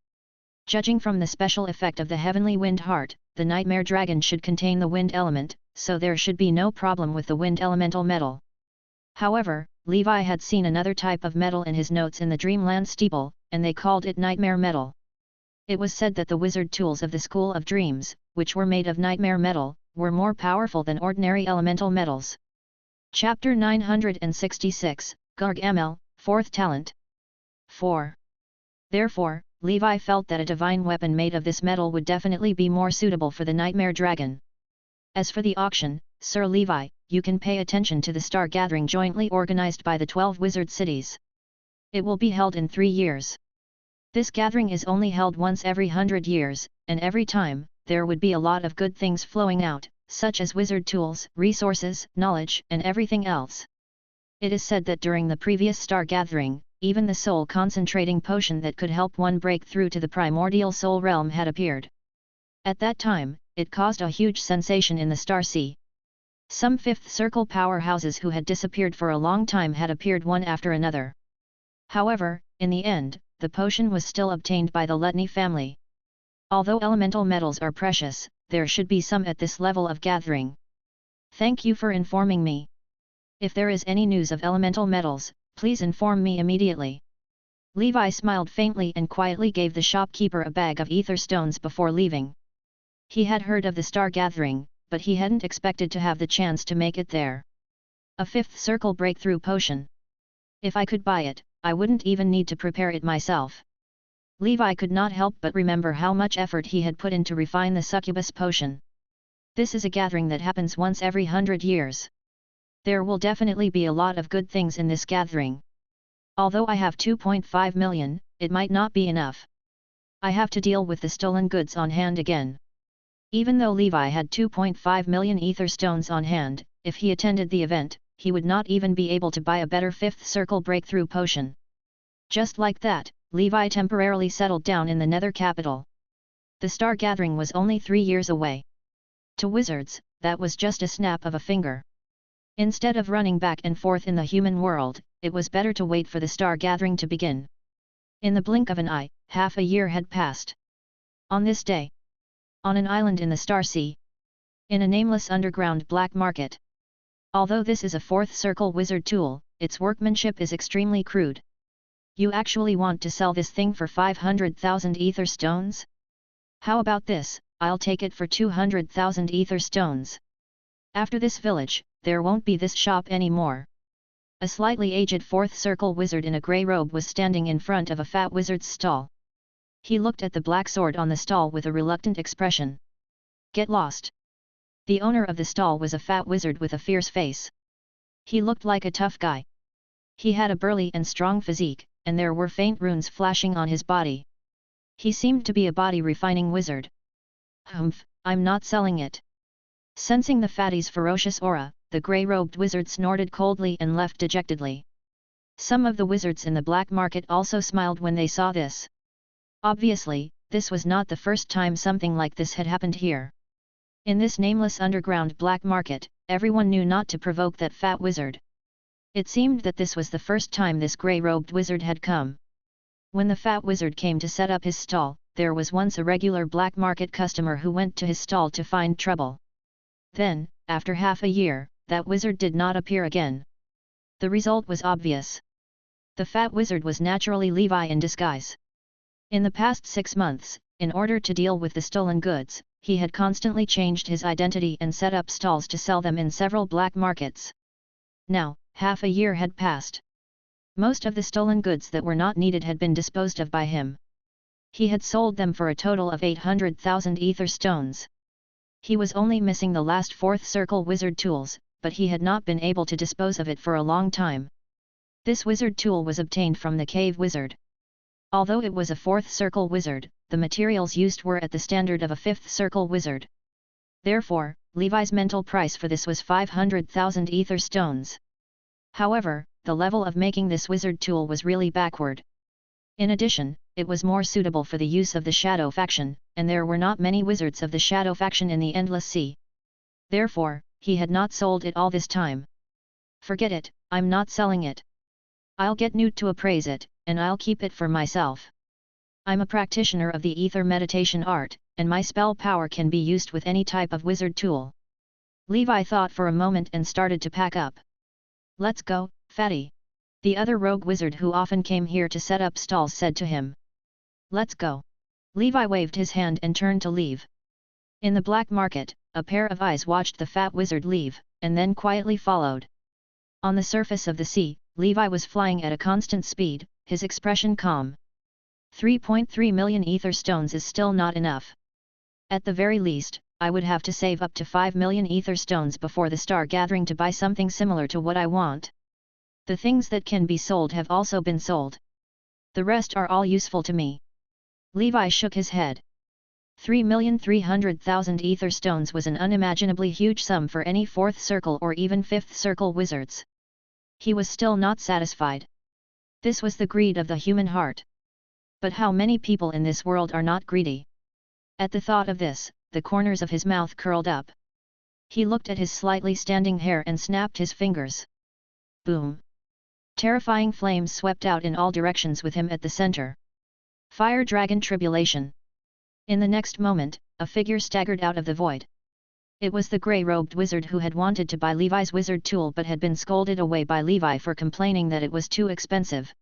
Judging from the special effect of the Heavenly Wind Heart, the Nightmare Dragon should contain the wind element, so there should be no problem with the wind elemental metal. However, Levi had seen another type of metal in his notes in the Dreamland Steeple, and they called it Nightmare Metal. It was said that the wizard tools of the School of Dreams, which were made of Nightmare Metal, were more powerful than ordinary elemental metals. Chapter 966, Gargamel, 4th Talent. 4. Therefore, Levi felt that a divine weapon made of this metal would definitely be more suitable for the Nightmare Dragon. As for the auction, Sir Levi, you can pay attention to the Star Gathering jointly organized by the 12 wizard cities. It will be held in 3 years. This gathering is only held once every 100 years, and every time, there would be a lot of good things flowing out, such as wizard tools, resources, knowledge, and everything else. It is said that during the previous Star Gathering, even the soul concentrating potion that could help one break through to the primordial soul realm had appeared. At that time, it caused a huge sensation in the Star Sea. Some 5th Circle powerhouses who had disappeared for a long time had appeared one after another. However, in the end, the potion was still obtained by the Letney family. Although elemental metals are precious, there should be some at this level of gathering. Thank you for informing me. If there is any news of elemental metals, please inform me immediately. Levi smiled faintly and quietly gave the shopkeeper a bag of ether stones before leaving. He had heard of the Star Gathering, but he hadn't expected to have the chance to make it there. A 5th Circle breakthrough potion. If I could buy it, I wouldn't even need to prepare it myself. Levi could not help but remember how much effort he had put in to refine the succubus potion. This is a gathering that happens once every 100 years. There will definitely be a lot of good things in this gathering. Although I have 2.5 million, it might not be enough. I have to deal with the stolen goods on hand again. Even though Levi had 2.5 million ether stones on hand, if he attended the event, he would not even be able to buy a better 5th circle breakthrough potion. Just like that, Levi temporarily settled down in the Nether capital. The Star Gathering was only 3 years away. To wizards, that was just a snap of a finger. Instead of running back and forth in the human world, it was better to wait for the Star Gathering to begin. In the blink of an eye, half a year had passed. On this day, on an island in the Star Sea, in a nameless underground black market. Although this is a 4th circle wizard tool, its workmanship is extremely crude. You actually want to sell this thing for 500,000 ether stones? How about this, I'll take it for 200,000 ether stones. After this village, there won't be this shop anymore. A slightly aged 4th circle wizard in a grey robe was standing in front of a fat wizard's stall. He looked at the black sword on the stall with a reluctant expression. Get lost. The owner of the stall was a fat wizard with a fierce face. He looked like a tough guy. He had a burly and strong physique, and there were faint runes flashing on his body. He seemed to be a body refining wizard. Humph, I'm not selling it. Sensing the fatty's ferocious aura, the grey-robed wizard snorted coldly and left dejectedly. Some of the wizards in the black market also smiled when they saw this. Obviously, this was not the first time something like this had happened here. In this nameless underground black market, everyone knew not to provoke that fat wizard. It seemed that this was the first time this grey-robed wizard had come. When the fat wizard came to set up his stall, there was once a regular black market customer who went to his stall to find trouble. Then, after half a year, that wizard did not appear again. The result was obvious. The fat wizard was naturally Levi in disguise. In the past 6 months, in order to deal with the stolen goods, he had constantly changed his identity and set up stalls to sell them in several black markets. Now, half a year had passed. Most of the stolen goods that were not needed had been disposed of by him. He had sold them for a total of 800,000 ether stones. He was only missing the last 4th circle wizard tools, but he had not been able to dispose of it for a long time. This wizard tool was obtained from the cave wizard. Although it was a 4th circle wizard, the materials used were at the standard of a 5th circle wizard. Therefore, Levi's mental price for this was 500,000 ether stones. However, the level of making this wizard tool was really backward. In addition, it was more suitable for the use of the Shadow faction, and there were not many wizards of the Shadow faction in the Endless Sea. Therefore, he had not sold it all this time. Forget it, I'm not selling it. I'll get Newt to appraise it, and I'll keep it for myself. I'm a practitioner of the ether meditation art, and my spell power can be used with any type of wizard tool. Levi thought for a moment and started to pack up. Let's go, fatty. The other rogue wizard who often came here to set up stalls said to him. Let's go. Levi waved his hand and turned to leave. In the black market, a pair of eyes watched the fat wizard leave, and then quietly followed. On the surface of the sea, Levi was flying at a constant speed, his expression calm. 3.3 million ether stones is still not enough. At the very least, I would have to save up to 5 million ether stones before the Star Gathering to buy something similar to what I want. The things that can be sold have also been sold. The rest are all useful to me. Levi shook his head. 3,300,000 ether stones was an unimaginably huge sum for any 4th circle or even 5th circle wizards. He was still not satisfied. This was the greed of the human heart. But how many people in this world are not greedy? At the thought of this, the corners of his mouth curled up. He looked at his slightly standing hair and snapped his fingers. Boom! Terrifying flames swept out in all directions with him at the center. Fire Dragon Tribulation. In the next moment, a figure staggered out of the void. It was the grey-robed wizard who had wanted to buy Levi's wizard tool but had been scolded away by Levi for complaining that it was too expensive.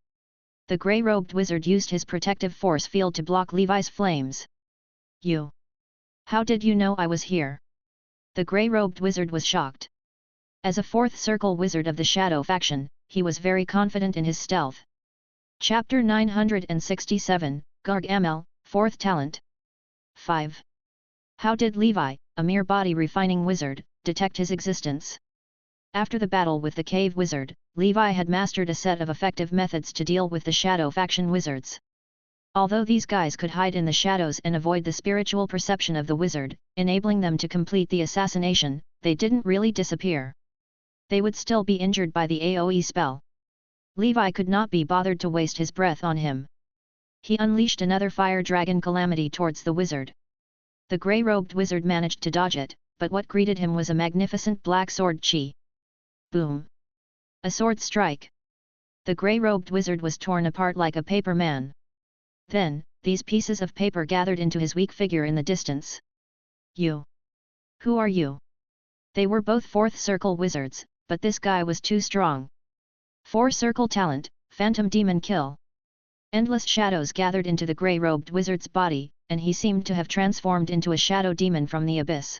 The grey-robed wizard used his protective force field to block Levi's flames. You! How did you know I was here? The grey-robed wizard was shocked. As a 4th circle wizard of the Shadow faction, he was very confident in his stealth. Chapter 967, Gargamel, 4th talent. 5. How did Levi, a mere body-refining wizard, detect his existence? After the battle with the cave wizard, Levi had mastered a set of effective methods to deal with the shadow faction wizards. Although these guys could hide in the shadows and avoid the spiritual perception of the wizard, enabling them to complete the assassination, they didn't really disappear. They would still be injured by the AoE spell. Levi could not be bothered to waste his breath on him. He unleashed another fire dragon calamity towards the wizard. The grey-robed wizard managed to dodge it, but what greeted him was a magnificent black sword chi. Boom! A sword strike. The grey-robed wizard was torn apart like a paper man. Then, these pieces of paper gathered into his weak figure in the distance. You! Who are you? They were both 4th circle wizards, but this guy was too strong. 4 circle talent, Phantom Demon Kill. Endless shadows gathered into the grey-robed wizard's body, and he seemed to have transformed into a shadow demon from the abyss.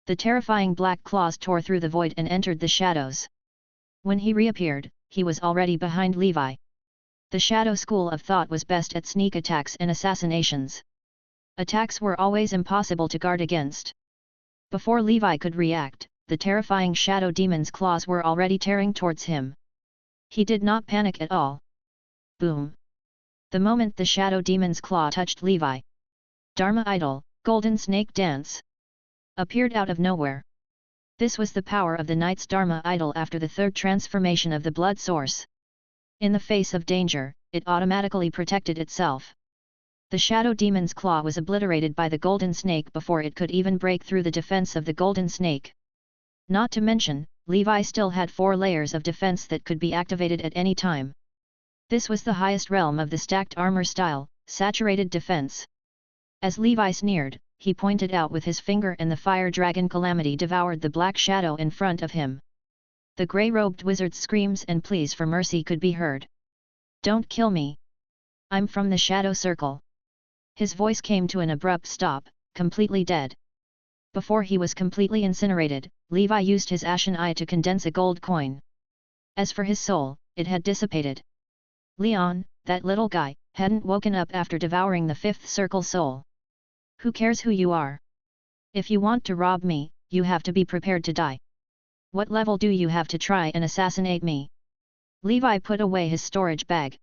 The terrifying black claws tore through the void and entered the shadows. When he reappeared, he was already behind Levi. The shadow school of thought was best at sneak attacks and assassinations. Attacks were always impossible to guard against. Before Levi could react, the terrifying shadow demon's claws were already tearing towards him. He did not panic at all. Boom! The moment the shadow demon's claw touched Levi, Dharma Idol, Golden Snake Dance, appeared out of nowhere. This was the power of the knight's Dharma Idol after the 3rd transformation of the blood source. In the face of danger, it automatically protected itself. The shadow demon's claw was obliterated by the golden snake before it could even break through the defense of the golden snake. Not to mention, Levi still had 4 layers of defense that could be activated at any time. This was the highest realm of the stacked armor style, saturated defense. As Levi sneered, he pointed out with his finger and the fire dragon calamity devoured the black shadow in front of him. The grey-robed wizard's screams and pleas for mercy could be heard. Don't kill me! I'm from the shadow circle. His voice came to an abrupt stop, completely dead. Before he was completely incinerated, Levi used his ashen eye to condense a gold coin. As for his soul, it had dissipated. Leon, that little guy, hadn't woken up after devouring the 5th circle soul. Who cares who you are? If you want to rob me, you have to be prepared to die. What level do you have to try and assassinate me? Levi put away his storage bag.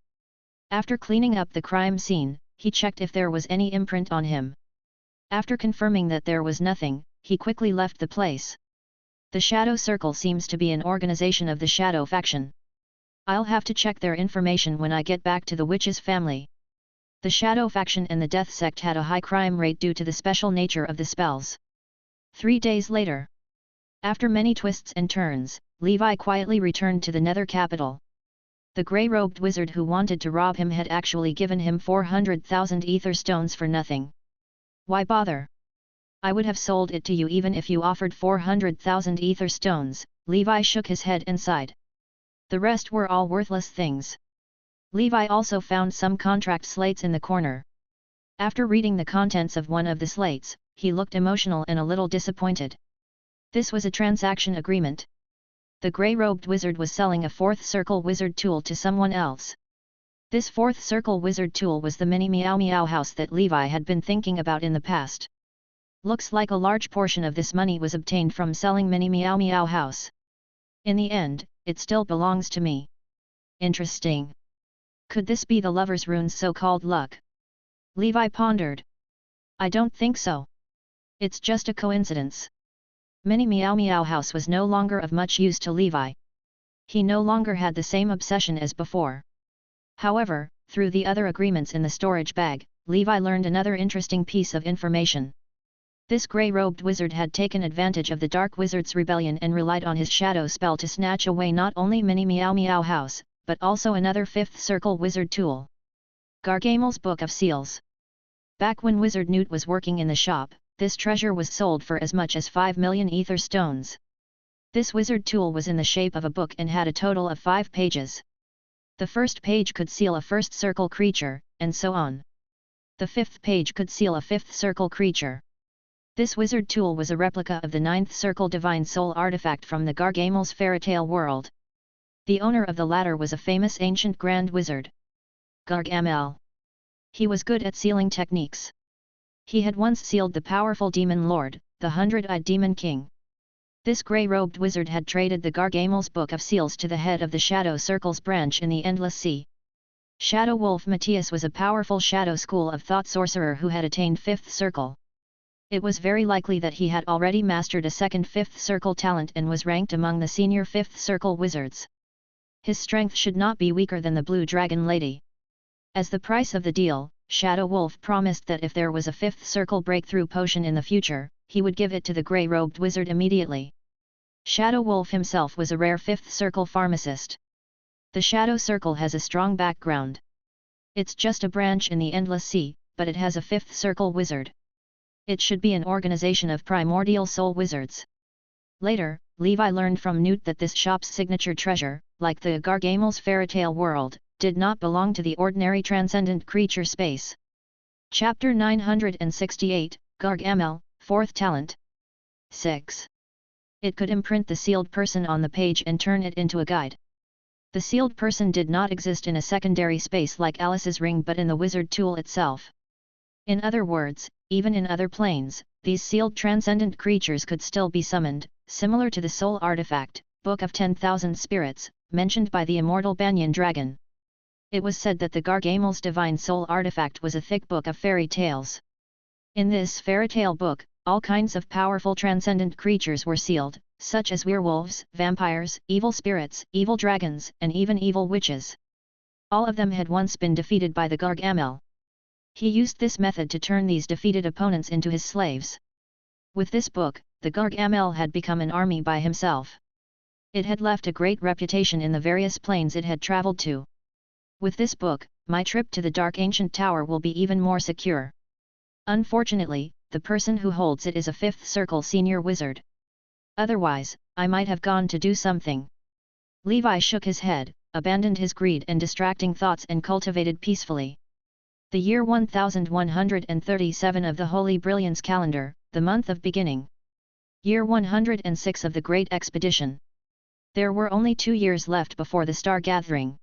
After cleaning up the crime scene, he checked if there was any imprint on him. After confirming that there was nothing, he quickly left the place. The Shadow Circle seems to be an organization of the Shadow faction. I'll have to check their information when I get back to the Witch's family. The Shadow faction and the Death Sect had a high crime rate due to the special nature of the spells. 3 days later, after many twists and turns, Levi quietly returned to the Nether capital. The grey-robed wizard who wanted to rob him had actually given him 400,000 ether stones for nothing. Why bother? I would have sold it to you even if you offered 400,000 ether stones. Levi shook his head and sighed. The rest were all worthless things. Levi also found some contract slates in the corner. After reading the contents of one of the slates, he looked emotional and a little disappointed. This was a transaction agreement. The grey-robed wizard was selling a 4th circle wizard tool to someone else. This 4th circle wizard tool was the mini Meow Meow house that Levi had been thinking about in the past. Looks like a large portion of this money was obtained from selling mini Meow Meow house. In the end, it still belongs to me. Interesting. Could this be the Lover's Rune's so-called luck? Levi pondered. I don't think so. It's just a coincidence. Mini Meow Meow house was no longer of much use to Levi. He no longer had the same obsession as before. However, through the other agreements in the storage bag, Levi learned another interesting piece of information. This grey-robed wizard had taken advantage of the Dark Wizard's rebellion and relied on his shadow spell to snatch away not only Mini Meow Meow house, but also another 5th circle wizard tool. Gargamel's Book of Seals. Back when Wizard Newt was working in the shop, this treasure was sold for as much as 5 million ether stones. This wizard tool was in the shape of a book and had a total of 5 pages. The first page could seal a 1st circle creature, and so on. The 5th page could seal a 5th circle creature. This wizard tool was a replica of the 9th circle divine soul artifact from the Gargamel's fairytale world. The owner of the latter was a famous ancient grand wizard, Gargamel. He was good at sealing techniques. He had once sealed the powerful demon lord, the hundred-eyed demon king. This grey-robed wizard had traded the Gargamel's Book of Seals to the head of the Shadow Circle's branch in the Endless Sea. Shadow Wolf Matthias was a powerful shadow school of thought sorcerer who had attained 5th circle. It was very likely that he had already mastered a second 5th circle talent and was ranked among the senior 5th circle wizards. His strength should not be weaker than the Blue Dragon Lady. As the price of the deal, Shadow Wolf promised that if there was a 5th circle breakthrough potion in the future, he would give it to the grey-robed wizard immediately. Shadow Wolf himself was a rare 5th circle pharmacist. The Shadow Circle has a strong background. It's just a branch in the Endless Sea, but it has a 5th circle wizard. It should be an organization of primordial soul wizards. Later, Levi learned from Newt that this shop's signature treasure, like the Gargamel's fairytale world, did not belong to the ordinary transcendent creature space. Chapter 968, Gargamel, 4th Talent. 6. It could imprint the sealed person on the page and turn it into a guide. The sealed person did not exist in a secondary space like Alice's ring but in the wizard tool itself. In other words, even in other planes, these sealed transcendent creatures could still be summoned, similar to the soul artifact, Book of 10,000 Spirits, mentioned by the immortal Banyan Dragon. It was said that the Gargamel's divine soul artifact was a thick book of fairy tales. In this fairytale book, all kinds of powerful transcendent creatures were sealed, such as werewolves, vampires, evil spirits, evil dragons, and even evil witches. All of them had once been defeated by the Gargamel. He used this method to turn these defeated opponents into his slaves. With this book, the Gargamel had become an army by himself. It had left a great reputation in the various planes it had traveled to. With this book, my trip to the Dark Ancient Tower will be even more secure. Unfortunately, the person who holds it is a 5th circle senior wizard. Otherwise, I might have gone to do something. Levi shook his head, abandoned his greed and distracting thoughts and cultivated peacefully. The year 1137 of the Holy Brilliance calendar, the month of beginning. Year 106 of the Great Expedition. There were only 2 years left before the Star Gathering.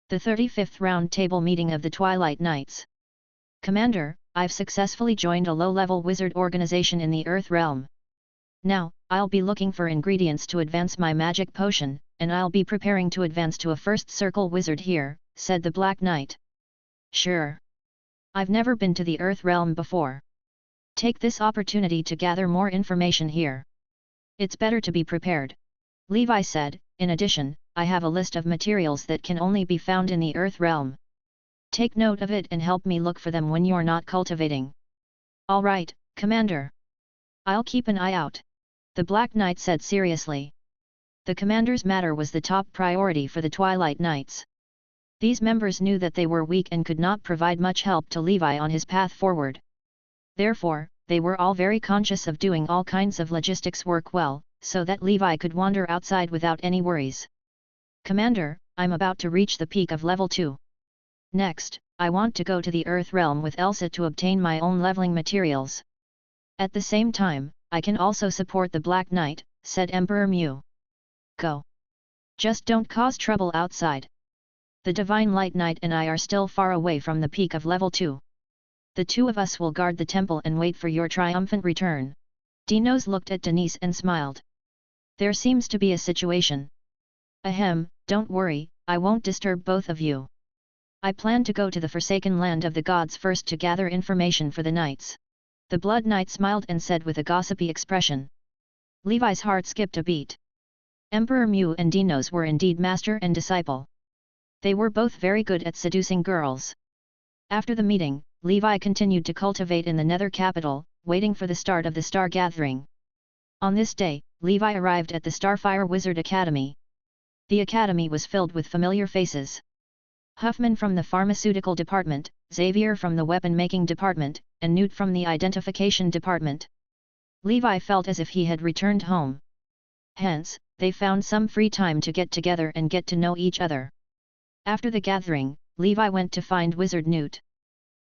The 35th Round Table Meeting of the Twilight Knights. Commander, I've successfully joined a low-level wizard organization in the Earth Realm. Now, I'll be looking for ingredients to advance my magic potion, and I'll be preparing to advance to a 1st circle wizard here, said the Black Knight. Sure. I've never been to the Earth Realm before. Take this opportunity to gather more information here. It's better to be prepared. Levi said, in addition, I have a list of materials that can only be found in the Earth Realm. Take note of it and help me look for them when you're not cultivating. All right, Commander. I'll keep an eye out. The Black Knight said seriously. The commander's matter was the top priority for the Twilight Knights. These members knew that they were weak and could not provide much help to Levi on his path forward. Therefore, they were all very conscious of doing all kinds of logistics work well, so that Levi could wander outside without any worries. Commander, I'm about to reach the peak of level 2. Next, I want to go to the Earth Realm with Elsa to obtain my own leveling materials. At the same time, I can also support the Black Knight, said Emperor Mew. Go. Just don't cause trouble outside. The Divine Light Knight and I are still far away from the peak of level 2. The two of us will guard the temple and wait for your triumphant return. Dinos looked at Denise and smiled. There seems to be a situation. Ahem, don't worry, I won't disturb both of you. I plan to go to the Forsaken Land of the Gods first to gather information for the knights. The Blood Knight smiled and said with a gossipy expression. Levi's heart skipped a beat. Emperor Mew and Dinos were indeed master and disciple. They were both very good at seducing girls. After the meeting, Levi continued to cultivate in the Nether capital, waiting for the start of the Star Gathering. On this day, Levi arrived at the Starfire Wizard Academy. The academy was filled with familiar faces. Huffman from the pharmaceutical department, Xavier from the weapon-making department, and Newt from the identification department. Levi felt as if he had returned home. Hence, they found some free time to get together and get to know each other. After the gathering, Levi went to find Wizard Newt.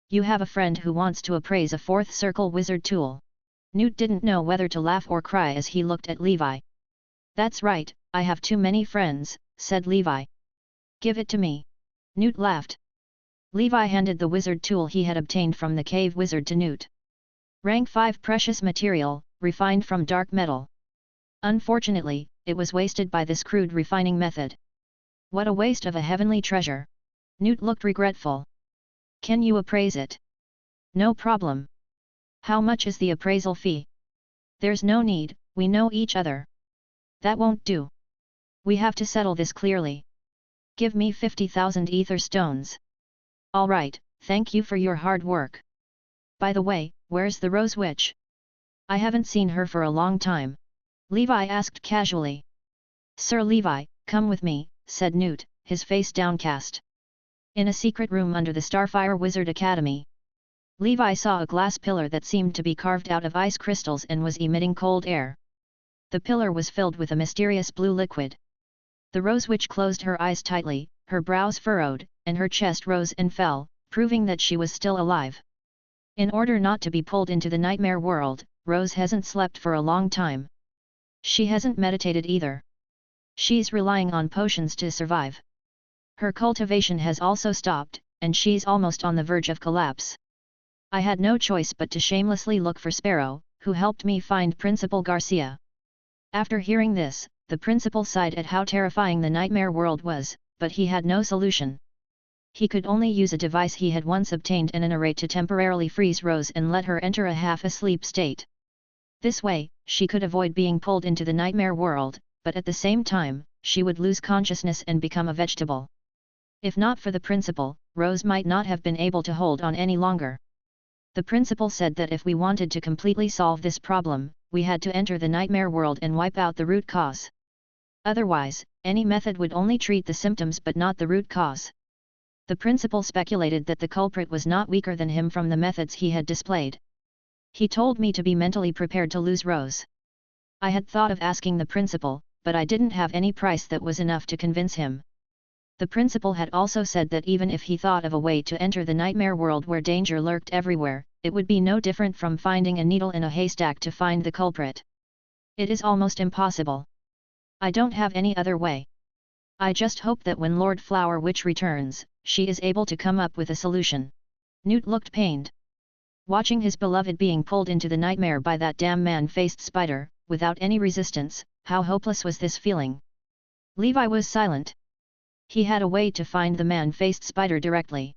You have a friend who wants to appraise a 4th circle wizard tool. Newt didn't know whether to laugh or cry as he looked at Levi. That's right, I have too many friends, said Levi. Give it to me. Newt laughed. Levi handed the wizard tool he had obtained from the cave wizard to Newt. Rank 5 precious material, refined from dark metal. Unfortunately, it was wasted by this crude refining method. What a waste of a heavenly treasure! Newt looked regretful. Can you appraise it? No problem. How much is the appraisal fee? There's no need, we know each other. That won't do. We have to settle this clearly. Give me 50,000 ether stones. All right, thank you for your hard work. By the way, where's the Rose Witch? I haven't seen her for a long time. Levi asked casually. Sir Levi, come with me, said Newt, his face downcast. In a secret room under the Starfire Wizard Academy, Levi saw a glass pillar that seemed to be carved out of ice crystals and was emitting cold air. The pillar was filled with a mysterious blue liquid. The Rose Witch closed her eyes tightly, her brows furrowed, and her chest rose and fell, proving that she was still alive. In order not to be pulled into the nightmare world, Rose hasn't slept for a long time. She hasn't meditated either. She's relying on potions to survive. Her cultivation has also stopped, and she's almost on the verge of collapse. I had no choice but to shamelessly look for Sparrow, who helped me find Principal Garcia. After hearing this, the principal sighed at how terrifying the nightmare world was, but he had no solution. He could only use a device he had once obtained in an array to temporarily freeze Rose and let her enter a half-asleep state. This way, she could avoid being pulled into the nightmare world, but at the same time, she would lose consciousness and become a vegetable. If not for the principal, Rose might not have been able to hold on any longer. The principal said that if we wanted to completely solve this problem, we had to enter the nightmare world and wipe out the root cause. Otherwise, any method would only treat the symptoms but not the root cause. The principal speculated that the culprit was not weaker than him from the methods he had displayed. He told me to be mentally prepared to lose Rose. I had thought of asking the principal, but I didn't have any price that was enough to convince him. The principal had also said that even if he thought of a way to enter the nightmare world where danger lurked everywhere, it would be no different from finding a needle in a haystack to find the culprit. It is almost impossible. I don't have any other way. I just hope that when Lord Flower Witch returns, she is able to come up with a solution. Newt looked pained. Watching his beloved being pulled into the nightmare by that damn man-faced spider, without any resistance, how hopeless was this feeling? Levi was silent. He had a way to find the man-faced spider directly.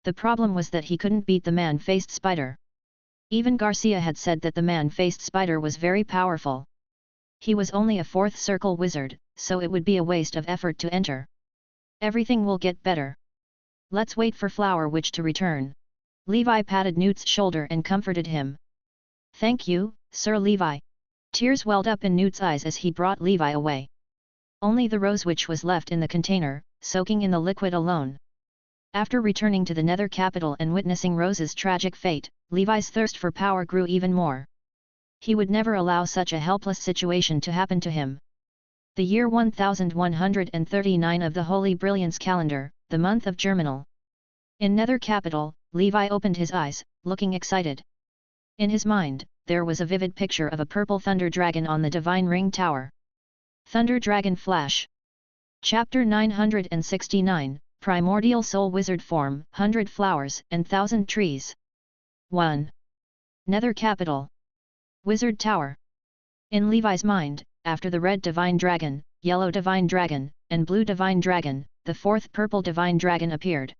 The problem was that he couldn't beat the man-faced spider. Even Garcia had said that the man-faced spider was very powerful. He was only a fourth circle wizard, so it would be a waste of effort to enter. Everything will get better. Let's wait for Flower Witch to return. Levi patted Newt's shoulder and comforted him. Thank you, Sir Levi. Tears welled up in Newt's eyes as he brought Levi away. Only the Rose Witch was left in the container, soaking in the liquid alone. After returning to the Nether capital and witnessing Rose's tragic fate, Levi's thirst for power grew even more. He would never allow such a helpless situation to happen to him. The year 1139 of the Holy Brilliance calendar, the month of Germinal. In Nether capital, Levi opened his eyes, looking excited. In his mind, there was a vivid picture of a purple thunder dragon on the Divine Ring Tower. Thunder Dragon Flash. Chapter 969, Primordial Soul Wizard Form, 100 Flowers and 1000 Trees. 1. Nether Capital. Wizard Tower. In Levi's mind, after the red Divine Dragon, yellow Divine Dragon, and blue Divine Dragon, the fourth purple Divine Dragon appeared.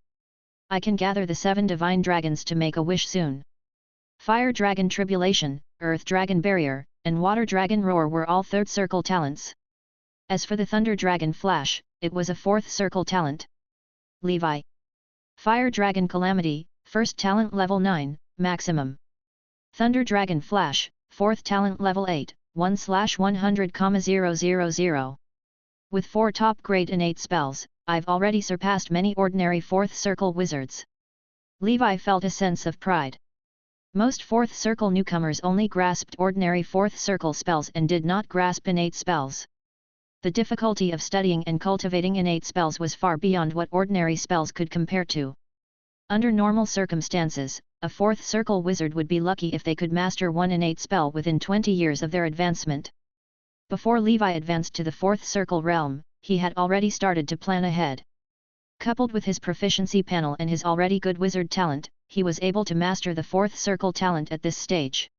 I can gather the 7 Divine Dragons to make a wish soon. Fire Dragon Tribulation, Earth Dragon Barrier, and Water Dragon Roar were all third circle talents. As for the Thunder Dragon Flash, it was a fourth circle talent. Levi. Fire Dragon Calamity, first talent level 9, maximum. Thunder Dragon Flash, fourth talent level 8, 1/100,000. With 4 top-grade innate spells, I've already surpassed many ordinary fourth circle wizards. Levi felt a sense of pride. Most fourth circle newcomers only grasped ordinary fourth circle spells and did not grasp innate spells. The difficulty of studying and cultivating innate spells was far beyond what ordinary spells could compare to. Under normal circumstances, a fourth circle wizard would be lucky if they could master one innate spell within 20 years of their advancement. Before Levi advanced to the fourth circle realm, he had already started to plan ahead. Coupled with his proficiency panel and his already good wizard talent, he was able to master the 4th circle talent at this stage.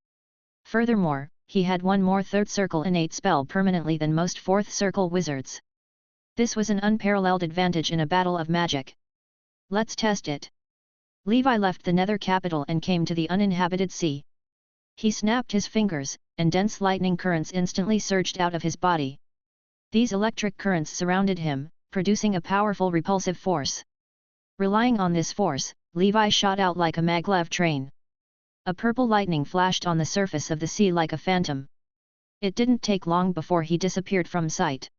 Furthermore, he had one more 3rd circle innate spell permanently than most 4th circle wizards. This was an unparalleled advantage in a battle of magic. Let's test it. Levi left the nether capital and came to the uninhabited sea. He snapped his fingers, and dense lightning currents instantly surged out of his body. These electric currents surrounded him, producing a powerful repulsive force. Relying on this force, Levi shot out like a maglev train. A purple lightning flashed on the surface of the sea like a phantom. It didn't take long before he disappeared from sight.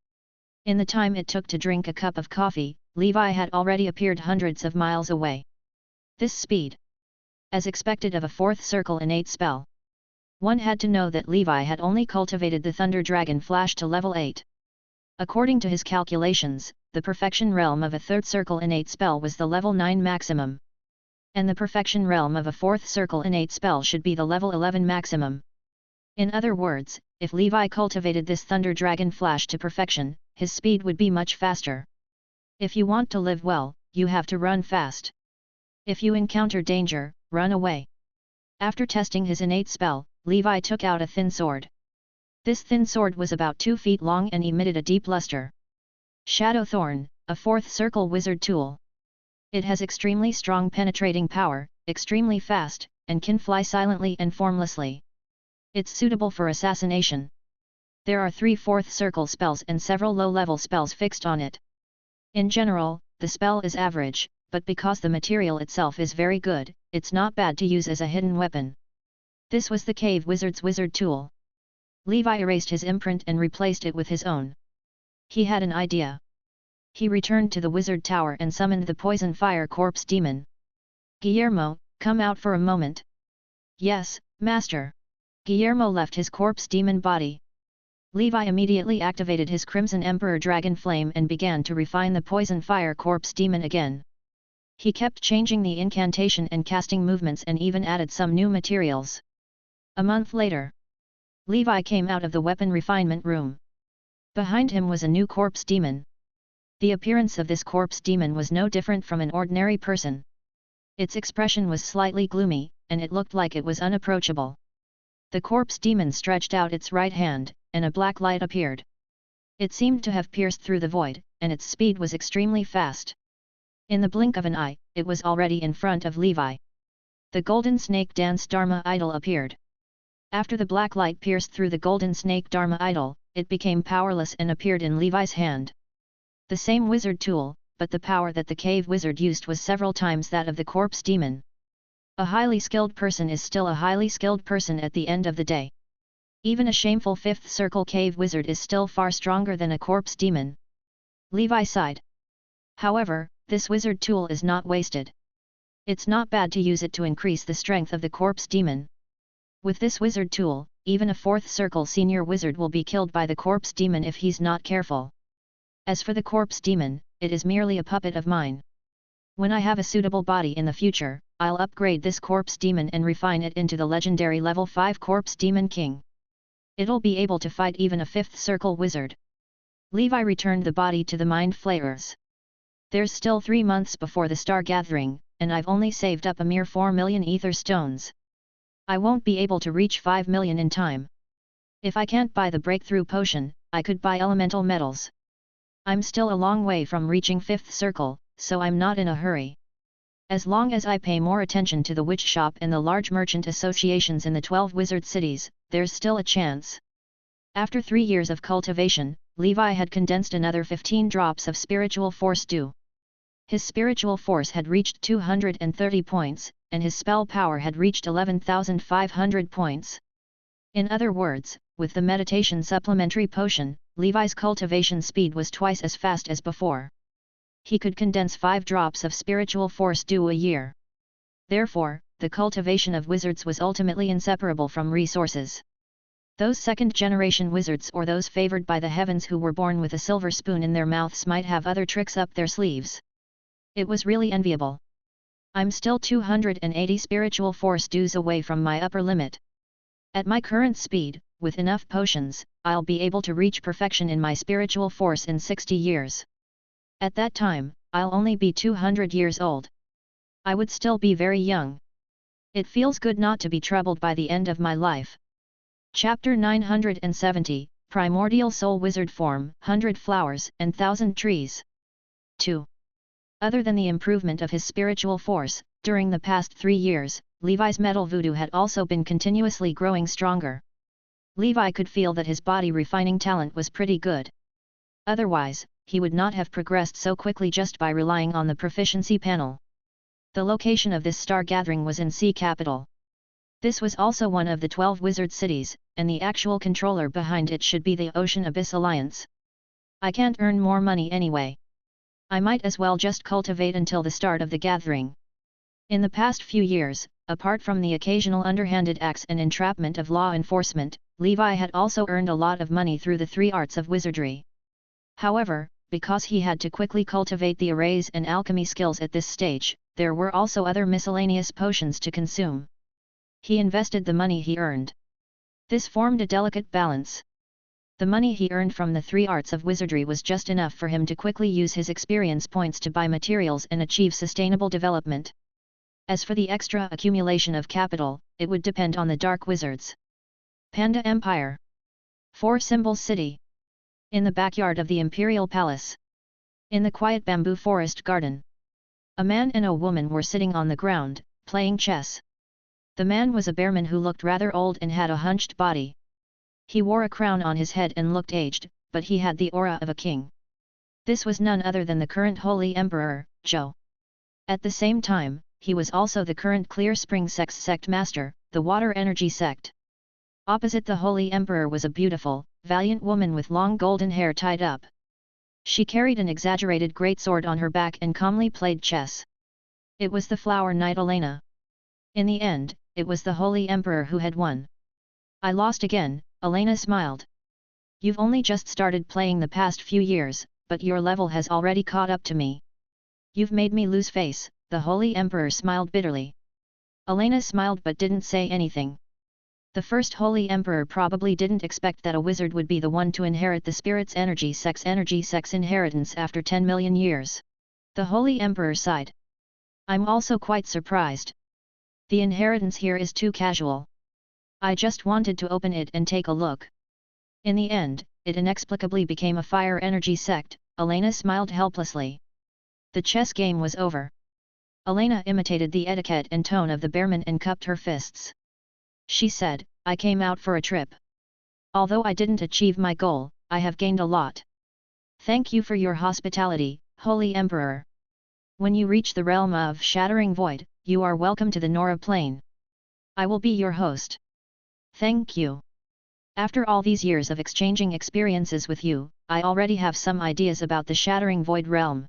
In the time it took to drink a cup of coffee, Levi had already appeared hundreds of miles away. This speed. As expected of a 4th circle innate spell. One had to know that Levi had only cultivated the Thunder Dragon Flash to level 8. According to his calculations, the perfection realm of a 3rd circle innate spell was the level 9 maximum. And the perfection realm of a 4th circle innate spell should be the level 11 maximum. In other words, if Levi cultivated this Thunder Dragon Flash to perfection, his speed would be much faster. If you want to live well, you have to run fast. If you encounter danger, run away. After testing his innate spell, Levi took out a thin sword. This thin sword was about 2 feet long and emitted a deep luster. Shadow Thorn, a 4th circle wizard tool. It has extremely strong penetrating power, extremely fast, and can fly silently and formlessly. It's suitable for assassination. There are 3 4th circle spells and several low-level spells fixed on it. In general, the spell is average, but because the material itself is very good, it's not bad to use as a hidden weapon. This was the cave wizard's wizard tool. Levi erased his imprint and replaced it with his own. He had an idea. He returned to the wizard tower and summoned the poison fire corpse demon. Guillermo, come out for a moment. Yes, master. Guillermo left his corpse demon body. Levi immediately activated his Crimson Emperor Dragon Flame and began to refine the poison fire corpse demon again. He kept changing the incantation and casting movements and even added some new materials. A month later, Levi came out of the weapon refinement room. Behind him was a new corpse demon. The appearance of this corpse demon was no different from an ordinary person. Its expression was slightly gloomy, and it looked like it was unapproachable. The corpse demon stretched out its right hand, and a black light appeared. It seemed to have pierced through the void, and its speed was extremely fast. In the blink of an eye, it was already in front of Levi. The golden snake dance Dharma idol appeared. After the black light pierced through the golden snake Dharma idol, it became powerless and appeared in Levi's hand. The same wizard tool, but the power that the cave wizard used was several times that of the corpse demon. A highly skilled person is still a highly skilled person at the end of the day. Even a shameful 5th circle cave wizard is still far stronger than a corpse demon. Levi sighed. However, this wizard tool is not wasted. It's not bad to use it to increase the strength of the corpse demon. With this wizard tool, even a 4th circle senior wizard will be killed by the corpse demon if he's not careful. As for the corpse demon, it is merely a puppet of mine. When I have a suitable body in the future, I'll upgrade this corpse demon and refine it into the legendary level 5 corpse demon king. It'll be able to fight even a 5th circle wizard. Levi returned the body to the mind flayers. There's still 3 months before the star gathering, and I've only saved up a mere 4 million ether stones. I won't be able to reach 5 million in time. If I can't buy the breakthrough potion, I could buy elemental metals. I'm still a long way from reaching 5th circle, so I'm not in a hurry. As long as I pay more attention to the witch shop and the large merchant associations in the 12 wizard cities, there's still a chance. After 3 years of cultivation, Levi had condensed another 15 drops of spiritual force dew. His spiritual force had reached 230 points, and his spell power had reached 11,500 points. In other words, with the meditation supplementary potion, Levi's cultivation speed was twice as fast as before. He could condense 5 drops of spiritual force dew a year. Therefore, the cultivation of wizards was ultimately inseparable from resources. Those second-generation wizards or those favored by the heavens who were born with a silver spoon in their mouths might have other tricks up their sleeves. It was really enviable. I'm still 280 spiritual force dews away from my upper limit. At my current speed, with enough potions, I'll be able to reach perfection in my spiritual force in 60 years. At that time, I'll only be 200 years old. I would still be very young. It feels good not to be troubled by the end of my life. Chapter 970, Primordial Soul Wizard Form, 100 Flowers and 1000 Trees. 2. Other than the improvement of his spiritual force, during the past 3 years, Levi's metal voodoo had also been continuously growing stronger. Levi could feel that his body refining talent was pretty good. Otherwise, he would not have progressed so quickly just by relying on the proficiency panel. The location of this star gathering was in Sea Capital. This was also one of the 12 wizard cities, and the actual controller behind it should be the Ocean Abyss Alliance. I can't earn more money anyway. I might as well just cultivate until the start of the gathering. In the past few years, apart from the occasional underhanded acts and entrapment of law enforcement, Levi had also earned a lot of money through the 3 arts of wizardry. However, because he had to quickly cultivate the arrays and alchemy skills at this stage, there were also other miscellaneous potions to consume. He invested the money he earned. This formed a delicate balance. The money he earned from the 3 arts of wizardry was just enough for him to quickly use his experience points to buy materials and achieve sustainable development. As for the extra accumulation of capital, it would depend on the Dark Wizards. Panda Empire. 4 Symbols City. In the backyard of the Imperial Palace. In the quiet bamboo forest garden. A man and a woman were sitting on the ground, playing chess. The man was a bearman who looked rather old and had a hunched body. He wore a crown on his head and looked aged, but he had the aura of a king. This was none other than the current Holy Emperor, Zhou. At the same time, he was also the current Clear Spring sect master, the Water Energy sect. Opposite the Holy Emperor was a beautiful, valiant woman with long golden hair tied up. She carried an exaggerated greatsword on her back and calmly played chess. It was the Flower Knight Elena. In the end, it was the Holy Emperor who had won. I lost again, Elena smiled. You've only just started playing the past few years, but your level has already caught up to me. You've made me lose face, the Holy Emperor smiled bitterly. Elena smiled but didn't say anything. The first Holy Emperor probably didn't expect that a wizard would be the one to inherit the spirit's energy sex inheritance after 10 million years. The Holy Emperor sighed. I'm also quite surprised. The inheritance here is too casual. I just wanted to open it and take a look. In the end, it inexplicably became a fire energy sect. Elena smiled helplessly. The chess game was over. Elena imitated the etiquette and tone of the bearman and cupped her fists. She said, I came out for a trip. Although I didn't achieve my goal, I have gained a lot. Thank you for your hospitality, Holy Emperor. When you reach the realm of Shattering Void, you are welcome to the Nora Plain. I will be your host. Thank you. After all these years of exchanging experiences with you, I already have some ideas about the Shattering Void realm.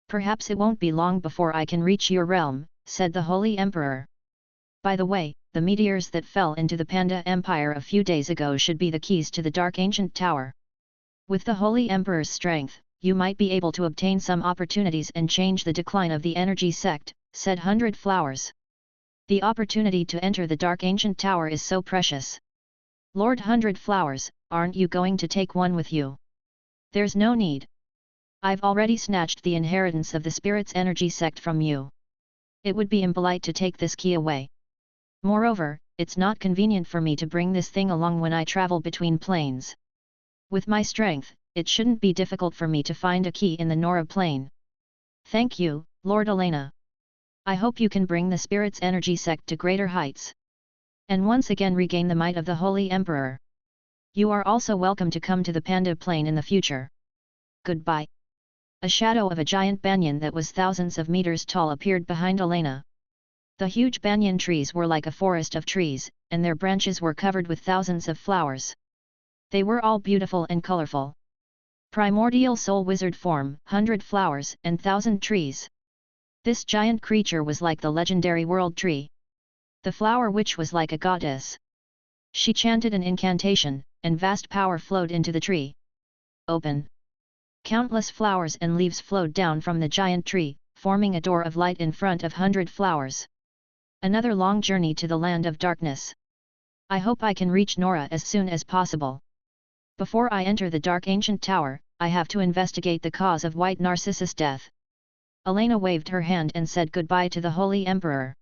Perhaps it won't be long before I can reach your realm, said the Holy Emperor. By the way, the meteors that fell into the Panda Empire a few days ago should be the keys to the Dark Ancient Tower. With the Holy Emperor's strength, you might be able to obtain some opportunities and change the decline of the energy sect, said 100 Flowers. The opportunity to enter the Dark Ancient Tower is so precious. Lord 100 Flowers, aren't you going to take one with you? There's no need. I've already snatched the inheritance of the Spirit's energy sect from you. It would be impolite to take this key away. Moreover, it's not convenient for me to bring this thing along when I travel between planes. With my strength, it shouldn't be difficult for me to find a key in the Nora plane. Thank you, Lord Elena. I hope you can bring the Spirit's energy sect to greater heights. And once again regain the might of the Holy Emperor. You are also welcome to come to the Panda plane in the future. Goodbye. A shadow of a giant banyan that was thousands of meters tall appeared behind Elena. The huge banyan trees were like a forest of trees, and their branches were covered with thousands of flowers. They were all beautiful and colorful. Primordial Soul Wizard Form, 100 Flowers and 1000 Trees. This giant creature was like the legendary World Tree. The flower witch was like a goddess. She chanted an incantation, and vast power flowed into the tree. Open! Countless flowers and leaves flowed down from the giant tree, forming a door of light in front of 100 Flowers. Another long journey to the land of darkness. I hope I can reach Nora as soon as possible. Before I enter the Dark Ancient Tower, I have to investigate the cause of White Narcissus' death. Elena waved her hand and said goodbye to the Holy Emperor.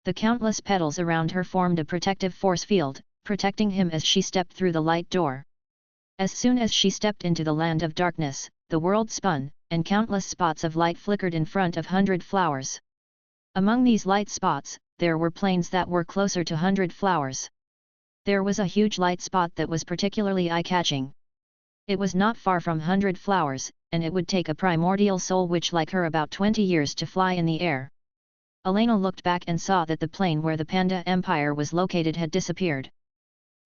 The countless petals around her formed a protective force field, protecting him as she stepped through the light door. As soon as she stepped into the land of darkness, the world spun, and countless spots of light flickered in front of 100 flowers. Among these light spots, there were planes that were closer to 100 flowers. There was a huge light spot that was particularly eye-catching. It was not far from 100 flowers, and it would take a primordial soul witch like her about 20 years to fly in the air. Elena looked back and saw that the plain where the Panda Empire was located had disappeared.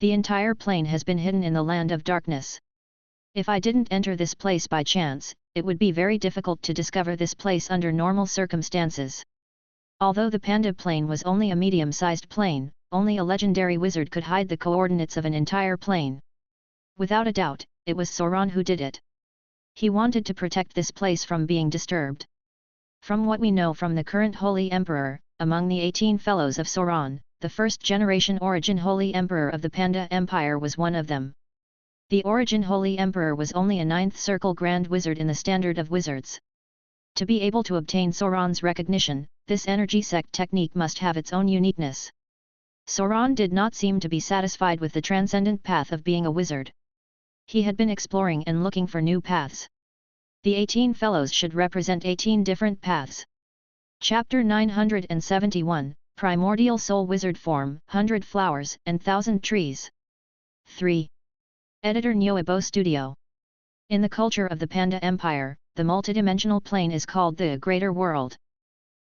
The entire plain has been hidden in the land of darkness. If I didn't enter this place by chance, it would be very difficult to discover this place under normal circumstances. Although the Panda plain was only a medium-sized plain, only a legendary wizard could hide the coordinates of an entire plain. Without a doubt, it was Sauron who did it. He wanted to protect this place from being disturbed. From what we know from the current Holy Emperor, among the 18 fellows of Sauron, the first-generation origin Holy Emperor of the Panda Empire was one of them. The origin Holy Emperor was only a 9th Circle Grand Wizard in the standard of wizards. To be able to obtain Sauron's recognition, this energy sect technique must have its own uniqueness. Sauron did not seem to be satisfied with the transcendent path of being a wizard. He had been exploring and looking for new paths. The 18 fellows should represent 18 different paths. Chapter 971, Primordial Soul Wizard Form, 100 Flowers and 1000 Trees. 3. Editor Nyoebo Studio. In the culture of the Panda Empire, the multidimensional plane is called the Greater World.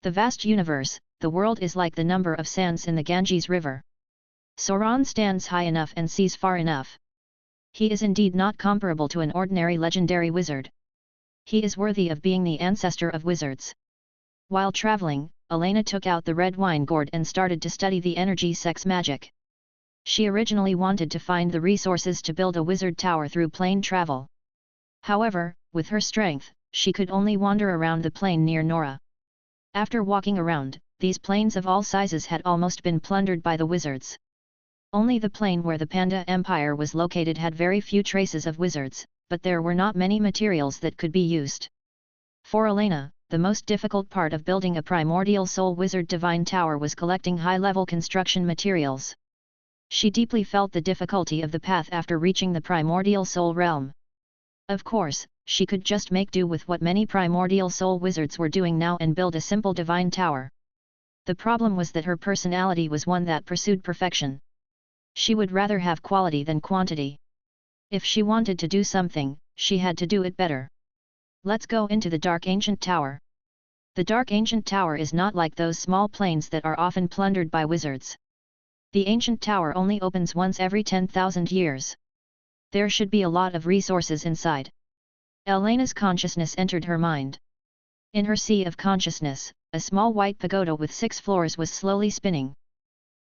The vast universe, the world is like the number of sands in the Ganges River. Sauron stands high enough and sees far enough. He is indeed not comparable to an ordinary legendary wizard. He is worthy of being the ancestor of wizards. While traveling, Elena took out the red wine gourd and started to study the energy sect's magic. She originally wanted to find the resources to build a wizard tower through plane travel. However, with her strength, she could only wander around the plain near Nora. After walking around, these plains of all sizes had almost been plundered by the wizards. Only the plain where the Panda Empire was located had very few traces of wizards, but there were not many materials that could be used. For Elena, the most difficult part of building a primordial soul wizard divine tower was collecting high-level construction materials. She deeply felt the difficulty of the path after reaching the primordial soul realm. Of course, she could just make do with what many primordial soul wizards were doing now and build a simple divine tower. The problem was that her personality was one that pursued perfection. She would rather have quality than quantity. If she wanted to do something, she had to do it better. Let's go into the Dark Ancient Tower. The Dark Ancient Tower is not like those small plains that are often plundered by wizards. The Ancient Tower only opens once every 10,000 years. There should be a lot of resources inside. Elena's consciousness entered her mind. In her sea of consciousness, a small white pagoda with 6 floors was slowly spinning.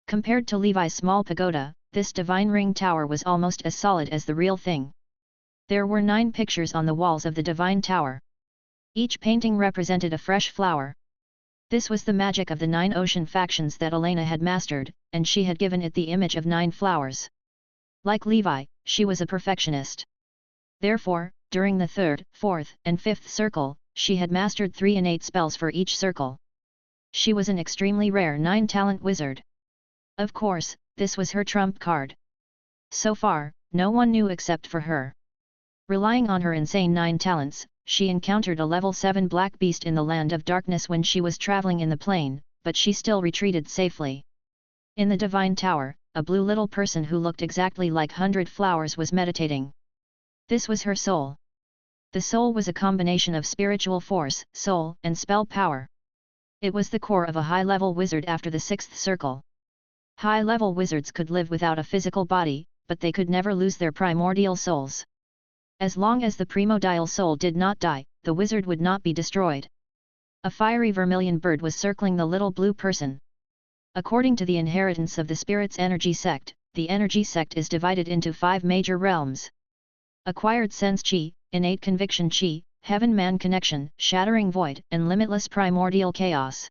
Compared to Levi's small pagoda, this divine ring tower was almost as solid as the real thing. There were 9 pictures on the walls of the divine tower. Each painting represented a fresh flower. This was the magic of the 9 ocean factions that Elena had mastered, and she had given it the image of 9 flowers. Like Levi, she was a perfectionist. Therefore, during the 3rd, 4th, and 5th circle, she had mastered 3 innate spells for each circle. She was an extremely rare 9-talent wizard. Of course, this was her trump card. So far, no one knew except for her. Relying on her insane 9 talents, she encountered a level 7 black beast in the land of darkness when she was traveling in the plain, but she still retreated safely. In the divine tower, a blue little person who looked exactly like 100 flowers was meditating. This was her soul. The soul was a combination of spiritual force, soul, and spell power. It was the core of a high-level wizard after the 6th circle. High-level wizards could live without a physical body, but they could never lose their primordial souls. As long as the primordial soul did not die, the wizard would not be destroyed. A fiery vermilion bird was circling the little blue person. According to the inheritance of the spirit's energy sect, the energy sect is divided into 5 major realms. Acquired sense chi, innate conviction chi, heaven-man connection, shattering void, and limitless primordial chaos.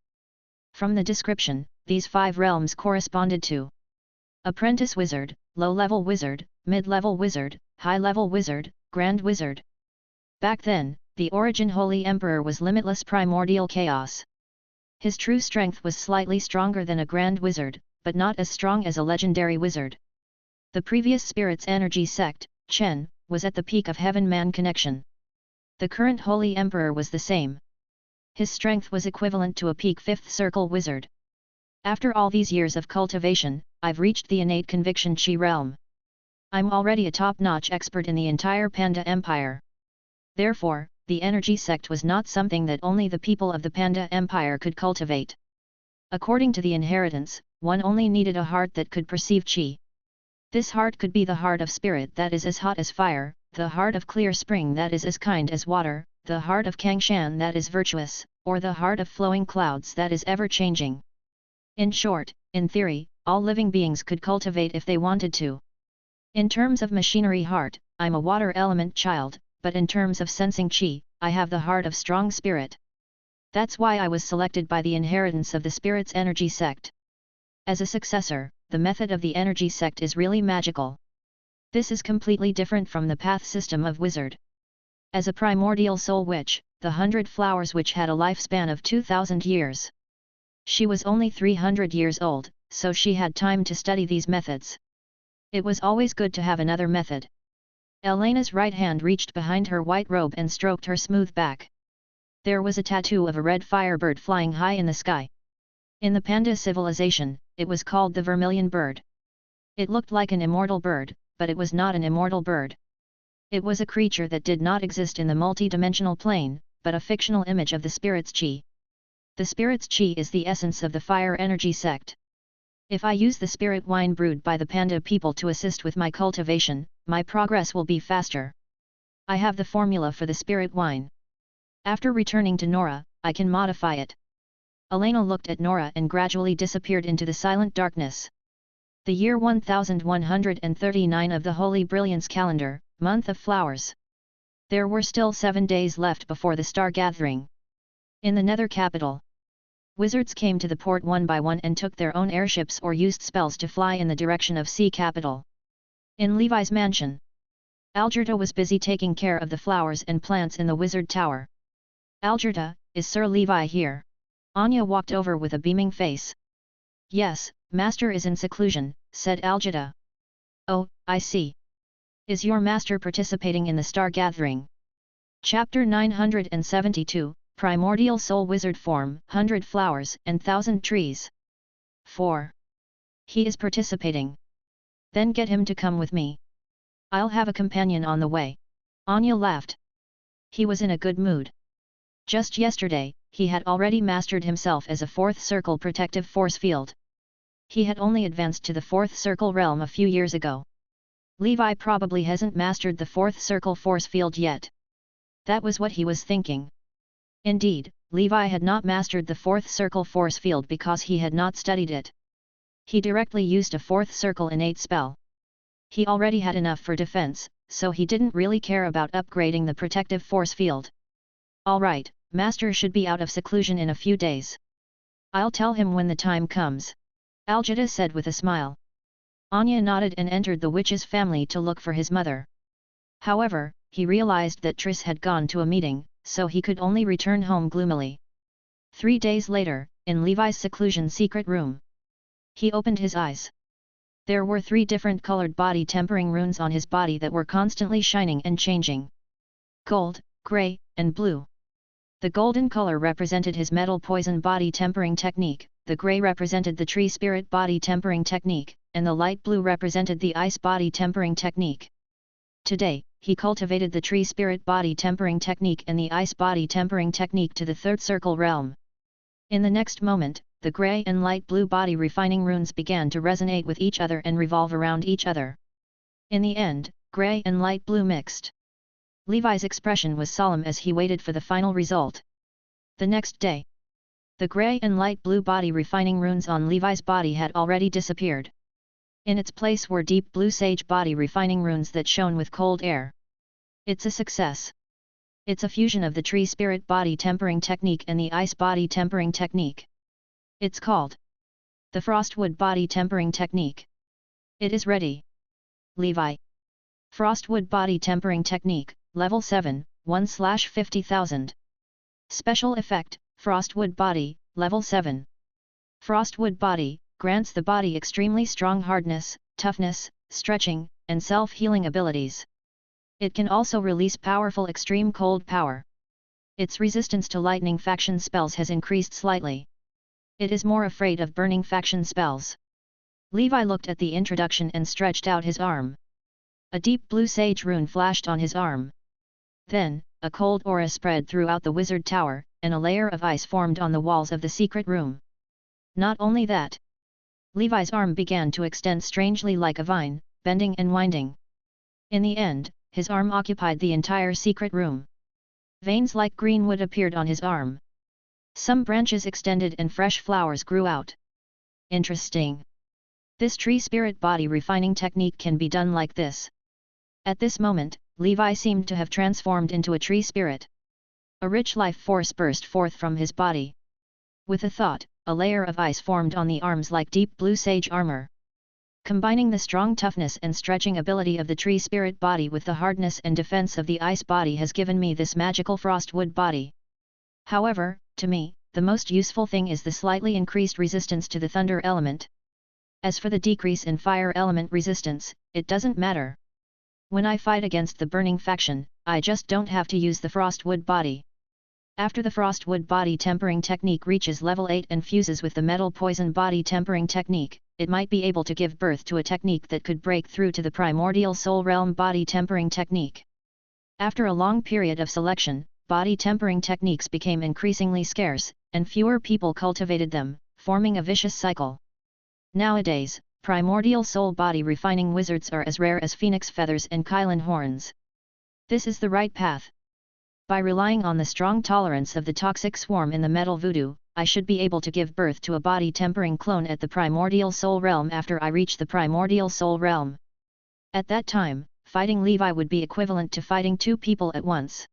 From the description, these 5 realms corresponded to apprentice wizard, low-level wizard, mid-level wizard, high-level wizard, grand wizard. Back then, the origin Holy Emperor was limitless primordial chaos. His true strength was slightly stronger than a grand wizard, but not as strong as a legendary wizard. The previous spirit's energy sect, Chen, was at the peak of heaven-man connection. The current Holy Emperor was the same. His strength was equivalent to a peak 5th circle wizard. After all these years of cultivation, I've reached the innate conviction Qi realm. I'm already a top-notch expert in the entire Panda Empire. Therefore, the energy sect was not something that only the people of the Panda Empire could cultivate. According to the inheritance, one only needed a heart that could perceive Qi. This heart could be the heart of spirit that is as hot as fire, the heart of clear spring that is as kind as water, the heart of Kangshan that is virtuous, or the heart of flowing clouds that is ever-changing. In short, in theory, all living beings could cultivate if they wanted to. In terms of machinery heart, I'm a water element child, but in terms of sensing Qi, I have the heart of strong spirit. That's why I was selected by the inheritance of the spirit's energy sect. As a successor, the method of the energy sect is really magical. This is completely different from the path system of wizard. As a primordial soul witch, the 100 Flowers Witch had a lifespan of 2,000 years. She was only 300 years old, so she had time to study these methods. It was always good to have another method. Elena's right hand reached behind her white robe and stroked her smooth back. There was a tattoo of a red firebird flying high in the sky. In the Panda civilization, it was called the vermilion bird. It looked like an immortal bird, but it was not an immortal bird. It was a creature that did not exist in the multi-dimensional plane, but a fictional image of the spirit's Qi. The spirit's Qi is the essence of the fire energy sect. If I use the spirit wine brewed by the Panda people to assist with my cultivation, my progress will be faster. I have the formula for the spirit wine. After returning to Nora, I can modify it. Elena looked at Nora and gradually disappeared into the silent darkness. The year 1139 of the Holy Brilliance calendar, month of flowers. There were still 7 days left before the star gathering. In the Nether capital, wizards came to the port one by one and took their own airships or used spells to fly in the direction of sea capital. In Levi's mansion, Algerta was busy taking care of the flowers and plants in the wizard tower. Algerta, is Sir Levi here? Anya walked over with a beaming face. Yes, Master is in seclusion, said Algerta. Oh, I see. Is your master participating in the star gathering? Chapter 972, Primordial Soul Wizard Form, 100 Flowers and 1,000 Trees. 4. He is participating. Then get him to come with me. I'll have a companion on the way. Anya laughed. He was in a good mood. Just yesterday, he had already mastered himself as a 4th circle protective force field. He had only advanced to the 4th circle realm a few years ago. Levi probably hasn't mastered the 4th circle force field yet. That was what he was thinking. Indeed, Levi had not mastered the 4th circle force field because he had not studied it. He directly used a 4th circle innate spell. He already had enough for defense, so he didn't really care about upgrading the protective force field. Alright, Master should be out of seclusion in a few days. I'll tell him when the time comes. Algerta said with a smile. Anya nodded and entered the witch's family to look for his mother. However, he realized that Triss had gone to a meeting, so he could only return home gloomily. 3 days later, in Levi's seclusion secret room, he opened his eyes. There were 3 different colored body tempering runes on his body that were constantly shining and changing. Gold, grey, and blue. The golden color represented his metal poison body tempering technique, the grey represented the tree spirit body tempering technique, and the light blue represented the ice body tempering technique. Today, he cultivated the tree spirit body tempering technique and the ice body tempering technique to the 3rd circle realm. In the next moment, the grey and light blue body refining runes began to resonate with each other and revolve around each other. In the end, grey and light blue mixed. Levi's expression was solemn as he waited for the final result. The next day, the grey and light blue body refining runes on Levi's body had already disappeared. In its place were deep blue sage body refining runes that shone with cold air. It's a success. It's a fusion of the tree spirit body tempering technique and the ice body tempering technique. It's called the Frostwood body tempering technique. It is ready. Levi. Frostwood body tempering technique, level 7, 1/50,000. Special effect, Frostwood Body, Level 7. Frostwood Body grants the body extremely strong hardness, toughness, stretching, and self-healing abilities. It can also release powerful extreme cold power. Its resistance to lightning faction spells has increased slightly. It is more afraid of burning faction spells. Levi looked at the introduction and stretched out his arm. A deep blue sage rune flashed on his arm. Then, a cold aura spread throughout the wizard tower, and a layer of ice formed on the walls of the secret room. Not only that. Levi's arm began to extend strangely like a vine, bending and winding. In the end, his arm occupied the entire secret room. Veins like green wood appeared on his arm. Some branches extended and fresh flowers grew out. Interesting. This tree spirit body refining technique can be done like this. At this moment, Levi seemed to have transformed into a tree spirit. A rich life force burst forth from his body. With a thought, a layer of ice formed on the arms like deep blue sage armor. Combining the strong toughness and stretching ability of the tree spirit body with the hardness and defense of the ice body has given me this magical frostwood body. However, to me, the most useful thing is the slightly increased resistance to the thunder element. As for the decrease in fire element resistance, it doesn't matter. When I fight against the burning faction, I just don't have to use the frostwood body. After the frostwood body tempering technique reaches level 8 and fuses with the metal poison body tempering technique, it might be able to give birth to a technique that could break through to the primordial soul realm body tempering technique. After a long period of selection, body tempering techniques became increasingly scarce, and fewer people cultivated them, forming a vicious cycle. Nowadays, primordial soul body refining wizards are as rare as phoenix feathers and Kylan horns. This is the right path. By relying on the strong tolerance of the toxic swarm in the metal voodoo, I should be able to give birth to a body tempering clone at the primordial soul realm after I reach the primordial soul realm. At that time, fighting Levi would be equivalent to fighting two people at once.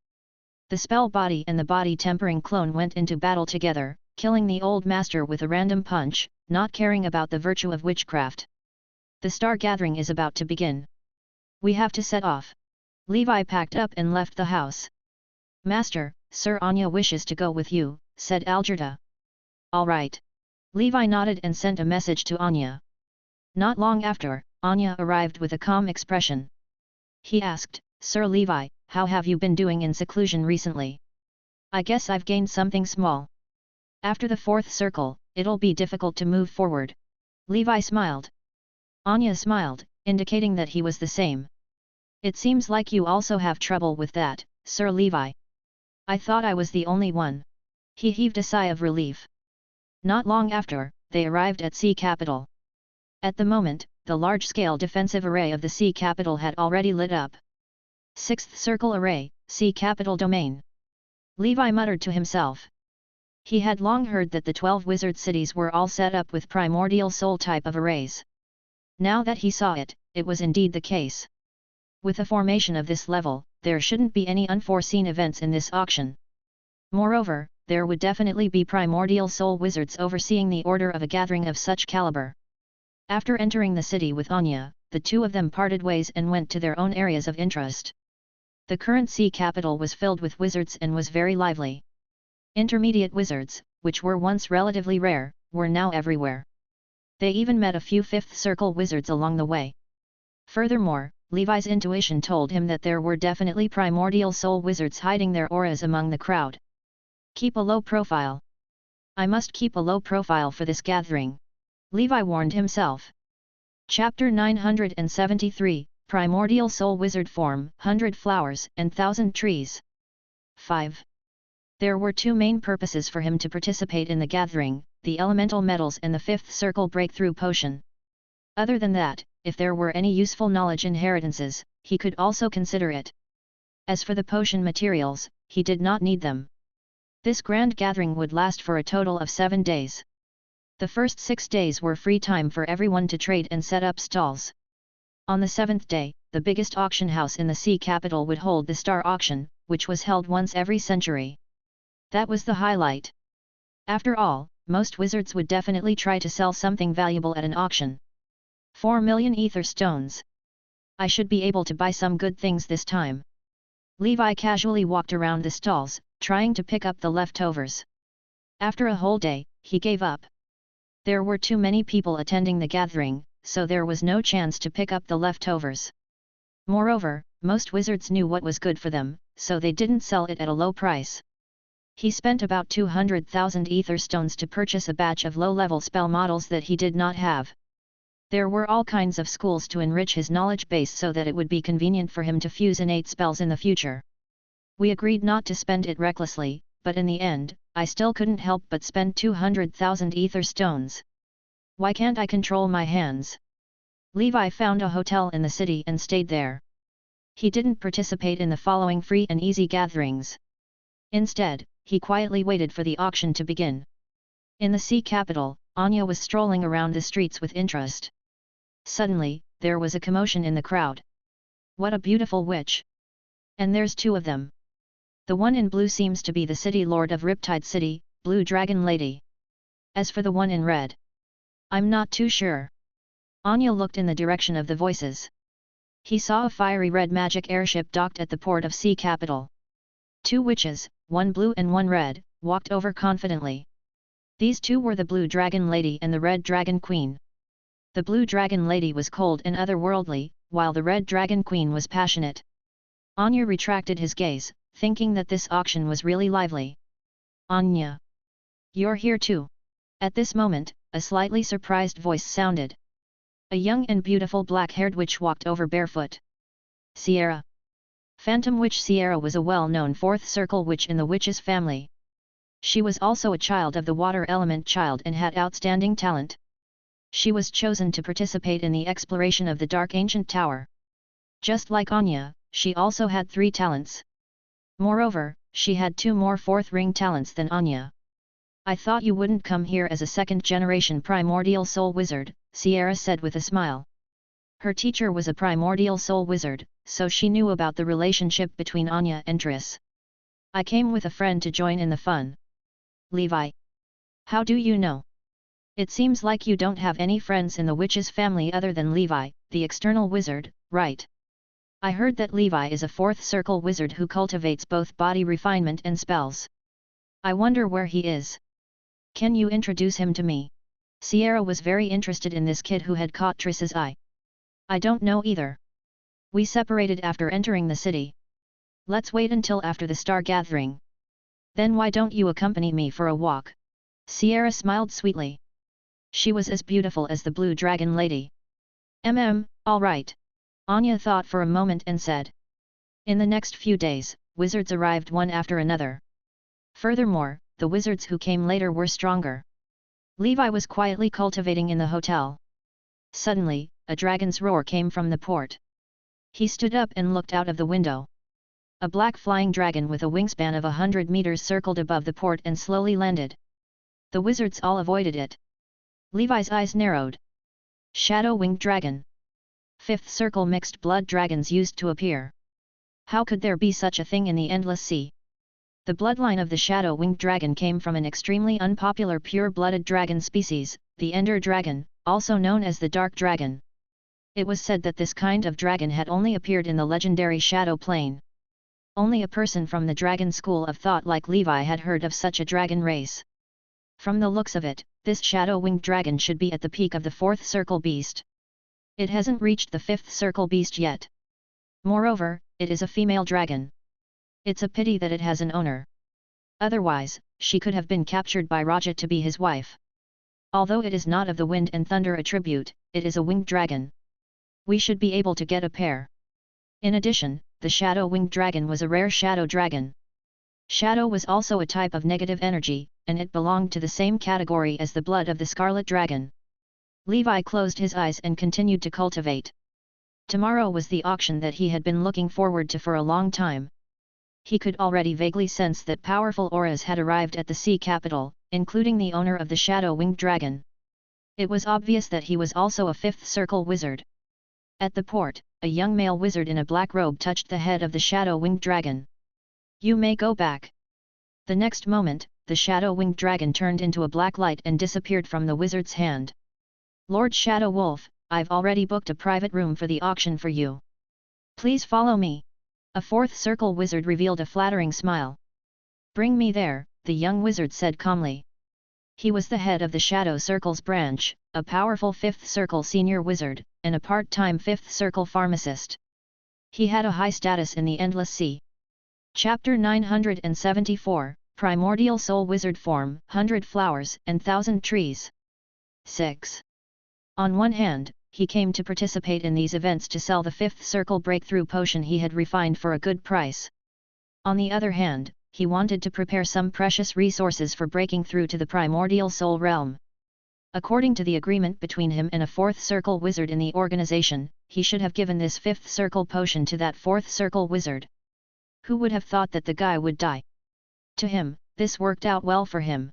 The spell body and the body tempering clone went into battle together, killing the old master with a random punch, not caring about the virtue of witchcraft. The star gathering is about to begin. We have to set off. Levi packed up and left the house. Master, Sir Anya wishes to go with you, said Algerta. All right. Levi nodded and sent a message to Anya. Not long after, Anya arrived with a calm expression. He asked, Sir Levi, how have you been doing in seclusion recently? I guess I've gained something small. After the fourth circle, it'll be difficult to move forward. Levi smiled. Anya smiled, indicating that he was the same. It seems like you also have trouble with that, Sir Levi. I thought I was the only one. He heaved a sigh of relief. Not long after, they arrived at Sea Capital. At the moment, the large-scale defensive array of the Sea Capital had already lit up. Sixth Circle Array, Sea Capital Domain. Levi muttered to himself. He had long heard that the 12 wizard cities were all set up with primordial soul type of arrays. Now that he saw it, it was indeed the case. With a formation of this level, there shouldn't be any unforeseen events in this auction. Moreover, there would definitely be primordial soul wizards overseeing the order of a gathering of such caliber. After entering the city with Anya, the two of them parted ways and went to their own areas of interest. The current sea capital was filled with wizards and was very lively. Intermediate wizards, which were once relatively rare, were now everywhere. They even met a few fifth circle wizards along the way. Furthermore, Levi's intuition told him that there were definitely primordial soul wizards hiding their auras among the crowd. Keep a low profile. I must keep a low profile for this gathering. Levi warned himself. Chapter 973, Primordial Soul Wizard Form, 100 Flowers and 1000 Trees. 5. There were two main purposes for him to participate in the gathering, the elemental metals and the fifth circle breakthrough potion. Other than that, if there were any useful knowledge inheritances, he could also consider it. As for the potion materials, he did not need them. This grand gathering would last for a total of 7 days. The first 6 days were free time for everyone to trade and set up stalls. On the 7th day, the biggest auction house in the sea capital would hold the star auction, which was held once every century. That was the highlight. After all, most wizards would definitely try to sell something valuable at an auction. 4 million ether stones. I should be able to buy some good things this time. Levi casually walked around the stalls, trying to pick up the leftovers. After a whole day, he gave up. There were too many people attending the gathering, so there was no chance to pick up the leftovers. Moreover, most wizards knew what was good for them, so they didn't sell it at a low price. He spent about 200,000 ether stones to purchase a batch of low-level spell models that he did not have. There were all kinds of schools to enrich his knowledge base so that it would be convenient for him to fuse innate spells in the future. We agreed not to spend it recklessly, but in the end, I still couldn't help but spend 200,000 ether stones. Why can't I control my hands? Levi found a hotel in the city and stayed there. He didn't participate in the following free and easy gatherings. Instead, he quietly waited for the auction to begin. In the sea capital, Anya was strolling around the streets with interest. Suddenly, there was a commotion in the crowd. What a beautiful witch! And there's two of them. The one in blue seems to be the city lord of Riptide City, Blue Dragon Lady. As for the one in red, I'm not too sure. Anya looked in the direction of the voices. He saw a fiery red magic airship docked at the port of Sea Capital. Two witches, one blue and one red, walked over confidently. These two were the Blue Dragon Lady and the Red Dragon Queen. The Blue Dragon Lady was cold and otherworldly, while the Red Dragon Queen was passionate. Anya retracted his gaze, thinking that this auction was really lively. Anya! You're here too! At this moment, a slightly surprised voice sounded. A young and beautiful black-haired witch walked over barefoot. Sierra. Phantom Witch Sierra was a well-known fourth circle witch in the witches' family. She was also a child of the water element child and had outstanding talent. She was chosen to participate in the exploration of the Dark Ancient Tower. Just like Anya, she also had 3 talents. Moreover, she had 2 more fourth ring talents than Anya. I thought you wouldn't come here as a second-generation primordial soul wizard, Sierra said with a smile. Her teacher was a primordial soul wizard, so she knew about the relationship between Anya and Triss. I came with a friend to join in the fun. Levi. How do you know? It seems like you don't have any friends in the witch's family other than Levi, the external wizard, right? I heard that Levi is a fourth circle wizard who cultivates both body refinement and spells. I wonder where he is. Can you introduce him to me? Sierra was very interested in this kid who had caught Triss's eye. I don't know either. We separated after entering the city. Let's wait until after the star gathering. Then why don't you accompany me for a walk? Sierra smiled sweetly. She was as beautiful as the Blue Dragon Lady. All right. Anya thought for a moment and said. In the next few days, wizards arrived one after another. Furthermore, the wizards who came later were stronger. Levi was quietly cultivating in the hotel. Suddenly, a dragon's roar came from the port. He stood up and looked out of the window. A black flying dragon with a wingspan of 100 meters circled above the port and slowly landed. The wizards all avoided it. Levi's eyes narrowed. Shadow-winged dragon. 5th circle mixed blood dragons used to appear. How could there be such a thing in the endless sea? The bloodline of the shadow-winged dragon came from an extremely unpopular pure-blooded dragon species, the Ender Dragon, also known as the Dark Dragon. It was said that this kind of dragon had only appeared in the legendary Shadow Plane. Only a person from the dragon school of thought like Levi had heard of such a dragon race. From the looks of it, this shadow-winged dragon should be at the peak of the 4th circle beast. It hasn't reached the 5th circle beast yet. Moreover, it is a female dragon. It's a pity that it has an owner. Otherwise, she could have been captured by Raja to be his wife. Although it is not of the wind and thunder attribute, it is a winged dragon. We should be able to get a pair. In addition, the shadow-winged dragon was a rare shadow dragon. Shadow was also a type of negative energy, and it belonged to the same category as the blood of the scarlet dragon. Levi closed his eyes and continued to cultivate. Tomorrow was the auction that he had been looking forward to for a long time. He could already vaguely sense that powerful auras had arrived at the sea capital, including the owner of the shadow-winged dragon. It was obvious that he was also a 5th circle wizard. At the port, a young male wizard in a black robe touched the head of the shadow-winged dragon. You may go back. The next moment, the shadow-winged dragon turned into a black light and disappeared from the wizard's hand. Lord Shadow Wolf, I've already booked a private room for the auction for you. Please follow me. A fourth circle wizard revealed a flattering smile. "Bring me there," the young wizard said calmly. He was the head of the Shadow Circle's branch, a powerful 5th Circle senior wizard, and a part-time 5th Circle pharmacist. He had a high status in the Endless Sea. Chapter 974, Primordial Soul Wizard Form, 100 Flowers and 1000 Trees. 6. On one hand, he came to participate in these events to sell the 5th Circle breakthrough potion he had refined for a good price. On the other hand, he wanted to prepare some precious resources for breaking through to the Primordial Soul realm. According to the agreement between him and a 4th Circle wizard in the organization, he should have given this 5th Circle potion to that 4th Circle wizard. Who would have thought that the guy would die? To him, this worked out well for him.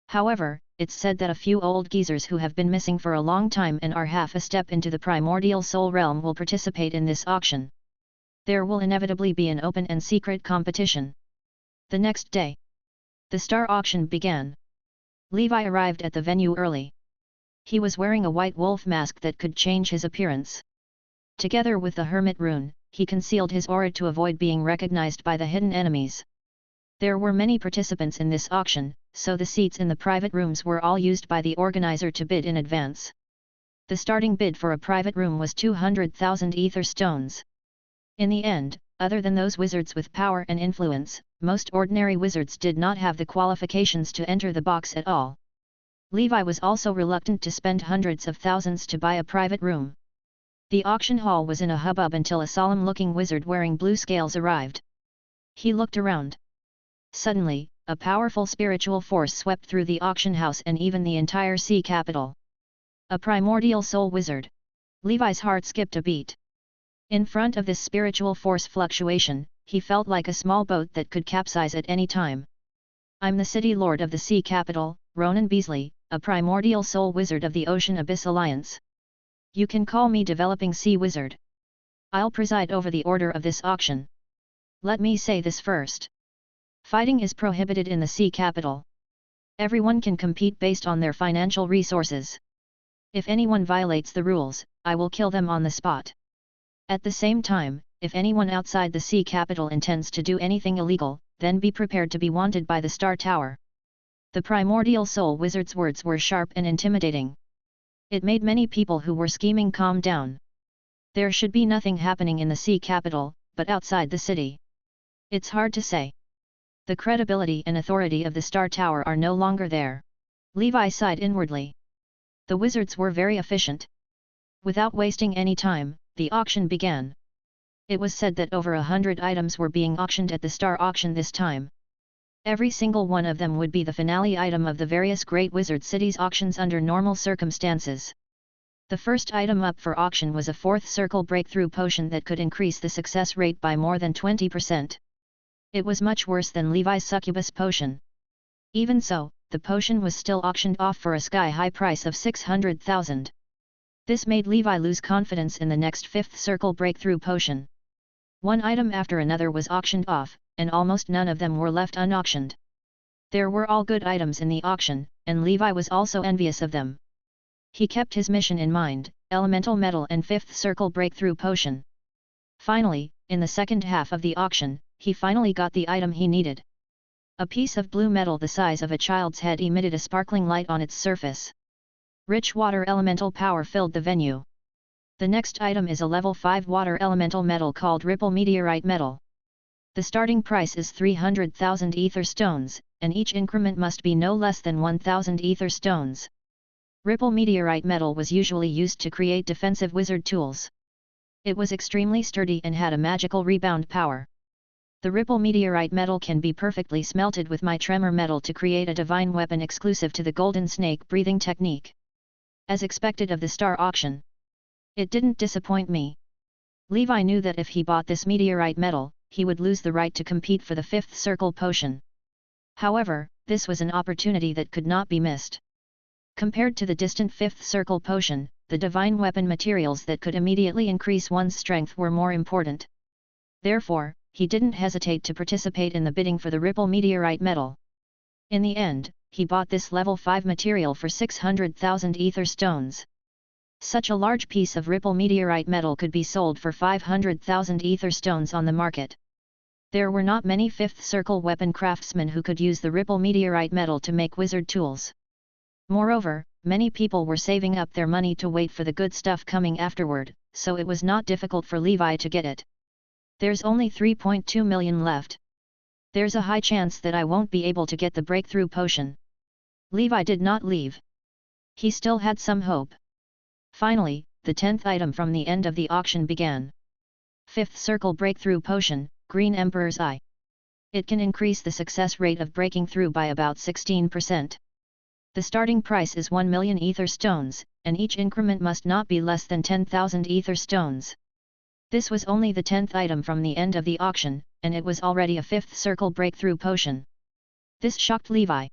However, it's said that a few old geezers who have been missing for a long time and are half a step into the Primordial Soul realm will participate in this auction. There will inevitably be an open and secret competition. The next day, the star auction began. Levi arrived at the venue early. He was wearing a white wolf mask that could change his appearance. Together with the hermit rune, he concealed his aura to avoid being recognized by the hidden enemies. There were many participants in this auction, so the seats in the private rooms were all used by the organizer to bid in advance. The starting bid for a private room was 200,000 ether stones. In the end, other than those wizards with power and influence, most ordinary wizards did not have the qualifications to enter the box at all. Levi was also reluctant to spend hundreds of thousands to buy a private room. The auction hall was in a hubbub until a solemn-looking wizard wearing blue scales arrived. He looked around. Suddenly, a powerful spiritual force swept through the auction house and even the entire sea capital. A primordial soul wizard. Levi's heart skipped a beat. In front of this spiritual force fluctuation, he felt like a small boat that could capsize at any time. "I'm the city lord of the sea capital, Ronan Beasley, a primordial soul wizard of the Ocean Abyss Alliance. You can call me Developing Sea Wizard. I'll preside over the order of this auction. Let me say this first. Fighting is prohibited in the sea capital. Everyone can compete based on their financial resources. If anyone violates the rules, I will kill them on the spot. At the same time, if anyone outside the sea capital intends to do anything illegal, then be prepared to be wanted by the Star Tower." The primordial soul wizard's words were sharp and intimidating. It made many people who were scheming calm down. There should be nothing happening in the sea capital, but outside the city. It's hard to say. The credibility and authority of the Star Tower are no longer there. Levi sighed inwardly. The wizards were very efficient. Without wasting any time, the auction began. It was said that over 100 items were being auctioned at the Star Auction this time. Every single one of them would be the finale item of the various Great Wizard Cities auctions under normal circumstances. The first item up for auction was a 4th Circle breakthrough potion that could increase the success rate by more than 20%. It was much worse than Levi's succubus potion. Even so, the potion was still auctioned off for a sky-high price of 600,000. This made Levi lose confidence in the next 5th Circle breakthrough potion. One item after another was auctioned off, and almost none of them were left unauctioned. There were all good items in the auction, and Levi was also envious of them. He kept his mission in mind, elemental metal and 5th Circle breakthrough potion. Finally, in the second half of the auction, he finally got the item he needed. A piece of blue metal the size of a child's head emitted a sparkling light on its surface. Rich water elemental power filled the venue. The next item is a level 5 water elemental metal called Ripple Meteorite Metal. The starting price is 300,000 ether stones, and each increment must be no less than 1,000 ether stones. Ripple Meteorite Metal was usually used to create defensive wizard tools. It was extremely sturdy and had a magical rebound power. The Ripple Meteorite Metal can be perfectly smelted with my Tremor Metal to create a divine weapon exclusive to the Golden Snake breathing technique. As expected of the Star Auction, it didn't disappoint me. Levi knew that if he bought this meteorite metal, he would lose the right to compete for the 5th Circle potion. However, this was an opportunity that could not be missed. Compared to the distant 5th Circle potion, the divine weapon materials that could immediately increase one's strength were more important. Therefore, he didn't hesitate to participate in the bidding for the Ripple Meteorite Metal. In the end, he bought this level 5 material for 600,000 ether stones. Such a large piece of ripple meteorite metal could be sold for 500,000 ether stones on the market. There were not many fifth circle weapon craftsmen who could use the ripple meteorite metal to make wizard tools. Moreover, many people were saving up their money to wait for the good stuff coming afterward, so it was not difficult for Levi to get it. There's only 3.2 million left. There's a high chance that I won't be able to get the breakthrough potion. Levi did not leave. He still had some hope. Finally, the 10th item from the end of the auction began. Fifth circle breakthrough potion, Green Emperor's Eye. It can increase the success rate of breaking through by about 16%. The starting price is 1 million ether stones, and each increment must not be less than 10,000 ether stones. This was only the 10th item from the end of the auction, and it was already a fifth circle breakthrough potion. This shocked Levi.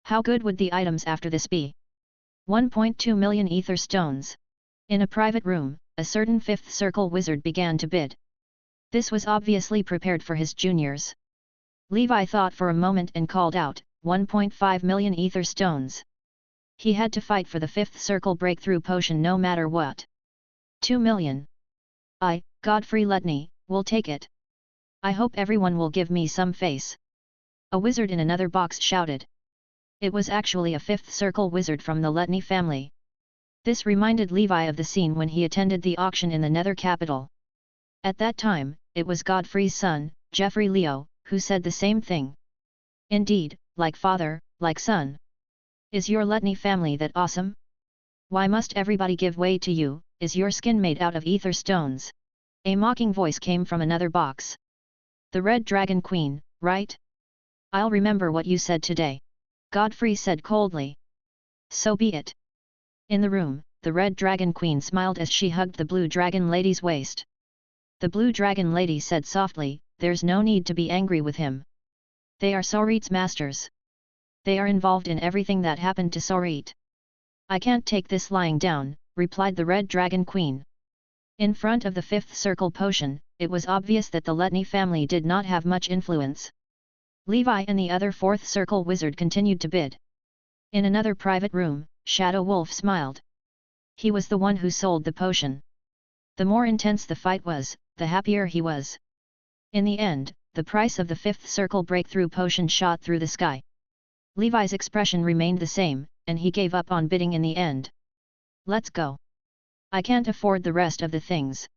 How good would the items after this be? 1.2 million ether stones. In a private room, a certain fifth circle wizard began to bid. This was obviously prepared for his juniors. Levi thought for a moment and called out, 1.5 million ether stones. He had to fight for the fifth circle breakthrough potion no matter what. 2 million. I, Godfrey Letney, will take it. I hope everyone will give me some face. A wizard in another box shouted. It was actually a fifth circle wizard from the Letney family. This reminded Levi of the scene when he attended the auction in the Nether capital. At that time, it was Godfrey's son, Geoffrey Leo, who said the same thing. Indeed, like father, like son. Is your Letney family that awesome? Why must everybody give way to you? Is your skin made out of ether stones? A mocking voice came from another box. The Red Dragon Queen, right? I'll remember what you said today. Godfrey said coldly. So be it. In the room, the Red Dragon Queen smiled as she hugged the Blue Dragon Lady's waist. The Blue Dragon Lady said softly, there's no need to be angry with him. They are Sorit's masters. They are involved in everything that happened to Sorit. I can't take this lying down, replied the Red Dragon Queen. In front of the fifth circle potion, it was obvious that the Letney family did not have much influence. Levi and the other fourth circle wizard continued to bid. In another private room, Shadow Wolf smiled. He was the one who sold the potion. The more intense the fight was, the happier he was. In the end, the price of the fifth circle breakthrough potion shot through the sky. Levi's expression remained the same, and he gave up on bidding in the end. Let's go. I can't afford the rest of the things.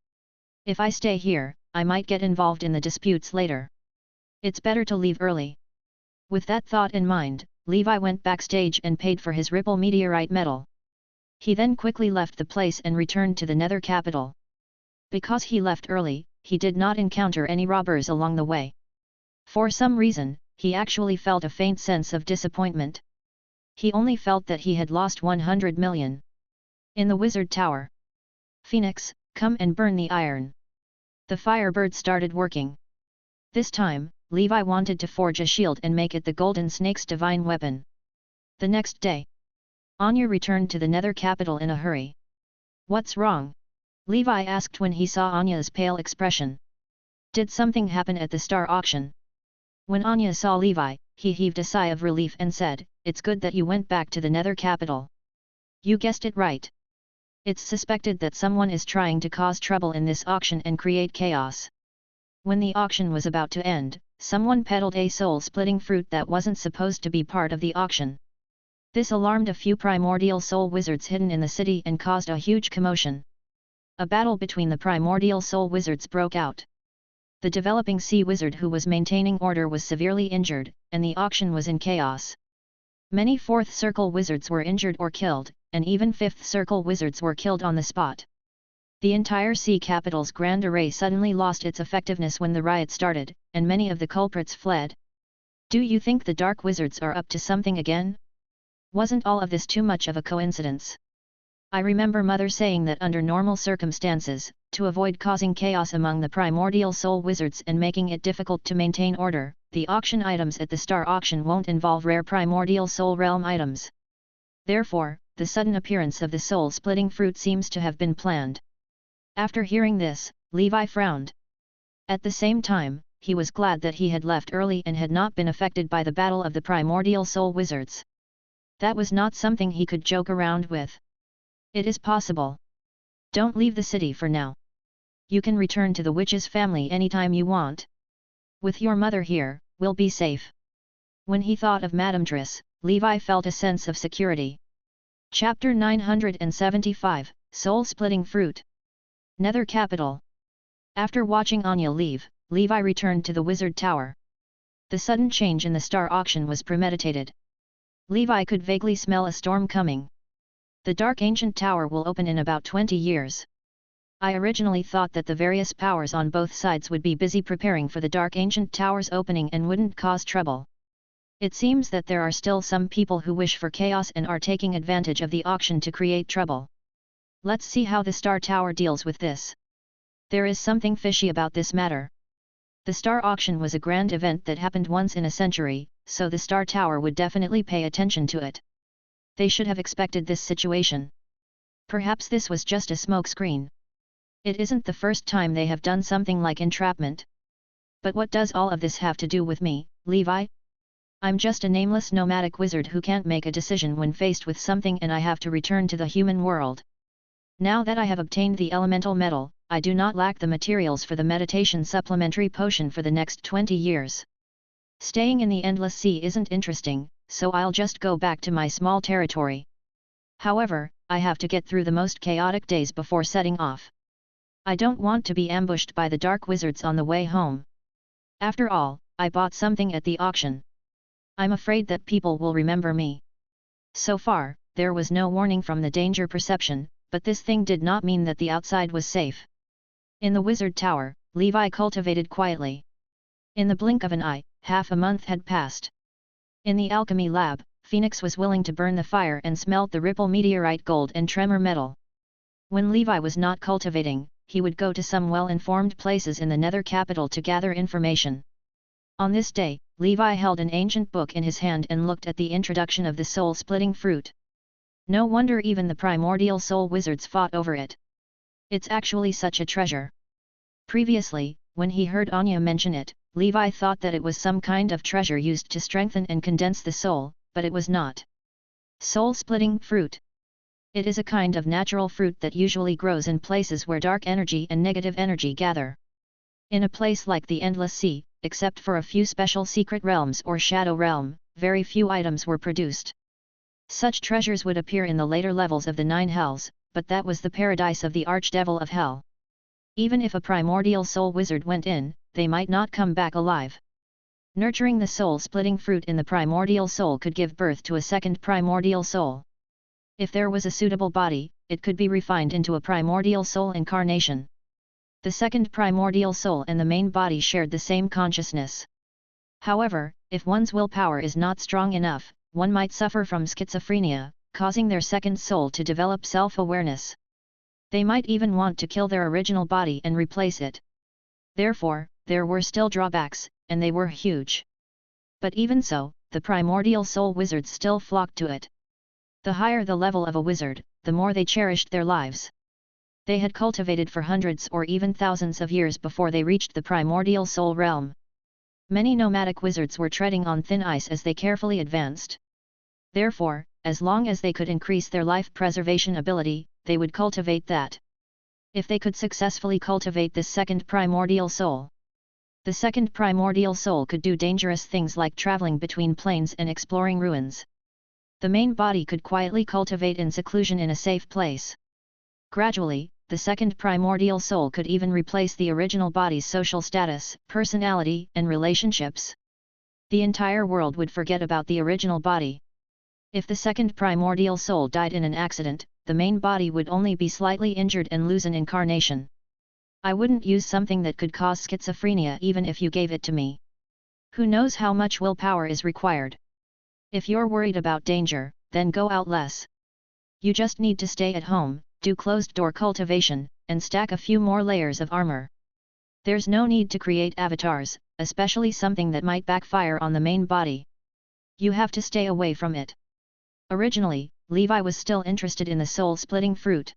If I stay here, I might get involved in the disputes later. It's better to leave early. With that thought in mind, Levi went backstage and paid for his ripple meteorite metal. He then quickly left the place and returned to the Nether capital. Because he left early, he did not encounter any robbers along the way. For some reason, he actually felt a faint sense of disappointment. He only felt that he had lost 100 million. In the wizard tower. Phoenix, come and burn the iron. The firebird started working. This time, Levi wanted to forge a shield and make it the Golden Snake's divine weapon. The next day, Anya returned to the Nether capital in a hurry. What's wrong? Levi asked when he saw Anya's pale expression. Did something happen at the star auction? When Anya saw Levi, he heaved a sigh of relief and said, it's good that you went back to the Nether capital. You guessed it right. It's suspected that someone is trying to cause trouble in this auction and create chaos. When the auction was about to end, someone peddled a soul-splitting fruit that wasn't supposed to be part of the auction. This alarmed a few primordial soul wizards hidden in the city and caused a huge commotion. A battle between the primordial soul wizards broke out. The developing sea wizard who was maintaining order was severely injured, and the auction was in chaos. Many fourth circle wizards were injured or killed, and even fifth circle wizards were killed on the spot. The entire sea capital's grand array suddenly lost its effectiveness when the riot started, and many of the culprits fled. Do you think the dark wizards are up to something again? Wasn't all of this too much of a coincidence? I remember Mother saying that under normal circumstances, to avoid causing chaos among the primordial soul wizards and making it difficult to maintain order, the auction items at the star auction won't involve rare primordial soul realm items. Therefore, the sudden appearance of the soul-splitting fruit seems to have been planned. After hearing this, Levi frowned. At the same time, he was glad that he had left early and had not been affected by the battle of the primordial soul wizards. That was not something he could joke around with. It is possible. Don't leave the city for now. You can return to the witch's family anytime you want. With your mother here, we'll be safe. When he thought of Madame Driss, Levi felt a sense of security. Chapter 975, Soul-Splitting Fruit. Nether Capital. After watching Anya leave, Levi returned to the Wizard Tower. The sudden change in the star auction was premeditated. Levi could vaguely smell a storm coming. The Dark Ancient Tower will open in about 20 years. I originally thought that the various powers on both sides would be busy preparing for the Dark Ancient Tower's opening and wouldn't cause trouble. It seems that there are still some people who wish for chaos and are taking advantage of the auction to create trouble. Let's see how the Star Tower deals with this. There is something fishy about this matter. The Star Auction was a grand event that happened once in a century, so the Star Tower would definitely pay attention to it. They should have expected this situation. Perhaps this was just a smokescreen. It isn't the first time they have done something like entrapment. But what does all of this have to do with me, Levi? I'm just a nameless nomadic wizard who can't make a decision when faced with something and I have to return to the human world. Now that I have obtained the elemental metal, I do not lack the materials for the meditation supplementary potion for the next 20 years. Staying in the endless sea isn't interesting, so I'll just go back to my small territory. However, I have to get through the most chaotic days before setting off. I don't want to be ambushed by the dark wizards on the way home. After all, I bought something at the auction. I'm afraid that people will remember me. So far, there was no warning from the danger perception, but this thing did not mean that the outside was safe. In the Wizard Tower, Levi cultivated quietly. In the blink of an eye, half a month had passed. In the alchemy lab, Phoenix was willing to burn the fire and smelt the ripple meteorite gold and tremor metal. When Levi was not cultivating, he would go to some well-informed places in the Nether Capital to gather information. On this day, Levi held an ancient book in his hand and looked at the introduction of the soul-splitting fruit. No wonder even the primordial soul wizards fought over it. It's actually such a treasure. Previously, when he heard Anya mention it, Levi thought that it was some kind of treasure used to strengthen and condense the soul, but it was not. Soul-splitting fruit. It is a kind of natural fruit that usually grows in places where dark energy and negative energy gather. In a place like the Endless Sea, except for a few special secret realms or shadow realm, very few items were produced. Such treasures would appear in the later levels of the Nine Hells, but that was the paradise of the Archdevil of Hell. Even if a primordial soul wizard went in, they might not come back alive. Nurturing the soul-splitting fruit in the primordial soul could give birth to a second primordial soul. If there was a suitable body, it could be refined into a primordial soul incarnation. The second primordial soul and the main body shared the same consciousness. However, if one's willpower is not strong enough, one might suffer from schizophrenia, causing their second soul to develop self-awareness. They might even want to kill their original body and replace it. Therefore, there were still drawbacks, and they were huge. But even so, the primordial soul wizards still flocked to it. The higher the level of a wizard, the more they cherished their lives. They had cultivated for hundreds or even thousands of years before they reached the primordial soul realm. Many nomadic wizards were treading on thin ice as they carefully advanced. Therefore, as long as they could increase their life preservation ability, they would cultivate that. If they could successfully cultivate this second primordial soul, the second primordial soul could do dangerous things like traveling between planes and exploring ruins. The main body could quietly cultivate in seclusion in a safe place. Gradually, the second primordial soul could even replace the original body's social status, personality, and relationships. The entire world would forget about the original body. If the second primordial soul died in an accident, the main body would only be slightly injured and lose an incarnation. I wouldn't use something that could cause schizophrenia even if you gave it to me. Who knows how much willpower is required? If you're worried about danger, then go out less. You just need to stay at home, do closed-door cultivation, and stack a few more layers of armor. There's no need to create avatars, especially something that might backfire on the main body. You have to stay away from it. Originally, Levi was still interested in the soul-splitting fruit.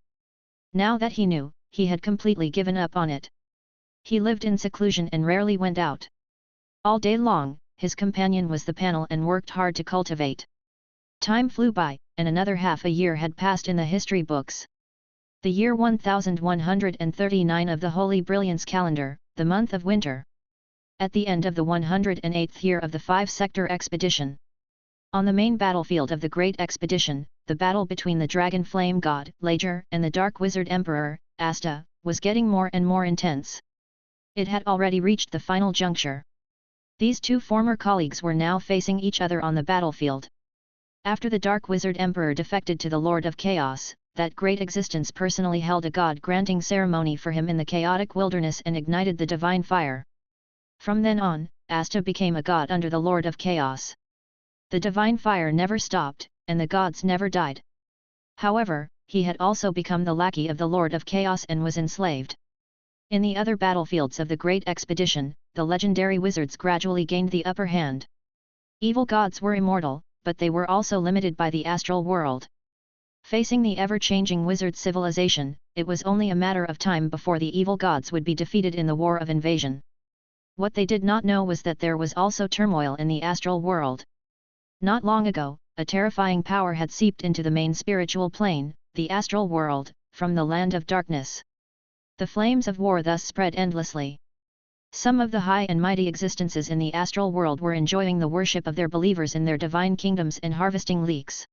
Now that he knew, he had completely given up on it. He lived in seclusion and rarely went out. All day long, his companion was the panel and worked hard to cultivate. Time flew by, and another half a year had passed in the history books. The year 1139 of the Holy Brilliance calendar, the month of winter. At the end of the 108th year of the 5-sector expedition. On the main battlefield of the Great Expedition, the battle between the Dragon Flame God, Lager, and the Dark Wizard Emperor, Asta, was getting more and more intense. It had already reached the final juncture. These two former colleagues were now facing each other on the battlefield. After the Dark Wizard Emperor defected to the Lord of Chaos, that great existence personally held a god-granting ceremony for him in the chaotic wilderness and ignited the divine fire. From then on, Asta became a god under the Lord of Chaos. The divine fire never stopped, and the gods never died. However, he had also become the lackey of the Lord of Chaos and was enslaved. In the other battlefields of the Great Expedition, the legendary wizards gradually gained the upper hand. Evil gods were immortal, but they were also limited by the astral world. Facing the ever-changing wizard civilization, it was only a matter of time before the evil gods would be defeated in the war of invasion. What they did not know was that there was also turmoil in the astral world. Not long ago, a terrifying power had seeped into the main spiritual plane, the astral world, from the land of darkness. The flames of war thus spread endlessly. Some of the high and mighty existences in the astral world were enjoying the worship of their believers in their divine kingdoms and harvesting leeks.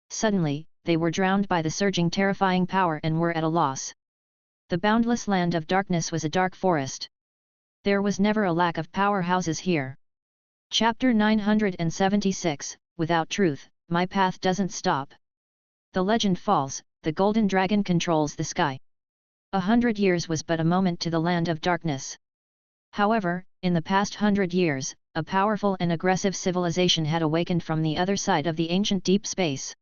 Suddenly, they were drowned by the surging terrifying power and were at a loss. The boundless land of darkness was a dark forest. There was never a lack of powerhouses here. Chapter 976, Without Truth, My Path Doesn't Stop. The legend falls, the golden dragon controls the sky. 100 years was but a moment to the land of darkness. However, in the past 100 years, a powerful and aggressive civilization had awakened from the other side of the ancient deep space.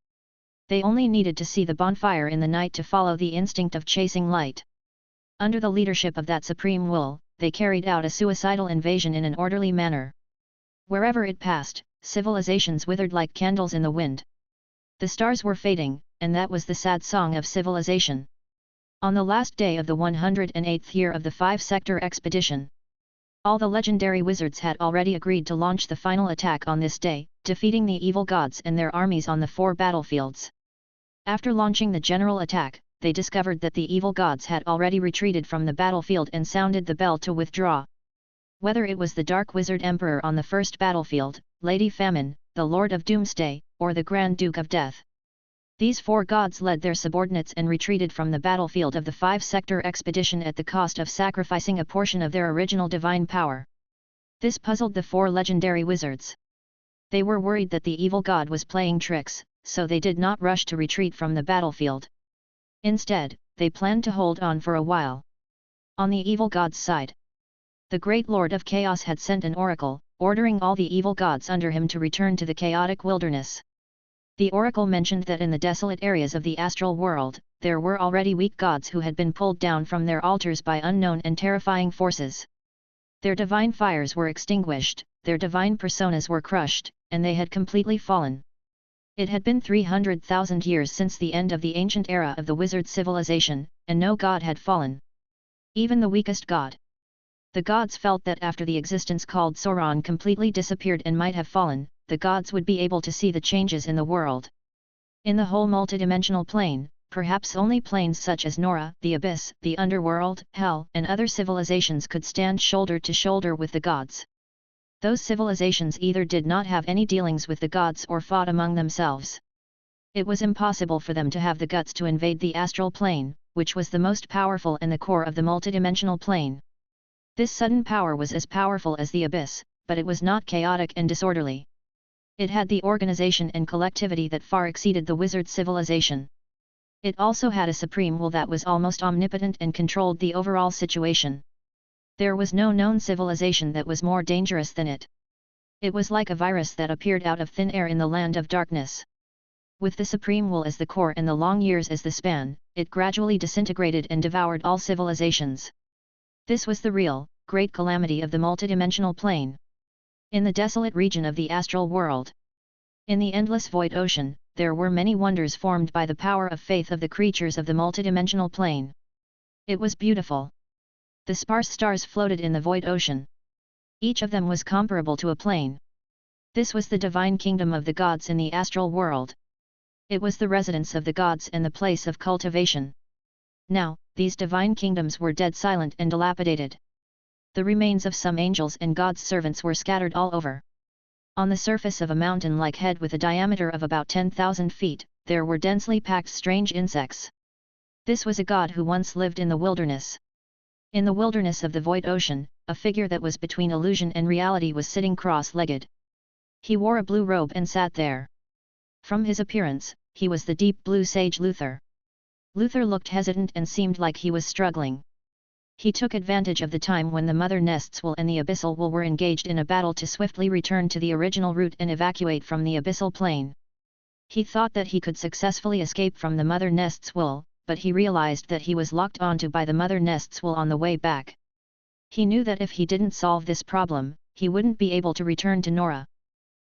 They only needed to see the bonfire in the night to follow the instinct of chasing light. Under the leadership of that supreme will, they carried out a suicidal invasion in an orderly manner. Wherever it passed, civilizations withered like candles in the wind. The stars were fading, and that was the sad song of civilization. On the last day of the 108th year of the 5-sector expedition, all the legendary wizards had already agreed to launch the final attack on this day, defeating the evil gods and their armies on the 4 battlefields. After launching the general attack, they discovered that the evil gods had already retreated from the battlefield and sounded the bell to withdraw. Whether it was the Dark Wizard Emperor on the first battlefield, Lady Famine, the Lord of Doomsday, or the Grand Duke of Death, these 4 gods led their subordinates and retreated from the battlefield of the 5-sector expedition at the cost of sacrificing a portion of their original divine power. This puzzled the 4 legendary wizards. They were worried that the evil god was playing tricks, so they did not rush to retreat from the battlefield. Instead, they planned to hold on for a while. On the evil god's side, the great Lord of Chaos had sent an oracle, ordering all the evil gods under him to return to the chaotic wilderness. The oracle mentioned that in the desolate areas of the astral world, there were already weak gods who had been pulled down from their altars by unknown and terrifying forces. Their divine fires were extinguished, their divine personas were crushed, and they had completely fallen. It had been 300,000 years since the end of the ancient era of the wizard civilization, and no god had fallen. Even the weakest god. The gods felt that after the existence called Sauron completely disappeared and might have fallen, the gods would be able to see the changes in the world. In the whole multidimensional plane, perhaps only planes such as Nora, the Abyss, the Underworld, Hell, and other civilizations could stand shoulder to shoulder with the gods. Those civilizations either did not have any dealings with the gods or fought among themselves. It was impossible for them to have the guts to invade the astral plane, which was the most powerful and the core of the multidimensional plane. This sudden power was as powerful as the Abyss, but it was not chaotic and disorderly. It had the organization and collectivity that far exceeded the wizard civilization. It also had a supreme will that was almost omnipotent and controlled the overall situation. There was no known civilization that was more dangerous than it. It was like a virus that appeared out of thin air in the land of darkness. With the supreme will as the core and the long years as the span, it gradually disintegrated and devoured all civilizations. This was the real, great calamity of the multidimensional plane. In the desolate region of the astral world, in the endless void ocean, there were many wonders formed by the power of faith of the creatures of the multidimensional plane. It was beautiful. The sparse stars floated in the void ocean. Each of them was comparable to a plane. This was the divine kingdom of the gods in the astral world. It was the residence of the gods and the place of cultivation. Now, these divine kingdoms were dead silent and dilapidated. The remains of some angels and God's servants were scattered all over. On the surface of a mountain-like head with a diameter of about 10,000 feet, there were densely packed strange insects. This was a god who once lived in the wilderness. In the wilderness of the void ocean, a figure that was between illusion and reality was sitting cross-legged. He wore a blue robe and sat there. From his appearance, he was the deep blue sage Luther. Luther looked hesitant and seemed like he was struggling. He took advantage of the time when the mother nests wool and the abyssal wool were engaged in a battle to swiftly return to the original route and evacuate from the abyssal plane. He thought that he could successfully escape from the mother nest's wool, but he realized that he was locked onto by the mother nest's wool on the way back. He knew that if he didn't solve this problem, he wouldn't be able to return to Nora.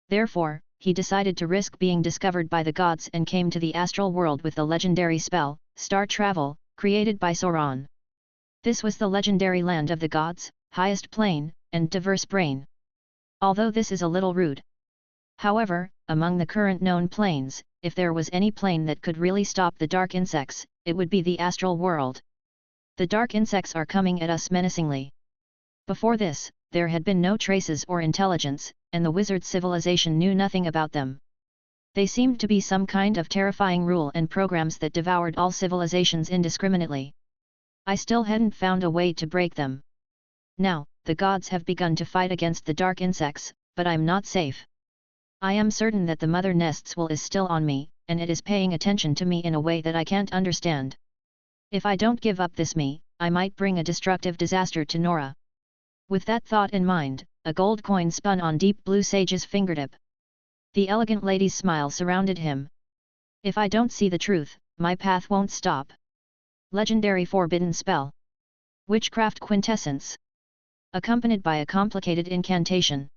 Therefore, he decided to risk being discovered by the gods and came to the astral world with the legendary spell, Star Travel, created by Sauron. This was the legendary land of the gods, highest plane, and diverse brain. Although this is a little rude. However, among the current known planes, if there was any plane that could really stop the dark insects, it would be the astral world. The dark insects are coming at us menacingly. Before this, there had been no traces or intelligence, and the wizard civilization knew nothing about them. They seemed to be some kind of terrifying rule and programs that devoured all civilizations indiscriminately. I still hadn't found a way to break them. Now, the gods have begun to fight against the dark insects, but I'm not safe. I am certain that the mother nest's wool is still on me, and it is paying attention to me in a way that I can't understand. If I don't give up this me, I might bring a destructive disaster to Nora. With that thought in mind, a gold coin spun on Deep Blue Sage's fingertip. The elegant lady's smile surrounded him. If I don't see the truth, my path won't stop. Legendary Forbidden Spell. Witchcraft Quintessence. Accompanied by a complicated incantation.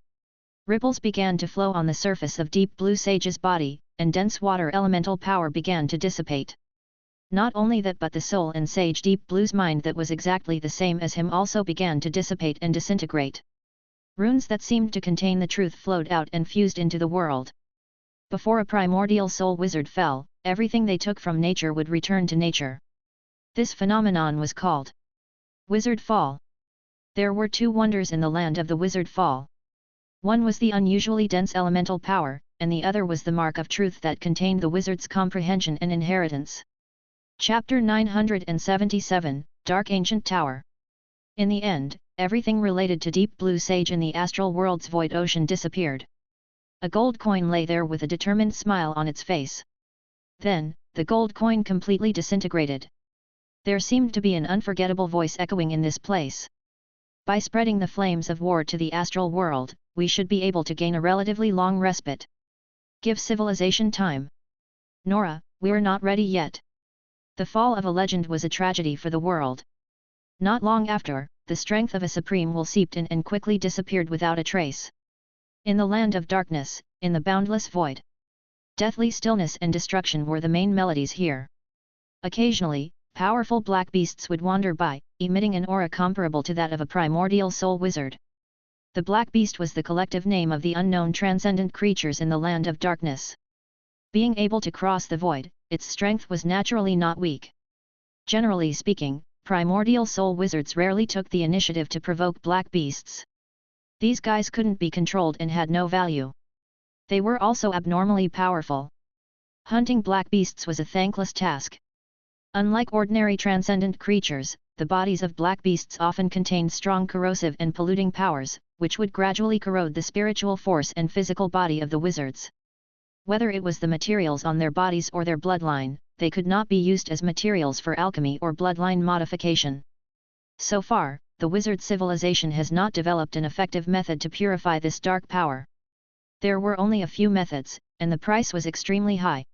Ripples began to flow on the surface of Deep Blue Sage's body, and dense water elemental power began to dissipate. Not only that, but the soul in Sage Deep Blue's mind that was exactly the same as him also began to dissipate and disintegrate. Runes that seemed to contain the truth flowed out and fused into the world. Before a primordial soul wizard fell, everything they took from nature would return to nature. This phenomenon was called Wizard Fall. There were two wonders in the land of the Wizard Fall. One was the unusually dense elemental power, and the other was the mark of truth that contained the wizard's comprehension and inheritance. Chapter 977, Dark Ancient Tower. In the end, everything related to Deep Blue Sage in the astral world's void ocean disappeared. A gold coin lay there with a determined smile on its face. Then, the gold coin completely disintegrated. There seemed to be an unforgettable voice echoing in this place. By spreading the flames of war to the astral world, we should be able to gain a relatively long respite. Give civilization time. Nora, we're not ready yet. The fall of a legend was a tragedy for the world. Not long after, the strength of a supreme will seeped in and quickly disappeared without a trace. In the land of darkness, in the boundless void. Deathly stillness and destruction were the main melodies here. Occasionally, powerful black beasts would wander by, emitting an aura comparable to that of a primordial soul wizard. The black beast was the collective name of the unknown transcendent creatures in the land of darkness. Being able to cross the void, its strength was naturally not weak. Generally speaking, primordial soul wizards rarely took the initiative to provoke black beasts. These guys couldn't be controlled and had no value. They were also abnormally powerful. Hunting black beasts was a thankless task. Unlike ordinary transcendent creatures, the bodies of black beasts often contained strong corrosive and polluting powers, which would gradually corrode the spiritual force and physical body of the wizards. Whether it was the materials on their bodies or their bloodline, they could not be used as materials for alchemy or bloodline modification. So far, the wizard civilization has not developed an effective method to purify this dark power. There were only a few methods, and the price was extremely high.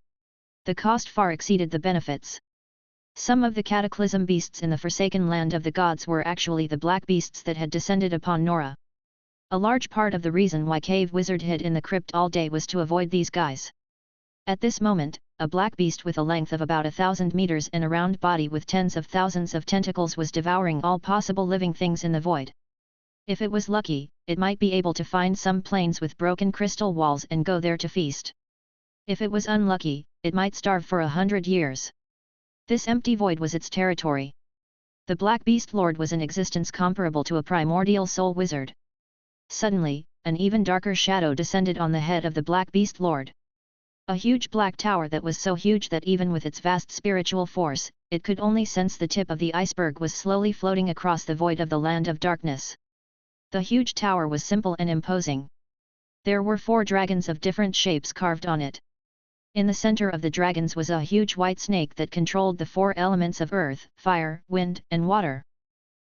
The cost far exceeded the benefits. Some of the cataclysm beasts in the forsaken land of the gods were actually the black beasts that had descended upon Nora. A large part of the reason why Cave Wizard hid in the crypt all day was to avoid these guys. At this moment, a black beast with a length of about 1,000 meters and a round body with tens of thousands of tentacles was devouring all possible living things in the void. If it was lucky, it might be able to find some plains with broken crystal walls and go there to feast. If it was unlucky, it might starve for 100 years. This empty void was its territory. The Black Beast Lord was an existence comparable to a primordial soul wizard. Suddenly, an even darker shadow descended on the head of the Black Beast Lord. A huge black tower that was so huge that even with its vast spiritual force, it could only sense the tip of the iceberg was slowly floating across the void of the land of darkness. The huge tower was simple and imposing. There were 4 dragons of different shapes carved on it. In the center of the dragons was a huge white snake that controlled the 4 elements of earth, fire, wind, and water.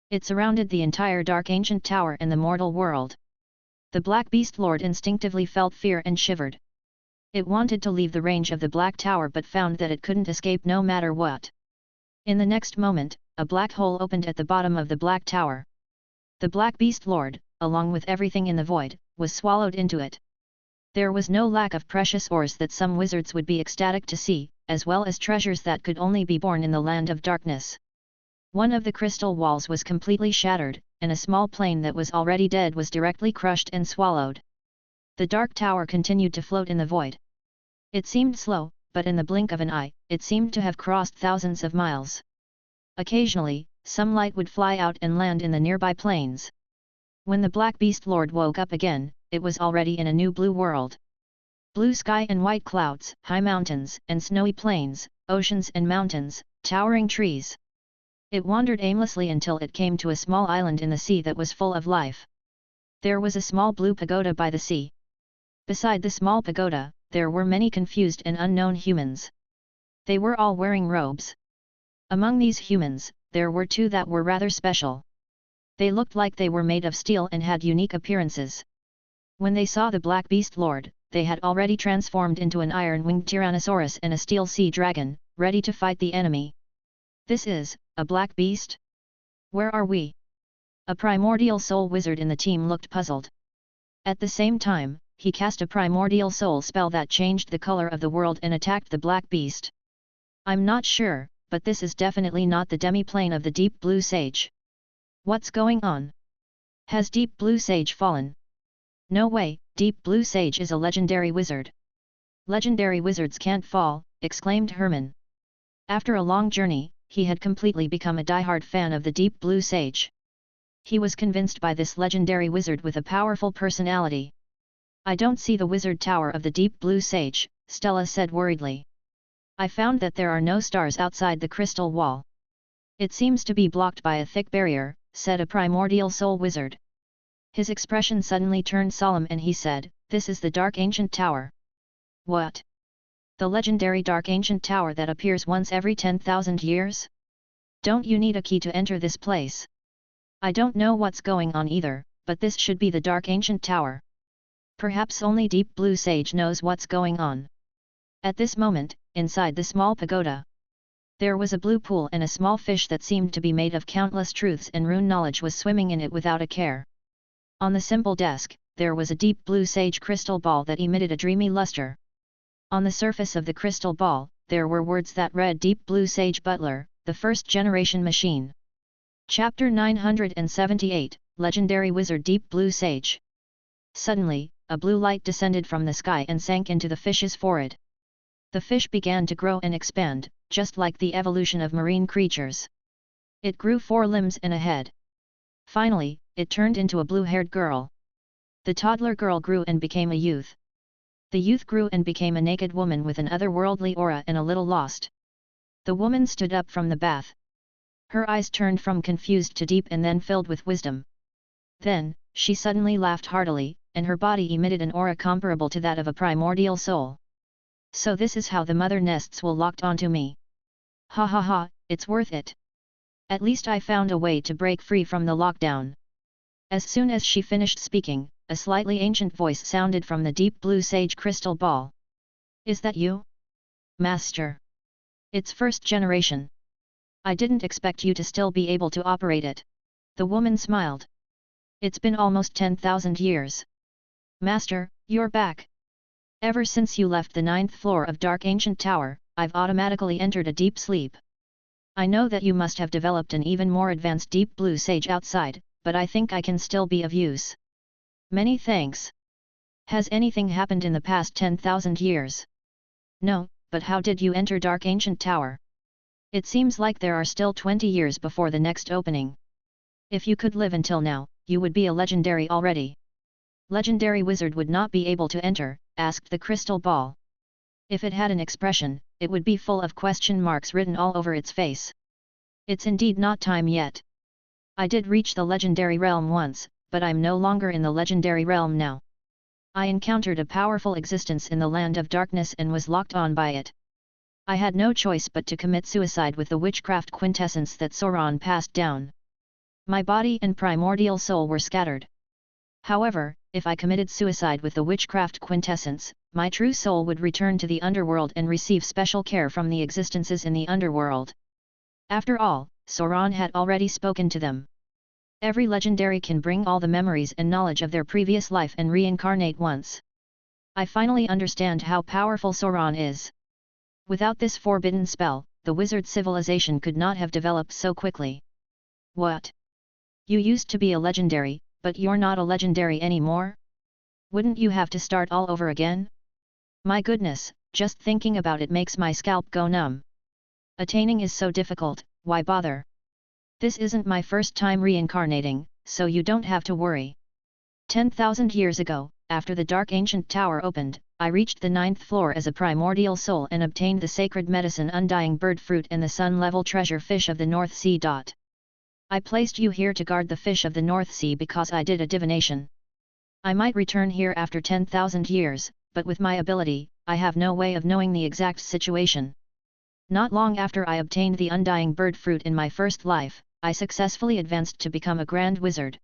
It surrounded the entire dark ancient tower and the mortal world. The Black Beast Lord instinctively felt fear and shivered. It wanted to leave the range of the Black Tower but found that it couldn't escape no matter what. In the next moment, a black hole opened at the bottom of the Black Tower. The Black Beast Lord, along with everything in the void, was swallowed into it. There was no lack of precious ores that some wizards would be ecstatic to see, as well as treasures that could only be born in the land of darkness. One of the crystal walls was completely shattered, and a small plane that was already dead was directly crushed and swallowed. The dark tower continued to float in the void. It seemed slow, but in the blink of an eye, it seemed to have crossed thousands of miles. Occasionally, some light would fly out and land in the nearby plains. When the Black Beast Lord woke up again, it was already in a new blue world. Blue sky and white clouds, high mountains and snowy plains, oceans and mountains, towering trees. It wandered aimlessly until it came to a small island in the sea that was full of life. There was a small blue pagoda by the sea. Beside the small pagoda, there were many confused and unknown humans. They were all wearing robes. Among these humans, there were 2 that were rather special. They looked like they were made of steel and had unique appearances. When they saw the Black Beast Lord, they had already transformed into an iron-winged Tyrannosaurus and a steel sea dragon, ready to fight the enemy. This is, a black beast? Where are we? A primordial soul wizard in the team looked puzzled. At the same time, he cast a primordial soul spell that changed the color of the world and attacked the black beast. I'm not sure, but this is definitely not the demi-plane of the Deep Blue Sage. What's going on? Has Deep Blue Sage fallen? No way, Deep Blue Sage is a legendary wizard. Legendary wizards can't fall, exclaimed Herman. After a long journey, he had completely become a diehard fan of the Deep Blue Sage. He was convinced by this legendary wizard with a powerful personality. I don't see the wizard tower of the Deep Blue Sage, Stella said worriedly. I found that there are no stars outside the crystal wall. It seems to be blocked by a thick barrier, said a primordial soul wizard. His expression suddenly turned solemn and he said, "This is the Dark Ancient Tower." What? The legendary Dark Ancient Tower that appears once every 10,000 years? Don't you need a key to enter this place? I don't know what's going on either, but this should be the Dark Ancient Tower. Perhaps only Deep Blue Sage knows what's going on. At this moment, inside the small pagoda, there was a blue pool and a small fish that seemed to be made of countless truths and rune knowledge was swimming in it without a care. On the simple desk, there was a deep blue sage crystal ball that emitted a dreamy luster. On the surface of the crystal ball, there were words that read Deep Blue Sage Butler, the first generation machine. Chapter 978, Legendary Wizard Deep Blue Sage. Suddenly, a blue light descended from the sky and sank into the fish's forehead. The fish began to grow and expand, just like the evolution of marine creatures. It grew 4 limbs and a head. Finally, it turned into a blue-haired girl. The toddler girl grew and became a youth. The youth grew and became a naked woman with an otherworldly aura and a little lost. The woman stood up from the bath. Her eyes turned from confused to deep and then filled with wisdom. Then, she suddenly laughed heartily, and her body emitted an aura comparable to that of a primordial soul. So this is how the mother nests will locked onto me. Ha ha ha, it's worth it. At least I found a way to break free from the lockdown. As soon as she finished speaking, a slightly ancient voice sounded from the deep blue sage crystal ball. Is that you? Master. It's first generation. I didn't expect you to still be able to operate it. The woman smiled. It's been almost 10,000 years. Master, you're back. Ever since you left the 9th floor of Dark Ancient Tower, I've automatically entered a deep sleep. I know that you must have developed an even more advanced deep blue sage outside, but I think I can still be of use. Many thanks. Has anything happened in the past 10,000 years? No, but how did you enter Dark Ancient Tower? It seems like there are still 20 years before the next opening. If you could live until now, you would be a legendary already. Legendary wizard would not be able to enter, asked the crystal ball. If it had an expression, it would be full of question marks written all over its face. It's indeed not time yet. I did reach the legendary realm once, but I'm no longer in the legendary realm now. I encountered a powerful existence in the land of darkness and was locked on by it. I had no choice but to commit suicide with the witchcraft quintessence that Sauron passed down. My body and primordial soul were scattered. However, if I committed suicide with the witchcraft quintessence, my true soul would return to the underworld and receive special care from the existences in the underworld. After all, Sauron had already spoken to them. Every legendary can bring all the memories and knowledge of their previous life and reincarnate once. I finally understand how powerful Sauron is. Without this forbidden spell, the wizard civilization could not have developed so quickly. What? You used to be a legendary, but you're not a legendary anymore? Wouldn't you have to start all over again? My goodness, just thinking about it makes my scalp go numb. Attaining is so difficult, why bother? This isn't my first time reincarnating, so you don't have to worry. 10,000 years ago, after the dark ancient tower opened, I reached the 9th floor as a primordial soul and obtained the sacred medicine undying bird fruit and the sun-level treasure fish of the North Sea. I placed you here to guard the fish of the North Sea because I did a divination. I might return here after 10,000 years, but with my ability, I have no way of knowing the exact situation. Not long after I obtained the undying bird fruit in my first life, I successfully advanced to become a grand wizard.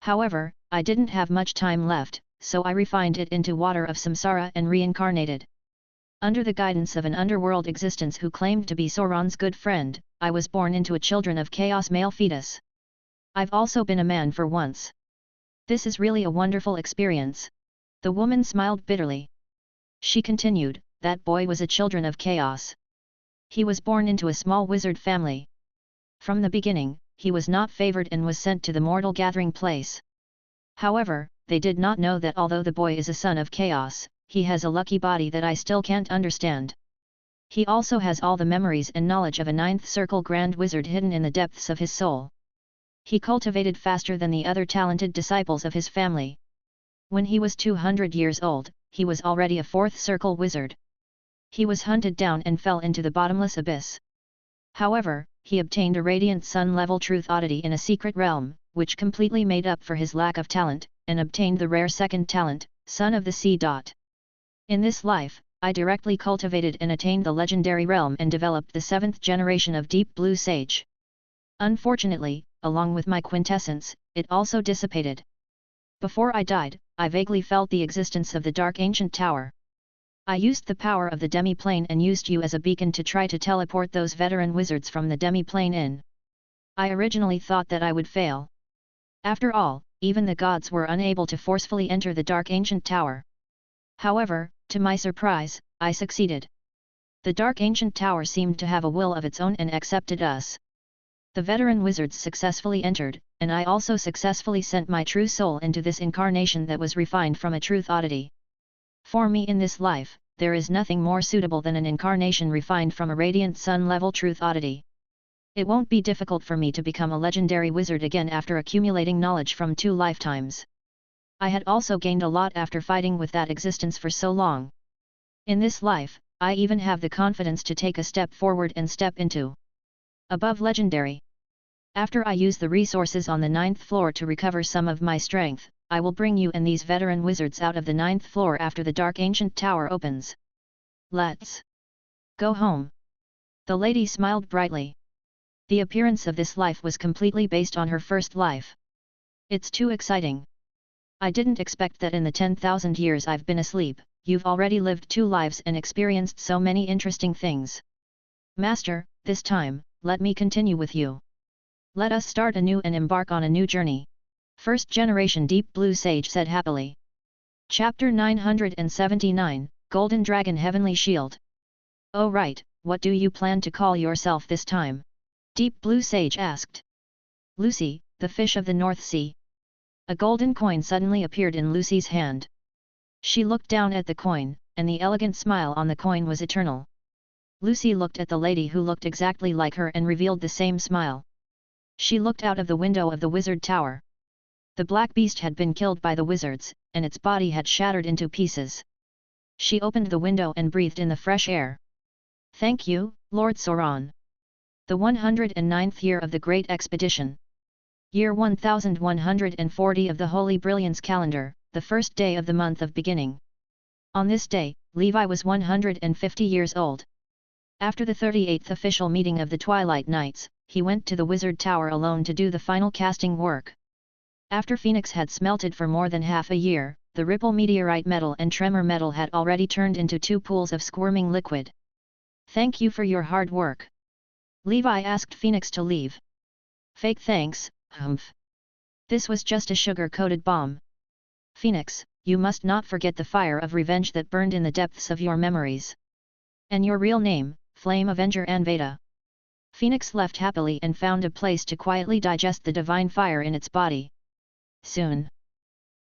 However, I didn't have much time left, so I refined it into water of samsara and reincarnated. Under the guidance of an underworld existence who claimed to be Sauron's good friend, I was born into a children of chaos male fetus. I've also been a man for once. This is really a wonderful experience. The woman smiled bitterly. She continued, that boy was a children of chaos. He was born into a small wizard family. From the beginning, he was not favored and was sent to the mortal gathering place. However, they did not know that although the boy is a son of chaos, he has a lucky body that I still can't understand. He also has all the memories and knowledge of a 9th circle grand wizard hidden in the depths of his soul. He cultivated faster than the other talented disciples of his family. When he was 200 years old, he was already a 4th circle wizard. He was hunted down and fell into the bottomless abyss. However, he obtained a radiant sun-level truth oddity in a secret realm, which completely made up for his lack of talent, and obtained the rare second talent, Son of the Sea. In this life, I directly cultivated and attained the legendary realm and developed the 7th generation of Deep Blue Sage. Unfortunately, along with my quintessence, it also dissipated. Before I died, I vaguely felt the existence of the dark ancient tower. I used the power of the demi-plane and used you as a beacon to try to teleport those veteran wizards from the demi-plane in. I originally thought that I would fail. After all, even the gods were unable to forcefully enter the dark ancient tower. However, to my surprise, I succeeded. The dark ancient tower seemed to have a will of its own and accepted us. The veteran wizards successfully entered, and I also successfully sent my true soul into this incarnation that was refined from a truth oddity. For me in this life, there is nothing more suitable than an incarnation refined from a radiant sun-level truth oddity. It won't be difficult for me to become a legendary wizard again after accumulating knowledge from 2 lifetimes. I had also gained a lot after fighting with that existence for so long. In this life, I even have the confidence to take a step forward and step into above legendary. After I use the resources on the 9th floor to recover some of my strength, I will bring you and these veteran wizards out of the 9th floor after the dark ancient tower opens. Let's go home. The lady smiled brightly. The appearance of this life was completely based on her first life. It's too exciting. I didn't expect that in the 10,000 years I've been asleep, you've already lived 2 lives and experienced so many interesting things. Master, this time, let me continue with you. Let us start anew and embark on a new journey. First generation Deep Blue Sage said happily. Chapter 979, Golden Dragon Heavenly Shield. Oh right, what do you plan to call yourself this time? Deep Blue Sage asked. Lucy, the fish of the North Sea. A golden coin suddenly appeared in Lucy's hand. She looked down at the coin, and the elegant smile on the coin was eternal. Lucy looked at the lady who looked exactly like her and revealed the same smile. She looked out of the window of the wizard tower. The black beast had been killed by the wizards, and its body had shattered into pieces. She opened the window and breathed in the fresh air. Thank you, Lord Sauron. The 109th year of the Great Expedition. Year 1140 of the Holy Brilliance calendar, the first day of the month of beginning. On this day, Levi was 150 years old. After the 38th official meeting of the Twilight Knights, he went to the Wizard Tower alone to do the final casting work. After Phoenix had smelted for more than half a year, the Ripple meteorite metal and Tremor metal had already turned into 2 pools of squirming liquid. Thank you for your hard work. Levi asked Phoenix to leave. Fake thanks, humph. This was just a sugar-coated bomb. Phoenix, you must not forget the fire of revenge that burned in the depths of your memories. And your real name, Flame Avenger Anveda. Phoenix left happily and found a place to quietly digest the divine fire in its body. Soon,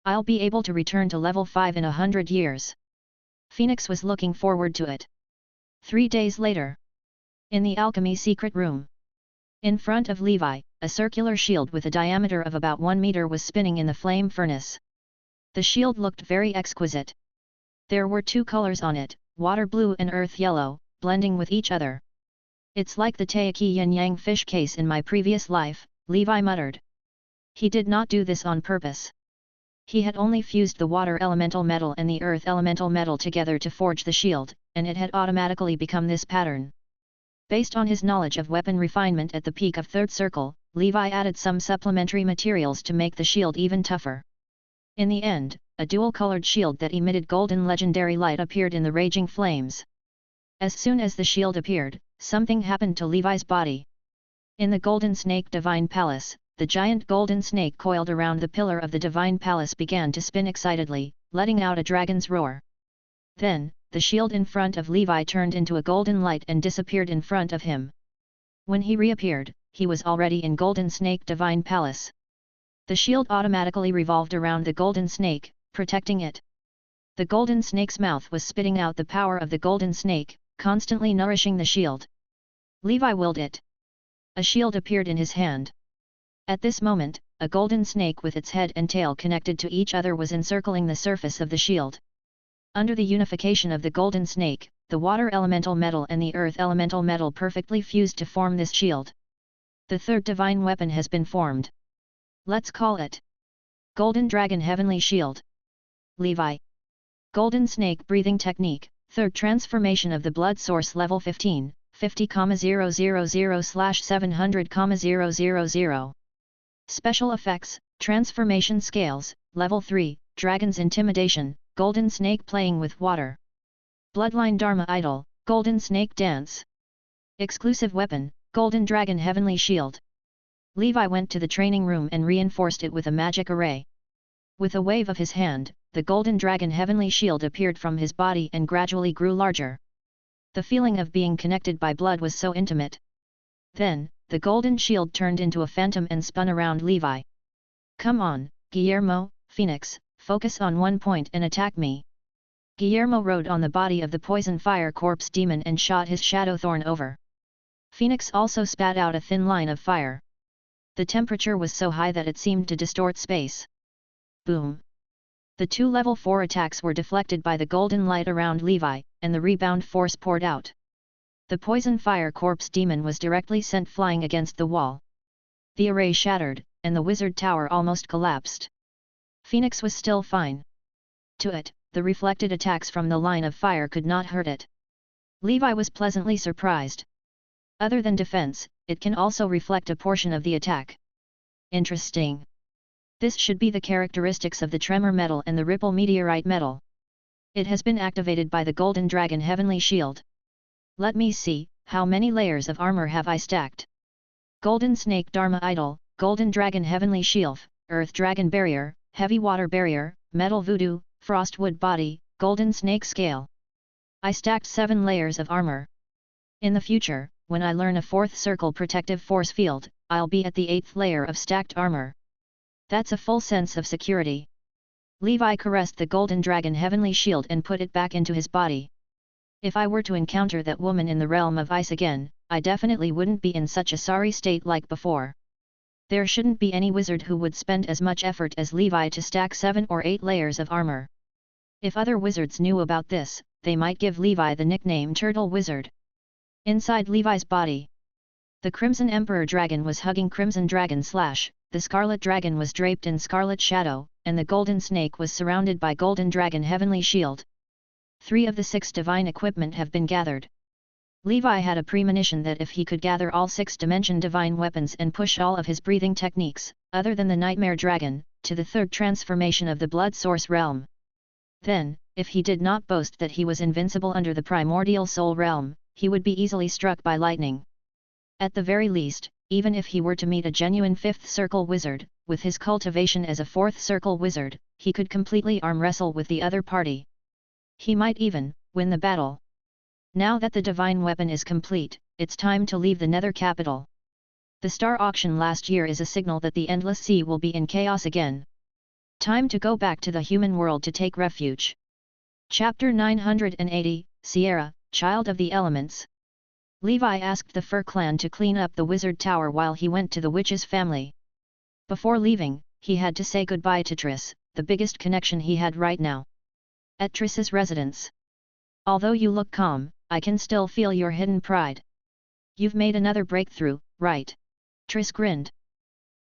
I'll be able to return to level 5 in 100 years. Phoenix was looking forward to it. 3 days later. In the alchemy secret room. In front of Levi, a circular shield with a diameter of about 1 meter was spinning in the flame furnace. The shield looked very exquisite. There were 2 colors on it, water blue and earth yellow, blending with each other. It's like the Taiki Yin Yang fish case in my previous life, Levi muttered. He did not do this on purpose. He had only fused the water elemental metal and the earth elemental metal together to forge the shield, and it had automatically become this pattern. Based on his knowledge of weapon refinement at the peak of Third Circle, Levi added some supplementary materials to make the shield even tougher. In the end, a dual-colored shield that emitted golden legendary light appeared in the raging flames. As soon as the shield appeared, something happened to Levi's body. In the Golden Snake Divine Palace, the giant golden snake coiled around the pillar of the Divine Palace began to spin excitedly, letting out a dragon's roar. Then, the shield in front of Levi turned into a golden light and disappeared in front of him. When he reappeared, he was already in Golden Snake Divine Palace. The shield automatically revolved around the golden snake, protecting it. The golden snake's mouth was spitting out the power of the golden snake, constantly nourishing the shield. Levi willed it. A shield appeared in his hand. At this moment, a golden snake with its head and tail connected to each other was encircling the surface of the shield. Under the unification of the golden snake, the water elemental metal and the earth elemental metal perfectly fused to form this shield. The third divine weapon has been formed. Let's call it Golden Dragon Heavenly Shield. Levi. Golden Snake Breathing Technique, Third Transformation of the Blood Source Level 15, 50,000/700,000. Special Effects, Transformation Scales, Level 3, Dragon's Intimidation, Golden Snake Playing with Water. Bloodline Dharma Idol, Golden Snake Dance. Exclusive Weapon, Golden Dragon Heavenly Shield. Levi went to the training room and reinforced it with a magic array. With a wave of his hand, the Golden Dragon Heavenly Shield appeared from his body and gradually grew larger. The feeling of being connected by blood was so intimate. Then, the golden shield turned into a phantom and spun around Levi. Come on, Guillermo, Phoenix, focus on one point and attack me. Guillermo rode on the body of the poison fire corpse demon and shot his shadowthorn over. Phoenix also spat out a thin line of fire. The temperature was so high that it seemed to distort space. Boom! The 2 level 4 attacks were deflected by the golden light around Levi, and the rebound force poured out. The poison fire corpse demon was directly sent flying against the wall. The array shattered, and the wizard tower almost collapsed. Phoenix was still fine. To it, the reflected attacks from the line of fire could not hurt it. Levi was pleasantly surprised. Other than defense, it can also reflect a portion of the attack. Interesting. This should be the characteristics of the Tremor metal and the Ripple meteorite metal. It has been activated by the Golden Dragon Heavenly Shield. Let me see, how many layers of armor have I stacked? Golden Snake Dharma Idol, Golden Dragon Heavenly Shield, Earth Dragon Barrier, Heavy Water Barrier, Metal Voodoo, Frostwood Body, Golden Snake Scale. I stacked 7 layers of armor. In the future, when I learn a 4th circle protective force field, I'll be at the 8th layer of stacked armor. That's a full sense of security. Levi caressed the Golden Dragon Heavenly Shield and put it back into his body. If I were to encounter that woman in the realm of ice again, I definitely wouldn't be in such a sorry state like before. There shouldn't be any wizard who would spend as much effort as Levi to stack 7 or 8 layers of armor. If other wizards knew about this, they might give Levi the nickname Turtle Wizard. Inside Levi's body, the Crimson Emperor Dragon was hugging Crimson Dragon Slash, the Scarlet Dragon was draped in Scarlet Shadow, and the Golden Snake was surrounded by Golden Dragon Heavenly Shield. 3 of the 6 divine equipment have been gathered. Levi had a premonition that if he could gather all 6-dimension divine weapons and push all of his breathing techniques, other than the Nightmare Dragon, to the 3rd transformation of the Blood Source realm, then, if he did not boast that he was invincible under the Primordial Soul realm, he would be easily struck by lightning. At the very least, even if he were to meet a genuine 5th Circle Wizard, with his cultivation as a 4th Circle Wizard, he could completely arm wrestle with the other party. He might even win the battle. Now that the divine weapon is complete, it's time to leave the Nether capital. The star auction last year is a signal that the Endless Sea will be in chaos again. Time to go back to the human world to take refuge. Chapter 980, Sierra, Child of the Elements. Levi asked the Fur Clan to clean up the wizard tower while he went to the witch's family. Before leaving, he had to say goodbye to Triss, the biggest connection he had right now. At Triss's residence. Although you look calm, I can still feel your hidden pride. You've made another breakthrough, right? Triss grinned.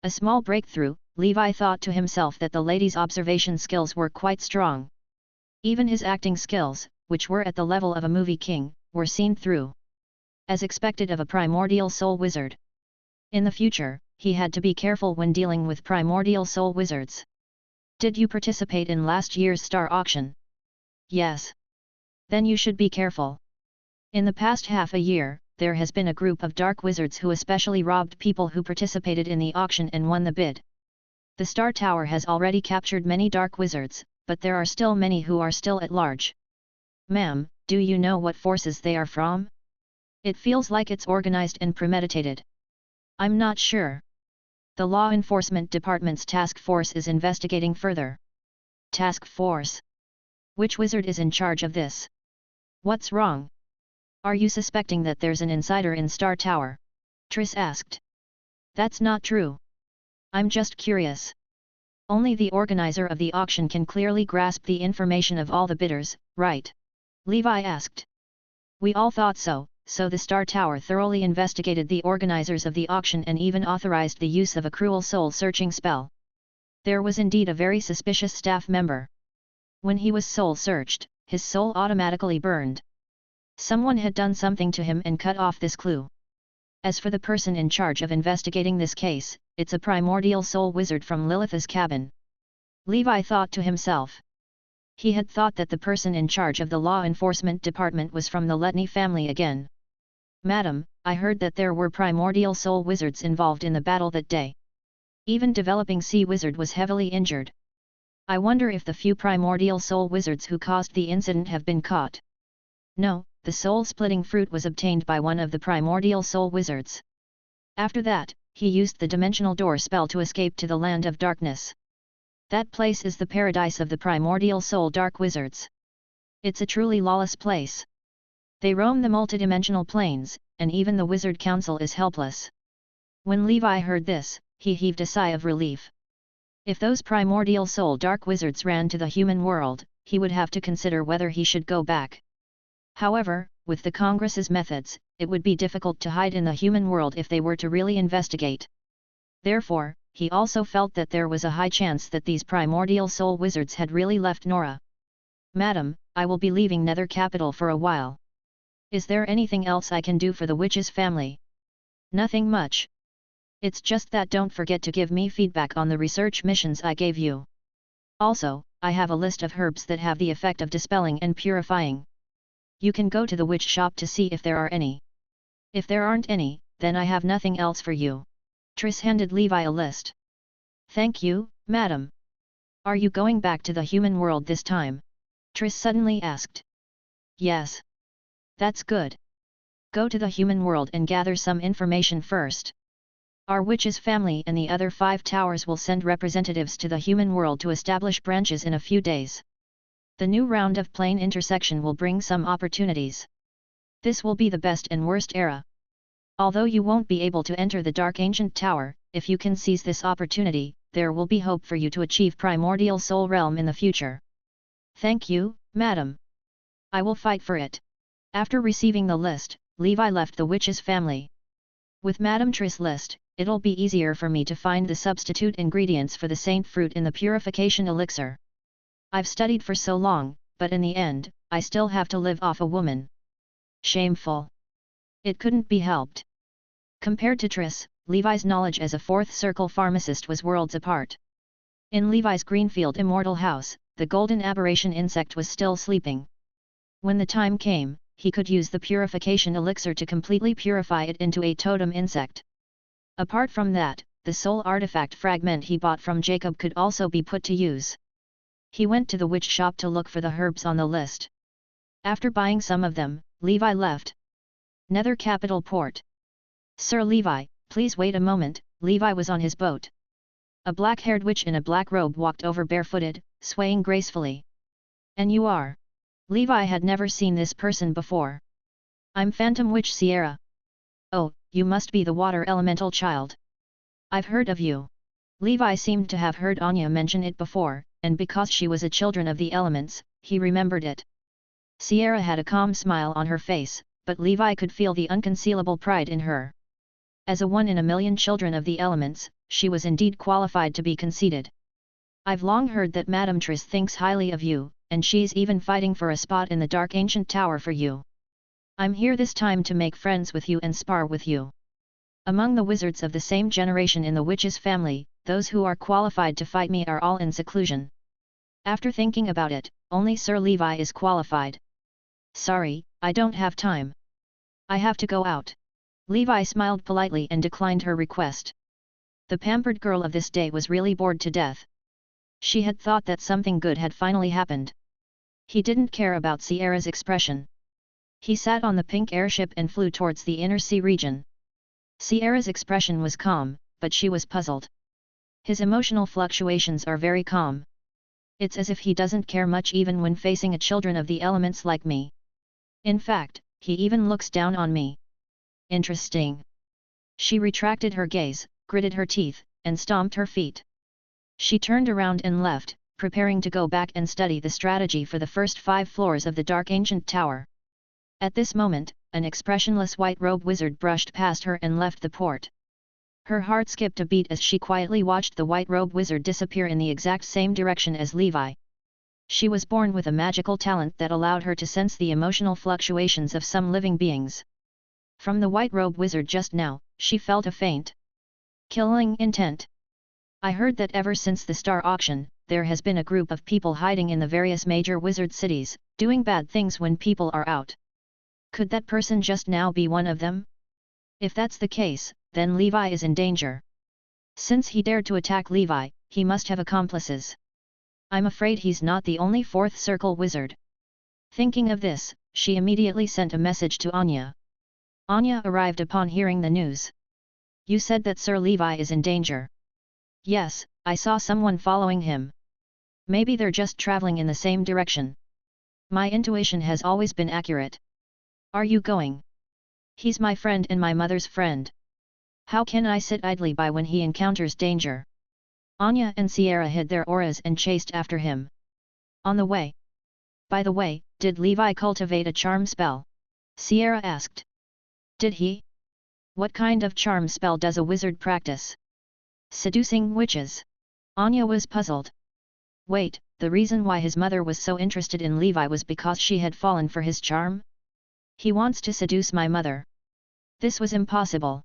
A small breakthrough, Levi thought to himself that the lady's observation skills were quite strong. Even his acting skills, which were at the level of a movie king, were seen through. As expected of a primordial soul wizard. In the future, he had to be careful when dealing with primordial soul wizards. Did you participate in last year's star auction? Yes. Then you should be careful. In the past half a year, there has been a group of dark wizards who especially robbed people who participated in the auction and won the bid. The Star Tower has already captured many dark wizards, but there are still many who are still at large. Ma'am, do you know what forces they are from? It feels like it's organized and premeditated. I'm not sure. The Law Enforcement Department's task force is investigating further. Task force? Which wizard is in charge of this? What's wrong? Are you suspecting that there's an insider in Star Tower? Triss asked. That's not true. I'm just curious. Only the organizer of the auction can clearly grasp the information of all the bidders, right? Levi asked. We all thought so, so the Star Tower thoroughly investigated the organizers of the auction and even authorized the use of a cruel soul-searching spell. There was indeed a very suspicious staff member. When he was soul-searched, his soul automatically burned. Someone had done something to him and cut off this clue. As for the person in charge of investigating this case, it's a primordial soul wizard from Lilith's cabin. Levi thought to himself. He had thought that the person in charge of the law enforcement department was from the Letney family again. Madam, I heard that there were primordial soul wizards involved in the battle that day. Even developing sea wizard was heavily injured. I wonder if the few primordial soul wizards who caused the incident have been caught. No, the soul-splitting fruit was obtained by one of the primordial soul wizards. After that, he used the dimensional door spell to escape to the land of darkness. That place is the paradise of the primordial soul dark wizards. It's a truly lawless place. They roam the multidimensional planes, and even the wizard council is helpless. When Levi heard this, he heaved a sigh of relief. If those primordial soul dark wizards ran to the human world, he would have to consider whether he should go back. However, with the Congress's methods, it would be difficult to hide in the human world if they were to really investigate. Therefore, he also felt that there was a high chance that these primordial soul wizards had really left Nora. Madam, I will be leaving Nether Capital for a while. Is there anything else I can do for the witch's family? Nothing much. It's just that don't forget to give me feedback on the research missions I gave you. Also, I have a list of herbs that have the effect of dispelling and purifying. You can go to the witch shop to see if there are any. If there aren't any, then I have nothing else for you. Triss handed Levi a list. Thank you, madam. Are you going back to the human world this time? Triss suddenly asked. Yes. That's good. Go to the human world and gather some information first. Our witch's family and the other 5 towers will send representatives to the human world to establish branches in a few days. The new round of plane intersection will bring some opportunities. This will be the best and worst era. Although you won't be able to enter the Dark Ancient Tower, if you can seize this opportunity, there will be hope for you to achieve Primordial Soul Realm in the future. Thank you, madam. I will fight for it. After receiving the list, Levi left the witch's family. With Madame Triss' list, it'll be easier for me to find the substitute ingredients for the saint fruit in the purification elixir. I've studied for so long, but in the end, I still have to live off a woman. Shameful. It couldn't be helped. Compared to Triss, Levi's knowledge as a fourth circle pharmacist was worlds apart. In Levi's Greenfield immortal house, the golden aberration insect was still sleeping. When the time came, he could use the purification elixir to completely purify it into a totem insect. Apart from that, the soul artifact fragment he bought from Jacob could also be put to use. He went to the witch shop to look for the herbs on the list. After buying some of them, Levi left. Nether Capital Port. Sir Levi, please wait a moment. Levi was on his boat. A black-haired witch in a black robe walked over barefooted, swaying gracefully. And you are? Levi had never seen this person before. I'm Phantom Witch Sierra. Oh, you must be the water elemental child. I've heard of you. Levi seemed to have heard Anya mention it before, and because she was a children of the elements, he remembered it. Sierra had a calm smile on her face, but Levi could feel the unconcealable pride in her. As a one in a million children of the elements, she was indeed qualified to be conceited. I've long heard that Madame Triss thinks highly of you, and she's even fighting for a spot in the Dark Ancient Tower for you. I'm here this time to make friends with you and spar with you. Among the wizards of the same generation in the witch's family, those who are qualified to fight me are all in seclusion. After thinking about it, only Sir Levi is qualified. Sorry, I don't have time. I have to go out. Levi smiled politely and declined her request. The pampered girl of this day was really bored to death. She had thought that something good had finally happened. He didn't care about Sierra's expression. He sat on the pink airship and flew towards the inner sea region. Sierra's expression was calm, but she was puzzled. His emotional fluctuations are very calm. It's as if he doesn't care much even when facing a children of the elements like me. In fact, he even looks down on me. Interesting. She retracted her gaze, gritted her teeth, and stomped her feet. She turned around and left, preparing to go back and study the strategy for the first 5 floors of the Dark Ancient Tower. At this moment, an expressionless white-robed wizard brushed past her and left the port. Her heart skipped a beat as she quietly watched the white-robed wizard disappear in the exact same direction as Levi. She was born with a magical talent that allowed her to sense the emotional fluctuations of some living beings. From the white-robed wizard just now, she felt a faint killing intent. I heard that ever since the star auction, there has been a group of people hiding in the various major wizard cities, doing bad things when people are out. Could that person just now be one of them? If that's the case, then Levi is in danger. Since he dared to attack Levi, he must have accomplices. I'm afraid he's not the only fourth circle wizard. Thinking of this, she immediately sent a message to Anya. Anya arrived upon hearing the news. You said that Sir Levi is in danger. Yes, I saw someone following him. Maybe they're just traveling in the same direction. My intuition has always been accurate. Are you going? He's my friend and my mother's friend. How can I sit idly by when he encounters danger? Anya and Sierra hid their auras and chased after him. On the way. By the way, did Levi cultivate a charm spell? Sierra asked. Did he? What kind of charm spell does a wizard practice? Seducing witches. Anya was puzzled. Wait, the reason why his mother was so interested in Levi was because she had fallen for his charm? He wants to seduce my mother. This was impossible.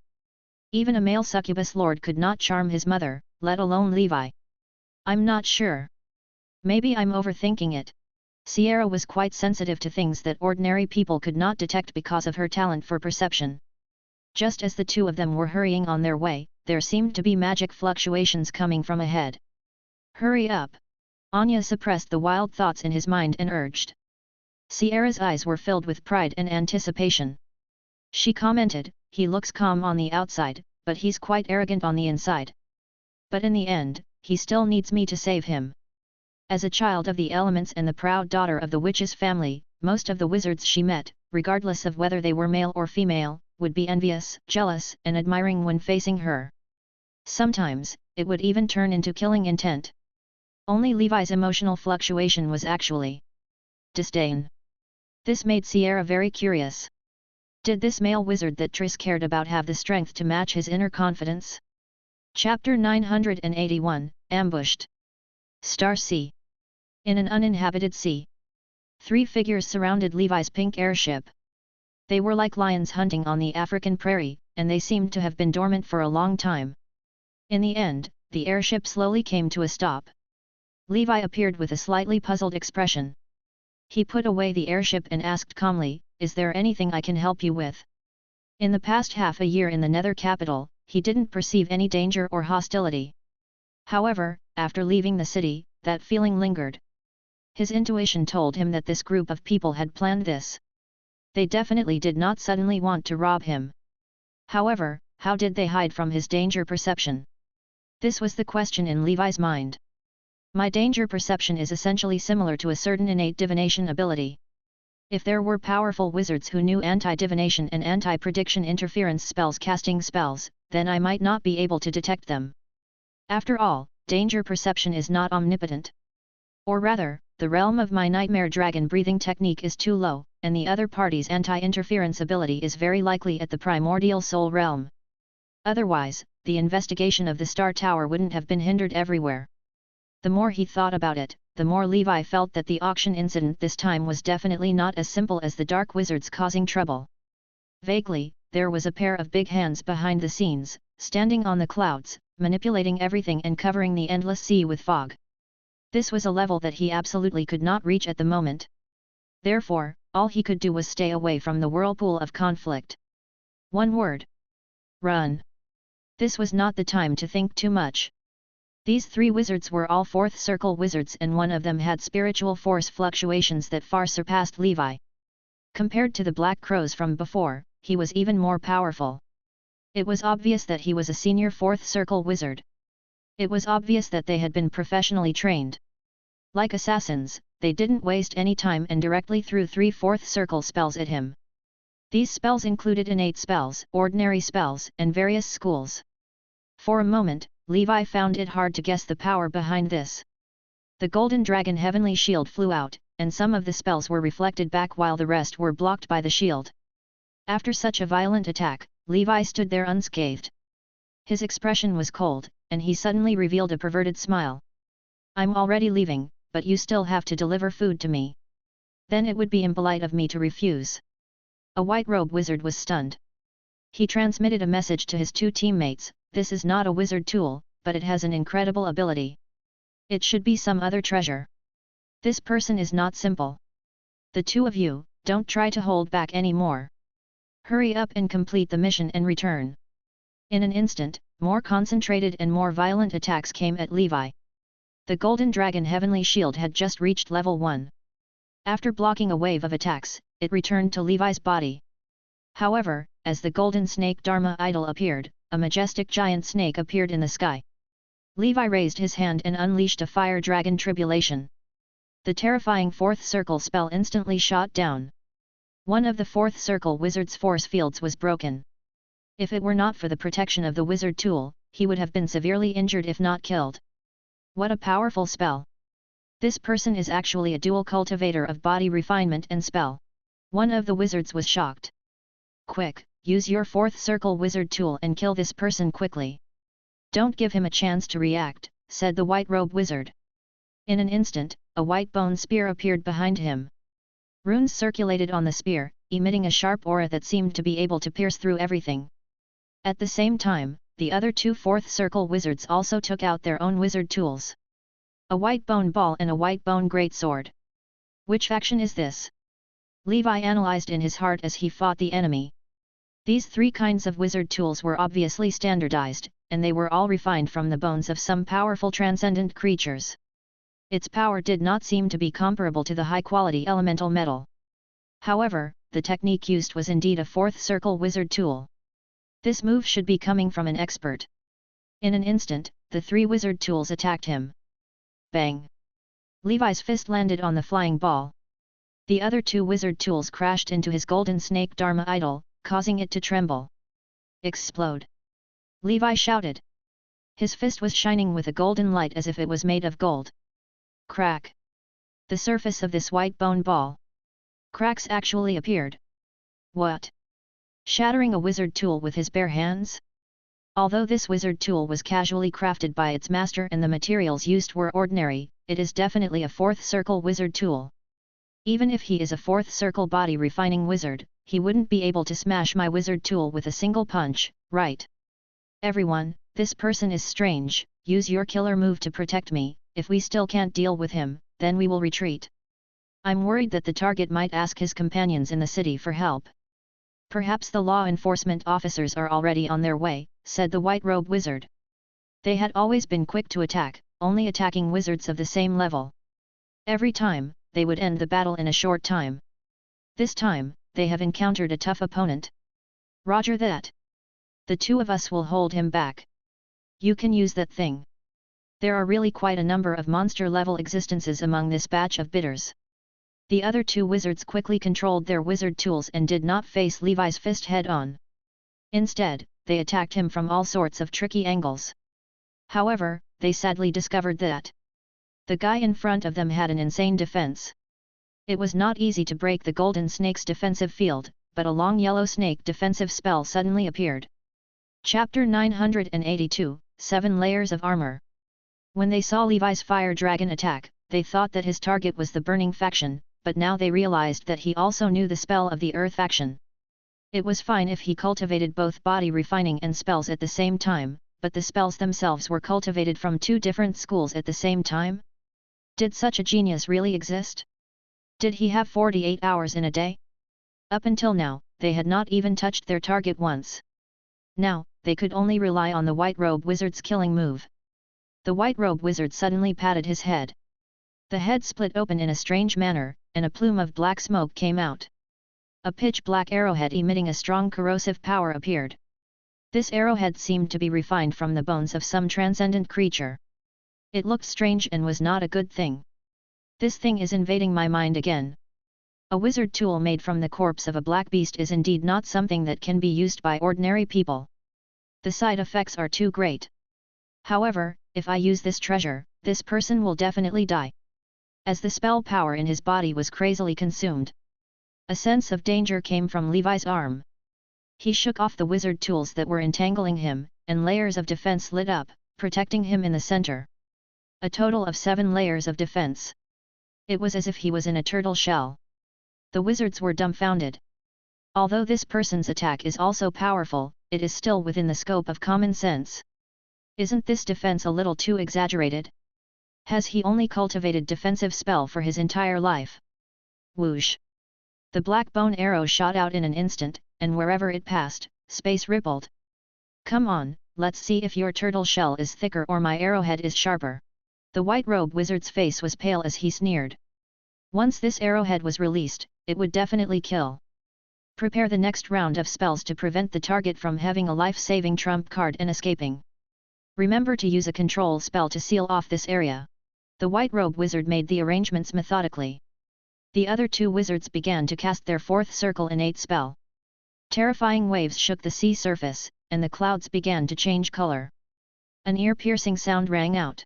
Even a male succubus lord could not charm his mother, let alone Levi. I'm not sure. Maybe I'm overthinking it. Sierra was quite sensitive to things that ordinary people could not detect because of her talent for perception. Just as the two of them were hurrying on their way, there seemed to be magic fluctuations coming from ahead. Hurry up! Anya suppressed the wild thoughts in his mind and urged. Sierra's eyes were filled with pride and anticipation. She commented, he looks calm on the outside, but he's quite arrogant on the inside. But in the end, he still needs me to save him. As a child of the elements and the proud daughter of the witch's family, most of the wizards she met, regardless of whether they were male or female, would be envious, jealous, and admiring when facing her. Sometimes, it would even turn into killing intent. Only Levi's emotional fluctuation was actually disdain. This made Sierra very curious. Did this male wizard that Triss cared about have the strength to match his inner confidence? Chapter 981, Ambushed. Star Sea. In an uninhabited sea, 3 figures surrounded Levi's pink airship. They were like lions hunting on the African prairie, and they seemed to have been dormant for a long time. In the end, the airship slowly came to a stop. Levi appeared with a slightly puzzled expression. He put away the airship and asked calmly, "Is there anything I can help you with?" In the past half a year in the Nether capital, he didn't perceive any danger or hostility. However, after leaving the city, that feeling lingered. His intuition told him that this group of people had planned this. They definitely did not suddenly want to rob him. However, how did they hide from his danger perception? This was the question in Levi's mind. My danger perception is essentially similar to a certain innate divination ability. If there were powerful wizards who knew anti-divination and anti-prediction interference spells casting spells, then I might not be able to detect them. After all, danger perception is not omnipotent. Or rather, the realm of my nightmare dragon breathing technique is too low, and the other party's anti-interference ability is very likely at the primordial soul realm. Otherwise, the investigation of the Star Tower wouldn't have been hindered everywhere. The more he thought about it, the more Levi felt that the auction incident this time was definitely not as simple as the dark wizards causing trouble. Vaguely, there was a pair of big hands behind the scenes, standing on the clouds, manipulating everything and covering the endless sea with fog. This was a level that he absolutely could not reach at the moment. Therefore, all he could do was stay away from the whirlpool of conflict. One word. Run. This was not the time to think too much. These 3 wizards were all 4th circle wizards, and one of them had spiritual force fluctuations that far surpassed Levi. Compared to the Black Crows from before, he was even more powerful. It was obvious that he was a senior 4th circle wizard. It was obvious that they had been professionally trained. Like assassins, they didn't waste any time and directly threw 3 4th circle spells at him. These spells included innate spells, ordinary spells, and various schools. For a moment, Levi found it hard to guess the power behind this. The Golden Dragon Heavenly Shield flew out, and some of the spells were reflected back while the rest were blocked by the shield. After such a violent attack, Levi stood there unscathed. His expression was cold, and he suddenly revealed a perverted smile. "I'm already leaving, but you still have to deliver food to me. Then it would be impolite of me to refuse." A white-robe wizard was stunned. He transmitted a message to his 2 teammates, "This is not a wizard tool, but it has an incredible ability. It should be some other treasure. This person is not simple. The 2 of you, don't try to hold back any more. Hurry up and complete the mission and return." In an instant, more concentrated and more violent attacks came at Levi. The Golden Dragon Heavenly Shield had just reached level 1. After blocking a wave of attacks, it returned to Levi's body. However, as the Golden Snake Dharma idol appeared, a majestic giant snake appeared in the sky. Levi raised his hand and unleashed a fire dragon tribulation. The terrifying 4th circle spell instantly shot down. One of the 4th circle wizard's force fields was broken. If it were not for the protection of the wizard tool, he would have been severely injured if not killed. What a powerful spell! This person is actually a dual cultivator of body refinement and spell. One of the wizards was shocked. "Quick, use your 4th circle wizard tool and kill this person quickly. Don't give him a chance to react," said the white-robe wizard. In an instant, a white bone spear appeared behind him. Runes circulated on the spear, emitting a sharp aura that seemed to be able to pierce through everything. At the same time, the other 2 4th circle wizards also took out their own wizard tools. A white bone ball and a white bone greatsword. Which faction is this? Levi analyzed in his heart as he fought the enemy. These 3 kinds of wizard tools were obviously standardized, and they were all refined from the bones of some powerful transcendent creatures. Its power did not seem to be comparable to the high-quality elemental metal. However, the technique used was indeed a 4th circle wizard tool. This move should be coming from an expert. In an instant, the 3 wizard tools attacked him. Bang! Levi's fist landed on the flying ball. The other two wizard tools crashed into his golden snake Dharma idol, causing it to tremble. Explode! Levi shouted. His fist was shining with a golden light as if it was made of gold. Crack! The surface of this white bone ball. Cracks actually appeared. What? Shattering a wizard tool with his bare hands? Although this wizard tool was casually crafted by its master and the materials used were ordinary, it is definitely a fourth circle wizard tool. Even if he is a fourth circle body refining wizard, he wouldn't be able to smash my wizard tool with a single punch, right? Everyone, this person is strange, use your killer move to protect me, if we still can't deal with him, then we will retreat. I'm worried that the target might ask his companions in the city for help. Perhaps the law enforcement officers are already on their way, said the white robe wizard. They had always been quick to attack, only attacking wizards of the same level. Every time, they would end the battle in a short time. This time, they have encountered a tough opponent. Roger that. The two of us will hold him back. You can use that thing. There are really quite a number of monster-level existences among this batch of bidders. The other two wizards quickly controlled their wizard tools and did not face Levi's fist head-on. Instead, they attacked him from all sorts of tricky angles. However, they sadly discovered that the guy in front of them had an insane defense. It was not easy to break the golden snake's defensive field, but a long yellow snake defensive spell suddenly appeared. Chapter 982, 7 Layers of Armor. When they saw Levi's fire dragon attack, they thought that his target was the burning faction, but now they realized that he also knew the spell of the earth faction. It was fine if he cultivated both body refining and spells at the same time, but the spells themselves were cultivated from two different schools at the same time? Did such a genius really exist? Did he have 48 hours in a day? Up until now, they had not even touched their target once. Now, they could only rely on the white robe wizard's killing move. The white robe wizard suddenly patted his head. The head split open in a strange manner, and a plume of black smoke came out. A pitch-black arrowhead emitting a strong corrosive power appeared. This arrowhead seemed to be refined from the bones of some transcendent creature. It looked strange and was not a good thing. This thing is invading my mind again. A wizard tool made from the corpse of a black beast is indeed not something that can be used by ordinary people. The side effects are too great. However, if I use this treasure, this person will definitely die. As the spell power in his body was crazily consumed, a sense of danger came from Levi's arm. He shook off the wizard tools that were entangling him, and layers of defense lit up, protecting him in the center. A total of 7 layers of defense. It was as if he was in a turtle shell. The wizards were dumbfounded. Although this person's attack is also powerful, it is still within the scope of common sense. Isn't this defense a little too exaggerated? Has he only cultivated defensive spell for his entire life? Whoosh! The black bone arrow shot out in an instant, and wherever it passed, space rippled. Come on, let's see if your turtle shell is thicker or my arrowhead is sharper. The white robe wizard's face was pale as he sneered. Once this arrowhead was released, it would definitely kill. Prepare the next round of spells to prevent the target from having a life-saving trump card and escaping. Remember to use a control spell to seal off this area. The white robe wizard made the arrangements methodically. The other two wizards began to cast their fourth circle innate spell. Terrifying waves shook the sea surface, and the clouds began to change color. An ear-piercing sound rang out.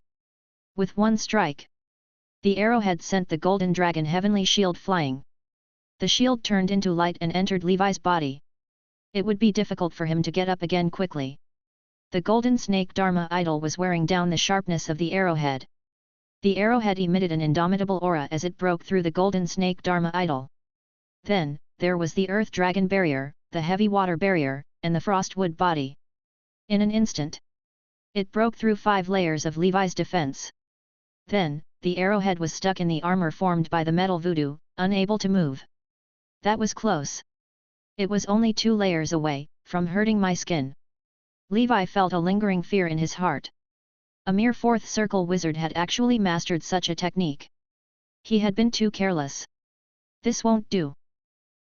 With one strike, the arrowhead sent the golden dragon heavenly shield flying. The shield turned into light and entered Levi's body. It would be difficult for him to get up again quickly. The golden snake Dharma idol was wearing down the sharpness of the arrowhead. The arrowhead emitted an indomitable aura as it broke through the golden snake Dharma idol. Then, there was the earth dragon barrier, the heavy water barrier, and the frost wood body. In an instant, it broke through 5 layers of Levi's defense. Then, the arrowhead was stuck in the armor formed by the metal voodoo, unable to move. That was close. It was only 2 layers away, from hurting my skin. Levi felt a lingering fear in his heart. A mere 4th circle wizard had actually mastered such a technique. He had been too careless. This won't do.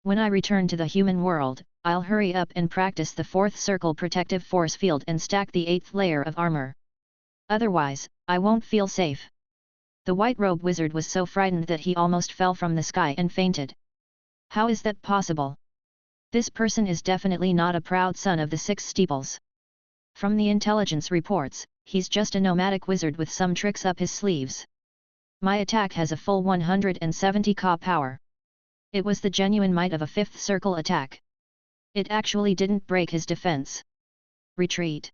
When I return to the human world, I'll hurry up and practice the 4th circle protective force field and stack the 8th layer of armor. Otherwise, I won't feel safe. The white-robed wizard was so frightened that he almost fell from the sky and fainted. How is that possible? This person is definitely not a proud son of the Six Steeples. From the intelligence reports, he's just a nomadic wizard with some tricks up his sleeves. My attack has a full 170 Ka power. It was the genuine might of a fifth circle attack. It actually didn't break his defense. Retreat.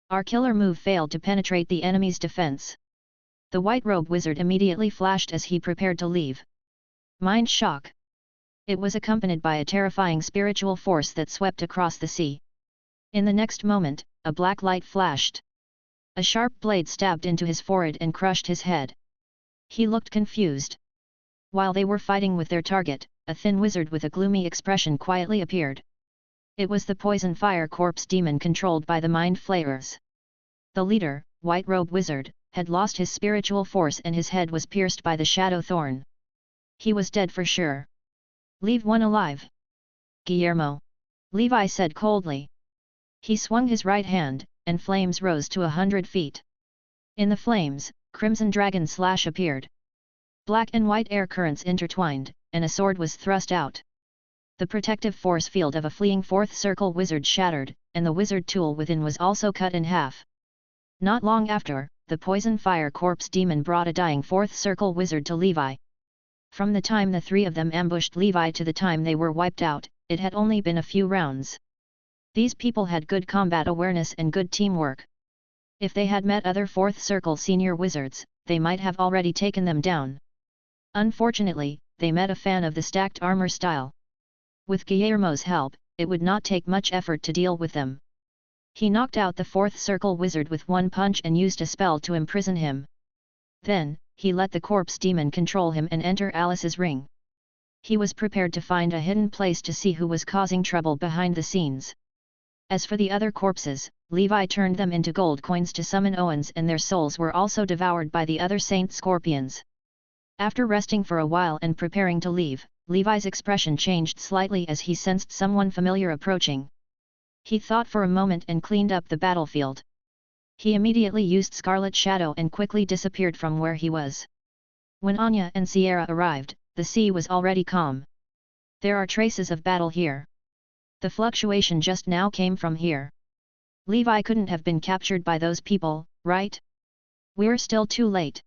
Our killer move failed to penetrate the enemy's defense. The white-robed wizard immediately flashed as he prepared to leave. Mind shock. It was accompanied by a terrifying spiritual force that swept across the sea. In the next moment, a black light flashed. A sharp blade stabbed into his forehead and crushed his head. He looked confused. While they were fighting with their target, a thin wizard with a gloomy expression quietly appeared. It was the poison fire corpse demon controlled by the mind flayers. The leader, white-robed wizard, had lost his spiritual force and his head was pierced by the shadow thorn. He was dead for sure. Leave one alive. Guillermo. Levi said coldly. He swung his right hand, and flames rose to 100 feet. In the flames, crimson dragon slash appeared. Black and white air currents intertwined, and a sword was thrust out. The protective force field of a fleeing fourth circle wizard shattered, and the wizard tool within was also cut in half. Not long after, the poison fire corpse demon brought a dying fourth circle wizard to Levi. From the time the three of them ambushed Levi to the time they were wiped out, it had only been a few rounds. These people had good combat awareness and good teamwork. If they had met other fourth circle senior wizards, they might have already taken them down. Unfortunately, they met a fan of the stacked armor style. With Guillermo's help, it would not take much effort to deal with them. He knocked out the fourth circle wizard with one punch and used a spell to imprison him. Then, he let the corpse demon control him and enter Alice's ring. He was prepared to find a hidden place to see who was causing trouble behind the scenes. As for the other corpses, Levi turned them into gold coins to summon Owens, and their souls were also devoured by the other saint scorpions. After resting for a while and preparing to leave, Levi's expression changed slightly as he sensed someone familiar approaching. He thought for a moment and cleaned up the battlefield. He immediately used Scarlet Shadow and quickly disappeared from where he was. When Anya and Sierra arrived, the sea was already calm. There are traces of battle here. The fluctuation just now came from here. Levi couldn't have been captured by those people, right? We're still too late.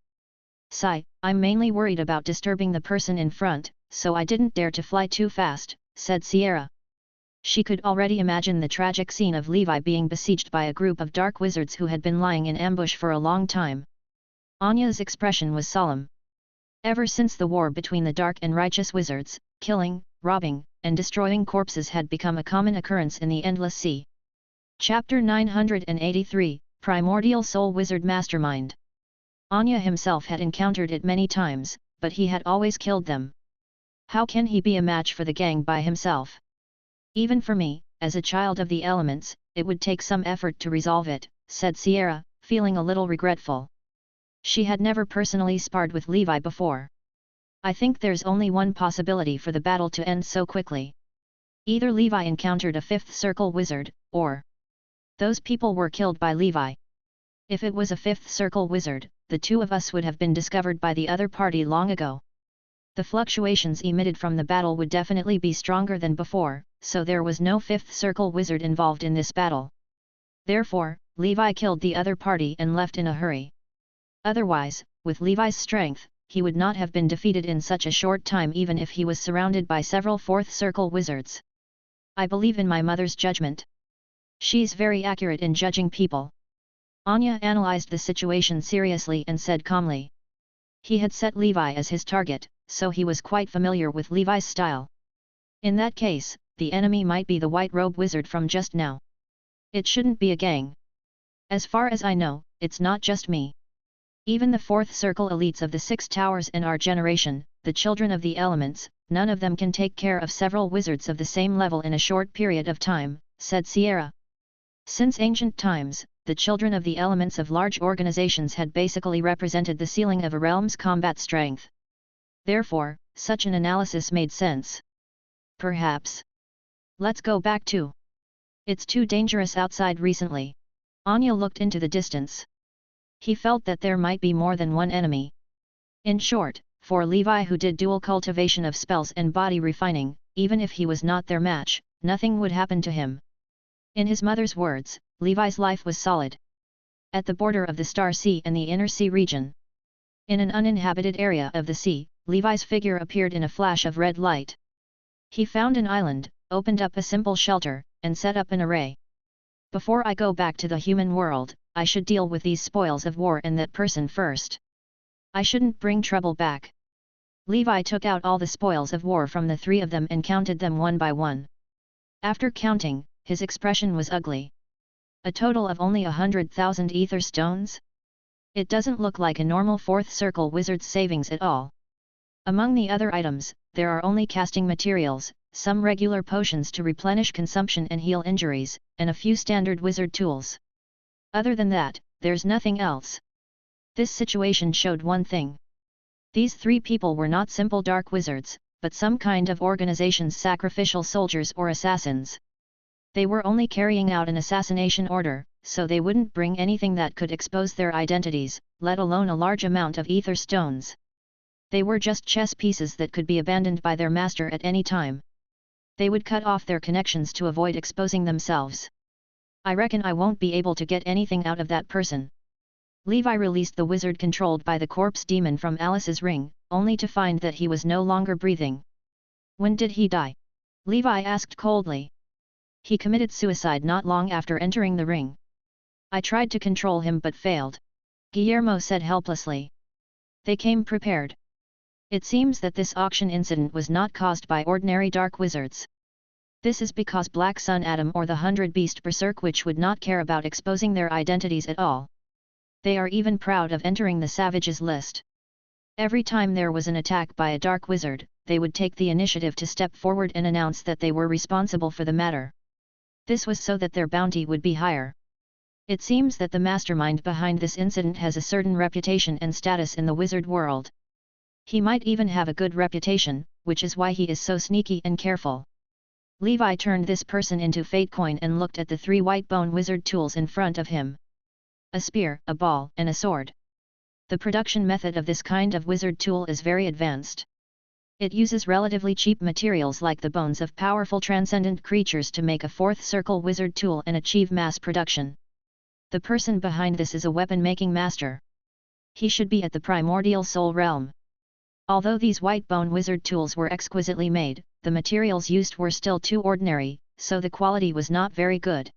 Sigh, I'm mainly worried about disturbing the person in front, so I didn't dare to fly too fast, said Sierra. She could already imagine the tragic scene of Levi being besieged by a group of dark wizards who had been lying in ambush for a long time. Anya's expression was solemn. Ever since the war between the dark and righteous wizards, killing, robbing, and destroying corpses had become a common occurrence in the Endless Sea. Chapter 983, Primordial Soul Wizard Mastermind. Anya himself had encountered it many times, but he had always killed them. How can he be a match for the gang by himself? Even for me, as a child of the elements, it would take some effort to resolve it, said Sierra, feeling a little regretful. She had never personally sparred with Levi before. I think there's only one possibility for the battle to end so quickly. Either Levi encountered a fifth circle wizard, or those people were killed by Levi. If it was a fifth circle wizard, the two of us would have been discovered by the other party long ago. The fluctuations emitted from the battle would definitely be stronger than before, so there was no fifth circle wizard involved in this battle. Therefore, Levi killed the other party and left in a hurry. Otherwise, with Levi's strength, he would not have been defeated in such a short time even if he was surrounded by several fourth circle wizards. I believe in my mother's judgment. She's very accurate in judging people. Anya analyzed the situation seriously and said calmly. He had set Levi as his target, so he was quite familiar with Levi's style. In that case, the enemy might be the white-robe wizard from just now. It shouldn't be a gang. As far as I know, it's not just me. Even the fourth circle elites of the Six Towers and our generation, the children of the elements, none of them can take care of several wizards of the same level in a short period of time, said Sierra. Since ancient times, the children of the elements of large organizations had basically represented the ceiling of a realm's combat strength. Therefore, such an analysis made sense. Perhaps. Let's go back to. It's too dangerous outside recently. Anya looked into the distance. He felt that there might be more than one enemy. In short, for Levi, who did dual cultivation of spells and body refining, even if he was not their match, nothing would happen to him. In his mother's words, Levi's life was solid. At the border of the Star Sea and the Inner Sea region, in an uninhabited area of the sea, Levi's figure appeared in a flash of red light. He found an island, opened up a simple shelter, and set up an array. Before I go back to the human world, I should deal with these spoils of war and that person first. I shouldn't bring trouble back. Levi took out all the spoils of war from the three of them and counted them one by one. After counting, his expression was ugly. A total of only 100,000 ether stones? It doesn't look like a normal fourth circle wizard's savings at all. Among the other items, there are only casting materials, some regular potions to replenish consumption and heal injuries, and a few standard wizard tools. Other than that, there's nothing else. This situation showed one thing. These three people were not simple dark wizards, but some kind of organization's sacrificial soldiers or assassins. They were only carrying out an assassination order, so they wouldn't bring anything that could expose their identities, let alone a large amount of ether stones. They were just chess pieces that could be abandoned by their master at any time. They would cut off their connections to avoid exposing themselves. I reckon I won't be able to get anything out of that person. Levi released the wizard controlled by the corpse demon from Alice's ring, only to find that he was no longer breathing. When did he die? Levi asked coldly. He committed suicide not long after entering the ring. I tried to control him but failed. Guillermo said helplessly. They came prepared. It seems that this auction incident was not caused by ordinary dark wizards. This is because Black Sun Adam or the 100 Beast Berserk Witch would not care about exposing their identities at all. They are even proud of entering the savages list. Every time there was an attack by a dark wizard, they would take the initiative to step forward and announce that they were responsible for the matter. This was so that their bounty would be higher. It seems that the mastermind behind this incident has a certain reputation and status in the wizard world. He might even have a good reputation, which is why he is so sneaky and careful. Levi turned this person into Fate Coin and looked at the three white bone wizard tools in front of him. A spear, a ball, and a sword. The production method of this kind of wizard tool is very advanced. It uses relatively cheap materials like the bones of powerful transcendent creatures to make a fourth circle wizard tool and achieve mass production. The person behind this is a weapon-making master. He should be at the primordial soul realm. Although these white bone wizard tools were exquisitely made, the materials used were still too ordinary, so the quality was not very good.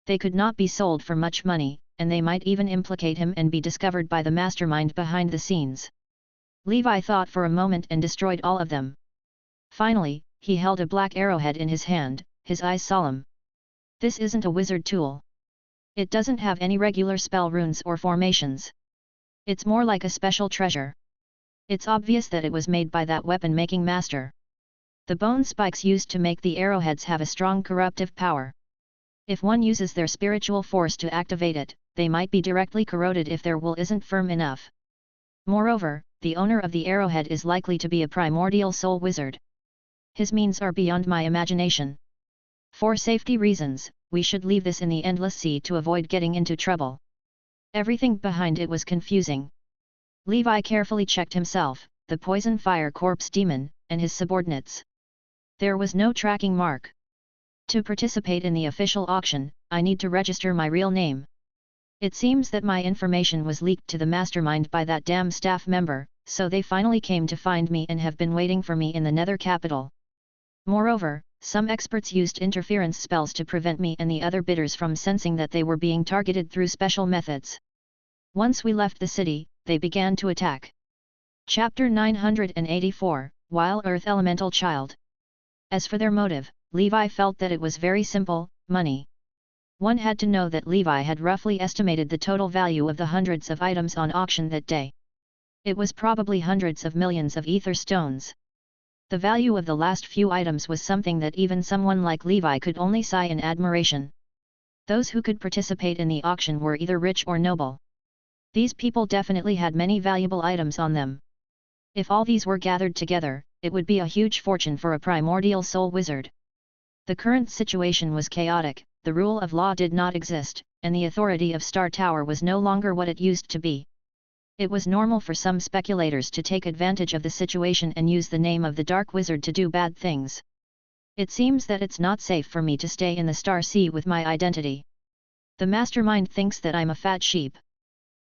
They could not be sold for much money, and they might even implicate him and be discovered by the mastermind behind the scenes. Levi thought for a moment and destroyed all of them. Finally, he held a black arrowhead in his hand, his eyes solemn. This isn't a wizard tool. It doesn't have any regular spell runes or formations. It's more like a special treasure. It's obvious that it was made by that weapon-making master. The bone spikes used to make the arrowheads have a strong corruptive power. If one uses their spiritual force to activate it, they might be directly corroded if their will isn't firm enough. Moreover, the owner of the arrowhead is likely to be a primordial soul wizard. His means are beyond my imagination. For safety reasons, we should leave this in the endless sea to avoid getting into trouble. Everything behind it was confusing. Levi carefully checked himself, the poison fire corpse demon, and his subordinates. There was no tracking mark. To participate in the official auction, I need to register my real name. It seems that my information was leaked to the mastermind by that damn staff member, so they finally came to find me and have been waiting for me in the Nether capital. Moreover, some experts used interference spells to prevent me and the other bidders from sensing that they were being targeted through special methods. Once we left the city, they began to attack. Chapter 984, Wild Earth Elemental Child. As for their motive, Levi felt that it was very simple, money. One had to know that Levi had roughly estimated the total value of the hundreds of items on auction that day. It was probably hundreds of millions of ether stones. The value of the last few items was something that even someone like Levi could only sigh in admiration. Those who could participate in the auction were either rich or noble. These people definitely had many valuable items on them. If all these were gathered together, it would be a huge fortune for a primordial soul wizard. The current situation was chaotic, the rule of law did not exist, and the authority of Star Tower was no longer what it used to be. It was normal for some speculators to take advantage of the situation and use the name of the Dark Wizard to do bad things. It seems that it's not safe for me to stay in the Star Sea with my identity. The mastermind thinks that I'm a fat sheep.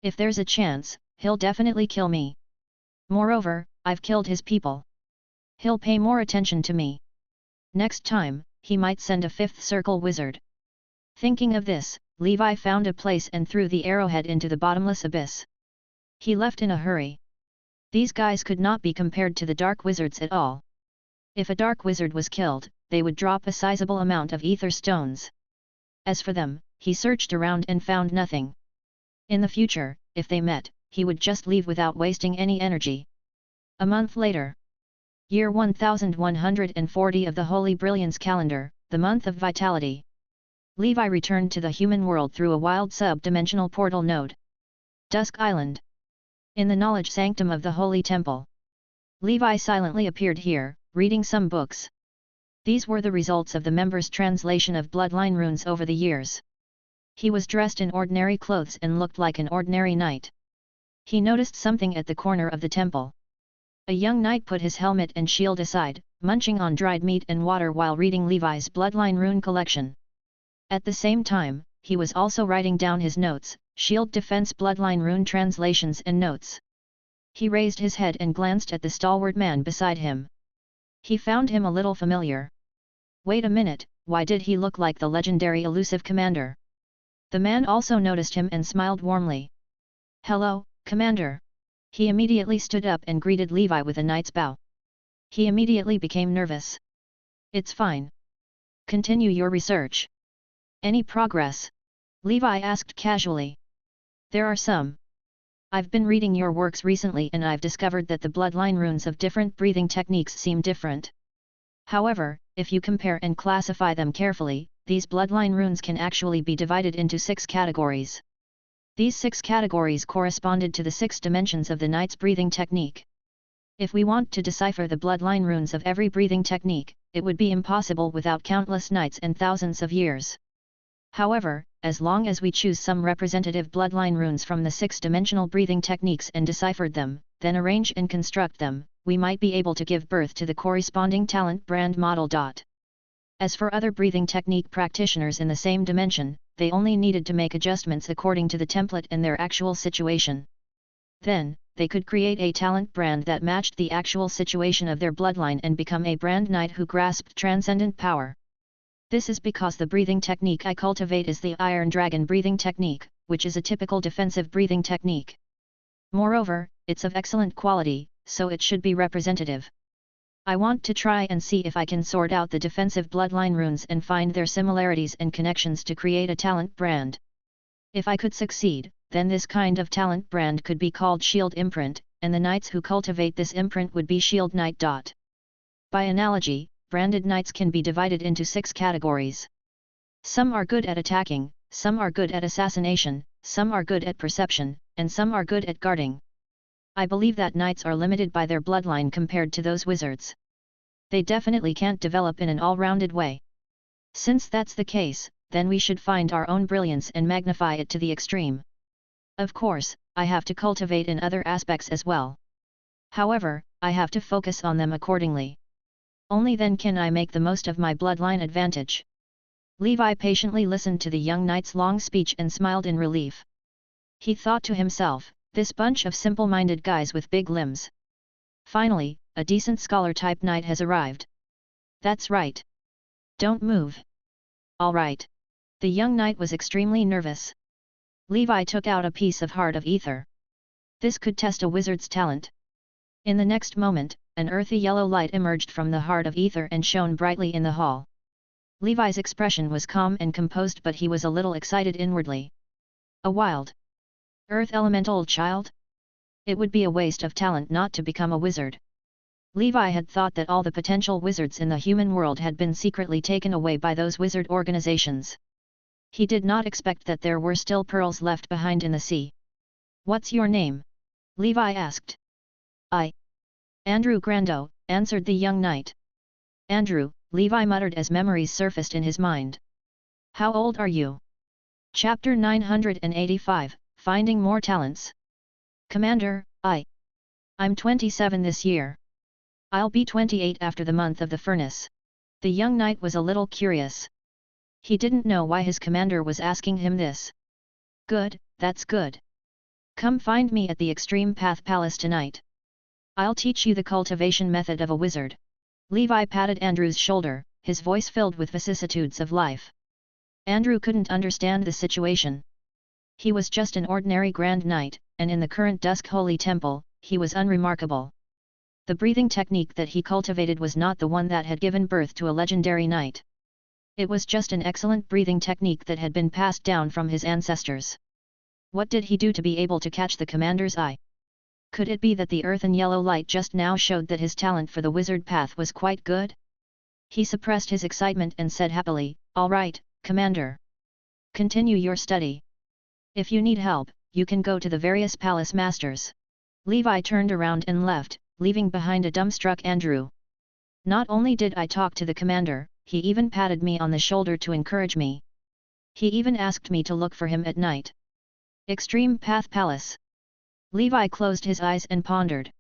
If there's a chance, he'll definitely kill me. Moreover, I've killed his people. He'll pay more attention to me. Next time, he might send a fifth circle wizard. Thinking of this, Levi found a place and threw the arrowhead into the bottomless abyss. He left in a hurry. These guys could not be compared to the dark wizards at all. If a dark wizard was killed, they would drop a sizable amount of ether stones. As for them, he searched around and found nothing. In the future, if they met, he would just leave without wasting any energy. A month later. Year 1140 of the Holy Brilliance calendar, the month of vitality. Levi returned to the human world through a wild sub-dimensional portal node. Dusk Island. In the knowledge sanctum of the Holy Temple. Levi silently appeared here, reading some books. These were the results of the members' translation of bloodline runes over the years. He was dressed in ordinary clothes and looked like an ordinary knight. He noticed something at the corner of the temple. A young knight put his helmet and shield aside, munching on dried meat and water while reading Levi's bloodline rune collection. At the same time, he was also writing down his notes, shield defense bloodline rune translations and notes. He raised his head and glanced at the stalwart man beside him. He found him a little familiar. Wait a minute, why did he look like the legendary elusive commander? The man also noticed him and smiled warmly. Hello, Commander. He immediately stood up and greeted Levi with a knight's bow. He immediately became nervous. It's fine. Continue your research. Any progress? Levi asked casually. There are some. I've been reading your works recently and I've discovered that the bloodline runes of different breathing techniques seem different. However, if you compare and classify them carefully, these bloodline runes can actually be divided into 6 categories. These 6 categories corresponded to the 6 dimensions of the knight's breathing technique. If we want to decipher the bloodline runes of every breathing technique, it would be impossible without countless nights and thousands of years. However, as long as we choose some representative bloodline runes from the 6-dimensional breathing techniques and deciphered them, then arrange and construct them, we might be able to give birth to the corresponding talent brand model. As for other breathing technique practitioners in the same dimension, they only needed to make adjustments according to the template and their actual situation. Then, they could create a talent brand that matched the actual situation of their bloodline and become a brand knight who grasped transcendent power. This is because the breathing technique I cultivate is the Iron Dragon breathing technique, which is a typical defensive breathing technique. Moreover, it's of excellent quality, so it should be representative. I want to try and see if I can sort out the defensive bloodline runes and find their similarities and connections to create a talent brand. If I could succeed, then this kind of talent brand could be called Shield Imprint, and the knights who cultivate this imprint would be Shield Knight. By analogy, branded knights can be divided into 6 categories. Some are good at attacking, some are good at assassination, some are good at perception, and some are good at guarding. I believe that knights are limited by their bloodline compared to those wizards. They definitely can't develop in an all-rounded way. Since that's the case, then we should find our own brilliance and magnify it to the extreme. Of course, I have to cultivate in other aspects as well. However, I have to focus on them accordingly. Only then can I make the most of my bloodline advantage. Levi patiently listened to the young knight's long speech and smiled in relief. He thought to himself, this bunch of simple-minded guys with big limbs. Finally, a decent scholar-type knight has arrived. That's right. Don't move. All right. The young knight was extremely nervous. Levi took out a piece of heart of ether. This could test a wizard's talent. In the next moment, an earthy yellow light emerged from the heart of ether and shone brightly in the hall. Levi's expression was calm and composed, but he was a little excited inwardly. A wild earth elemental child? It would be a waste of talent not to become a wizard. Levi had thought that all the potential wizards in the human world had been secretly taken away by those wizard organizations. He did not expect that there were still pearls left behind in the sea. What's your name? Levi asked. Andrew Grando, answered the young knight. Andrew, Levi muttered as memories surfaced in his mind. How old are you? Chapter 985, Finding More Talents. Commander, I'm 27 this year. I'll be 28 after the month of the furnace. The young knight was a little curious. He didn't know why his commander was asking him this. Good, that's good. Come find me at the Extreme Path Palace tonight. I'll teach you the cultivation method of a wizard. Levi patted Andrew's shoulder, his voice filled with vicissitudes of life. Andrew couldn't understand the situation. He was just an ordinary Grand Knight, and in the current Dusk Holy Temple, he was unremarkable. The breathing technique that he cultivated was not the one that had given birth to a legendary knight. It was just an excellent breathing technique that had been passed down from his ancestors. What did he do to be able to catch the commander's eye? Could it be that the earthen yellow light just now showed that his talent for the wizard path was quite good? He suppressed his excitement and said happily, "All right, Commander. Continue your study. If you need help, you can go to the various palace masters." Levi turned around and left, leaving behind a dumbstruck Andrew. Not only did I talk to the commander, he even patted me on the shoulder to encourage me. He even asked me to look for him at night. Extreme Path Palace. Levi closed his eyes and pondered.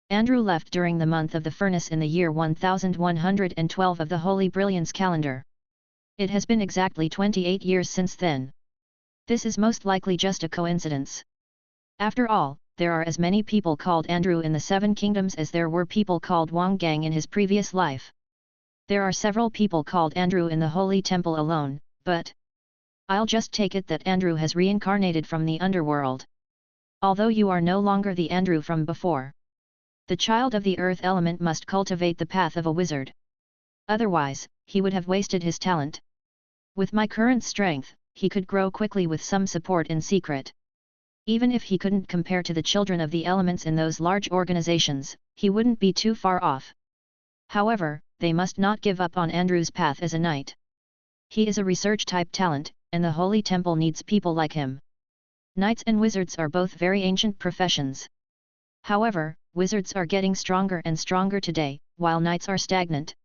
Andrew left during the month of the furnace in the year 1112 of the Holy Brilliance calendar. It has been exactly 28 years since then. This is most likely just a coincidence. After all, there are as many people called Andrew in the Seven Kingdoms as there were people called Wang Gang in his previous life. There are several people called Andrew in the Holy Temple alone, but I'll just take it that Andrew has reincarnated from the underworld. Although you are no longer the Andrew from before. The child of the earth element must cultivate the path of a wizard. Otherwise, he would have wasted his talent. With my current strength, he could grow quickly with some support in secret. Even if he couldn't compare to the children of the elements in those large organizations, he wouldn't be too far off. However, they must not give up on Andrew's path as a knight. He is a research-type talent, and the Holy Temple needs people like him. Knights and wizards are both very ancient professions. However, wizards are getting stronger and stronger today, while knights are stagnant.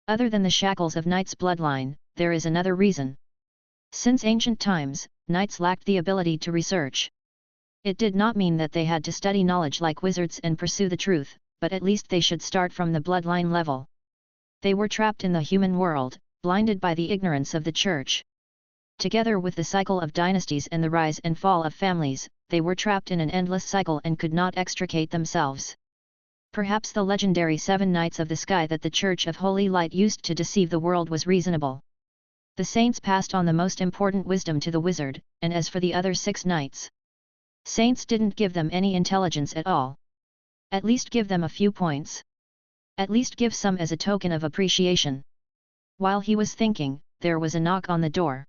Other than the shackles of knight's bloodline, there is another reason. Since ancient times, knights lacked the ability to research. It did not mean that they had to study knowledge like wizards and pursue the truth, but at least they should start from the bloodline level. They were trapped in the human world, blinded by the ignorance of the church. Together with the cycle of dynasties and the rise and fall of families, they were trapped in an endless cycle and could not extricate themselves. Perhaps the legendary 7 Knights of the Sky that the Church of Holy Light used to deceive the world was reasonable. The saints passed on the most important wisdom to the wizard, and as for the other 6 knights, saints didn't give them any intelligence at all. At least give them a few points. At least give some as a token of appreciation. While he was thinking, there was a knock on the door.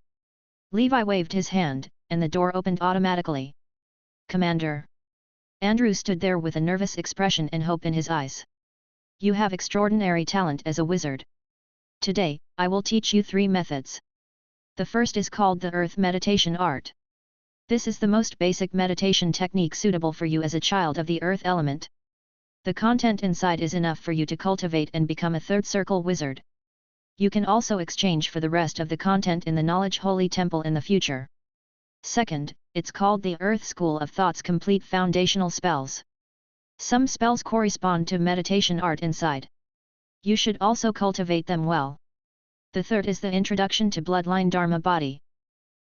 Levi waved his hand, and the door opened automatically. "Commander." Andrew stood there with a nervous expression and hope in his eyes. "You have extraordinary talent as a wizard. Today, I will teach you 3 methods. The first is called the Earth Meditation Art. This is the most basic meditation technique suitable for you as a child of the Earth element. The content inside is enough for you to cultivate and become a 3rd circle wizard. You can also exchange for the rest of the content in the Knowledge Holy Temple in the future. Second, it's called the Earth School of Thought's complete foundational spells. Some spells correspond to meditation art inside. You should also cultivate them well. The third is the Introduction to Bloodline Dharma Body.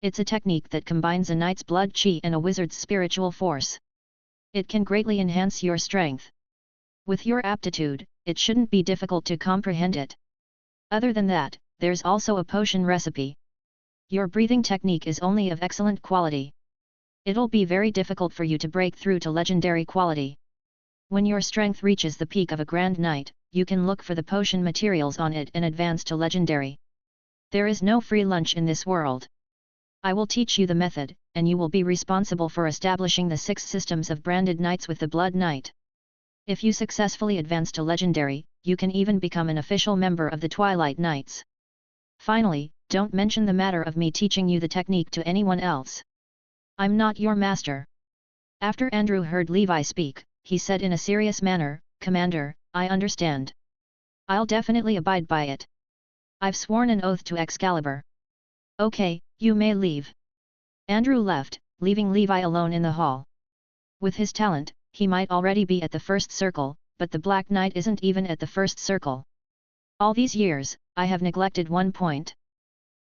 It's a technique that combines a knight's blood chi and a wizard's spiritual force. It can greatly enhance your strength. With your aptitude, it shouldn't be difficult to comprehend it. Other than that, there's also a potion recipe. Your breathing technique is only of excellent quality. It'll be very difficult for you to break through to legendary quality. When your strength reaches the peak of a Grand Knight, you can look for the potion materials on it and advance to legendary. There is no free lunch in this world. I will teach you the method, and you will be responsible for establishing the 6 systems of branded knights with the Blood Knight. If you successfully advance to legendary, you can even become an official member of the Twilight Knights. Finally, don't mention the matter of me teaching you the technique to anyone else. I'm not your master." After Andrew heard Levi speak, he said in a serious manner, "Commander, I understand. I'll definitely abide by it. I've sworn an oath to Excalibur." "Okay, you may leave." Andrew left, leaving Levi alone in the hall. With his talent, he might already be at the first circle, but the Black Knight isn't even at the first circle. All these years, I have neglected one point.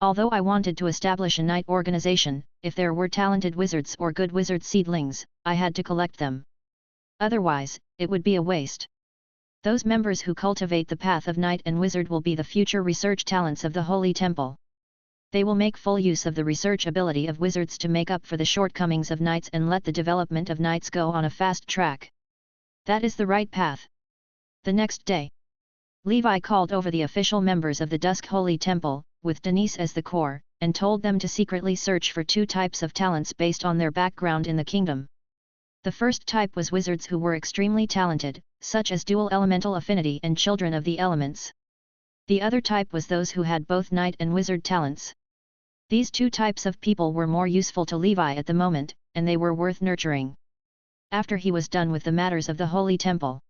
Although I wanted to establish a knight organization, if there were talented wizards or good wizard seedlings, I had to collect them. Otherwise, it would be a waste. Those members who cultivate the path of knight and wizard will be the future research talents of the Holy Temple. They will make full use of the research ability of wizards to make up for the shortcomings of knights and let the development of knights go on a fast track. That is the right path. The next day, Levi called over the official members of the Dusk Holy Temple, with Denise as the core, and told them to secretly search for 2 types of talents based on their background in the kingdom. The first type was wizards who were extremely talented, such as dual elemental affinity and children of the elements. The other type was those who had both knight and wizard talents. These 2 types of people were more useful to Levi at the moment, and they were worth nurturing. After he was done with the matters of the Holy Temple.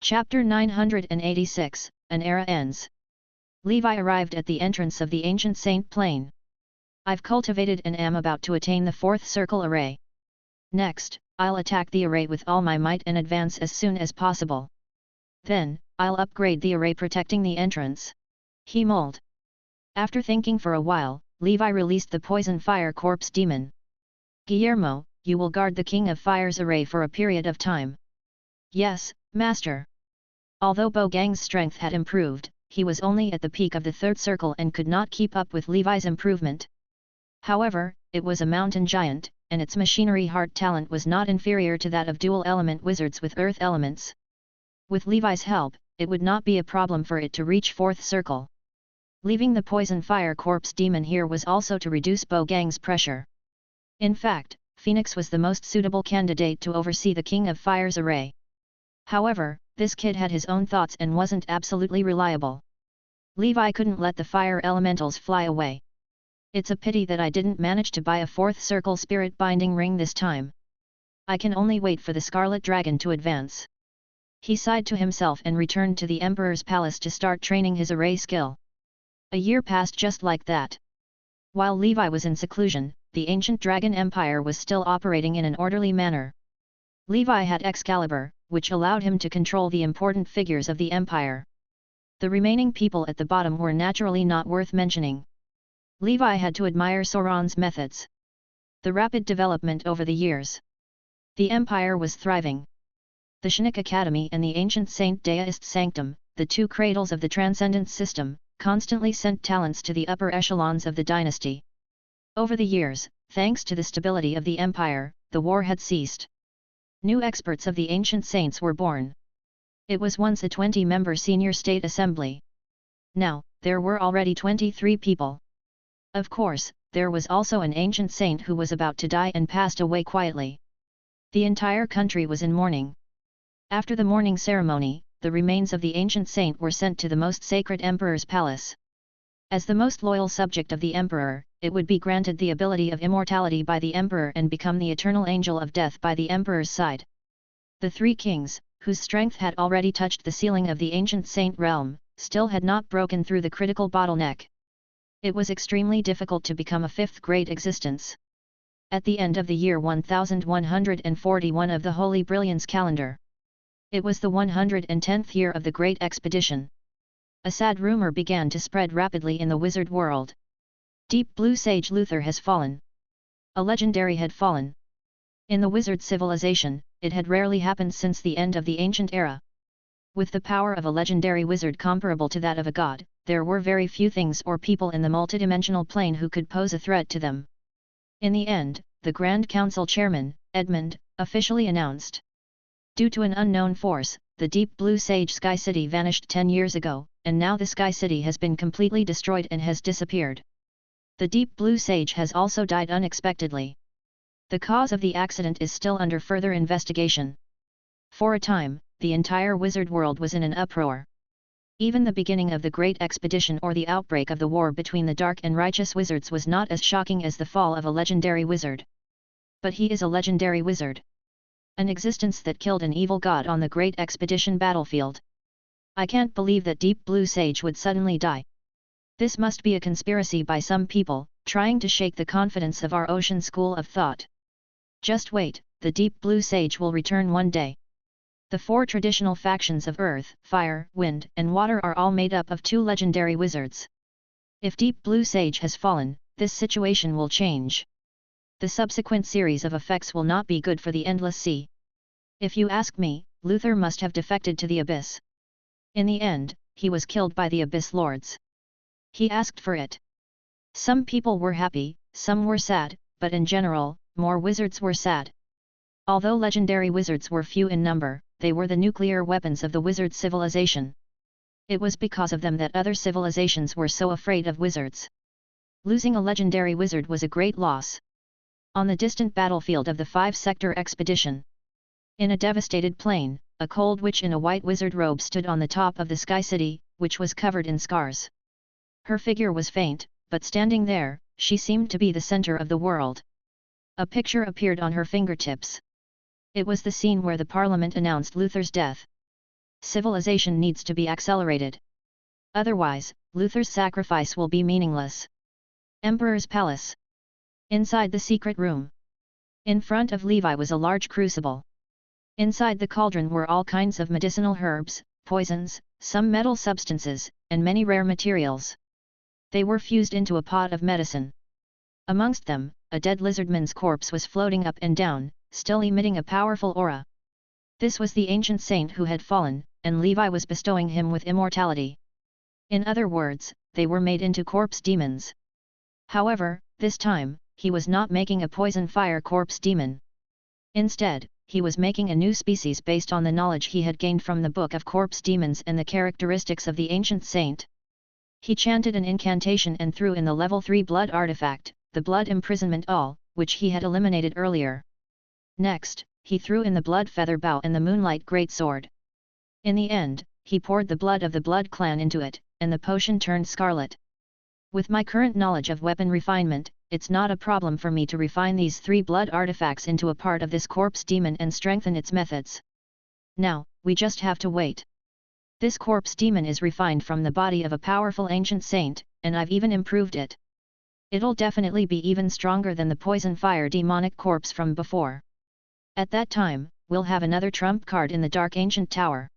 Chapter 986, An Era Ends. Levi arrived at the entrance of the ancient Saint Plain. I've cultivated and am about to attain the 4th circle array. Next, I'll attack the array with all my might and advance as soon as possible. Then, I'll upgrade the array protecting the entrance. He mulled. After thinking for a while, Levi released the Poison Fire Corpse Demon. Guillermo, you will guard the King of Fire's array for a period of time. Yes, Master. Although Bo Gang's strength had improved, he was only at the peak of the 3rd circle and could not keep up with Levi's improvement. However, it was a mountain giant, and its machinery heart talent was not inferior to that of dual-element wizards with earth elements. With Levi's help, it would not be a problem for it to reach 4th circle. Leaving the Poison Fire Corpse Demon here was also to reduce Bo Gang's pressure. In fact, Phoenix was the most suitable candidate to oversee the King of Fire's array. However, this kid had his own thoughts and wasn't absolutely reliable. Levi couldn't let the fire elementals fly away. It's a pity that I didn't manage to buy a 4th circle spirit binding ring this time. I can only wait for the Scarlet Dragon to advance. He sighed to himself and returned to the Emperor's palace to start training his array skill. A year passed just like that. While Levi was in seclusion, the ancient Dragon Empire was still operating in an orderly manner. Levi had Excalibur, which allowed him to control the important figures of the Empire. The remaining people at the bottom were naturally not worth mentioning. Levi had to admire Sauron's methods. The rapid development over the years. The Empire was thriving. The Shinik Academy and the ancient Saint Deist Sanctum, the 2 cradles of the Transcendent System, constantly sent talents to the upper echelons of the dynasty. Over the years, thanks to the stability of the Empire, the war had ceased. New experts of the ancient saints were born. It was once a 20-member senior state assembly. Now, there were already 23 people. Of course, there was also an ancient saint who was about to die and passed away quietly. The entire country was in mourning. After the mourning ceremony, the remains of the ancient saint were sent to the most sacred emperor's palace. As the most loyal subject of the emperor, it would be granted the ability of immortality by the emperor and become the eternal angel of death by the emperor's side. The 3 kings, whose strength had already touched the ceiling of the ancient saint realm, still had not broken through the critical bottleneck. It was extremely difficult to become a 5th-grade existence. At the end of the year 1141 of the Holy Brilliance calendar. It was the 110th year of the Great Expedition. A sad rumor began to spread rapidly in the wizard world. Deep Blue Sage Luther has fallen. A legendary had fallen. In the wizard civilization, it had rarely happened since the end of the ancient era. With the power of a legendary wizard comparable to that of a god, there were very few things or people in the multidimensional plane who could pose a threat to them. In the end, the Grand Council Chairman, Edmund, officially announced. Due to an unknown force, the Deep Blue Sage Sky City vanished 10 years ago, and now the Sky City has been completely destroyed and has disappeared. The Deep Blue Sage has also died unexpectedly. The cause of the accident is still under further investigation. For a time, the entire wizard world was in an uproar. Even the beginning of the Great Expedition or the outbreak of the war between the dark and righteous wizards was not as shocking as the fall of a legendary wizard. But he is a legendary wizard. An existence that killed an evil god on the Great Expedition battlefield. I can't believe that Deep Blue Sage would suddenly die. This must be a conspiracy by some people, trying to shake the confidence of our ocean school of thought. Just wait, the Deep Blue Sage will return one day. The four traditional factions of Earth, Fire, Wind, and Water are all made up of two legendary wizards. If Deep Blue Sage has fallen, this situation will change. The subsequent series of effects will not be good for the Endless Sea. If you ask me, Luther must have defected to the Abyss. In the end, he was killed by the Abyss Lords. He asked for it. Some people were happy, some were sad, but in general, more wizards were sad. Although legendary wizards were few in number, they were the nuclear weapons of the wizard civilization. It was because of them that other civilizations were so afraid of wizards. Losing a legendary wizard was a great loss. On the distant battlefield of the 5-sector expedition. In a devastated plain, a cold witch in a white wizard robe stood on the top of the Sky City, which was covered in scars. Her figure was faint, but standing there, she seemed to be the center of the world. A picture appeared on her fingertips. It was the scene where the Parliament announced Luther's death. Civilization needs to be accelerated. Otherwise, Luther's sacrifice will be meaningless. Emperor's Palace. Inside the secret room. In front of Levi was a large crucible. Inside the cauldron were all kinds of medicinal herbs, poisons, some metal substances, and many rare materials. They were fused into a pot of medicine. Amongst them, a dead lizardman's corpse was floating up and down, still emitting a powerful aura. This was the ancient saint who had fallen, and Levi was bestowing him with immortality. In other words, they were made into corpse demons. However, this time, he was not making a poison fire corpse demon. Instead, he was making a new species based on the knowledge he had gained from the Book of Corpse Demons and the characteristics of the ancient saint. He chanted an incantation and threw in the level 3 blood artifact, the blood imprisonment all, which he had eliminated earlier. Next, he threw in the blood feather bow and the moonlight greatsword. In the end, he poured the blood of the blood clan into it, and the potion turned scarlet. With my current knowledge of weapon refinement, it's not a problem for me to refine these 3 blood artifacts into a part of this corpse demon and strengthen its methods. Now, we just have to wait. This corpse demon is refined from the body of a powerful ancient saint, and I've even improved it. It'll definitely be even stronger than the poison fire demonic corpse from before. At that time, we'll have another trump card in the dark ancient tower.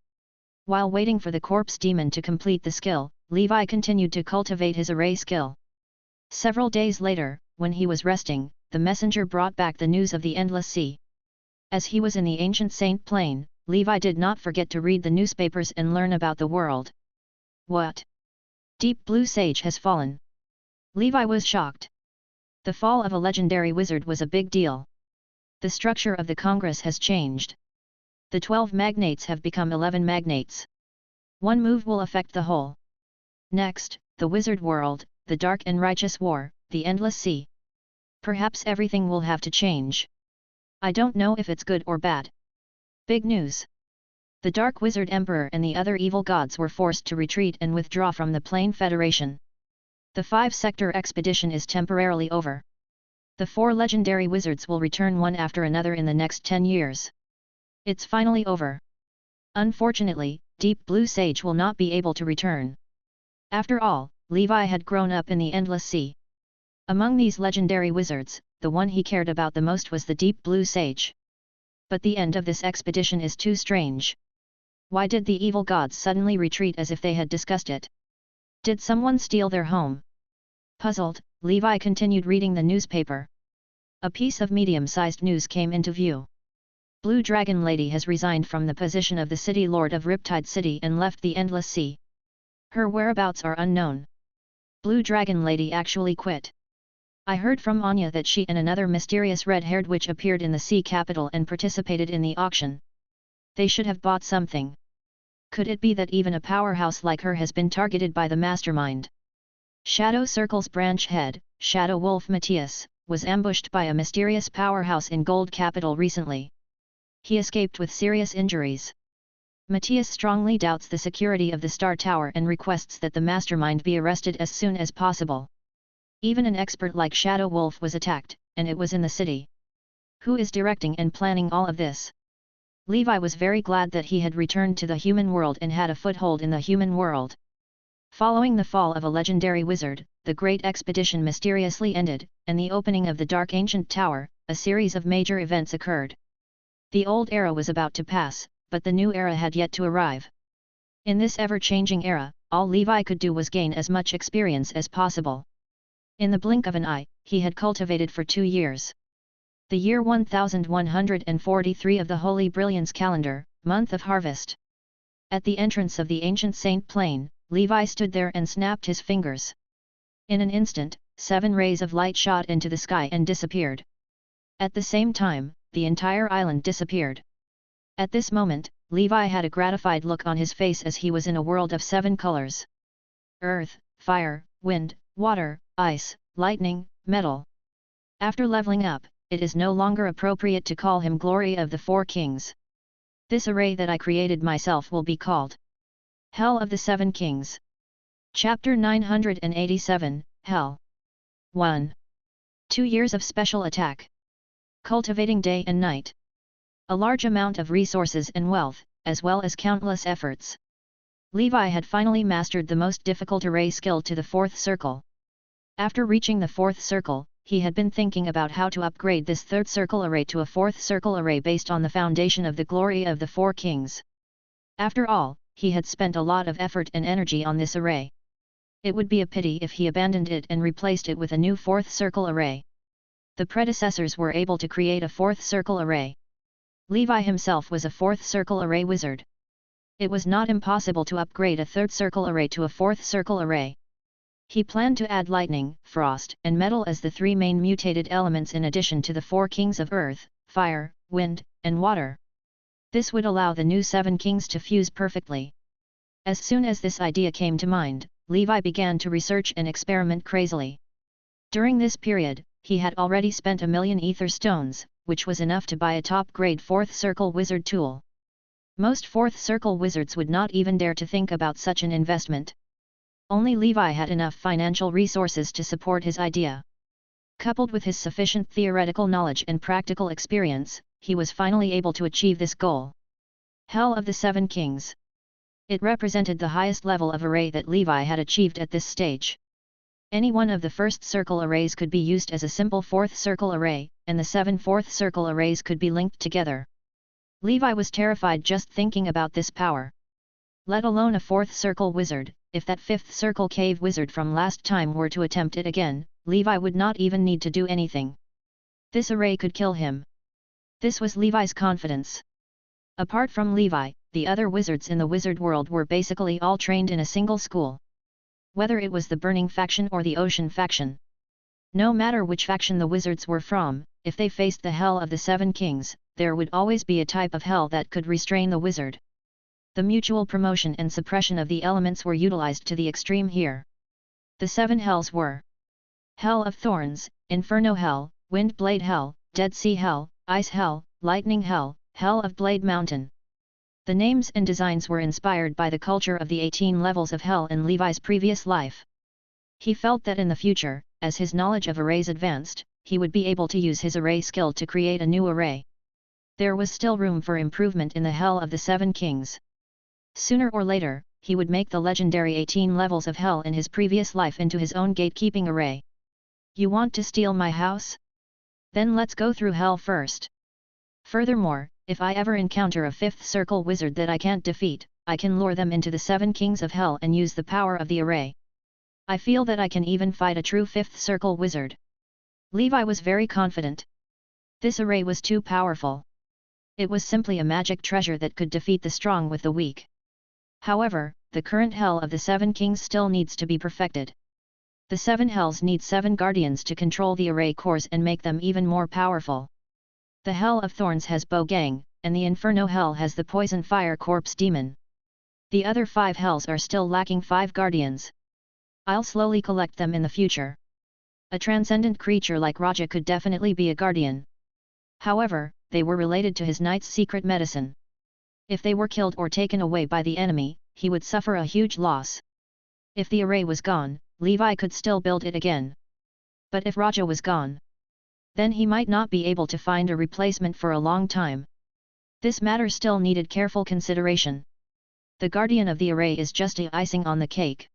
While waiting for the corpse demon to complete the skill, Levi continued to cultivate his array skill. Several days later, when he was resting, the messenger brought back the news of the Endless Sea. As he was in the ancient Saint Plain, Levi did not forget to read the newspapers and learn about the world. What? Deep Blue Sage has fallen. Levi was shocked. The fall of a legendary wizard was a big deal. The structure of the Congress has changed. The 12 magnates have become 11 magnates. One move will affect the whole. Next, the wizard world, the dark and righteous war, the Endless Sea. Perhaps everything will have to change. I don't know if it's good or bad. Big news. The Dark Wizard Emperor and the other evil gods were forced to retreat and withdraw from the Plain Federation. The 5-sector expedition is temporarily over. The 4 legendary wizards will return one after another in the next 10 years. It's finally over. Unfortunately, Deep Blue Sage will not be able to return. After all, Levi had grown up in the Endless Sea. Among these legendary wizards, the one he cared about the most was the Deep Blue Sage. But the end of this expedition is too strange. Why did the evil gods suddenly retreat as if they had discussed it? Did someone steal their home? Puzzled, Levi continued reading the newspaper. A piece of medium-sized news came into view. Blue Dragon Lady has resigned from the position of the City Lord of Riptide City and left the Endless Sea. Her whereabouts are unknown. Blue Dragon Lady actually quit. I heard from Anya that she and another mysterious red-haired witch appeared in the sea capital and participated in the auction. They should have bought something. Could it be that even a powerhouse like her has been targeted by the mastermind? Shadow Circle's branch head, Shadow Wolf Matthias, was ambushed by a mysterious powerhouse in Gold Capital recently. He escaped with serious injuries. Matthias strongly doubts the security of the Star Tower and requests that the mastermind be arrested as soon as possible. Even an expert like Shadow Wolf was attacked, and it was in the city. Who is directing and planning all of this? Levi was very glad that he had returned to the human world and had a foothold in the human world. Following the fall of a legendary wizard, the great expedition mysteriously ended, and the opening of the Dark Ancient Tower, a series of major events occurred. The old era was about to pass, but the new era had yet to arrive. In this ever-changing era, all Levi could do was gain as much experience as possible. In the blink of an eye, he had cultivated for 2 years. The year 1143 of the Holy Brilliance calendar, month of harvest. At the entrance of the ancient Saint Plain, Levi stood there and snapped his fingers. In an instant, 7 rays of light shot into the sky and disappeared. At the same time, the entire island disappeared. At this moment, Levi had a gratified look on his face as he was in a world of 7 colors. Earth, fire, wind, water, ice, lightning, metal. After leveling up, it is no longer appropriate to call him Glory of the 4 Kings. This array that I created myself will be called Hell of the 7 Kings. Chapter 987, Hell. 1. 2 years of special attack. Cultivating day and night. A large amount of resources and wealth, as well as countless efforts. Levi had finally mastered the most difficult array skill to the 4th circle. After reaching the 4th circle, he had been thinking about how to upgrade this 3rd circle array to a 4th circle array based on the foundation of the Glory of the 4 Kings. After all, he had spent a lot of effort and energy on this array. It would be a pity if he abandoned it and replaced it with a new 4th circle array. The predecessors were able to create a 4th circle array. Levi himself was a 4th circle array wizard. It was not impossible to upgrade a 3rd circle array to a 4th circle array. He planned to add lightning, frost, and metal as the 3 main mutated elements in addition to the 4 kings of earth, fire, wind, and water. This would allow the new 7 kings to fuse perfectly. As soon as this idea came to mind, Levi began to research and experiment crazily. During this period, he had already spent 1,000,000 ether stones, which was enough to buy a top-grade 4th circle wizard tool. Most 4th circle wizards would not even dare to think about such an investment. Only Levi had enough financial resources to support his idea. Coupled with his sufficient theoretical knowledge and practical experience, he was finally able to achieve this goal. Hell of the 7 Kings. It represented the highest level of array that Levi had achieved at this stage. Any one of the 1st circle arrays could be used as a simple 4th circle array, and the 7 4th circle arrays could be linked together. Levi was terrified just thinking about this power. Let alone a 4th circle wizard. If that 5th circle cave wizard from last time were to attempt it again, Levi would not even need to do anything. This array could kill him. This was Levi's confidence. Apart from Levi, the other wizards in the wizard world were basically all trained in a single school. Whether it was the Burning faction or the Ocean faction. No matter which faction the wizards were from, if they faced the Hell of the 7 Kings, there would always be a type of hell that could restrain the wizard. The mutual promotion and suppression of the elements were utilized to the extreme here. The 7 hells were Hell of Thorns, Inferno Hell, Wind Blade Hell, Dead Sea Hell, Ice Hell, Lightning Hell, Hell of Blade Mountain. The names and designs were inspired by the culture of the 18 levels of hell in Levi's previous life. He felt that in the future, as his knowledge of arrays advanced, he would be able to use his array skill to create a new array. There was still room for improvement in the Hell of the 7 Kings. Sooner or later, he would make the legendary 18 levels of hell in his previous life into his own gatekeeping array. You want to steal my house? Then let's go through hell first. Furthermore, if I ever encounter a 5th circle wizard that I can't defeat, I can lure them into the 7 kings of hell and use the power of the array. I feel that I can even fight a true 5th circle wizard. Levi was very confident. This array was too powerful. It was simply a magic treasure that could defeat the strong with the weak. However, the current Hell of the 7 Kings still needs to be perfected. The 7 Hells need 7 Guardians to control the array cores and make them even more powerful. The Hell of Thorns has Bogang, and the Inferno Hell has the Poison Fire Corpse Demon. The other 5 Hells are still lacking 5 Guardians. I'll slowly collect them in the future. A transcendent creature like Raja could definitely be a Guardian. However, they were related to his knight's secret medicine. If they were killed or taken away by the enemy, he would suffer a huge loss. If the array was gone, Levi could still build it again. But if Raja was gone, then he might not be able to find a replacement for a long time. This matter still needed careful consideration. The guardian of the array is just the icing on the cake.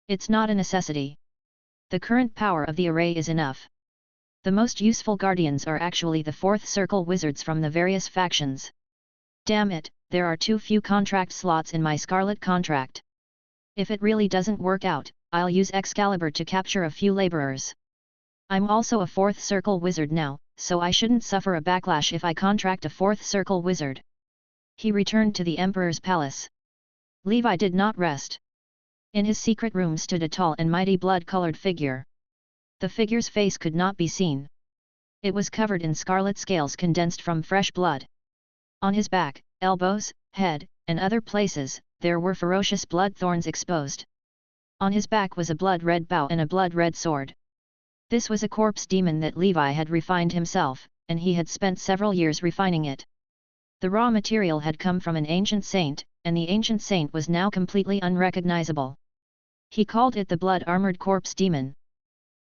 It's not a necessity. The current power of the array is enough. The most useful guardians are actually the fourth circle wizards from the various factions. Damn it, there are too few contract slots in my Scarlet contract. If it really doesn't work out, I'll use Excalibur to capture a few laborers. I'm also a fourth circle wizard now, so I shouldn't suffer a backlash if I contract a fourth circle wizard. He returned to the Emperor's palace. Levi did not rest. In his secret room stood a tall and mighty blood-colored figure. The figure's face could not be seen. It was covered in scarlet scales condensed from fresh blood. On his back, elbows, head, and other places, there were ferocious blood thorns exposed. On his back was a blood-red bow and a blood-red sword. This was a corpse demon that Levi had refined himself, and he had spent several years refining it. The raw material had come from an ancient saint, and the ancient saint was now completely unrecognizable. He called it the blood-armored corpse demon.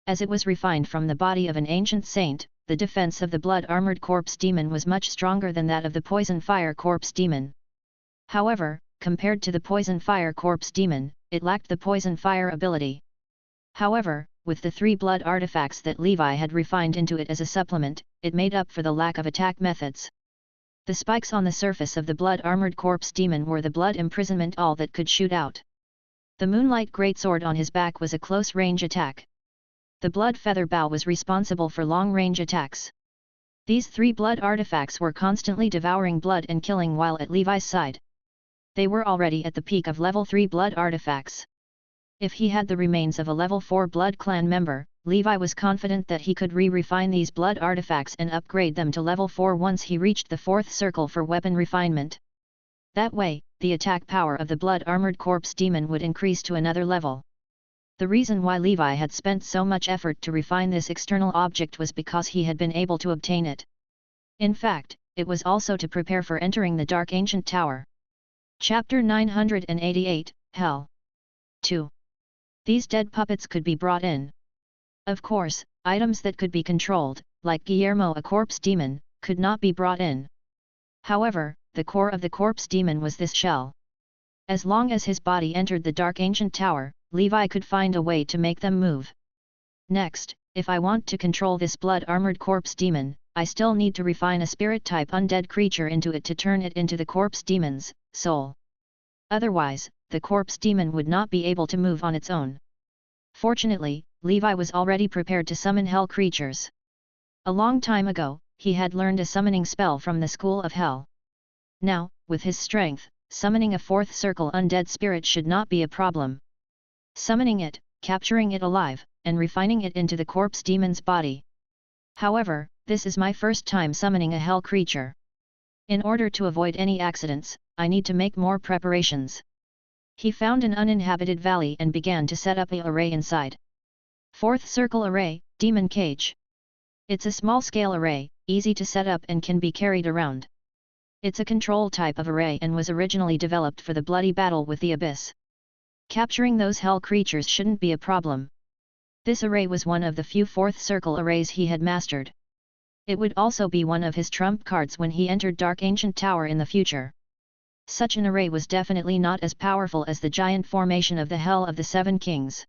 As it was refined from the body of an ancient saint, the defense of the blood-armored corpse demon was much stronger than that of the poison-fire corpse demon. However, compared to the poison-fire corpse demon, it lacked the poison-fire ability. However, with the 3 blood artifacts that Levi had refined into it as a supplement, it made up for the lack of attack methods. The spikes on the surface of the blood-armored corpse demon were the blood imprisonment all that could shoot out. The moonlight greatsword on his back was a close-range attack. The blood feather bow was responsible for long-range attacks. These 3 blood artifacts were constantly devouring blood and killing while at Levi's side. They were already at the peak of level 3 blood artifacts. If he had the remains of a level 4 blood clan member, Levi was confident that he could re-refine these blood artifacts and upgrade them to level 4 once he reached the 4th circle for weapon refinement. That way, the attack power of the blood-armored corpse demon would increase to another level. The reason why Levi had spent so much effort to refine this external object was because he had been able to obtain it. In fact, it was also to prepare for entering the Dark Ancient Tower. Chapter 988, Hell. 2. These dead puppets could be brought in. Of course, items that could be controlled, like Guillermo a corpse demon, could not be brought in. However, the core of the corpse demon was this shell. As long as his body entered the Dark Ancient Tower, Levi could find a way to make them move. Next, if I want to control this blood-armored corpse demon, I still need to refine a spirit-type undead creature into it to turn it into the corpse demon's soul. Otherwise, the corpse demon would not be able to move on its own. Fortunately, Levi was already prepared to summon hell creatures. A long time ago, he had learned a summoning spell from the School of Hell. Now, with his strength, summoning a 4th circle undead spirit should not be a problem. Summoning it, capturing it alive, and refining it into the corpse demon's body. However, this is my first time summoning a hell creature. In order to avoid any accidents, I need to make more preparations. He found an uninhabited valley and began to set up an array inside. 4th circle array, demon cage. It's a small-scale array, easy to set up and can be carried around. It's a control type of array and was originally developed for the bloody battle with the Abyss. Capturing those hell creatures shouldn't be a problem. This array was one of the few 4th circle arrays he had mastered. It would also be one of his trump cards when he entered Dark Ancient Tower in the future. Such an array was definitely not as powerful as the giant formation of the Hell of the 7 Kings.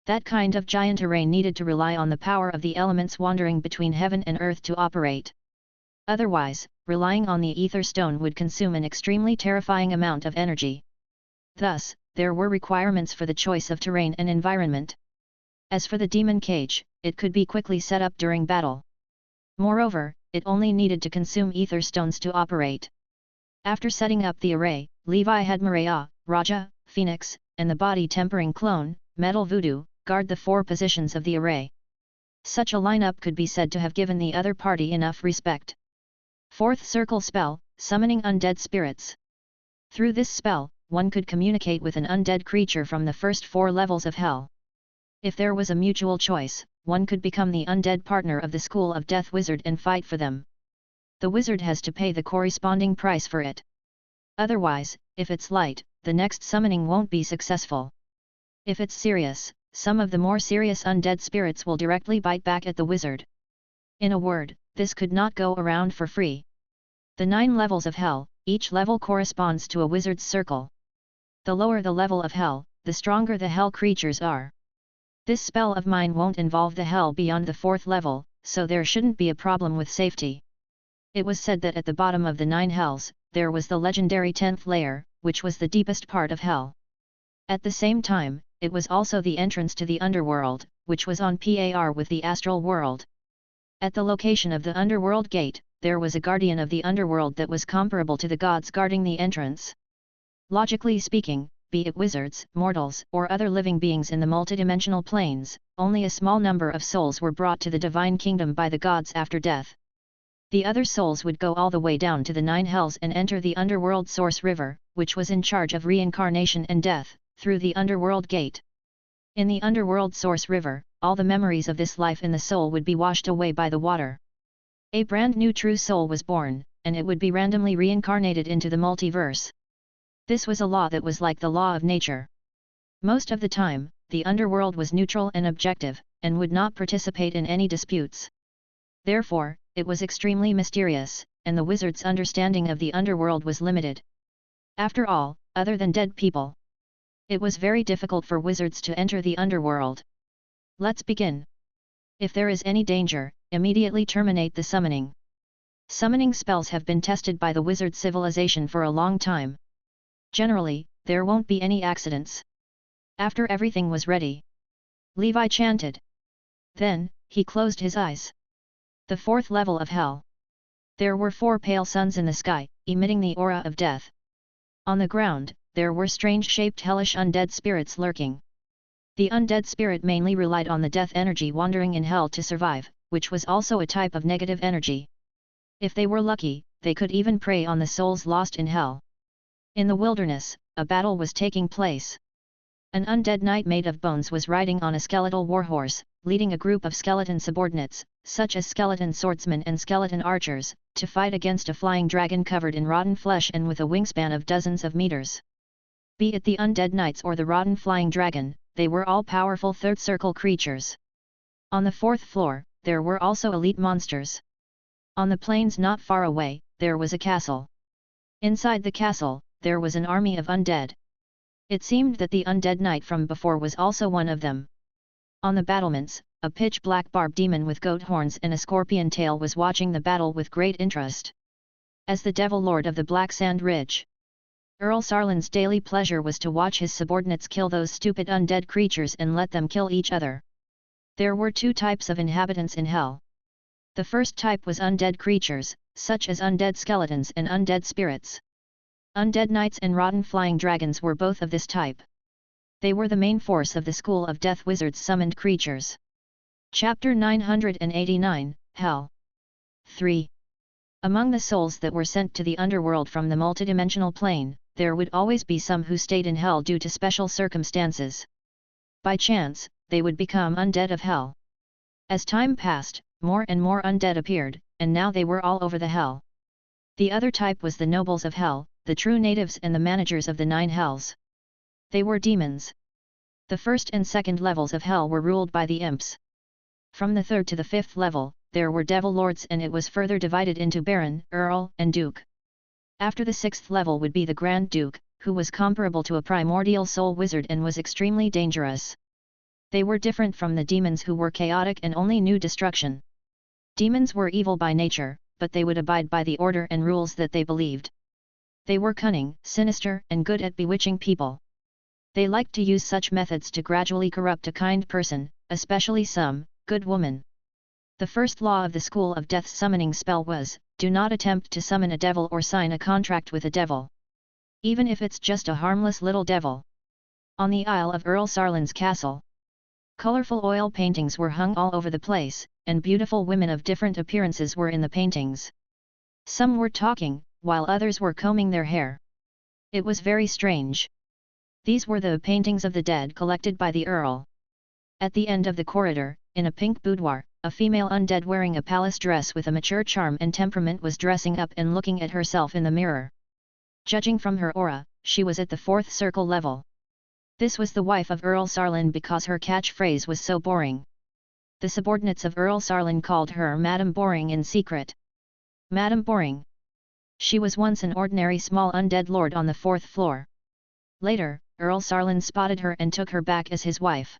That kind of giant array needed to rely on the power of the elements wandering between heaven and earth to operate. Otherwise, relying on the ether stone would consume an extremely terrifying amount of energy. Thus, there were requirements for the choice of terrain and environment. As for the demon cage, it could be quickly set up during battle. Moreover, it only needed to consume ether stones to operate. After setting up the array, Levi had Maria, Raja, Phoenix, and the body-tempering clone, Metal Voodoo, guard the 4 positions of the array. Such a lineup could be said to have given the other party enough respect. 4th circle spell, summoning undead spirits. Through this spell, one could communicate with an undead creature from the first 4 levels of hell. If there was a mutual choice, one could become the undead partner of the School of Death wizard and fight for them. The wizard has to pay the corresponding price for it. Otherwise, if it's light, the next summoning won't be successful. If it's serious, some of the more serious undead spirits will directly bite back at the wizard. In a word, this could not go around for free. The 9 levels of hell, each level corresponds to a wizard's circle. The lower the level of hell, the stronger the hell creatures are. This spell of mine won't involve the hell beyond the 4th level, so there shouldn't be a problem with safety. It was said that at the bottom of the 9 hells, there was the legendary 10th layer, which was the deepest part of hell. At the same time, it was also the entrance to the underworld, which was on par with the astral world. At the location of the underworld gate, there was a guardian of the underworld that was comparable to the gods guarding the entrance. Logically speaking, be it wizards, mortals, or other living beings in the multidimensional planes, only a small number of souls were brought to the divine kingdom by the gods after death. The other souls would go all the way down to the 9 hells and enter the underworld source river, which was in charge of reincarnation and death, through the underworld gate. In the underworld source river, all the memories of this life in the soul would be washed away by the water. A brand new true soul was born, and it would be randomly reincarnated into the multiverse. This was a law that was like the law of nature. Most of the time, the underworld was neutral and objective, and would not participate in any disputes. Therefore, it was extremely mysterious, and the wizard's understanding of the underworld was limited. After all, other than dead people, it was very difficult for wizards to enter the underworld. Let's begin. If there is any danger, immediately terminate the summoning. Summoning spells have been tested by the wizard civilization for a long time. Generally, there won't be any accidents. After everything was ready, Levi chanted. Then, he closed his eyes. The 4th level of hell. There were 4 pale suns in the sky, emitting the aura of death. On the ground, there were strange-shaped hellish undead spirits lurking. The undead spirit mainly relied on the death energy wandering in hell to survive, which was also a type of negative energy. If they were lucky, they could even prey on the souls lost in hell. In the wilderness, a battle was taking place. An undead knight made of bones was riding on a skeletal warhorse, leading a group of skeleton subordinates, such as skeleton swordsmen and skeleton archers, to fight against a flying dragon covered in rotten flesh and with a wingspan of dozens of meters. Be it the undead knights or the rotten flying dragon, they were all powerful third circle creatures. On the 4th floor, there were also elite monsters. On the plains not far away, there was a castle. Inside the castle, there was an army of undead. It seemed that the undead knight from before was also one of them. On the battlements, a pitch-black barb demon with goat horns and a scorpion tail was watching the battle with great interest. As the Devil Lord of the Black Sand Ridge, Earl Sarlin's daily pleasure was to watch his subordinates kill those stupid undead creatures and let them kill each other. There were 2 types of inhabitants in hell. The first type was undead creatures, such as undead skeletons and undead spirits. Undead knights and rotten flying dragons were both of this type. They were the main force of the School of Death Wizards summoned creatures. Chapter 989, Hell. 3. Among the souls that were sent to the underworld from the multidimensional plane, there would always be some who stayed in hell due to special circumstances. By chance, they would become undead of hell. As time passed, more and more undead appeared, and now they were all over the hell. The other type was the nobles of hell, the true natives and the managers of the 9 hells. They were demons. The 1st and 2nd levels of hell were ruled by the imps. From the 3rd to the 5th level, there were devil lords, and it was further divided into baron, earl, and duke. After the 6th level would be the Grand Duke, who was comparable to a primordial soul wizard and was extremely dangerous. They were different from the demons who were chaotic and only knew destruction. Demons were evil by nature, but they would abide by the order and rules that they believed. They were cunning, sinister, and good at bewitching people. They liked to use such methods to gradually corrupt a kind person, especially some good woman. The first law of the School of Death's summoning spell was, do not attempt to summon a devil or sign a contract with a devil. Even if it's just a harmless little devil. On the Isle of Earl Sarlin's castle, colorful oil paintings were hung all over the place, and beautiful women of different appearances were in the paintings. Some were talking, while others were combing their hair. It was very strange. These were the paintings of the dead collected by the Earl. At the end of the corridor, in a pink boudoir, a female undead wearing a palace dress with a mature charm and temperament was dressing up and looking at herself in the mirror. Judging from her aura, she was at the 4th circle level. This was the wife of Earl Sarlin because her catchphrase was so boring. The subordinates of Earl Sarlin called her Madame Boring in secret. Madame Boring. She was once an ordinary small undead lord on the 4th floor. Later, Earl Sarlin spotted her and took her back as his wife.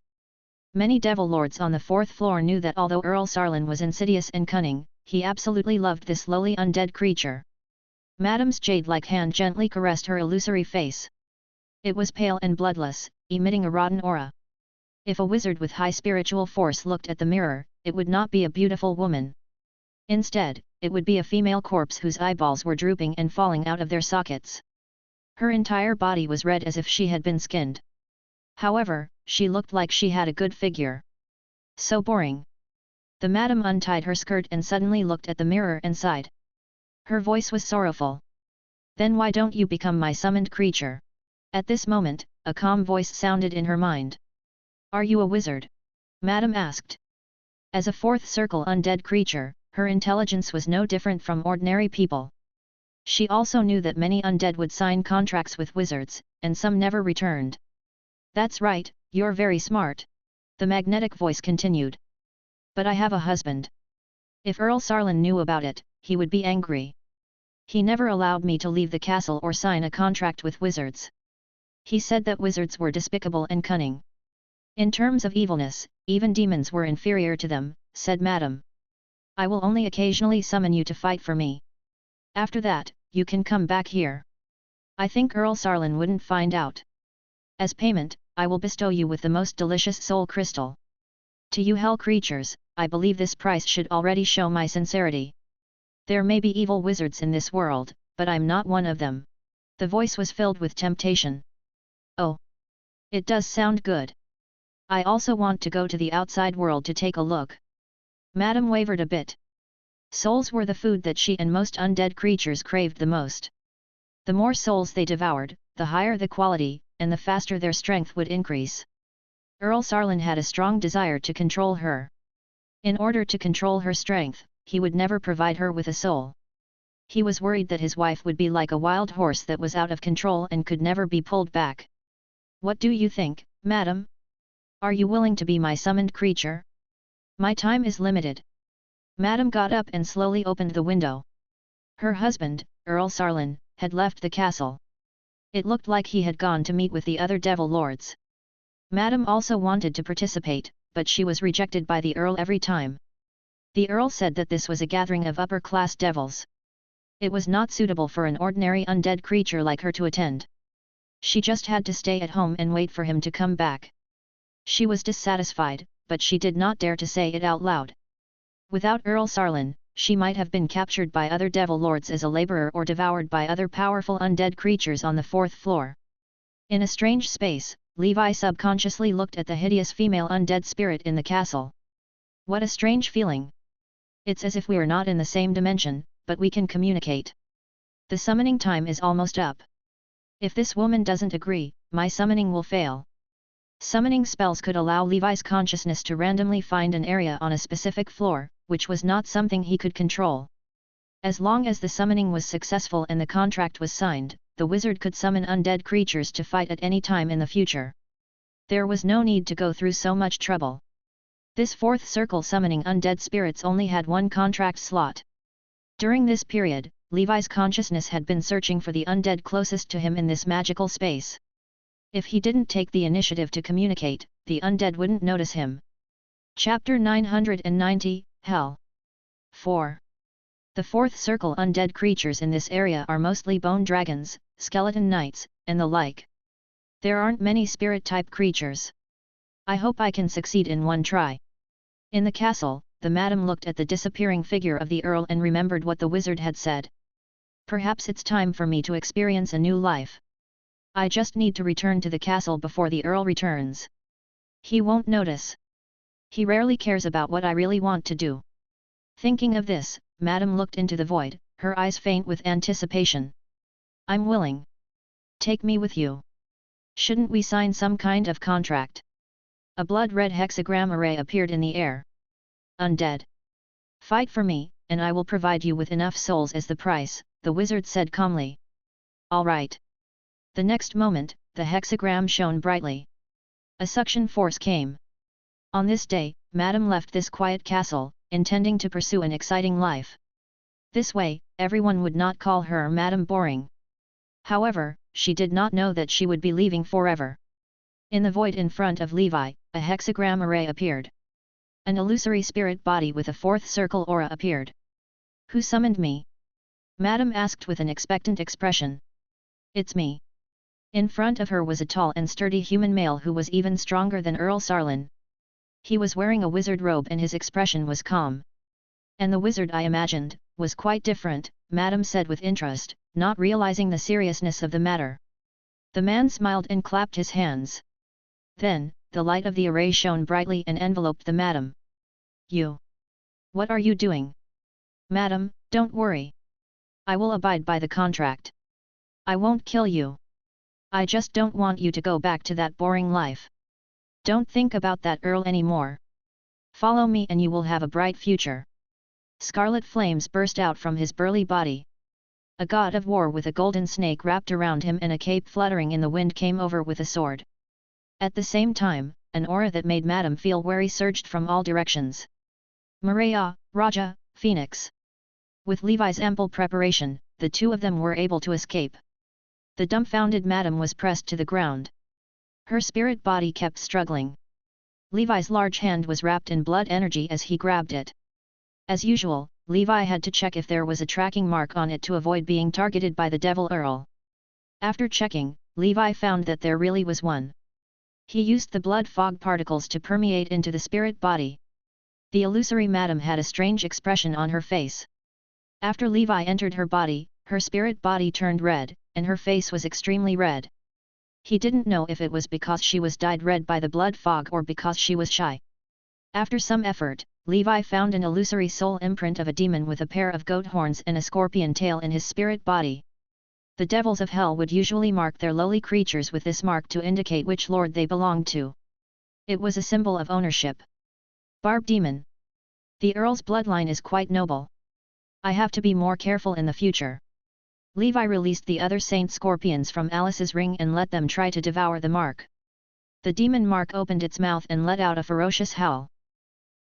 Many devil lords on the fourth floor knew that although Earl Sarlin was insidious and cunning, he absolutely loved this lowly undead creature. Madame's jade-like hand gently caressed her illusory face. It was pale and bloodless, emitting a rotten aura. If a wizard with high spiritual force looked at the mirror, it would not be a beautiful woman. Instead, it would be a female corpse whose eyeballs were drooping and falling out of their sockets. Her entire body was red as if she had been skinned. However, she looked like she had a good figure. So boring. The madam untied her skirt and suddenly looked at the mirror and sighed. Her voice was sorrowful. Then why don't you become my summoned creature? At this moment, a calm voice sounded in her mind. Are you a wizard? Madam asked. As a fourth circle undead creature, her intelligence was no different from ordinary people. She also knew that many undead would sign contracts with wizards, and some never returned. That's right, you're very smart. The magnetic voice continued. But I have a husband. If Earl Sarlin knew about it, he would be angry. He never allowed me to leave the castle or sign a contract with wizards. He said that wizards were despicable and cunning. In terms of evilness, even demons were inferior to them, said Madame. I will only occasionally summon you to fight for me. After that, you can come back here. I think Earl Sarlin wouldn't find out. As payment, I will bestow you with the most delicious soul crystal. To you hell creatures, I believe this price should already show my sincerity. There may be evil wizards in this world, but I'm not one of them. The voice was filled with temptation. Oh! It does sound good. I also want to go to the outside world to take a look. Madame wavered a bit. Souls were the food that she and most undead creatures craved the most. The more souls they devoured, the higher the quality, and the faster their strength would increase. Earl Sarlin had a strong desire to control her. In order to control her strength, he would never provide her with a soul. He was worried that his wife would be like a wild horse that was out of control and could never be pulled back. What do you think, madam? Are you willing to be my summoned creature? My time is limited. Madame got up and slowly opened the window. Her husband, Earl Sarlin, had left the castle. It looked like he had gone to meet with the other devil lords. Madame also wanted to participate, but she was rejected by the Earl every time. The Earl said that this was a gathering of upper-class devils. It was not suitable for an ordinary undead creature like her to attend. She just had to stay at home and wait for him to come back. She was dissatisfied, but she did not dare to say it out loud. Without Earl Sarlin, she might have been captured by other devil lords as a laborer or devoured by other powerful undead creatures on the fourth floor. In a strange space, Levi subconsciously looked at the hideous female undead spirit in the castle. What a strange feeling! It's as if we are not in the same dimension, but we can communicate. The summoning time is almost up. If this woman doesn't agree, my summoning will fail. Summoning spells could allow Levi's consciousness to randomly find an area on a specific floor, which was not something he could control. As long as the summoning was successful and the contract was signed, the wizard could summon undead creatures to fight at any time in the future. There was no need to go through so much trouble. This fourth circle summoning undead spirits only had one contract slot. During this period, Levi's consciousness had been searching for the undead closest to him in this magical space. If he didn't take the initiative to communicate, the undead wouldn't notice him. Chapter 990, Hell. 4. The fourth circle undead creatures in this area are mostly bone dragons, skeleton knights, and the like. There aren't many spirit-type creatures. I hope I can succeed in one try. In the castle, the madam looked at the disappearing figure of the earl and remembered what the wizard had said. Perhaps it's time for me to experience a new life. I just need to return to the castle before the earl returns. He won't notice. He rarely cares about what I really want to do. Thinking of this, Madame looked into the void, her eyes faint with anticipation. I'm willing. Take me with you. Shouldn't we sign some kind of contract? A blood-red hexagram array appeared in the air. Undead. Fight for me, and I will provide you with enough souls as the price, the wizard said calmly. All right. The next moment, the hexagram shone brightly. A suction force came. On this day, Madame left this quiet castle, intending to pursue an exciting life. This way, everyone would not call her Madame Boring. However, she did not know that she would be leaving forever. In the void in front of Levi, a hexagram array appeared. An illusory spirit body with a fourth circle aura appeared. Who summoned me? Madame asked with an expectant expression. It's me. In front of her was a tall and sturdy human male who was even stronger than Earl Sarlin. He was wearing a wizard robe and his expression was calm. And the wizard I imagined, was quite different, Madame said with interest, not realizing the seriousness of the matter. The man smiled and clapped his hands. Then, the light of the array shone brightly and enveloped the madam. You! What are you doing? Madam, don't worry. I will abide by the contract. I won't kill you. I just don't want you to go back to that boring life. Don't think about that Earl anymore. Follow me and you will have a bright future. Scarlet flames burst out from his burly body. A god of war with a golden snake wrapped around him and a cape fluttering in the wind came over with a sword. At the same time, an aura that made Madame feel wary surged from all directions. Maria, Raja, Phoenix. With Levi's ample preparation, the two of them were able to escape. The dumbfounded Madame was pressed to the ground. Her spirit body kept struggling. Levi's large hand was wrapped in blood energy as he grabbed it. As usual, Levi had to check if there was a tracking mark on it to avoid being targeted by the Devil Earl. After checking, Levi found that there really was one. He used the blood fog particles to permeate into the spirit body. The illusory Madame had a strange expression on her face. After Levi entered her body, her spirit body turned red, and her face was extremely red. He didn't know if it was because she was dyed red by the blood fog or because she was shy. After some effort, Levi found an illusory soul imprint of a demon with a pair of goat horns and a scorpion tail in his spirit body. The devils of hell would usually mark their lowly creatures with this mark to indicate which lord they belonged to. It was a symbol of ownership. Barb Demon. The Earl's bloodline is quite noble. I have to be more careful in the future. Levi released the other saint scorpions from Alice's ring and let them try to devour the mark. The demon mark opened its mouth and let out a ferocious howl.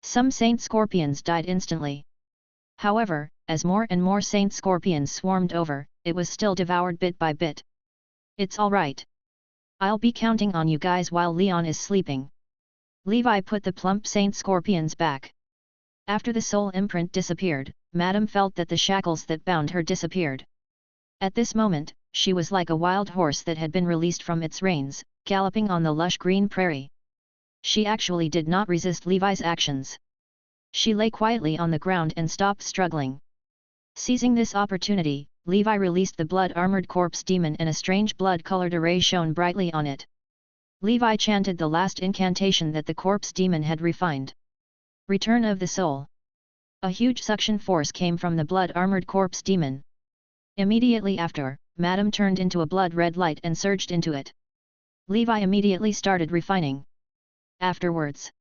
Some saint scorpions died instantly. However, as more and more saint scorpions swarmed over, it was still devoured bit by bit. It's alright. I'll be counting on you guys while Leon is sleeping. Levi put the plump saint scorpions back. After the soul imprint disappeared, Madame felt that the shackles that bound her disappeared. At this moment, she was like a wild horse that had been released from its reins, galloping on the lush green prairie. She actually did not resist Levi's actions. She lay quietly on the ground and stopped struggling. Seizing this opportunity, Levi released the blood-armored corpse demon and a strange blood-colored array shone brightly on it. Levi chanted the last incantation that the corpse demon had refined. Return of the soul. A huge suction force came from the blood-armored corpse demon. Immediately after, Madame turned into a blood-red light and surged into it. Levi immediately started refining. Afterwards,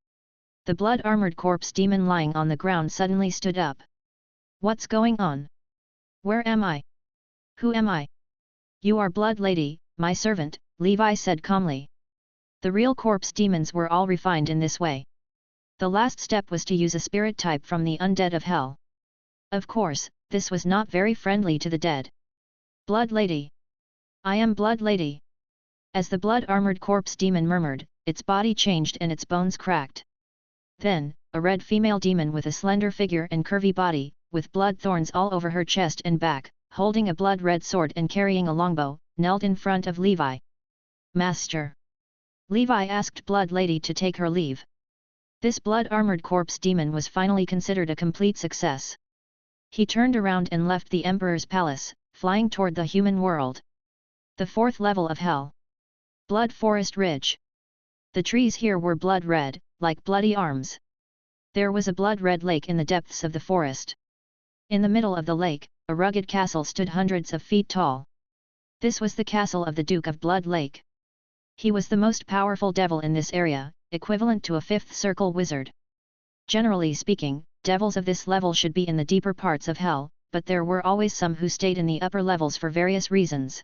the blood-armored corpse demon lying on the ground suddenly stood up. What's going on? Where am I? Who am I? You are Blood Lady, my servant, Levi said calmly. The real corpse demons were all refined in this way. The last step was to use a spirit type from the undead of hell. Of course, this was not very friendly to the dead. Blood Lady. I am Blood Lady. As the blood-armored corpse demon murmured, its body changed and its bones cracked. Then, a red female demon with a slender figure and curvy body, with blood thorns all over her chest and back, holding a blood-red sword and carrying a longbow, knelt in front of Levi. Master. Levi asked Blood Lady to take her leave. This blood-armored corpse demon was finally considered a complete success. He turned around and left the Emperor's palace, flying toward the human world. The fourth level of hell. Blood Forest Ridge. The trees here were blood-red, like bloody arms. There was a blood-red lake in the depths of the forest. In the middle of the lake, a rugged castle stood hundreds of feet tall. This was the castle of the Duke of Blood Lake. He was the most powerful devil in this area, equivalent to a fifth circle wizard. Generally speaking, devils of this level should be in the deeper parts of hell, but there were always some who stayed in the upper levels for various reasons.